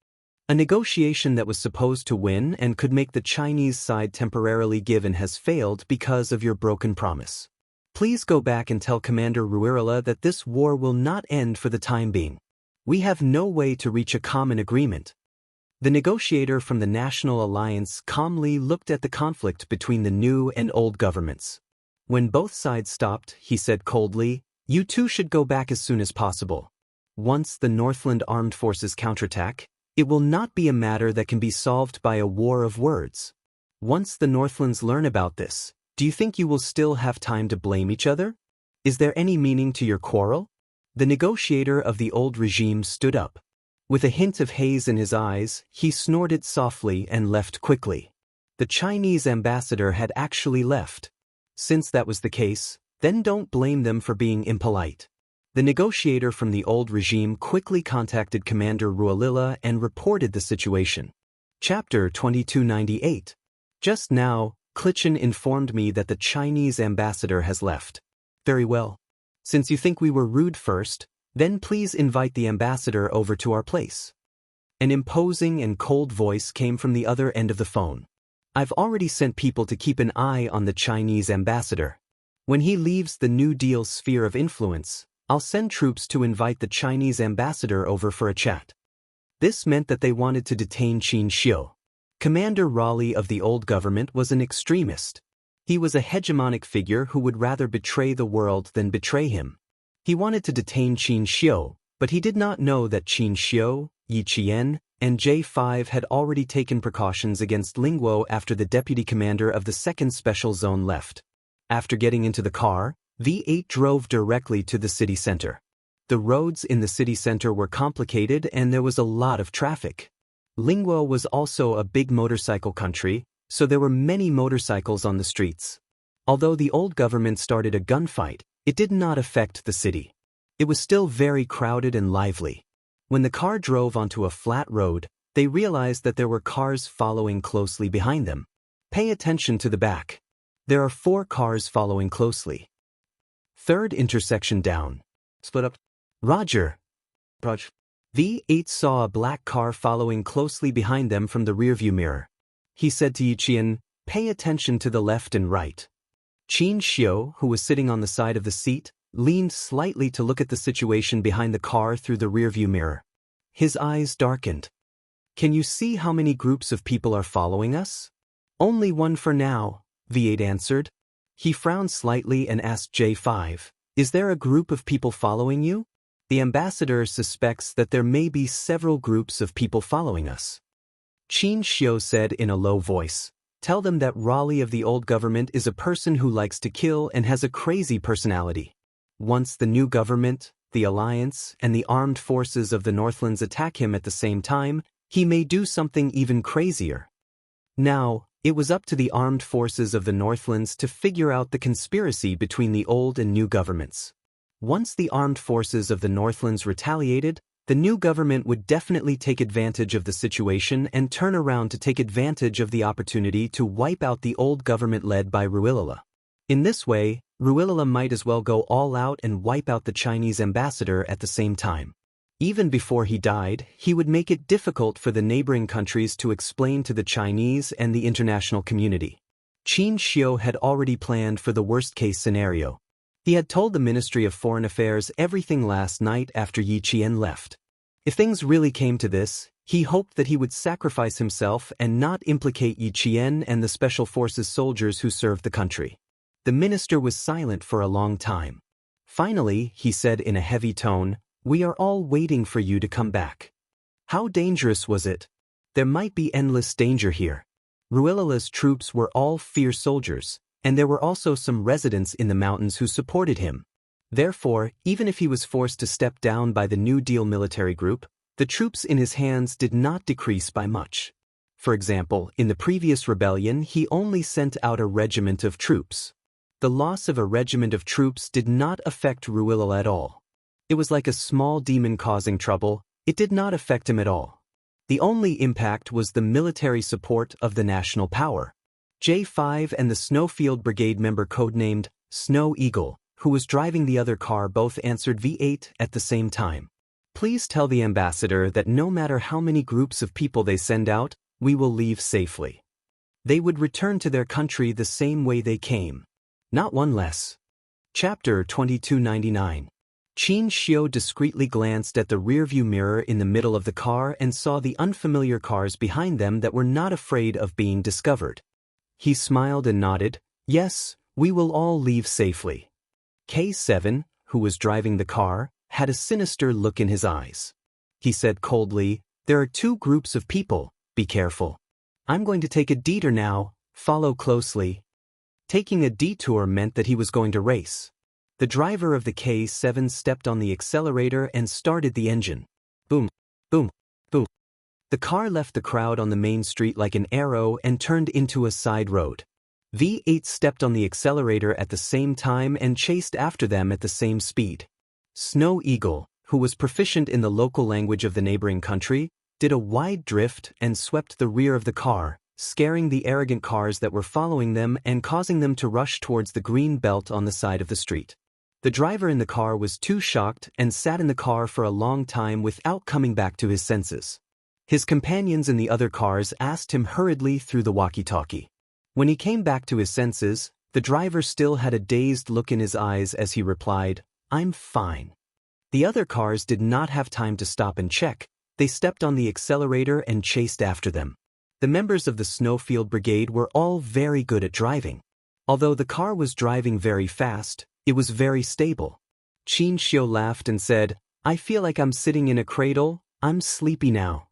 A negotiation that was supposed to win and could make the Chinese side temporarily give in has failed because of your broken promise. Please go back and tell Commander Ruilala that this war will not end for the time being. We have no way to reach a common agreement. The negotiator from the National Alliance calmly looked at the conflict between the new and old governments. When both sides stopped, he said coldly, "You two should go back as soon as possible. Once the Northland Armed Forces counterattack, it will not be a matter that can be solved by a war of words. Once the Northlands learn about this, do you think you will still have time to blame each other? Is there any meaning to your quarrel?" The negotiator of the old regime stood up. With a hint of haze in his eyes, he snorted softly and left quickly. The Chinese ambassador had actually left. Since that was the case, then don't blame them for being impolite. The negotiator from the old regime quickly contacted Commander Ruilala and reported the situation. Chapter 2298. Just now, Clichin informed me that the Chinese ambassador has left. Very well. Since you think we were rude first, then please invite the ambassador over to our place. An imposing and cold voice came from the other end of the phone. I've already sent people to keep an eye on the Chinese ambassador. When he leaves the New Deal sphere of influence, I'll send troops to invite the Chinese ambassador over for a chat. This meant that they wanted to detain Xianxia. Commander Raleigh of the old government was an extremist. He was a hegemonic figure who would rather betray the world than betray him. He wanted to detain Xianxia, but he did not know that Xianxia, Yi Qian, and J5 had already taken precautions against Lingguo after the deputy commander of the 2nd Special Zone left. After getting into the car, V8 drove directly to the city center. The roads in the city center were complicated and there was a lot of traffic. Lingguo was also a big motorcycle country, so there were many motorcycles on the streets. Although the old government started a gunfight, it did not affect the city. It was still very crowded and lively. When the car drove onto a flat road, They realized that there were cars following closely behind them. Pay attention to the back. There are 4 cars following closely. Third intersection down. Split up. Roger. V8 saw a black car following closely behind them from the rearview mirror. He said to Yiqian, "Pay attention to the left and right." Xianxia, who was sitting on the side of the seat, leaned slightly to look at the situation behind the car through the rearview mirror. His eyes darkened. "Can you see how many groups of people are following us?" "Only one for now," V8 answered. He frowned slightly and asked J5, "Is there a group of people following you?" "The ambassador suspects that there may be several groups of people following us." Qin Xiu said in a low voice, "Tell them that Raleigh of the old government is a person who likes to kill and has a crazy personality. Once the new government, the alliance, and the armed forces of the Northlands attack him at the same time, he may do something even crazier." Now, it was up to the armed forces of the Northlands to figure out the conspiracy between the old and new governments. Once the armed forces of the Northlands retaliated, the new government would definitely take advantage of the situation and turn around to take advantage of the opportunity to wipe out the old government led by Ruilala. In this way, Ruilala might as well go all out and wipe out the Chinese ambassador at the same time. Even before he died, he would make it difficult for the neighboring countries to explain to the Chinese and the international community. Qin Xiu had already planned for the worst-case scenario. He had told the Ministry of Foreign Affairs everything last night after Yi Qian left. If things really came to this, he hoped that he would sacrifice himself and not implicate Yi Qian and the Special Forces soldiers who served the country. The minister was silent for a long time. Finally, he said in a heavy tone, "We are all waiting for you to come back." How dangerous was it? There might be endless danger here. Ruilala's troops were all fierce soldiers, and there were also some residents in the mountains who supported him. Therefore, even if he was forced to step down by the New Deal military group, the troops in his hands did not decrease by much. For example, in the previous rebellion, he only sent out a regiment of troops. The loss of a regiment of troops did not affect Ruilala at all. It was like a small demon causing trouble. It did not affect him at all. The only impact was the military support of the national power. J5 and the Snowfield Brigade member codenamed Snow Eagle, who was driving the other car, both answered V8 at the same time. "Please tell the ambassador that no matter how many groups of people they send out, we will leave safely. They would return to their country the same way they came. Not one less." Chapter 2299. Qin Xiu discreetly glanced at the rearview mirror in the middle of the car and saw the unfamiliar cars behind them that were not afraid of being discovered. He smiled and nodded, "Yes, we will all leave safely." K7, who was driving the car, had a sinister look in his eyes. He said coldly, "There are 2 groups of people, be careful. I'm going to take a detour now, follow closely." Taking a detour meant that he was going to race. The driver of the K7 stepped on the accelerator and started the engine. Boom, boom, boom. The car left the crowd on the main street like an arrow and turned into a side road. V8 stepped on the accelerator at the same time and chased after them at the same speed. Snow Eagle, who was proficient in the local language of the neighboring country, did a wide drift and swept the rear of the car, scaring the arrogant cars that were following them and causing them to rush towards the green belt on the side of the street. The driver in the car was too shocked and sat in the car for a long time without coming back to his senses. His companions in the other cars asked him hurriedly through the walkie-talkie. When he came back to his senses, the driver still had a dazed look in his eyes as he replied, "I'm fine." The other cars did not have time to stop and check. They stepped on the accelerator and chased after them. The members of the Snowfield Brigade were all very good at driving. Although the car was driving very fast, it was very stable. Qin Xiu laughed and said, "I feel like I'm sitting in a cradle, I'm sleepy now."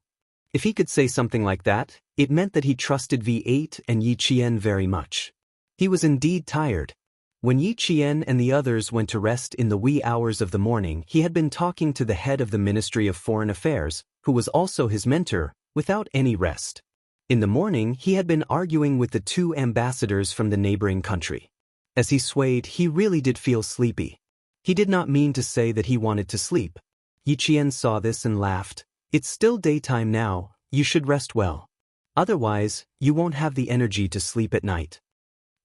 If he could say something like that, it meant that he trusted V8 and Yi Qian very much. He was indeed tired. When Yi Qian and the others went to rest in the wee hours of the morning, he had been talking to the head of the Ministry of Foreign Affairs, who was also his mentor, without any rest. In the morning, he had been arguing with the 2 ambassadors from the neighboring country. As he swayed, he really did feel sleepy. He did not mean to say that he wanted to sleep. Yi Qian saw this and laughed. "It's still daytime now, you should rest well. Otherwise, you won't have the energy to sleep at night.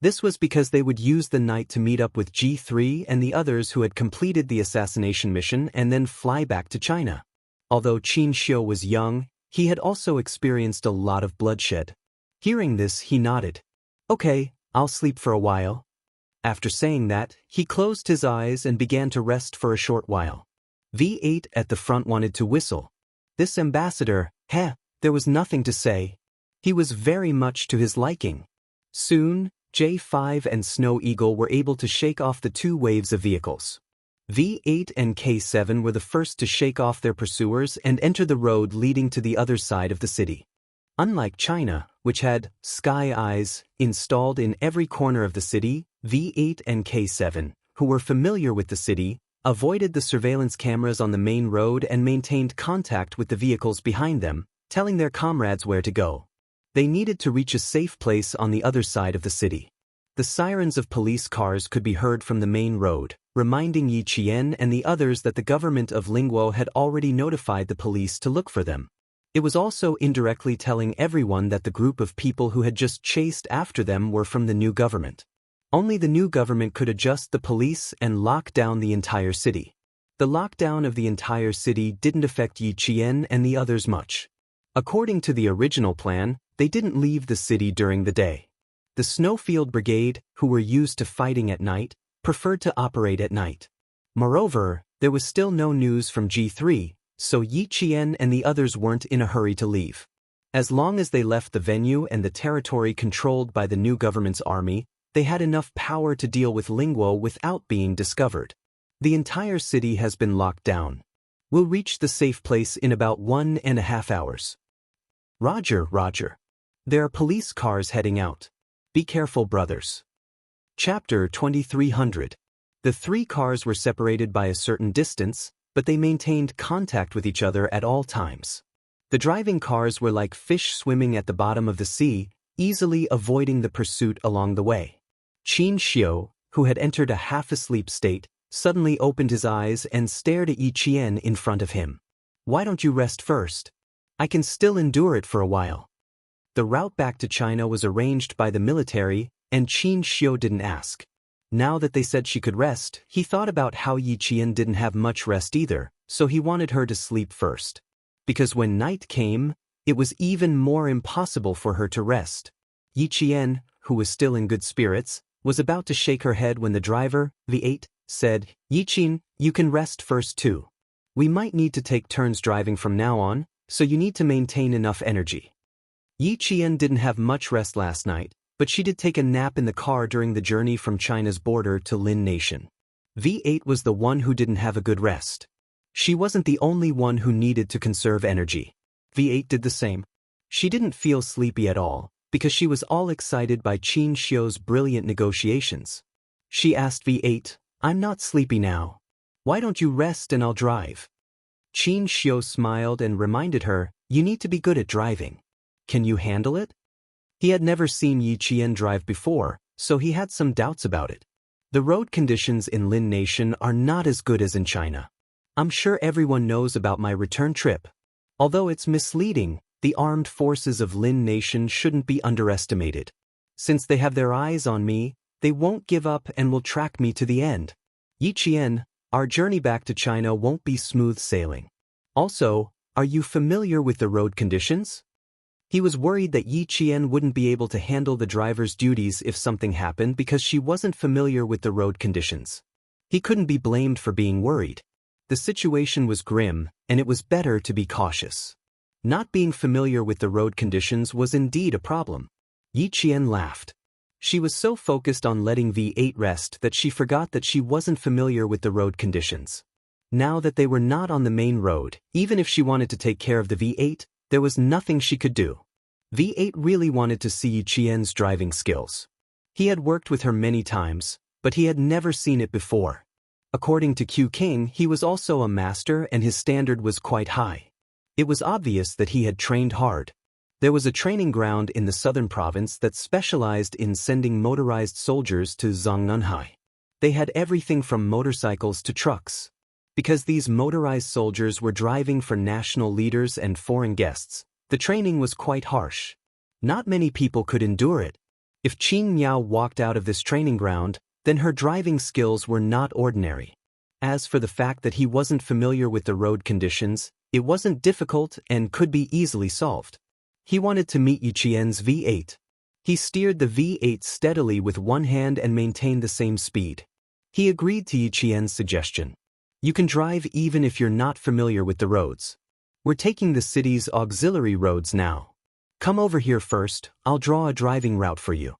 This was because they would use the night to meet up with G3 and the others who had completed the assassination mission and then fly back to China. Although Xianxia was young, he had also experienced a lot of bloodshed. Hearing this, he nodded. Okay, I'll sleep for a while. After saying that, he closed his eyes and began to rest for a short while. V8 at the front wanted to whistle. This ambassador, there was nothing to say. He was very much to his liking. Soon, J5 and Snow Eagle were able to shake off the two waves of vehicles. V8 and K7 were the first to shake off their pursuers and enter the road leading to the other side of the city. Unlike China, which had sky eyes installed in every corner of the city, V8 and K7, who were familiar with the city, avoided the surveillance cameras on the main road and maintained contact with the vehicles behind them, telling their comrades where to go. They needed to reach a safe place on the other side of the city. The sirens of police cars could be heard from the main road, reminding Yi Qian and the others that the government of Lingguo had already notified the police to look for them. It was also indirectly telling everyone that the group of people who had just chased after them were from the new government. Only the new government could adjust the police and lock down the entire city. The lockdown of the entire city didn't affect Yi Qian and the others much. According to the original plan, they didn't leave the city during the day. The Snowfield Brigade, who were used to fighting at night, preferred to operate at night. Moreover, there was still no news from G3, so Yi Qian and the others weren't in a hurry to leave. As long as they left the venue and the territory controlled by the new government's army, they had enough power to deal with Lingguo without being discovered. The entire city has been locked down. We'll reach the safe place in about 1.5 hours. Roger, Roger. There are police cars heading out. Be careful, brothers. Chapter 2300. The three cars were separated by a certain distance, but they maintained contact with each other at all times. The driving cars were like fish swimming at the bottom of the sea, easily avoiding the pursuit along the way. Qin Xiu, who had entered a half-asleep state, suddenly opened his eyes and stared at Yi Qian in front of him. Why don't you rest first? I can still endure it for a while. The route back to China was arranged by the military, and Qin Xiu didn't ask. Now that they said she could rest, he thought about how Yi Qian didn't have much rest either, so he wanted her to sleep first. Because when night came, it was even more impossible for her to rest. Yi Qian, who was still in good spirits, was about to shake her head when the driver, V8, said, Yi Qian, you can rest first too. We might need to take turns driving from now on, so you need to maintain enough energy. Yi Qian didn't have much rest last night, but she did take a nap in the car during the journey from China's border to Lin Nation. V8 was the one who didn't have a good rest. She wasn't the only one who needed to conserve energy. V8 did the same. She didn't feel sleepy at all, because she was all excited by Qin Xiu's brilliant negotiations. She asked V8, I'm not sleepy now. Why don't you rest and I'll drive? Qin Xiu smiled and reminded her, you need to be good at driving. Can you handle it? He had never seen Yi Qian drive before, so he had some doubts about it. The road conditions in Lin Nation are not as good as in China. I'm sure everyone knows about my return trip. Although it's misleading, the armed forces of Lin Nation shouldn't be underestimated. Since they have their eyes on me, they won't give up and will track me to the end. Yi Qian, our journey back to China won't be smooth sailing. Also, are you familiar with the road conditions? He was worried that Yi Qian wouldn't be able to handle the driver's duties if something happened because she wasn't familiar with the road conditions. He couldn't be blamed for being worried. The situation was grim, and it was better to be cautious. Not being familiar with the road conditions was indeed a problem. Yi Qian laughed. She was so focused on letting V8 rest that she forgot that she wasn't familiar with the road conditions. Now that they were not on the main road, even if she wanted to take care of the V8, there was nothing she could do. V8 really wanted to see Yi Qian's driving skills. He had worked with her many times, but he had never seen it before. According to Q King, he was also a master and his standard was quite high. It was obvious that he had trained hard. There was a training ground in the southern province that specialized in sending motorized soldiers to Zhongnanhai. They had everything from motorcycles to trucks. Because these motorized soldiers were driving for national leaders and foreign guests, The training was quite harsh. Not many people could endure it. If Qing Miao walked out of this training ground, then her driving skills were not ordinary. As for the fact that he wasn't familiar with the road conditions, it wasn't difficult and could be easily solved. He wanted to meet Yiqian's V8. He steered the V8 steadily with one hand and maintained the same speed. He agreed to Yiqian's suggestion. You can drive even if you're not familiar with the roads. We're taking the city's auxiliary roads now. Come over here first, I'll draw a driving route for you.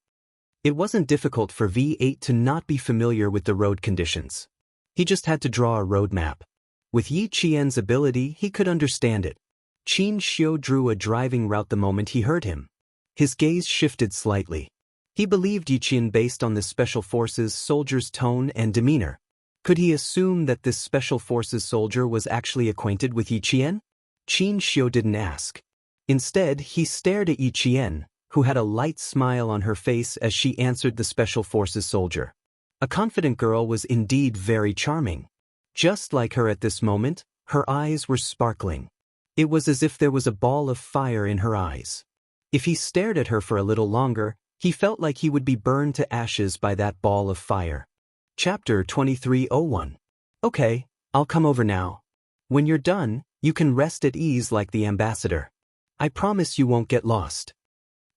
It wasn't difficult for V8 to not be familiar with the road conditions. He just had to draw a road map. With Yi Qian's ability, he could understand it. Qin Xiu drew a driving route the moment he heard him. His gaze shifted slightly. He believed Yi Qian based on the Special Forces soldier's tone and demeanor. Could he assume that this Special Forces soldier was actually acquainted with Yi Qian? Qin Xiu didn't ask. Instead, he stared at Yi Qian, who had a light smile on her face as she answered the Special Forces soldier. A confident girl was indeed very charming. Just like her at this moment, her eyes were sparkling. It was as if there was a ball of fire in her eyes. If he stared at her for a little longer, he felt like he would be burned to ashes by that ball of fire. Chapter 2301. Okay, I'll come over now. When you're done, you can rest at ease like the ambassador. I promise you won't get lost.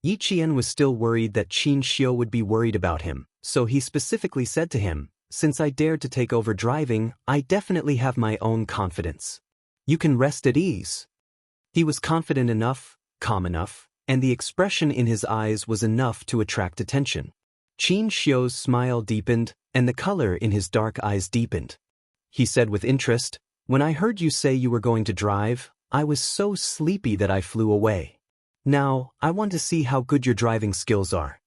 Yi Qian was still worried that Qin Xiu would be worried about him, so he specifically said to him, since I dared to take over driving, I definitely have my own confidence. You can rest at ease. He was confident enough, calm enough, and the expression in his eyes was enough to attract attention. Qin Xiu's smile deepened, and the color in his dark eyes deepened. He said with interest, When I heard you say you were going to drive, I was so sleepy that I flew away. Now, I want to see how good your driving skills are.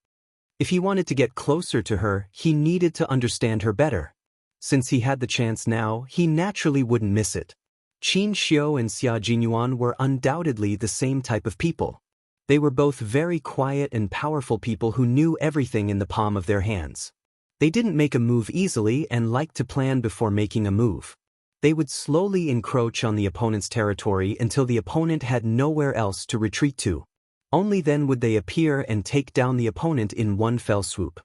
If he wanted to get closer to her, he needed to understand her better. Since he had the chance now, he naturally wouldn't miss it. Qin Xiu and Xia Jinyuan were undoubtedly the same type of people. They were both very quiet and powerful people who knew everything in the palm of their hands. They didn't make a move easily and liked to plan before making a move. They would slowly encroach on the opponent's territory until the opponent had nowhere else to retreat to. Only then would they appear and take down the opponent in one fell swoop.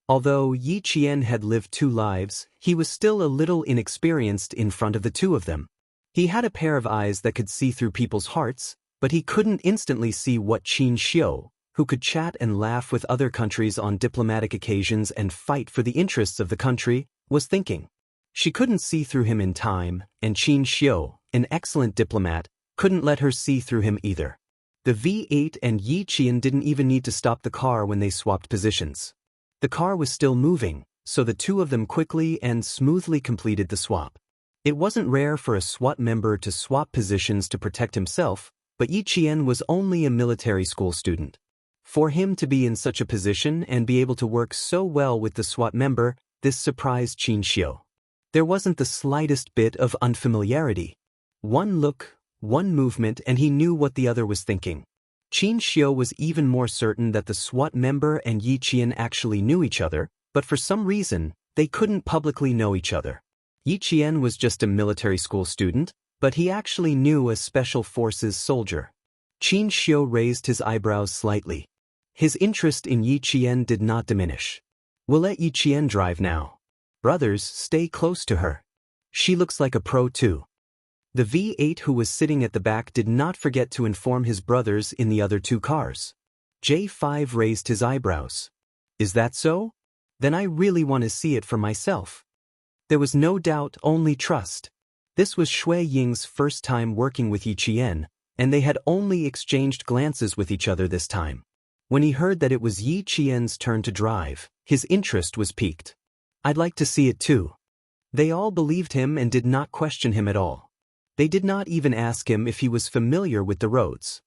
Although Yi Qian had lived 2 lives, he was still a little inexperienced in front of the two of them. He had a pair of eyes that could see through people's hearts, but he couldn't instantly see what Qin Xiu, who could chat and laugh with other countries on diplomatic occasions and fight for the interests of the country, was thinking. She couldn't see through him in time, and Qin Xiu, an excellent diplomat, couldn't let her see through him either. The V8 and Yi Qian didn't even need to stop the car when they swapped positions. The car was still moving, so the two of them quickly and smoothly completed the swap. It wasn't rare for a SWAT member to swap positions to protect himself, but Yi Qian was only a military school student. For him to be in such a position and be able to work so well with the SWAT member, this surprised Qin Xiu. There wasn't the slightest bit of unfamiliarity. One look, one movement, and he knew what the other was thinking. Qin Xiu was even more certain that the SWAT member and Yi Qian actually knew each other, but for some reason, they couldn't publicly know each other. Yi Qian was just a military school student, but he actually knew a Special Forces soldier. Qin Xiu raised his eyebrows slightly. His interest in Yi Qian did not diminish. We'll let Yi Qian drive now. Brothers, stay close to her. She looks like a pro too. The V8 who was sitting at the back did not forget to inform his brothers in the other 2 cars. J5 raised his eyebrows. Is that so? Then I really want to see it for myself. There was no doubt, only trust. This was Shui Ying's first time working with Yi Qian, and they had only exchanged glances with each other this time. When he heard that it was Yi Qian's turn to drive, his interest was piqued. I'd like to see it too. They all believed him and did not question him at all. They did not even ask him if he was familiar with the roads.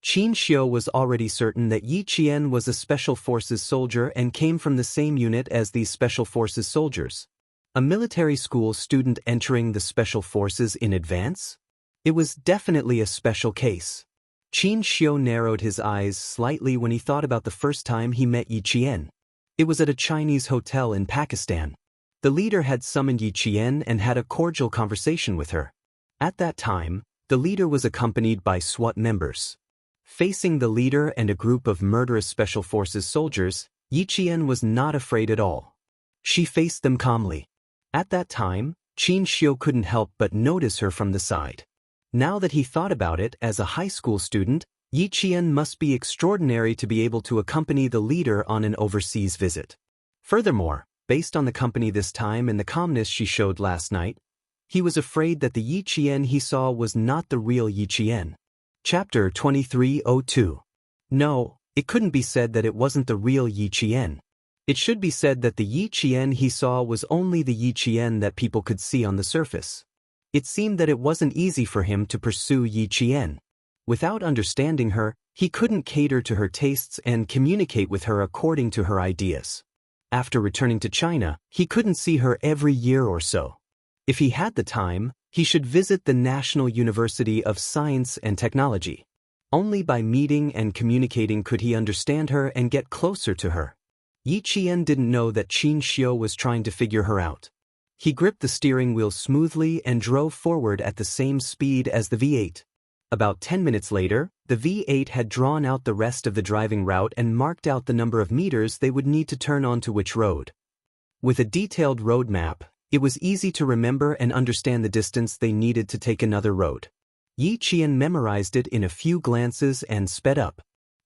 Qin Xiu was already certain that Yi Qian was a Special Forces soldier and came from the same unit as these Special Forces soldiers. A military school student entering the Special Forces in advance? It was definitely a special case. Qin Xiu narrowed his eyes slightly when he thought about the first time he met Yi Qian. It was at a Chinese hotel in Pakistan. The leader had summoned Yi Qian and had a cordial conversation with her. At that time, the leader was accompanied by SWAT members. Facing the leader and a group of murderous Special Forces soldiers, Xianxia was not afraid at all. She faced them calmly. At that time, Xianxia couldn't help but notice her from the side. Now that he thought about it as a high school student, Xianxia must be extraordinary to be able to accompany the leader on an overseas visit. Furthermore, based on the company this time and the calmness she showed last night, he was afraid that the Xianxia he saw was not the real Xianxia. Chapter 2302. No, it couldn't be said that it wasn't the real Xianxia. It should be said that the Xianxia he saw was only the Xianxia that people could see on the surface. It seemed that it wasn't easy for him to pursue Xianxia. Without understanding her, he couldn't cater to her tastes and communicate with her according to her ideas. After returning to China, he couldn't see her every year or so. If he had the time, he should visit the National University of Science and Technology. Only by meeting and communicating could he understand her and get closer to her. Xianxia didn't know that Xianxia was trying to figure her out. He gripped the steering wheel smoothly and drove forward at the same speed as the V8. About 10 minutes later, the V8 had drawn out the rest of the driving route and marked out the number of meters they would need to turn onto which road. With a detailed road map, it was easy to remember and understand the distance they needed to take another road. Xianxia memorized it in a few glances and sped up.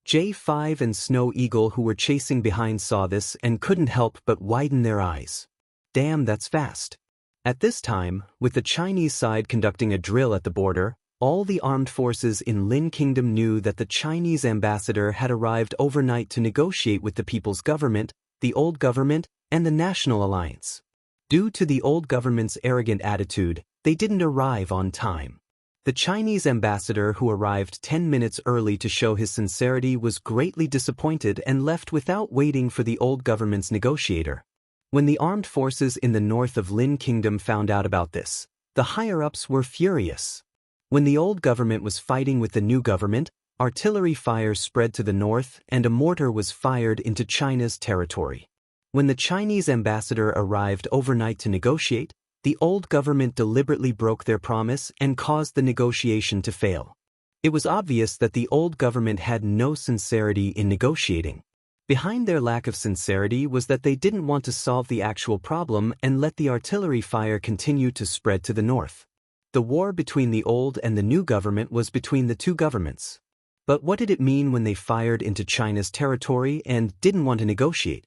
J5 and Snow Eagle, who were chasing behind, saw this and couldn't help but widen their eyes. Damn, that's fast. At this time, with the Chinese side conducting a drill at the border, all the armed forces in Lin Kingdom knew that the Chinese ambassador had arrived overnight to negotiate with the people's government, the old government, and the National Alliance. Due to the old government's arrogant attitude, they didn't arrive on time. The Chinese ambassador, who arrived 10 minutes early to show his sincerity, was greatly disappointed and left without waiting for the old government's negotiator. When the armed forces in the north of Lin Kingdom found out about this, the higher-ups were furious. When the old government was fighting with the new government, artillery fire spread to the north and a mortar was fired into China's territory. When the Chinese ambassador arrived overnight to negotiate, the old government deliberately broke their promise and caused the negotiation to fail. It was obvious that the old government had no sincerity in negotiating. Behind their lack of sincerity was that they didn't want to solve the actual problem and let the artillery fire continue to spread to the north. The war between the old and the new government was between the two governments. But what did it mean when they fired into China's territory and didn't want to negotiate?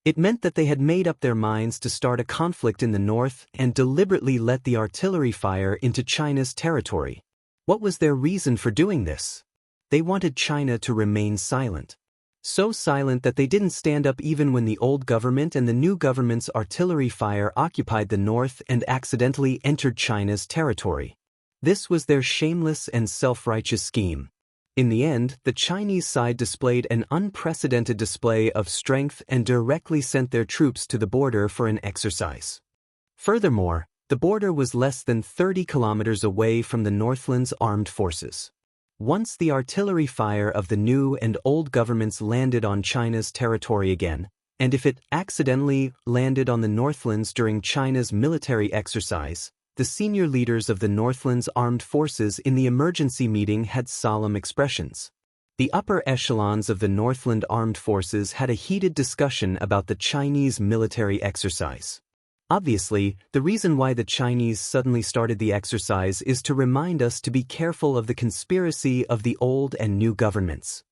It meant that they had made up their minds to start a conflict in the north and deliberately let the artillery fire into China's territory. What was their reason for doing this? They wanted China to remain silent. So silent that they didn't stand up even when the old government and the new government's artillery fire occupied the north and accidentally entered China's territory. This was their shameless and self-righteous scheme. In the end, the Chinese side displayed an unprecedented display of strength and directly sent their troops to the border for an exercise. Furthermore, the border was less than 30 kilometers away from the Northland's armed forces. Once the artillery fire of the new and old governments landed on China's territory again, and if it accidentally landed on the Northlands during China's military exercise, the senior leaders of the Northland's armed forces in the emergency meeting had solemn expressions. The upper echelons of the Northland armed forces had a heated discussion about the Chinese military exercise. Obviously, the reason why the Chinese suddenly started the exercise is to remind us to be careful of the conspiracy of the old and new governments.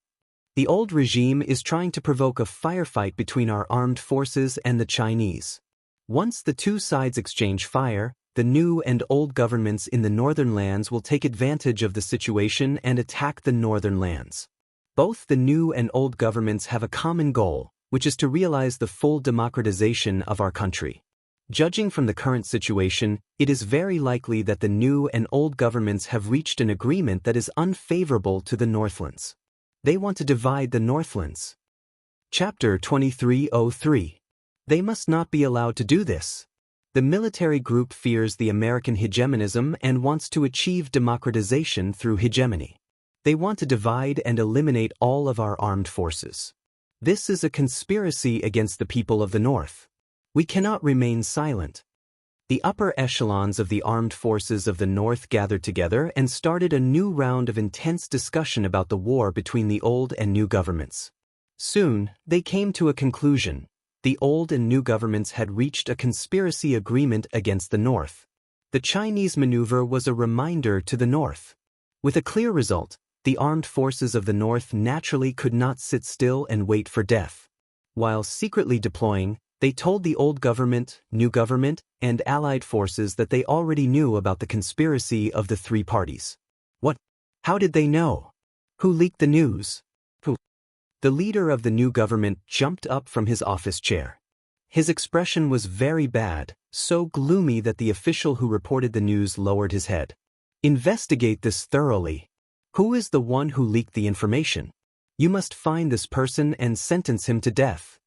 The old regime is trying to provoke a firefight between our armed forces and the Chinese. Once the two sides exchange fire, the new and old governments in the northern lands will take advantage of the situation and attack the northern lands. Both the new and old governments have a common goal, which is to realize the full democratization of our country. Judging from the current situation, it is very likely that the new and old governments have reached an agreement that is unfavorable to the Northlands. They want to divide the Northlands. Chapter 2303. They must not be allowed to do this. The military group fears the American hegemonism and wants to achieve democratization through hegemony. They want to divide and eliminate all of our armed forces. This is a conspiracy against the people of the North. We cannot remain silent. The upper echelons of the armed forces of the North gathered together and started a new round of intense discussion about the war between the old and new governments. Soon, they came to a conclusion. The old and new governments had reached a conspiracy agreement against the North. The Chinese maneuver was a reminder to the North. With a clear result, the armed forces of the North naturally could not sit still and wait for death. While secretly deploying, they told the old government, new government, and allied forces that they already knew about the conspiracy of the three parties. What? How did they know? Who leaked the news? Who? The leader of the new government jumped up from his office chair. His expression was very bad, so gloomy that the official who reported the news lowered his head. Investigate this thoroughly. Who is the one who leaked the information? You must find this person and sentence him to death.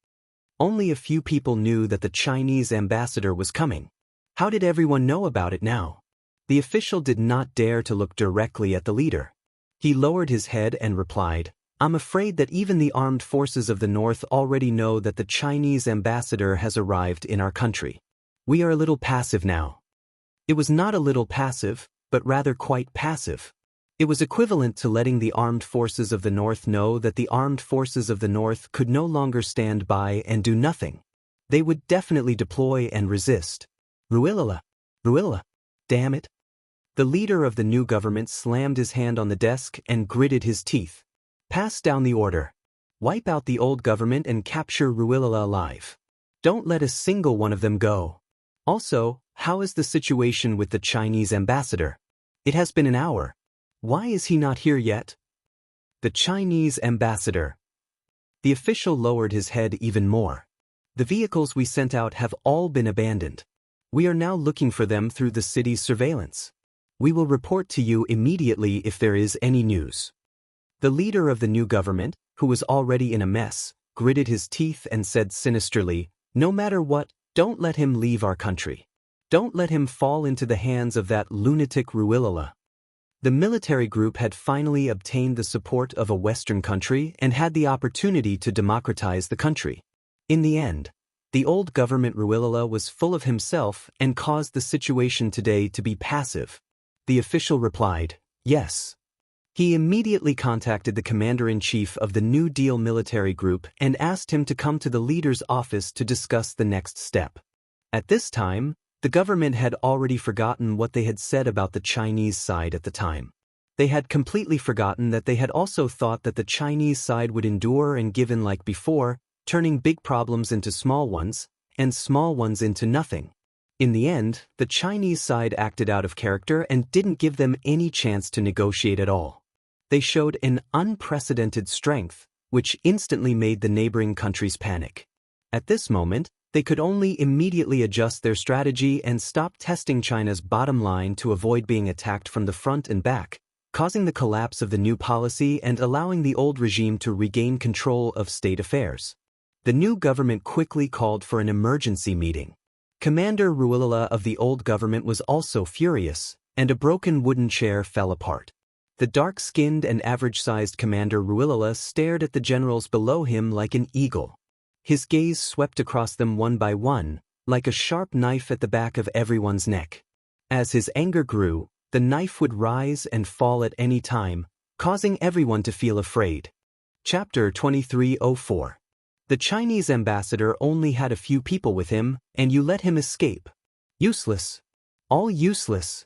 Only a few people knew that the Chinese ambassador was coming. How did everyone know about it now? The official did not dare to look directly at the leader. He lowered his head and replied, "I'm afraid that even the armed forces of the North already know that the Chinese ambassador has arrived in our country. We are a little passive now." It was not a little passive, but rather quite passive. It was equivalent to letting the armed forces of the North know that the armed forces of the North could no longer stand by and do nothing. They would definitely deploy and resist. Ruilala! Ruilala! Damn it! The leader of the new government slammed his hand on the desk and gritted his teeth. Pass down the order. Wipe out the old government and capture Ruilala alive. Don't let a single one of them go. Also, how is the situation with the Chinese ambassador? It has been an hour. Why is he not here yet? The Chinese ambassador. The official lowered his head even more. The vehicles we sent out have all been abandoned. We are now looking for them through the city's surveillance. We will report to you immediately if there is any news. The leader of the new government, who was already in a mess, gritted his teeth and said sinisterly, "No matter what, don't let him leave our country. Don't let him fall into the hands of that lunatic Ruilala." The military group had finally obtained the support of a Western country and had the opportunity to democratize the country. In the end, the old government Ruilala was full of himself and caused the situation today to be passive. The official replied, "Yes." He immediately contacted the commander-in-chief of the New Deal military group and asked him to come to the leader's office to discuss the next step. At this time, the government had already forgotten what they had said about the Chinese side at the time. They had completely forgotten that they had also thought that the Chinese side would endure and give in like before, turning big problems into small ones, and small ones into nothing. In the end, the Chinese side acted out of character and didn't give them any chance to negotiate at all. They showed an unprecedented strength, which instantly made the neighboring countries panic. At this moment, they could only immediately adjust their strategy and stop testing China's bottom line to avoid being attacked from the front and back, causing the collapse of the new policy and allowing the old regime to regain control of state affairs. The new government quickly called for an emergency meeting. Commander Ruilala of the old government was also furious, and a broken wooden chair fell apart. The dark-skinned and average-sized Commander Ruilala stared at the generals below him like an eagle. His gaze swept across them one by one, like a sharp knife at the back of everyone's neck. As his anger grew, the knife would rise and fall at any time, causing everyone to feel afraid. Chapter 2304. The Chinese ambassador only had a few people with him, and you let him escape. Useless. All useless.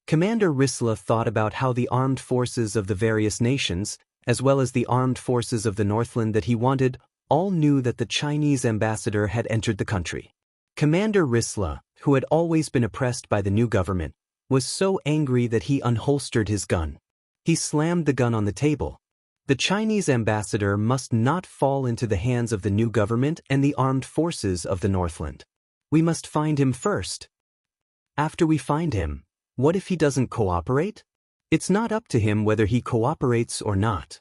Commander Risla thought about how the armed forces of the various nations, as well as the armed forces of the Northland that he wanted, all knew that the Chinese ambassador had entered the country. Commander Risla, who had always been oppressed by the new government, was so angry that he unholstered his gun. He slammed the gun on the table. The Chinese ambassador must not fall into the hands of the new government and the armed forces of the Northland. We must find him first. After we find him, what if he doesn't cooperate? It's not up to him whether he cooperates or not.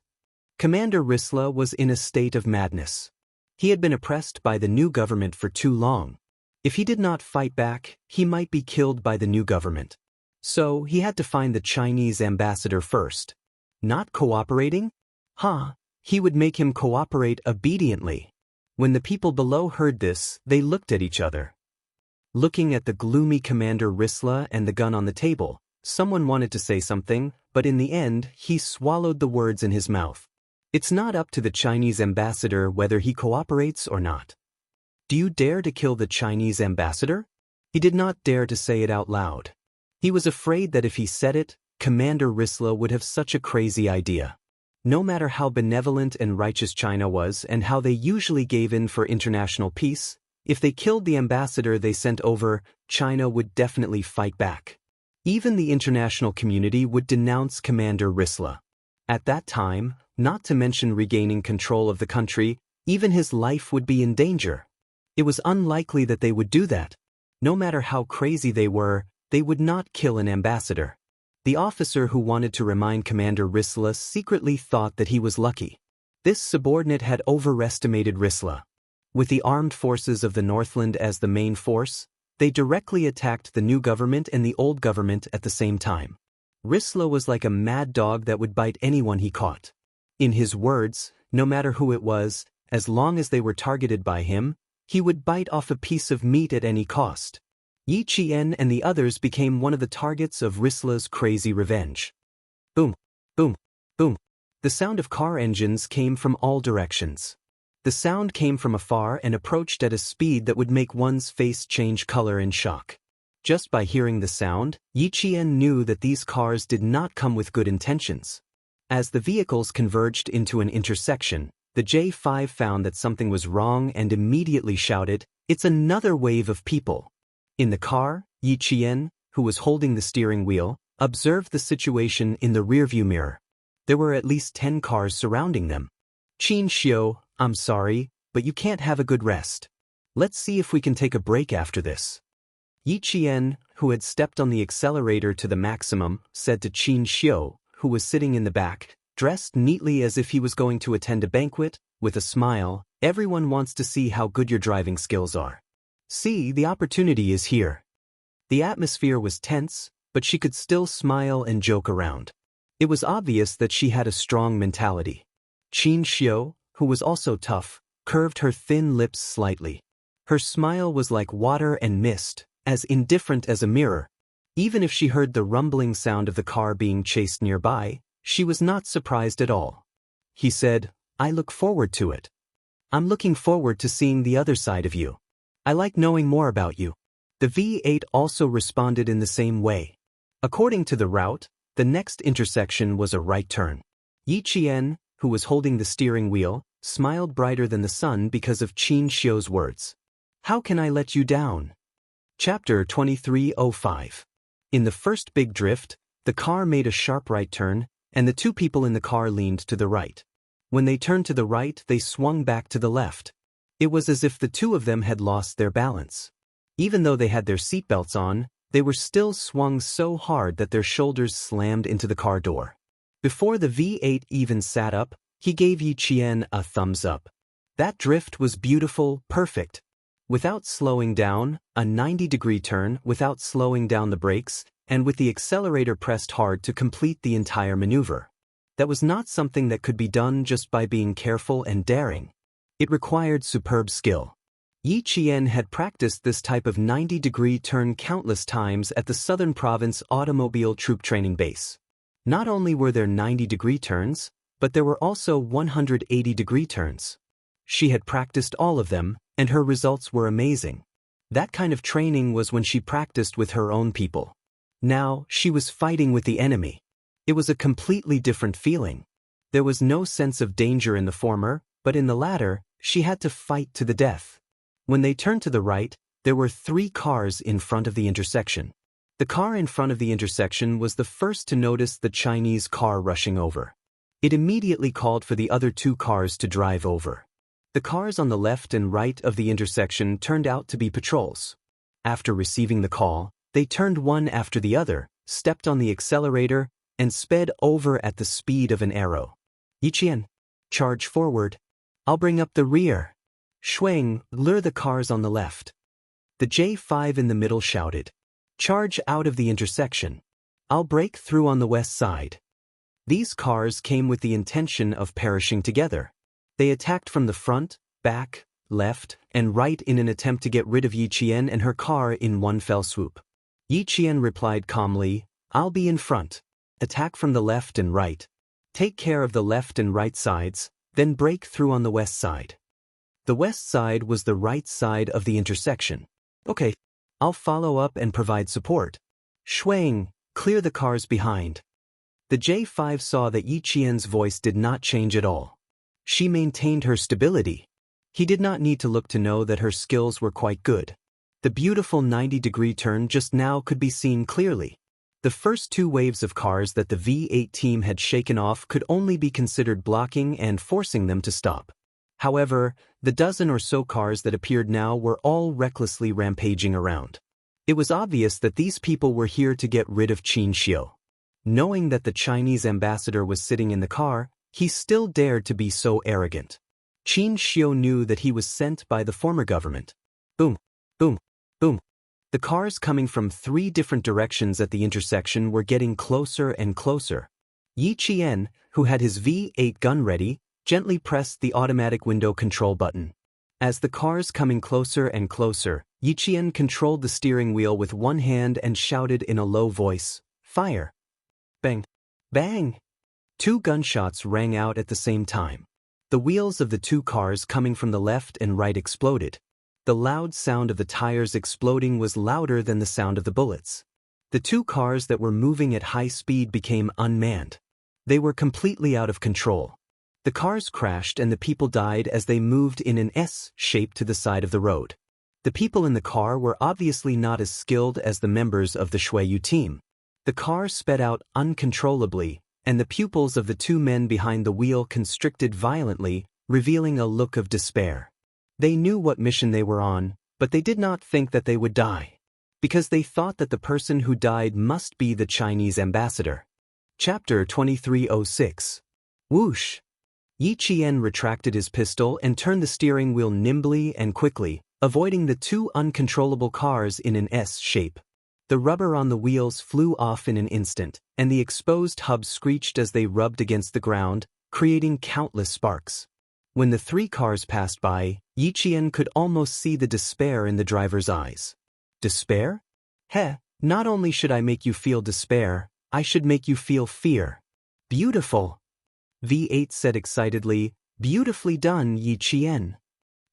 Commander Risla was in a state of madness. He had been oppressed by the new government for too long. If he did not fight back, he might be killed by the new government. So he had to find the Chinese ambassador first. Not cooperating? He would make him cooperate obediently. When the people below heard this, they looked at each other. Looking at the gloomy Commander Risla and the gun on the table, someone wanted to say something, but in the end, he swallowed the words in his mouth. It's not up to the Chinese ambassador whether he cooperates or not. Do you dare to kill the Chinese ambassador? He did not dare to say it out loud. He was afraid that if he said it, Commander Risla would have such a crazy idea. No matter how benevolent and righteous China was and how they usually gave in for international peace, if they killed the ambassador they sent over, China would definitely fight back. Even the international community would denounce Commander Risla. At that time, not to mention regaining control of the country, even his life would be in danger. It was unlikely that they would do that. No matter how crazy they were, they would not kill an ambassador. The officer who wanted to remind Commander Risla secretly thought that he was lucky. This subordinate had overestimated Risla. With the armed forces of the Northland as the main force, they directly attacked the new government and the old government at the same time. Risla was like a mad dog that would bite anyone he caught. In his words, no matter who it was, as long as they were targeted by him, he would bite off a piece of meat at any cost. Yi Qian and the others became one of the targets of Risla's crazy revenge. Boom, boom, boom. The sound of car engines came from all directions. The sound came from afar and approached at a speed that would make one's face change color in shock. Just by hearing the sound, Yi Qian knew that these cars did not come with good intentions. As the vehicles converged into an intersection, the J5 found that something was wrong and immediately shouted, "It's another wave of people." In the car, Yi Qian, who was holding the steering wheel, observed the situation in the rearview mirror. There were at least 10 cars surrounding them. Xianxia, I'm sorry, but you can't have a good rest. Let's see if we can take a break after this. Yi Qian, who had stepped on the accelerator to the maximum, said to Xianxia, who was sitting in the back, dressed neatly as if he was going to attend a banquet, with a smile, "Everyone wants to see how good your driving skills are. See, the opportunity is here." The atmosphere was tense, but she could still smile and joke around. It was obvious that she had a strong mentality. Xianxia, who was also tough, curved her thin lips slightly. Her smile was like water and mist, as indifferent as a mirror. Even if she heard the rumbling sound of the car being chased nearby, she was not surprised at all. He said, "I look forward to it. I'm looking forward to seeing the other side of you. I like knowing more about you." The V8 also responded in the same way. According to the route, the next intersection was a right turn. Yi Qian, who was holding the steering wheel, smiled brighter than the sun because of Xianxia's words. "How can I let you down?" Chapter 2305. In the first big drift, the car made a sharp right turn, and the two people in the car leaned to the right. When they turned to the right, they swung back to the left. It was as if the two of them had lost their balance. Even though they had their seatbelts on, they were still swung so hard that their shoulders slammed into the car door. Before the V8 even sat up, he gave Yi Qian a thumbs up. That drift was beautiful, perfect. Without slowing down, a 90-degree turn without slowing down the brakes, and with the accelerator pressed hard to complete the entire maneuver. That was not something that could be done just by being careful and daring. It required superb skill. Yi Qian had practiced this type of 90-degree turn countless times at the Southern Province Automobile Troop Training Base. Not only were there 90-degree turns, but there were also 180-degree turns. She had practiced all of them, and her results were amazing. That kind of training was when she practiced with her own people. Now, she was fighting with the enemy. It was a completely different feeling. There was no sense of danger in the former, but in the latter, she had to fight to the death. When they turned to the right, there were 3 cars in front of the intersection. The car in front of the intersection was the first to notice the Chinese car rushing over. It immediately called for the other 2 cars to drive over. The cars on the left and right of the intersection turned out to be patrols. After receiving the call, they turned one after the other, stepped on the accelerator, and sped over at the speed of an arrow. "Yi Qian, charge forward. I'll bring up the rear. Shuang, lure the cars on the left." The J5 in the middle shouted, "Charge out of the intersection. I'll break through on the west side." These cars came with the intention of perishing together. They attacked from the front, back, left, and right in an attempt to get rid of Yi Qian and her car in one fell swoop. Yi Qian replied calmly, "I'll be in front. Attack from the left and right. Take care of the left and right sides, then break through on the west side." The west side was the right side of the intersection. "Okay. I'll follow up and provide support. Shuang, clear the cars behind." The J5 saw that Yi Qian's voice did not change at all. She maintained her stability. He did not need to look to know that her skills were quite good. The beautiful 90-degree turn just now could be seen clearly. The first two waves of cars that the V8 team had shaken off could only be considered blocking and forcing them to stop. However, the dozen or so cars that appeared now were all recklessly rampaging around. It was obvious that these people were here to get rid of Xianxia. Knowing that the Chinese ambassador was sitting in the car, he still dared to be so arrogant. Xianxia knew that he was sent by the former government. Boom, boom, boom. The cars coming from 3 different directions at the intersection were getting closer and closer. Yi Qian, who had his V8 gun ready, gently pressed the automatic window control button. As the cars coming closer and closer, Yi Qian controlled the steering wheel with one hand and shouted in a low voice, "Fire!" Bang! Bang! 2 gunshots rang out at the same time. The wheels of the 2 cars coming from the left and right exploded. The loud sound of the tires exploding was louder than the sound of the bullets. The 2 cars that were moving at high speed became unmanned. They were completely out of control. The cars crashed and the people died as they moved in an S shape to the side of the road. The people in the car were obviously not as skilled as the members of the Shuiyu team. The car sped out uncontrollably, and the pupils of the 2 men behind the wheel constricted violently, revealing a look of despair. They knew what mission they were on, but they did not think that they would die, because they thought that the person who died must be the Chinese ambassador. Chapter 2306. Whoosh! Yi Qian retracted his pistol and turned the steering wheel nimbly and quickly, avoiding the 2 uncontrollable cars in an S shape. The rubber on the wheels flew off in an instant, and the exposed hubs screeched as they rubbed against the ground, creating countless sparks. When the 3 cars passed by, Yi Qian could almost see the despair in the driver's eyes. Despair? Heh, not only should I make you feel despair, I should make you feel fear. Beautiful! V8 said excitedly, "Beautifully done, Yi Qian."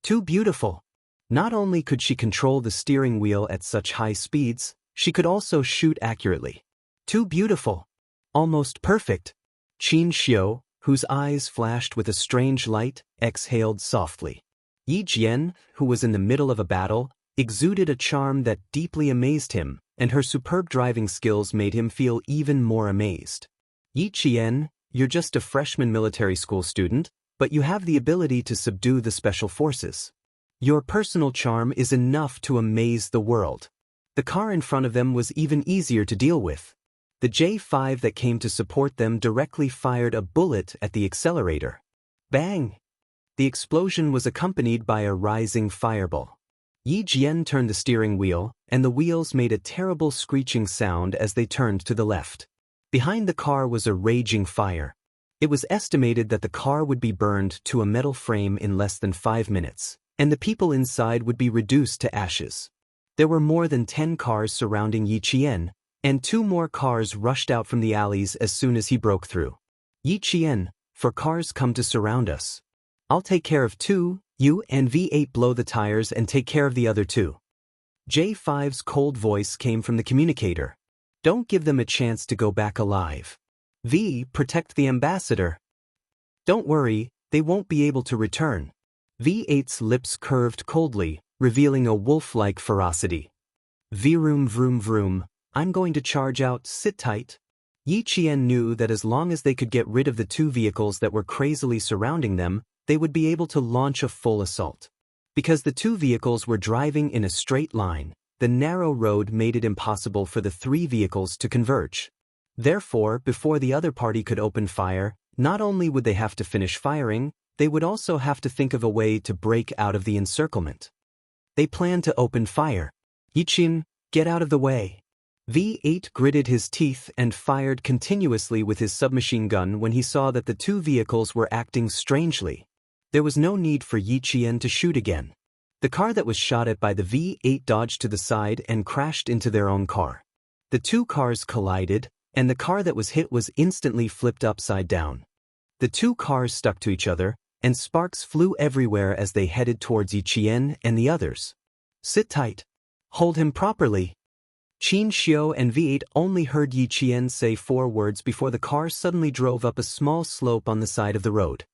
Too beautiful. Not only could she control the steering wheel at such high speeds, she could also shoot accurately. Too beautiful. Almost perfect. Xianxia, whose eyes flashed with a strange light, exhaled softly. Yi Jian, who was in the middle of a battle, exuded a charm that deeply amazed him, and her superb driving skills made him feel even more amazed. Yi Qian, you're just a freshman military school student, but you have the ability to subdue the special forces. Your personal charm is enough to amaze the world. The car in front of them was even easier to deal with. The J5 that came to support them directly fired a bullet at the accelerator. Bang! The explosion was accompanied by a rising fireball. Yi Jian turned the steering wheel, and the wheels made a terrible screeching sound as they turned to the left. Behind the car was a raging fire. It was estimated that the car would be burned to a metal frame in less than 5 minutes, and the people inside would be reduced to ashes. There were more than 10 cars surrounding Yi Qian, and 2 more cars rushed out from the alleys as soon as he broke through. Yi Qian, 4 cars come to surround us. I'll take care of 2, you and V8 blow the tires and take care of the other 2. J5's cold voice came from the communicator. Don't give them a chance to go back alive. V, protect the ambassador. Don't worry, they won't be able to return. V8's lips curved coldly, revealing a wolf-like ferocity. Vroom vroom vroom, I'm going to charge out, sit tight. Yi Qian knew that as long as they could get rid of the 2 vehicles that were crazily surrounding them, they would be able to launch a full assault. Because the 2 vehicles were driving in a straight line, the narrow road made it impossible for the 3 vehicles to converge. Therefore, before the other party could open fire, not only would they have to finish firing, they would also have to think of a way to break out of the encirclement. They planned to open fire. Yi Qian, get out of the way. V8 gritted his teeth and fired continuously with his submachine gun when he saw that the 2 vehicles were acting strangely. There was no need for Yi Qian to shoot again. The car that was shot at by the V8 dodged to the side and crashed into their own car. The two cars collided, and the car that was hit was instantly flipped upside down. The two cars stuck to each other, and sparks flew everywhere as they headed towards Yi Qian and the others. Sit tight. Hold him properly. Xianxia and V8 only heard Yi Qian say 4 words before the car suddenly drove up a small slope on the side of the road.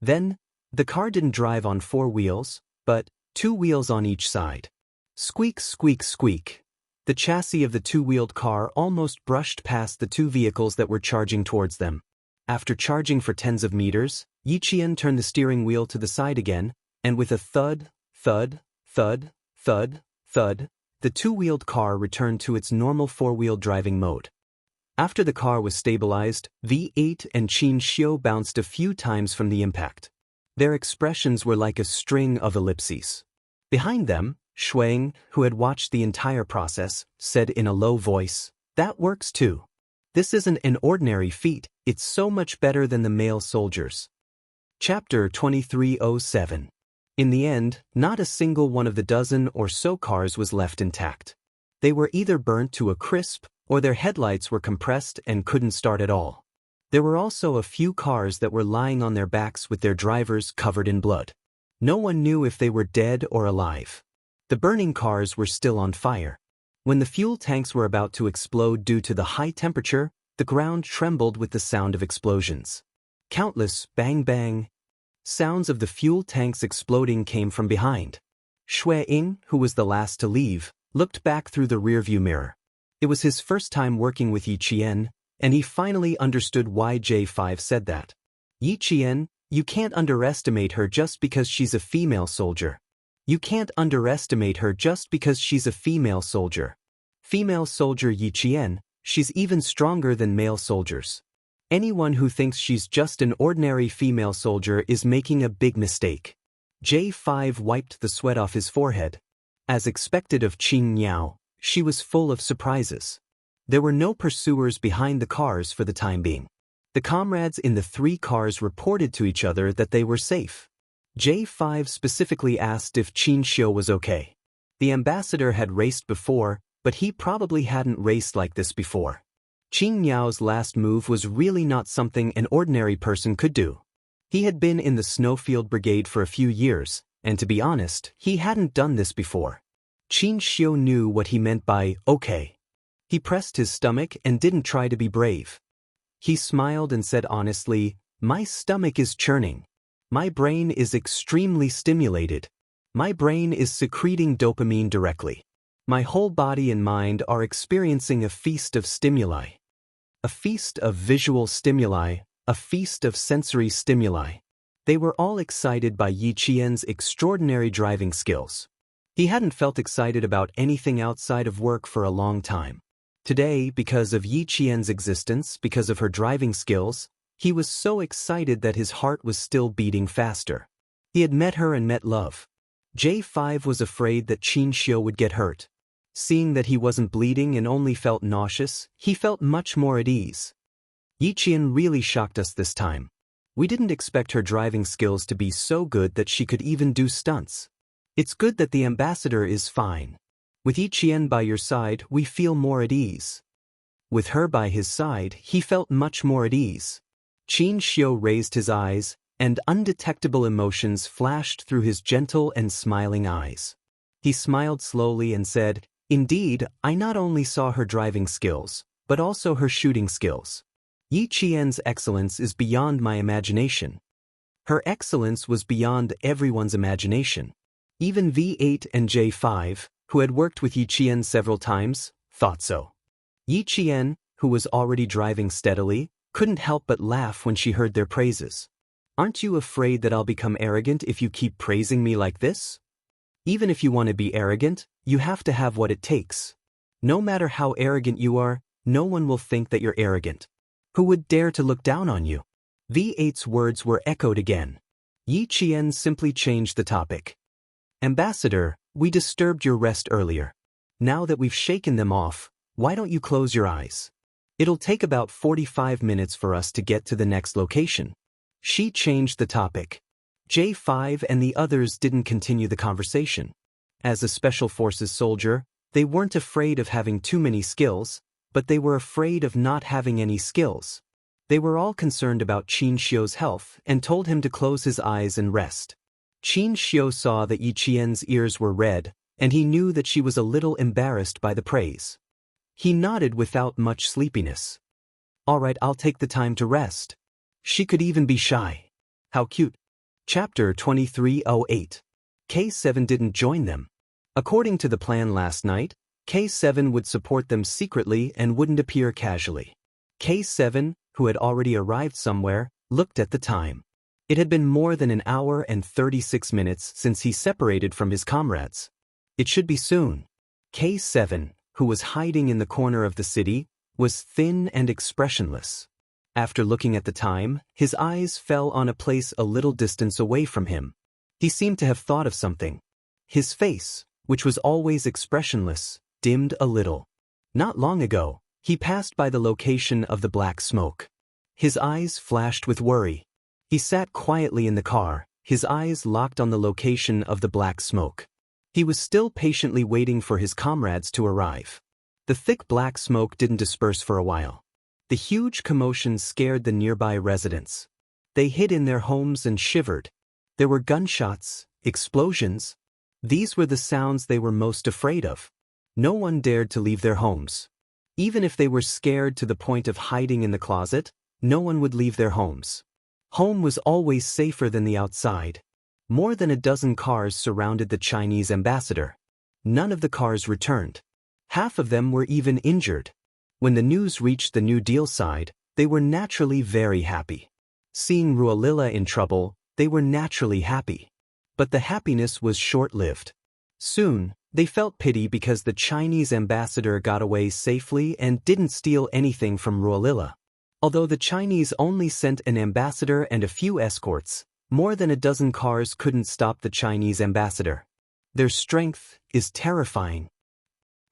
Then, the car didn't drive on 4 wheels, but 2 wheels on each side. Squeak, squeak, squeak. The chassis of the 2-wheeled car almost brushed past the 2 vehicles that were charging towards them. After charging for tens of meters, Yi Qian turned the steering wheel to the side again, and with a thud, thud, thud, thud, thud, the 2-wheeled car returned to its normal 4-wheel driving mode. After the car was stabilized, V8 and Xianxia bounced a few times from the impact. Their expressions were like a string of ellipses. Behind them, Shuang, who had watched the entire process, said in a low voice, "That works too. This isn't an ordinary feat, it's so much better than the male soldiers." Chapter 2307. In the end, not a single one of the dozen or so cars was left intact. They were either burnt to a crisp, or their headlights were compressed and couldn't start at all. There were also a few cars that were lying on their backs with their drivers covered in blood. No one knew if they were dead or alive. The burning cars were still on fire. When the fuel tanks were about to explode due to the high temperature, the ground trembled with the sound of explosions. Countless bang-bang sounds of the fuel tanks exploding came from behind. Shuang, who was the last to leave, looked back through the rearview mirror. It was his first time working with Yi Qian, and he finally understood why J5 said that. Yi Qian, you can't underestimate her just because she's a female soldier. You can't underestimate her just because she's a female soldier. Female soldier Yi Qian, she's even stronger than male soldiers. Anyone who thinks she's just an ordinary female soldier is making a big mistake. J5 wiped the sweat off his forehead. As expected of Qing Niao, she was full of surprises. There were no pursuers behind the cars for the time being. The comrades in the 3 cars reported to each other that they were safe. J5 specifically asked if Xianxia was okay. The ambassador had raced before, but he probably hadn't raced like this before. Qing Niao's last move was really not something an ordinary person could do. He had been in the Snowfield Brigade for a few years, and to be honest, he hadn't done this before. Xianxia knew what he meant by okay. He pressed his stomach and didn't try to be brave. He smiled and said honestly, "My stomach is churning. My brain is extremely stimulated. My brain is secreting dopamine directly. My whole body and mind are experiencing a feast of stimuli. A feast of visual stimuli, a feast of sensory stimuli." They were all excited by Yi Qian's extraordinary driving skills. He hadn't felt excited about anything outside of work for a long time. Today, because of Yi Qian's existence, because of her driving skills, he was so excited that his heart was still beating faster. He had met her and met love. J5 was afraid that Xianxia would get hurt. Seeing that he wasn't bleeding and only felt nauseous, he felt much more at ease. Yi Qian really shocked us this time. We didn't expect her driving skills to be so good that she could even do stunts. It's good that the ambassador is fine. With Yi Qian by your side, we feel more at ease. With her by his side, he felt much more at ease. Xianxia raised his eyes, and undetectable emotions flashed through his gentle and smiling eyes. He smiled slowly and said, "Indeed, I not only saw her driving skills, but also her shooting skills. Yi Qian's excellence is beyond my imagination." Her excellence was beyond everyone's imagination. Even V8 and J5, who had worked with Yi Qian several times, thought so. Yi Qian, who was already driving steadily, couldn't help but laugh when she heard their praises. "Aren't you afraid that I'll become arrogant if you keep praising me like this? Even if you want to be arrogant, you have to have what it takes. No matter how arrogant you are, no one will think that you're arrogant. Who would dare to look down on you?" V8's words were echoed again. Yi Qian simply changed the topic. "Ambassador, we disturbed your rest earlier. Now that we've shaken them off, why don't you close your eyes? It'll take about 45 minutes for us to get to the next location." She changed the topic. J5 and the others didn't continue the conversation. As a Special Forces soldier, they weren't afraid of having too many skills, but they were afraid of not having any skills. They were all concerned about Qin Xiu's health and told him to close his eyes and rest. Qin Xiu saw that Yi Qian's ears were red, and he knew that she was a little embarrassed by the praise. He nodded without much sleepiness. All right, I'll take the time to rest. She could even be shy. How cute. Chapter 2308. K7 didn't join them. According to the plan last night, K7 would support them secretly and wouldn't appear casually. K7, who had already arrived somewhere, looked at the time. It had been more than an hour and 36 minutes since he separated from his comrades. It should be soon. K7, who was hiding in the corner of the city, was thin and expressionless. After looking at the time, his eyes fell on a place a little distance away from him. He seemed to have thought of something. His face, which was always expressionless, dimmed a little. Not long ago, he passed by the location of the black smoke. His eyes flashed with worry. He sat quietly in the car, his eyes locked on the location of the black smoke. He was still patiently waiting for his comrades to arrive. The thick black smoke didn't disperse for a while. The huge commotion scared the nearby residents. They hid in their homes and shivered. There were gunshots, explosions. These were the sounds they were most afraid of. No one dared to leave their homes. Even if they were scared to the point of hiding in the closet, no one would leave their homes. Home was always safer than the outside. More than a dozen cars surrounded the Chinese ambassador. None of the cars returned. Half of them were even injured. When the news reached the New Deal side, they were naturally very happy. Seeing Ruolila in trouble, they were naturally happy. But the happiness was short-lived. Soon, they felt pity because the Chinese ambassador got away safely and didn't steal anything from Ruolila. Although the Chinese only sent an ambassador and a few escorts, more than a dozen cars couldn't stop the Chinese ambassador. Their strength is terrifying.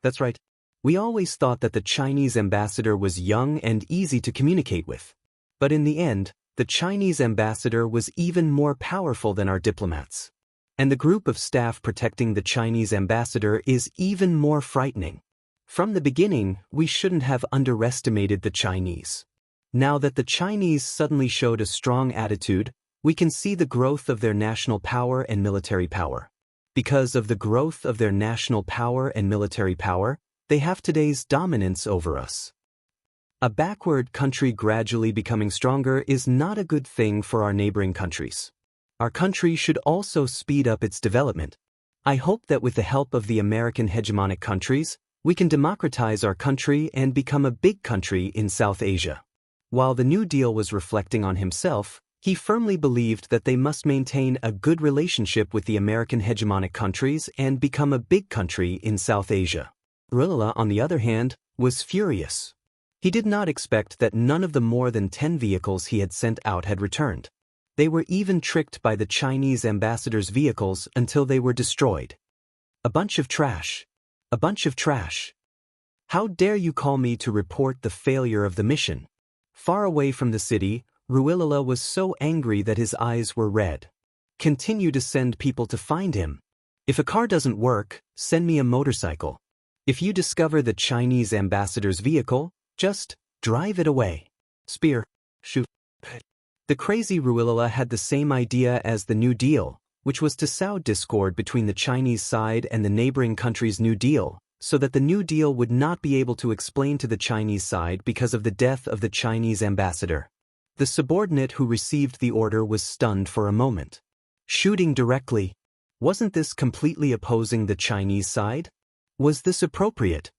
That's right. We always thought that the Chinese ambassador was young and easy to communicate with. But in the end, the Chinese ambassador was even more powerful than our diplomats. And the group of staff protecting the Chinese ambassador is even more frightening. From the beginning, we shouldn't have underestimated the Chinese. Now that the Chinese suddenly showed a strong attitude, we can see the growth of their national power and military power. Because of the growth of their national power and military power, they have today's dominance over us. A backward country gradually becoming stronger is not a good thing for our neighboring countries. Our country should also speed up its development. I hope that with the help of the American hegemonic countries, we can democratize our country and become a big country in South Asia. While the New Deal was reflecting on himself, he firmly believed that they must maintain a good relationship with the American hegemonic countries and become a big country in South Asia. Ruolila, on the other hand, was furious. He did not expect that none of the more than 10 vehicles he had sent out had returned. They were even tricked by the Chinese ambassador's vehicles until they were destroyed. A bunch of trash. A bunch of trash. How dare you call me to report the failure of the mission? Far away from the city, Ruolila was so angry that his eyes were red. Continue to send people to find him. If a car doesn't work, send me a motorcycle. If you discover the Chinese ambassador's vehicle, just drive it away. Spear. Shoot. The crazy Ruolila had the same idea as the New Deal, which was to sow discord between the Chinese side and the neighboring country's New Deal, so that the New Deal would not be able to explain to the Chinese side because of the death of the Chinese ambassador. The subordinate who received the order was stunned for a moment. Shooting directly. Wasn't this completely opposing the Chinese side? Was this appropriate?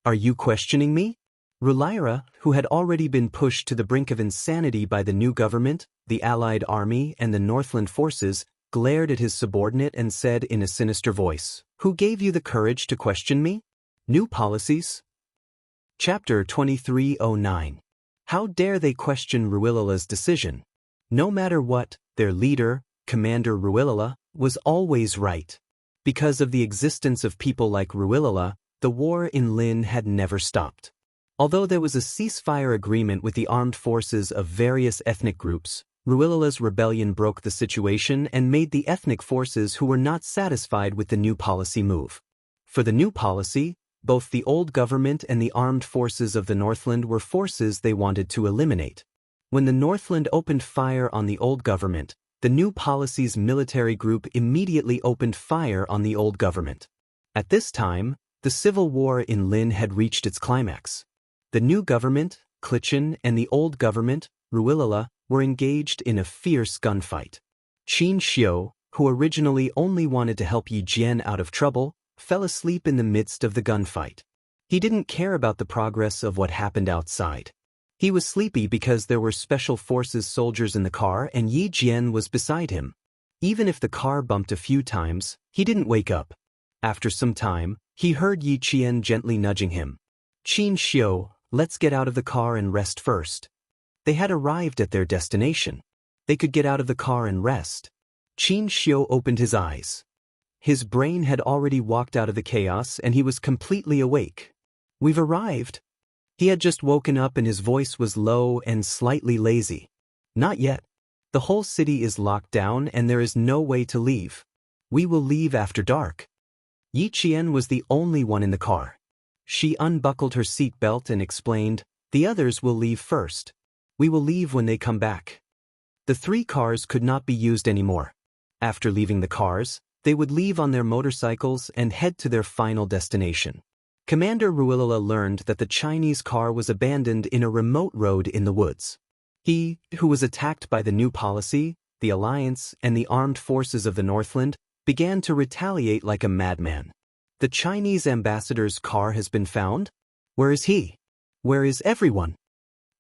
Are you questioning me? Ruolila, who had already been pushed to the brink of insanity by the new government, the Allied army, and the Northland forces, glared at his subordinate and said in a sinister voice, "Who gave you the courage to question me? New policies?" Chapter 2309. How dare they question Ruolila's decision? No matter what, their leader, Commander Ruolila, was always right. Because of the existence of people like Ruolila, the war in Lin had never stopped. Although there was a ceasefire agreement with the armed forces of various ethnic groups, Ruilala's rebellion broke the situation and made the ethnic forces who were not satisfied with the new policy move. For the new policy, both the old government and the armed forces of the Northland were forces they wanted to eliminate. When the Northland opened fire on the old government, the new policy's military group immediately opened fire on the old government. At this time, the civil war in Lin had reached its climax. The new government, Cultivation, and the old government, Ruilala, were engaged in a fierce gunfight. Xianxia, who originally only wanted to help Yi Jian out of trouble, fell asleep in the midst of the gunfight. He didn't care about the progress of what happened outside. He was sleepy because there were special forces soldiers in the car and Yi Jian was beside him. Even if the car bumped a few times, he didn't wake up. After some time, he heard Yi Jian gently nudging him. "Xianxia, let's get out of the car and rest first." They had arrived at their destination. They could get out of the car and rest. Xianxia opened his eyes. His brain had already walked out of the chaos and he was completely awake. "We've arrived." He had just woken up and his voice was low and slightly lazy. "Not yet. The whole city is locked down and there is no way to leave. We will leave after dark." Yi Jian was the only one in the car. She unbuckled her seat belt and explained, "The others will leave first. We will leave when they come back." The 3 cars could not be used anymore. After leaving the cars, they would leave on their motorcycles and head to their final destination. Commander Ruilala learned that the Chinese car was abandoned in a remote road in the woods. He, who was attacked by the new policy, the alliance, and the armed forces of the Northland, began to retaliate like a madman. "The Chinese ambassador's car has been found? Where is he? Where is everyone?"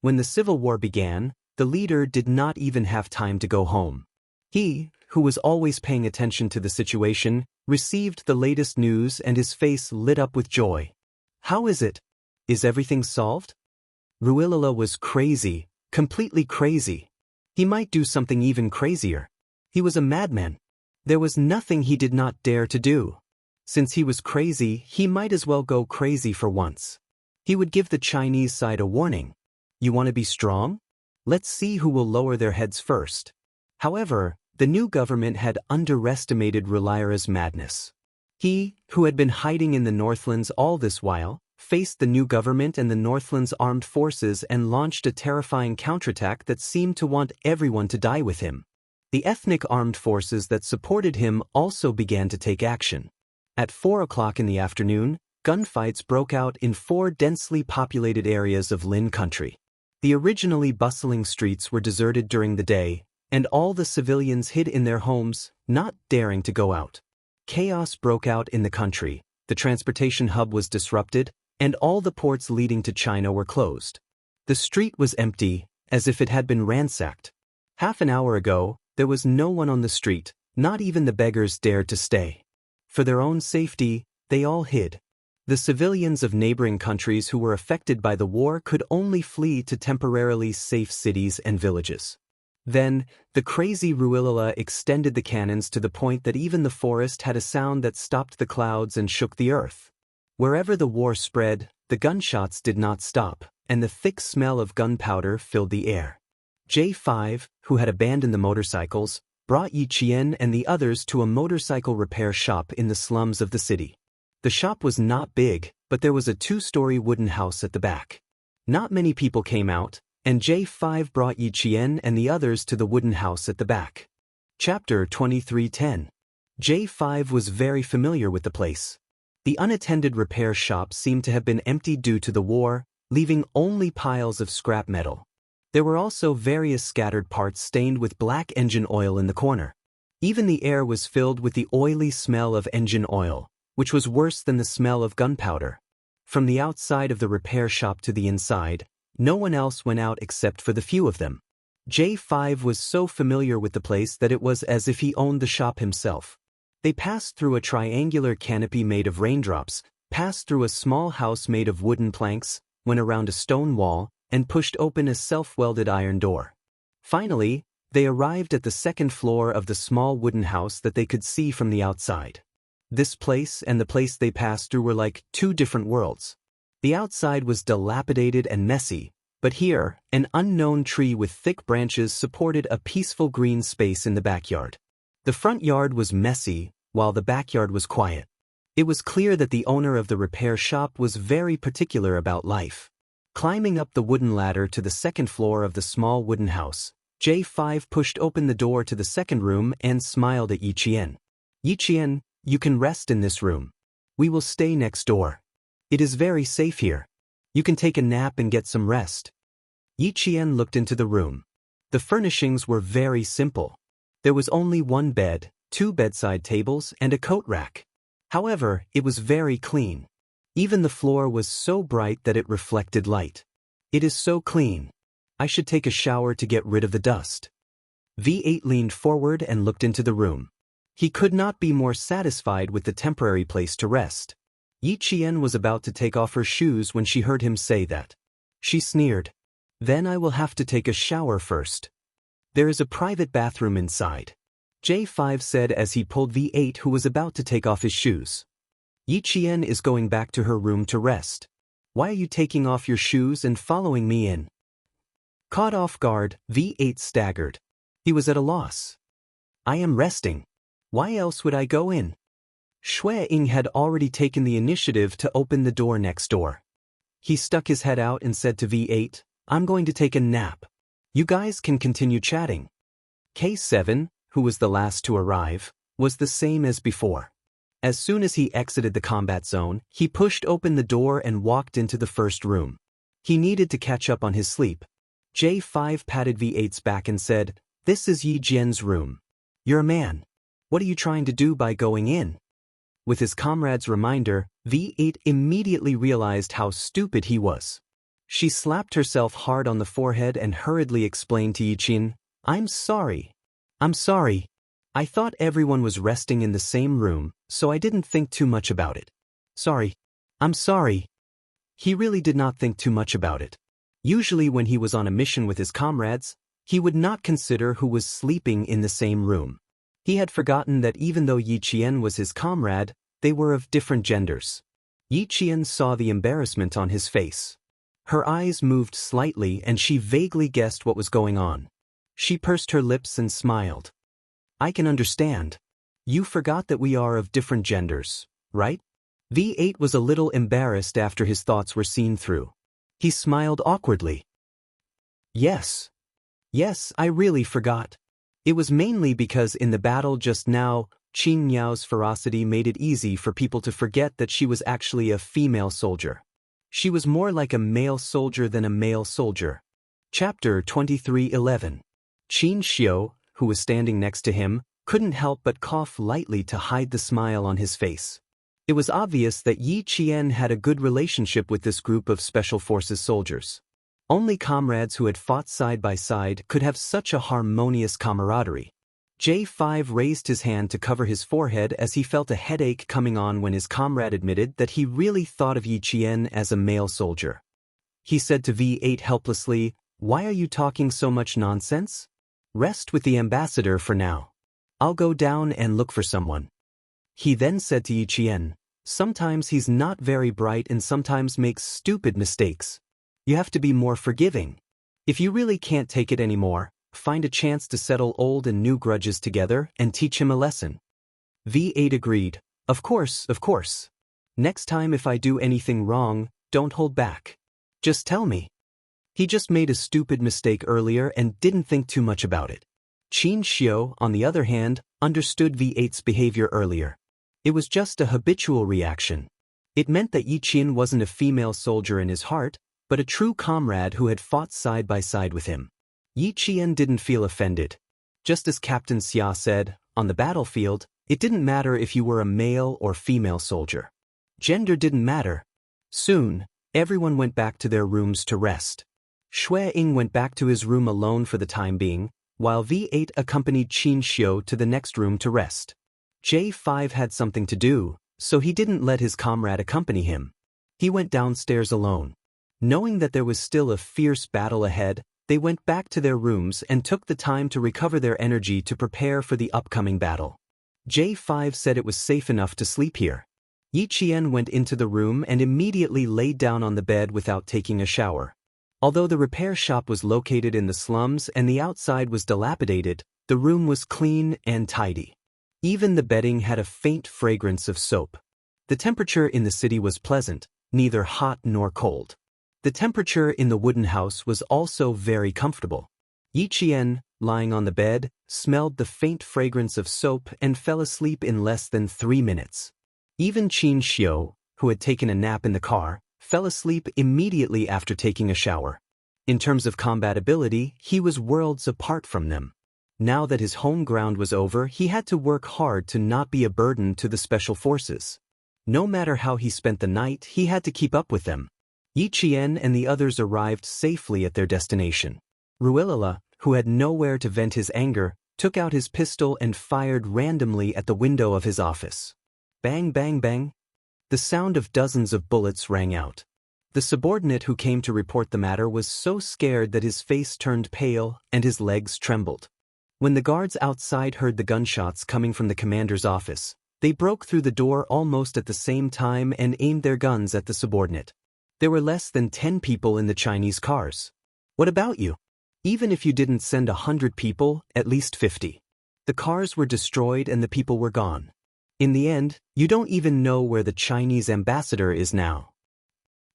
When the civil war began, the leader did not even have time to go home. He, who was always paying attention to the situation, received the latest news and his face lit up with joy. "How is it? Is everything solved?" Ruilala was crazy, completely crazy. He might do something even crazier. He was a madman. There was nothing he did not dare to do. Since he was crazy, he might as well go crazy for once. He would give the Chinese side a warning. "You want to be strong? Let's see who will lower their heads first." However, the new government had underestimated Ruilala's madness. He, who had been hiding in the Northlands all this while, faced the new government and the Northlands' armed forces and launched a terrifying counterattack that seemed to want everyone to die with him. The ethnic armed forces that supported him also began to take action. At 4 o'clock in the afternoon, gunfights broke out in 4 densely populated areas of Lin country. The originally bustling streets were deserted during the day, and all the civilians hid in their homes, not daring to go out. Chaos broke out in the country, the transportation hub was disrupted, and all the ports leading to China were closed. The street was empty, as if it had been ransacked. Half an hour ago, there was no one on the street, not even the beggars dared to stay. For their own safety, they all hid. The civilians of neighboring countries who were affected by the war could only flee to temporarily safe cities and villages. Then, the crazy Ruilala extended the cannons to the point that even the forest had a sound that stopped the clouds and shook the earth. Wherever the war spread, the gunshots did not stop, and the thick smell of gunpowder filled the air. J5, who had abandoned the motorcycles, brought Yi Jian and the others to a motorcycle repair shop in the slums of the city. The shop was not big, but there was a 2-story wooden house at the back. Not many people came out, and J5 brought Yi Jian and the others to the wooden house at the back. Chapter 23:10. J5 was very familiar with the place. The unattended repair shop seemed to have been emptied due to the war, leaving only piles of scrap metal. There were also various scattered parts stained with black engine oil in the corner. Even the air was filled with the oily smell of engine oil, which was worse than the smell of gunpowder. From the outside of the repair shop to the inside, no one else went out except for the few of them. J5 was so familiar with the place that it was as if he owned the shop himself. They passed through a triangular canopy made of raindrops, passed through a small house made of wooden planks, went around a stone wall, and pushed open a self-welded iron door. Finally, they arrived at the second floor of the small wooden house that they could see from the outside. This place and the place they passed through were like 2 different worlds. The outside was dilapidated and messy, But here, an unknown tree with thick branches supported a peaceful green space in the backyard. The front yard was messy, while the backyard was quiet. It was clear that the owner of the repair shop was very particular about life. Climbing up the wooden ladder to the second floor of the small wooden house, J5 pushed open the door to the second room and smiled at Yiqian. Yiqian, you can rest in this room. We will stay next door. It is very safe here. You can take a nap and get some rest. Yiqian looked into the room. The furnishings were very simple. There was only one bed, 2 bedside tables, and a coat rack. However, it was very clean. Even the floor was so bright that it reflected light. It is so clean. I should take a shower to get rid of the dust. V8 leaned forward and looked into the room. He could not be more satisfied with the temporary place to rest. Yiqian was about to take off her shoes when she heard him say that. She sneered. Then I will have to take a shower first. There is a private bathroom inside. J5 said as he pulled V8 who was about to take off his shoes. Yiqian is going back to her room to rest. Why are you taking off your shoes and following me in? Caught off guard, V8 staggered. He was at a loss. I am resting. Why else would I go in? Shui Ying had already taken the initiative to open the door next door. He stuck his head out and said to V8, I'm going to take a nap. You guys can continue chatting. K7, who was the last to arrive, was the same as before. As soon as he exited the combat zone, he pushed open the door and walked into the first room. He needed to catch up on his sleep. J5 patted V8's back and said, This is Yi Jian's room. You're a man. What are you trying to do by going in? With his comrade's reminder, V8 immediately realized how stupid he was. She slapped herself hard on the forehead and hurriedly explained to Yiqian, I'm sorry. I'm sorry. I thought everyone was resting in the same room, so I didn't think too much about it. Sorry. I'm sorry. He really did not think too much about it. Usually when he was on a mission with his comrades, he would not consider who was sleeping in the same room. He had forgotten that even though Yiqian was his comrade, they were of different genders. Yiqian saw the embarrassment on his face. Her eyes moved slightly and she vaguely guessed what was going on. She pursed her lips and smiled. I can understand. You forgot that we are of different genders, right? V8 was a little embarrassed after his thoughts were seen through. He smiled awkwardly. Yes. Yes, I really forgot. It was mainly because in the battle just now, Qin Miao's ferocity made it easy for people to forget that she was actually a female soldier. She was more like a male soldier than a male soldier. Chapter 23:11. Xianxia, who was standing next to him, couldn't help but cough lightly to hide the smile on his face. It was obvious that Yiqian had a good relationship with this group of Special Forces soldiers. Only comrades who had fought side by side could have such a harmonious camaraderie. J5 raised his hand to cover his forehead as he felt a headache coming on when his comrade admitted that he really thought of Yiqian as a male soldier. He said to V8 helplessly, Why are you talking so much nonsense? Rest with the ambassador for now. I'll go down and look for someone. He then said to Yiqian, Sometimes he's not very bright and sometimes makes stupid mistakes. You have to be more forgiving. If you really can't take it anymore, find a chance to settle old and new grudges together and teach him a lesson. V8 agreed. Of course, of course. Next time if I do anything wrong, don't hold back. Just tell me. He just made a stupid mistake earlier and didn't think too much about it. Xianxia, on the other hand, understood V8's behavior earlier. It was just a habitual reaction. It meant that Yiqian wasn't a female soldier in his heart, but a true comrade who had fought side by side with him. Yiqian didn't feel offended. Just as Captain Xia said, on the battlefield, it didn't matter if you were a male or female soldier. Gender didn't matter. Soon, everyone went back to their rooms to rest. Shui Ying went back to his room alone for the time being, while V8 accompanied Xianxia to the next room to rest. J5 had something to do, so he didn't let his comrade accompany him. He went downstairs alone. Knowing that there was still a fierce battle ahead, they went back to their rooms and took the time to recover their energy to prepare for the upcoming battle. J5 said it was safe enough to sleep here. Yiqian went into the room and immediately laid down on the bed without taking a shower. Although the repair shop was located in the slums and the outside was dilapidated, the room was clean and tidy. Even the bedding had a faint fragrance of soap. The temperature in the city was pleasant, neither hot nor cold. The temperature in the wooden house was also very comfortable. Yi Qian, lying on the bed, smelled the faint fragrance of soap and fell asleep in less than 3 minutes. Even Qin Xiu, who had taken a nap in the car, fell asleep immediately after taking a shower. In terms of combat ability, he was worlds apart from them. Now that his home ground was over, he had to work hard to not be a burden to the special forces. No matter how he spent the night, he had to keep up with them. Yi Qian and the others arrived safely at their destination. Ruilala, who had nowhere to vent his anger, took out his pistol and fired randomly at the window of his office. Bang, bang, bang. The sound of dozens of bullets rang out. The subordinate who came to report the matter was so scared that his face turned pale and his legs trembled. When the guards outside heard the gunshots coming from the commander's office, they broke through the door almost at the same time and aimed their guns at the subordinate. There were less than 10 people in the Chinese cars. What about you? Even if you didn't send 100 people, at least 50. The cars were destroyed and the people were gone. In the end, you don't even know where the Chinese ambassador is now.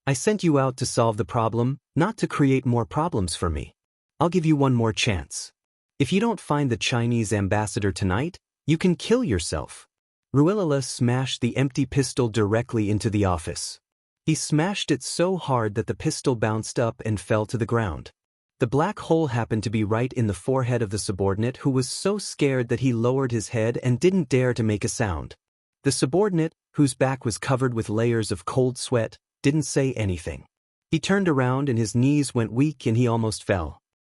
I sent you out to solve the problem, not to create more problems for me. I'll give you one more chance. If you don't find the Chinese ambassador tonight, you can kill yourself. Ruilala smashed the empty pistol directly into the office. He smashed it so hard that the pistol bounced up and fell to the ground. The black hole happened to be right in the forehead of the subordinate, who was so scared that he lowered his head and didn't dare to make a sound. The subordinate, whose back was covered with layers of cold sweat, didn't say anything. He turned around and his knees went weak and he almost fell.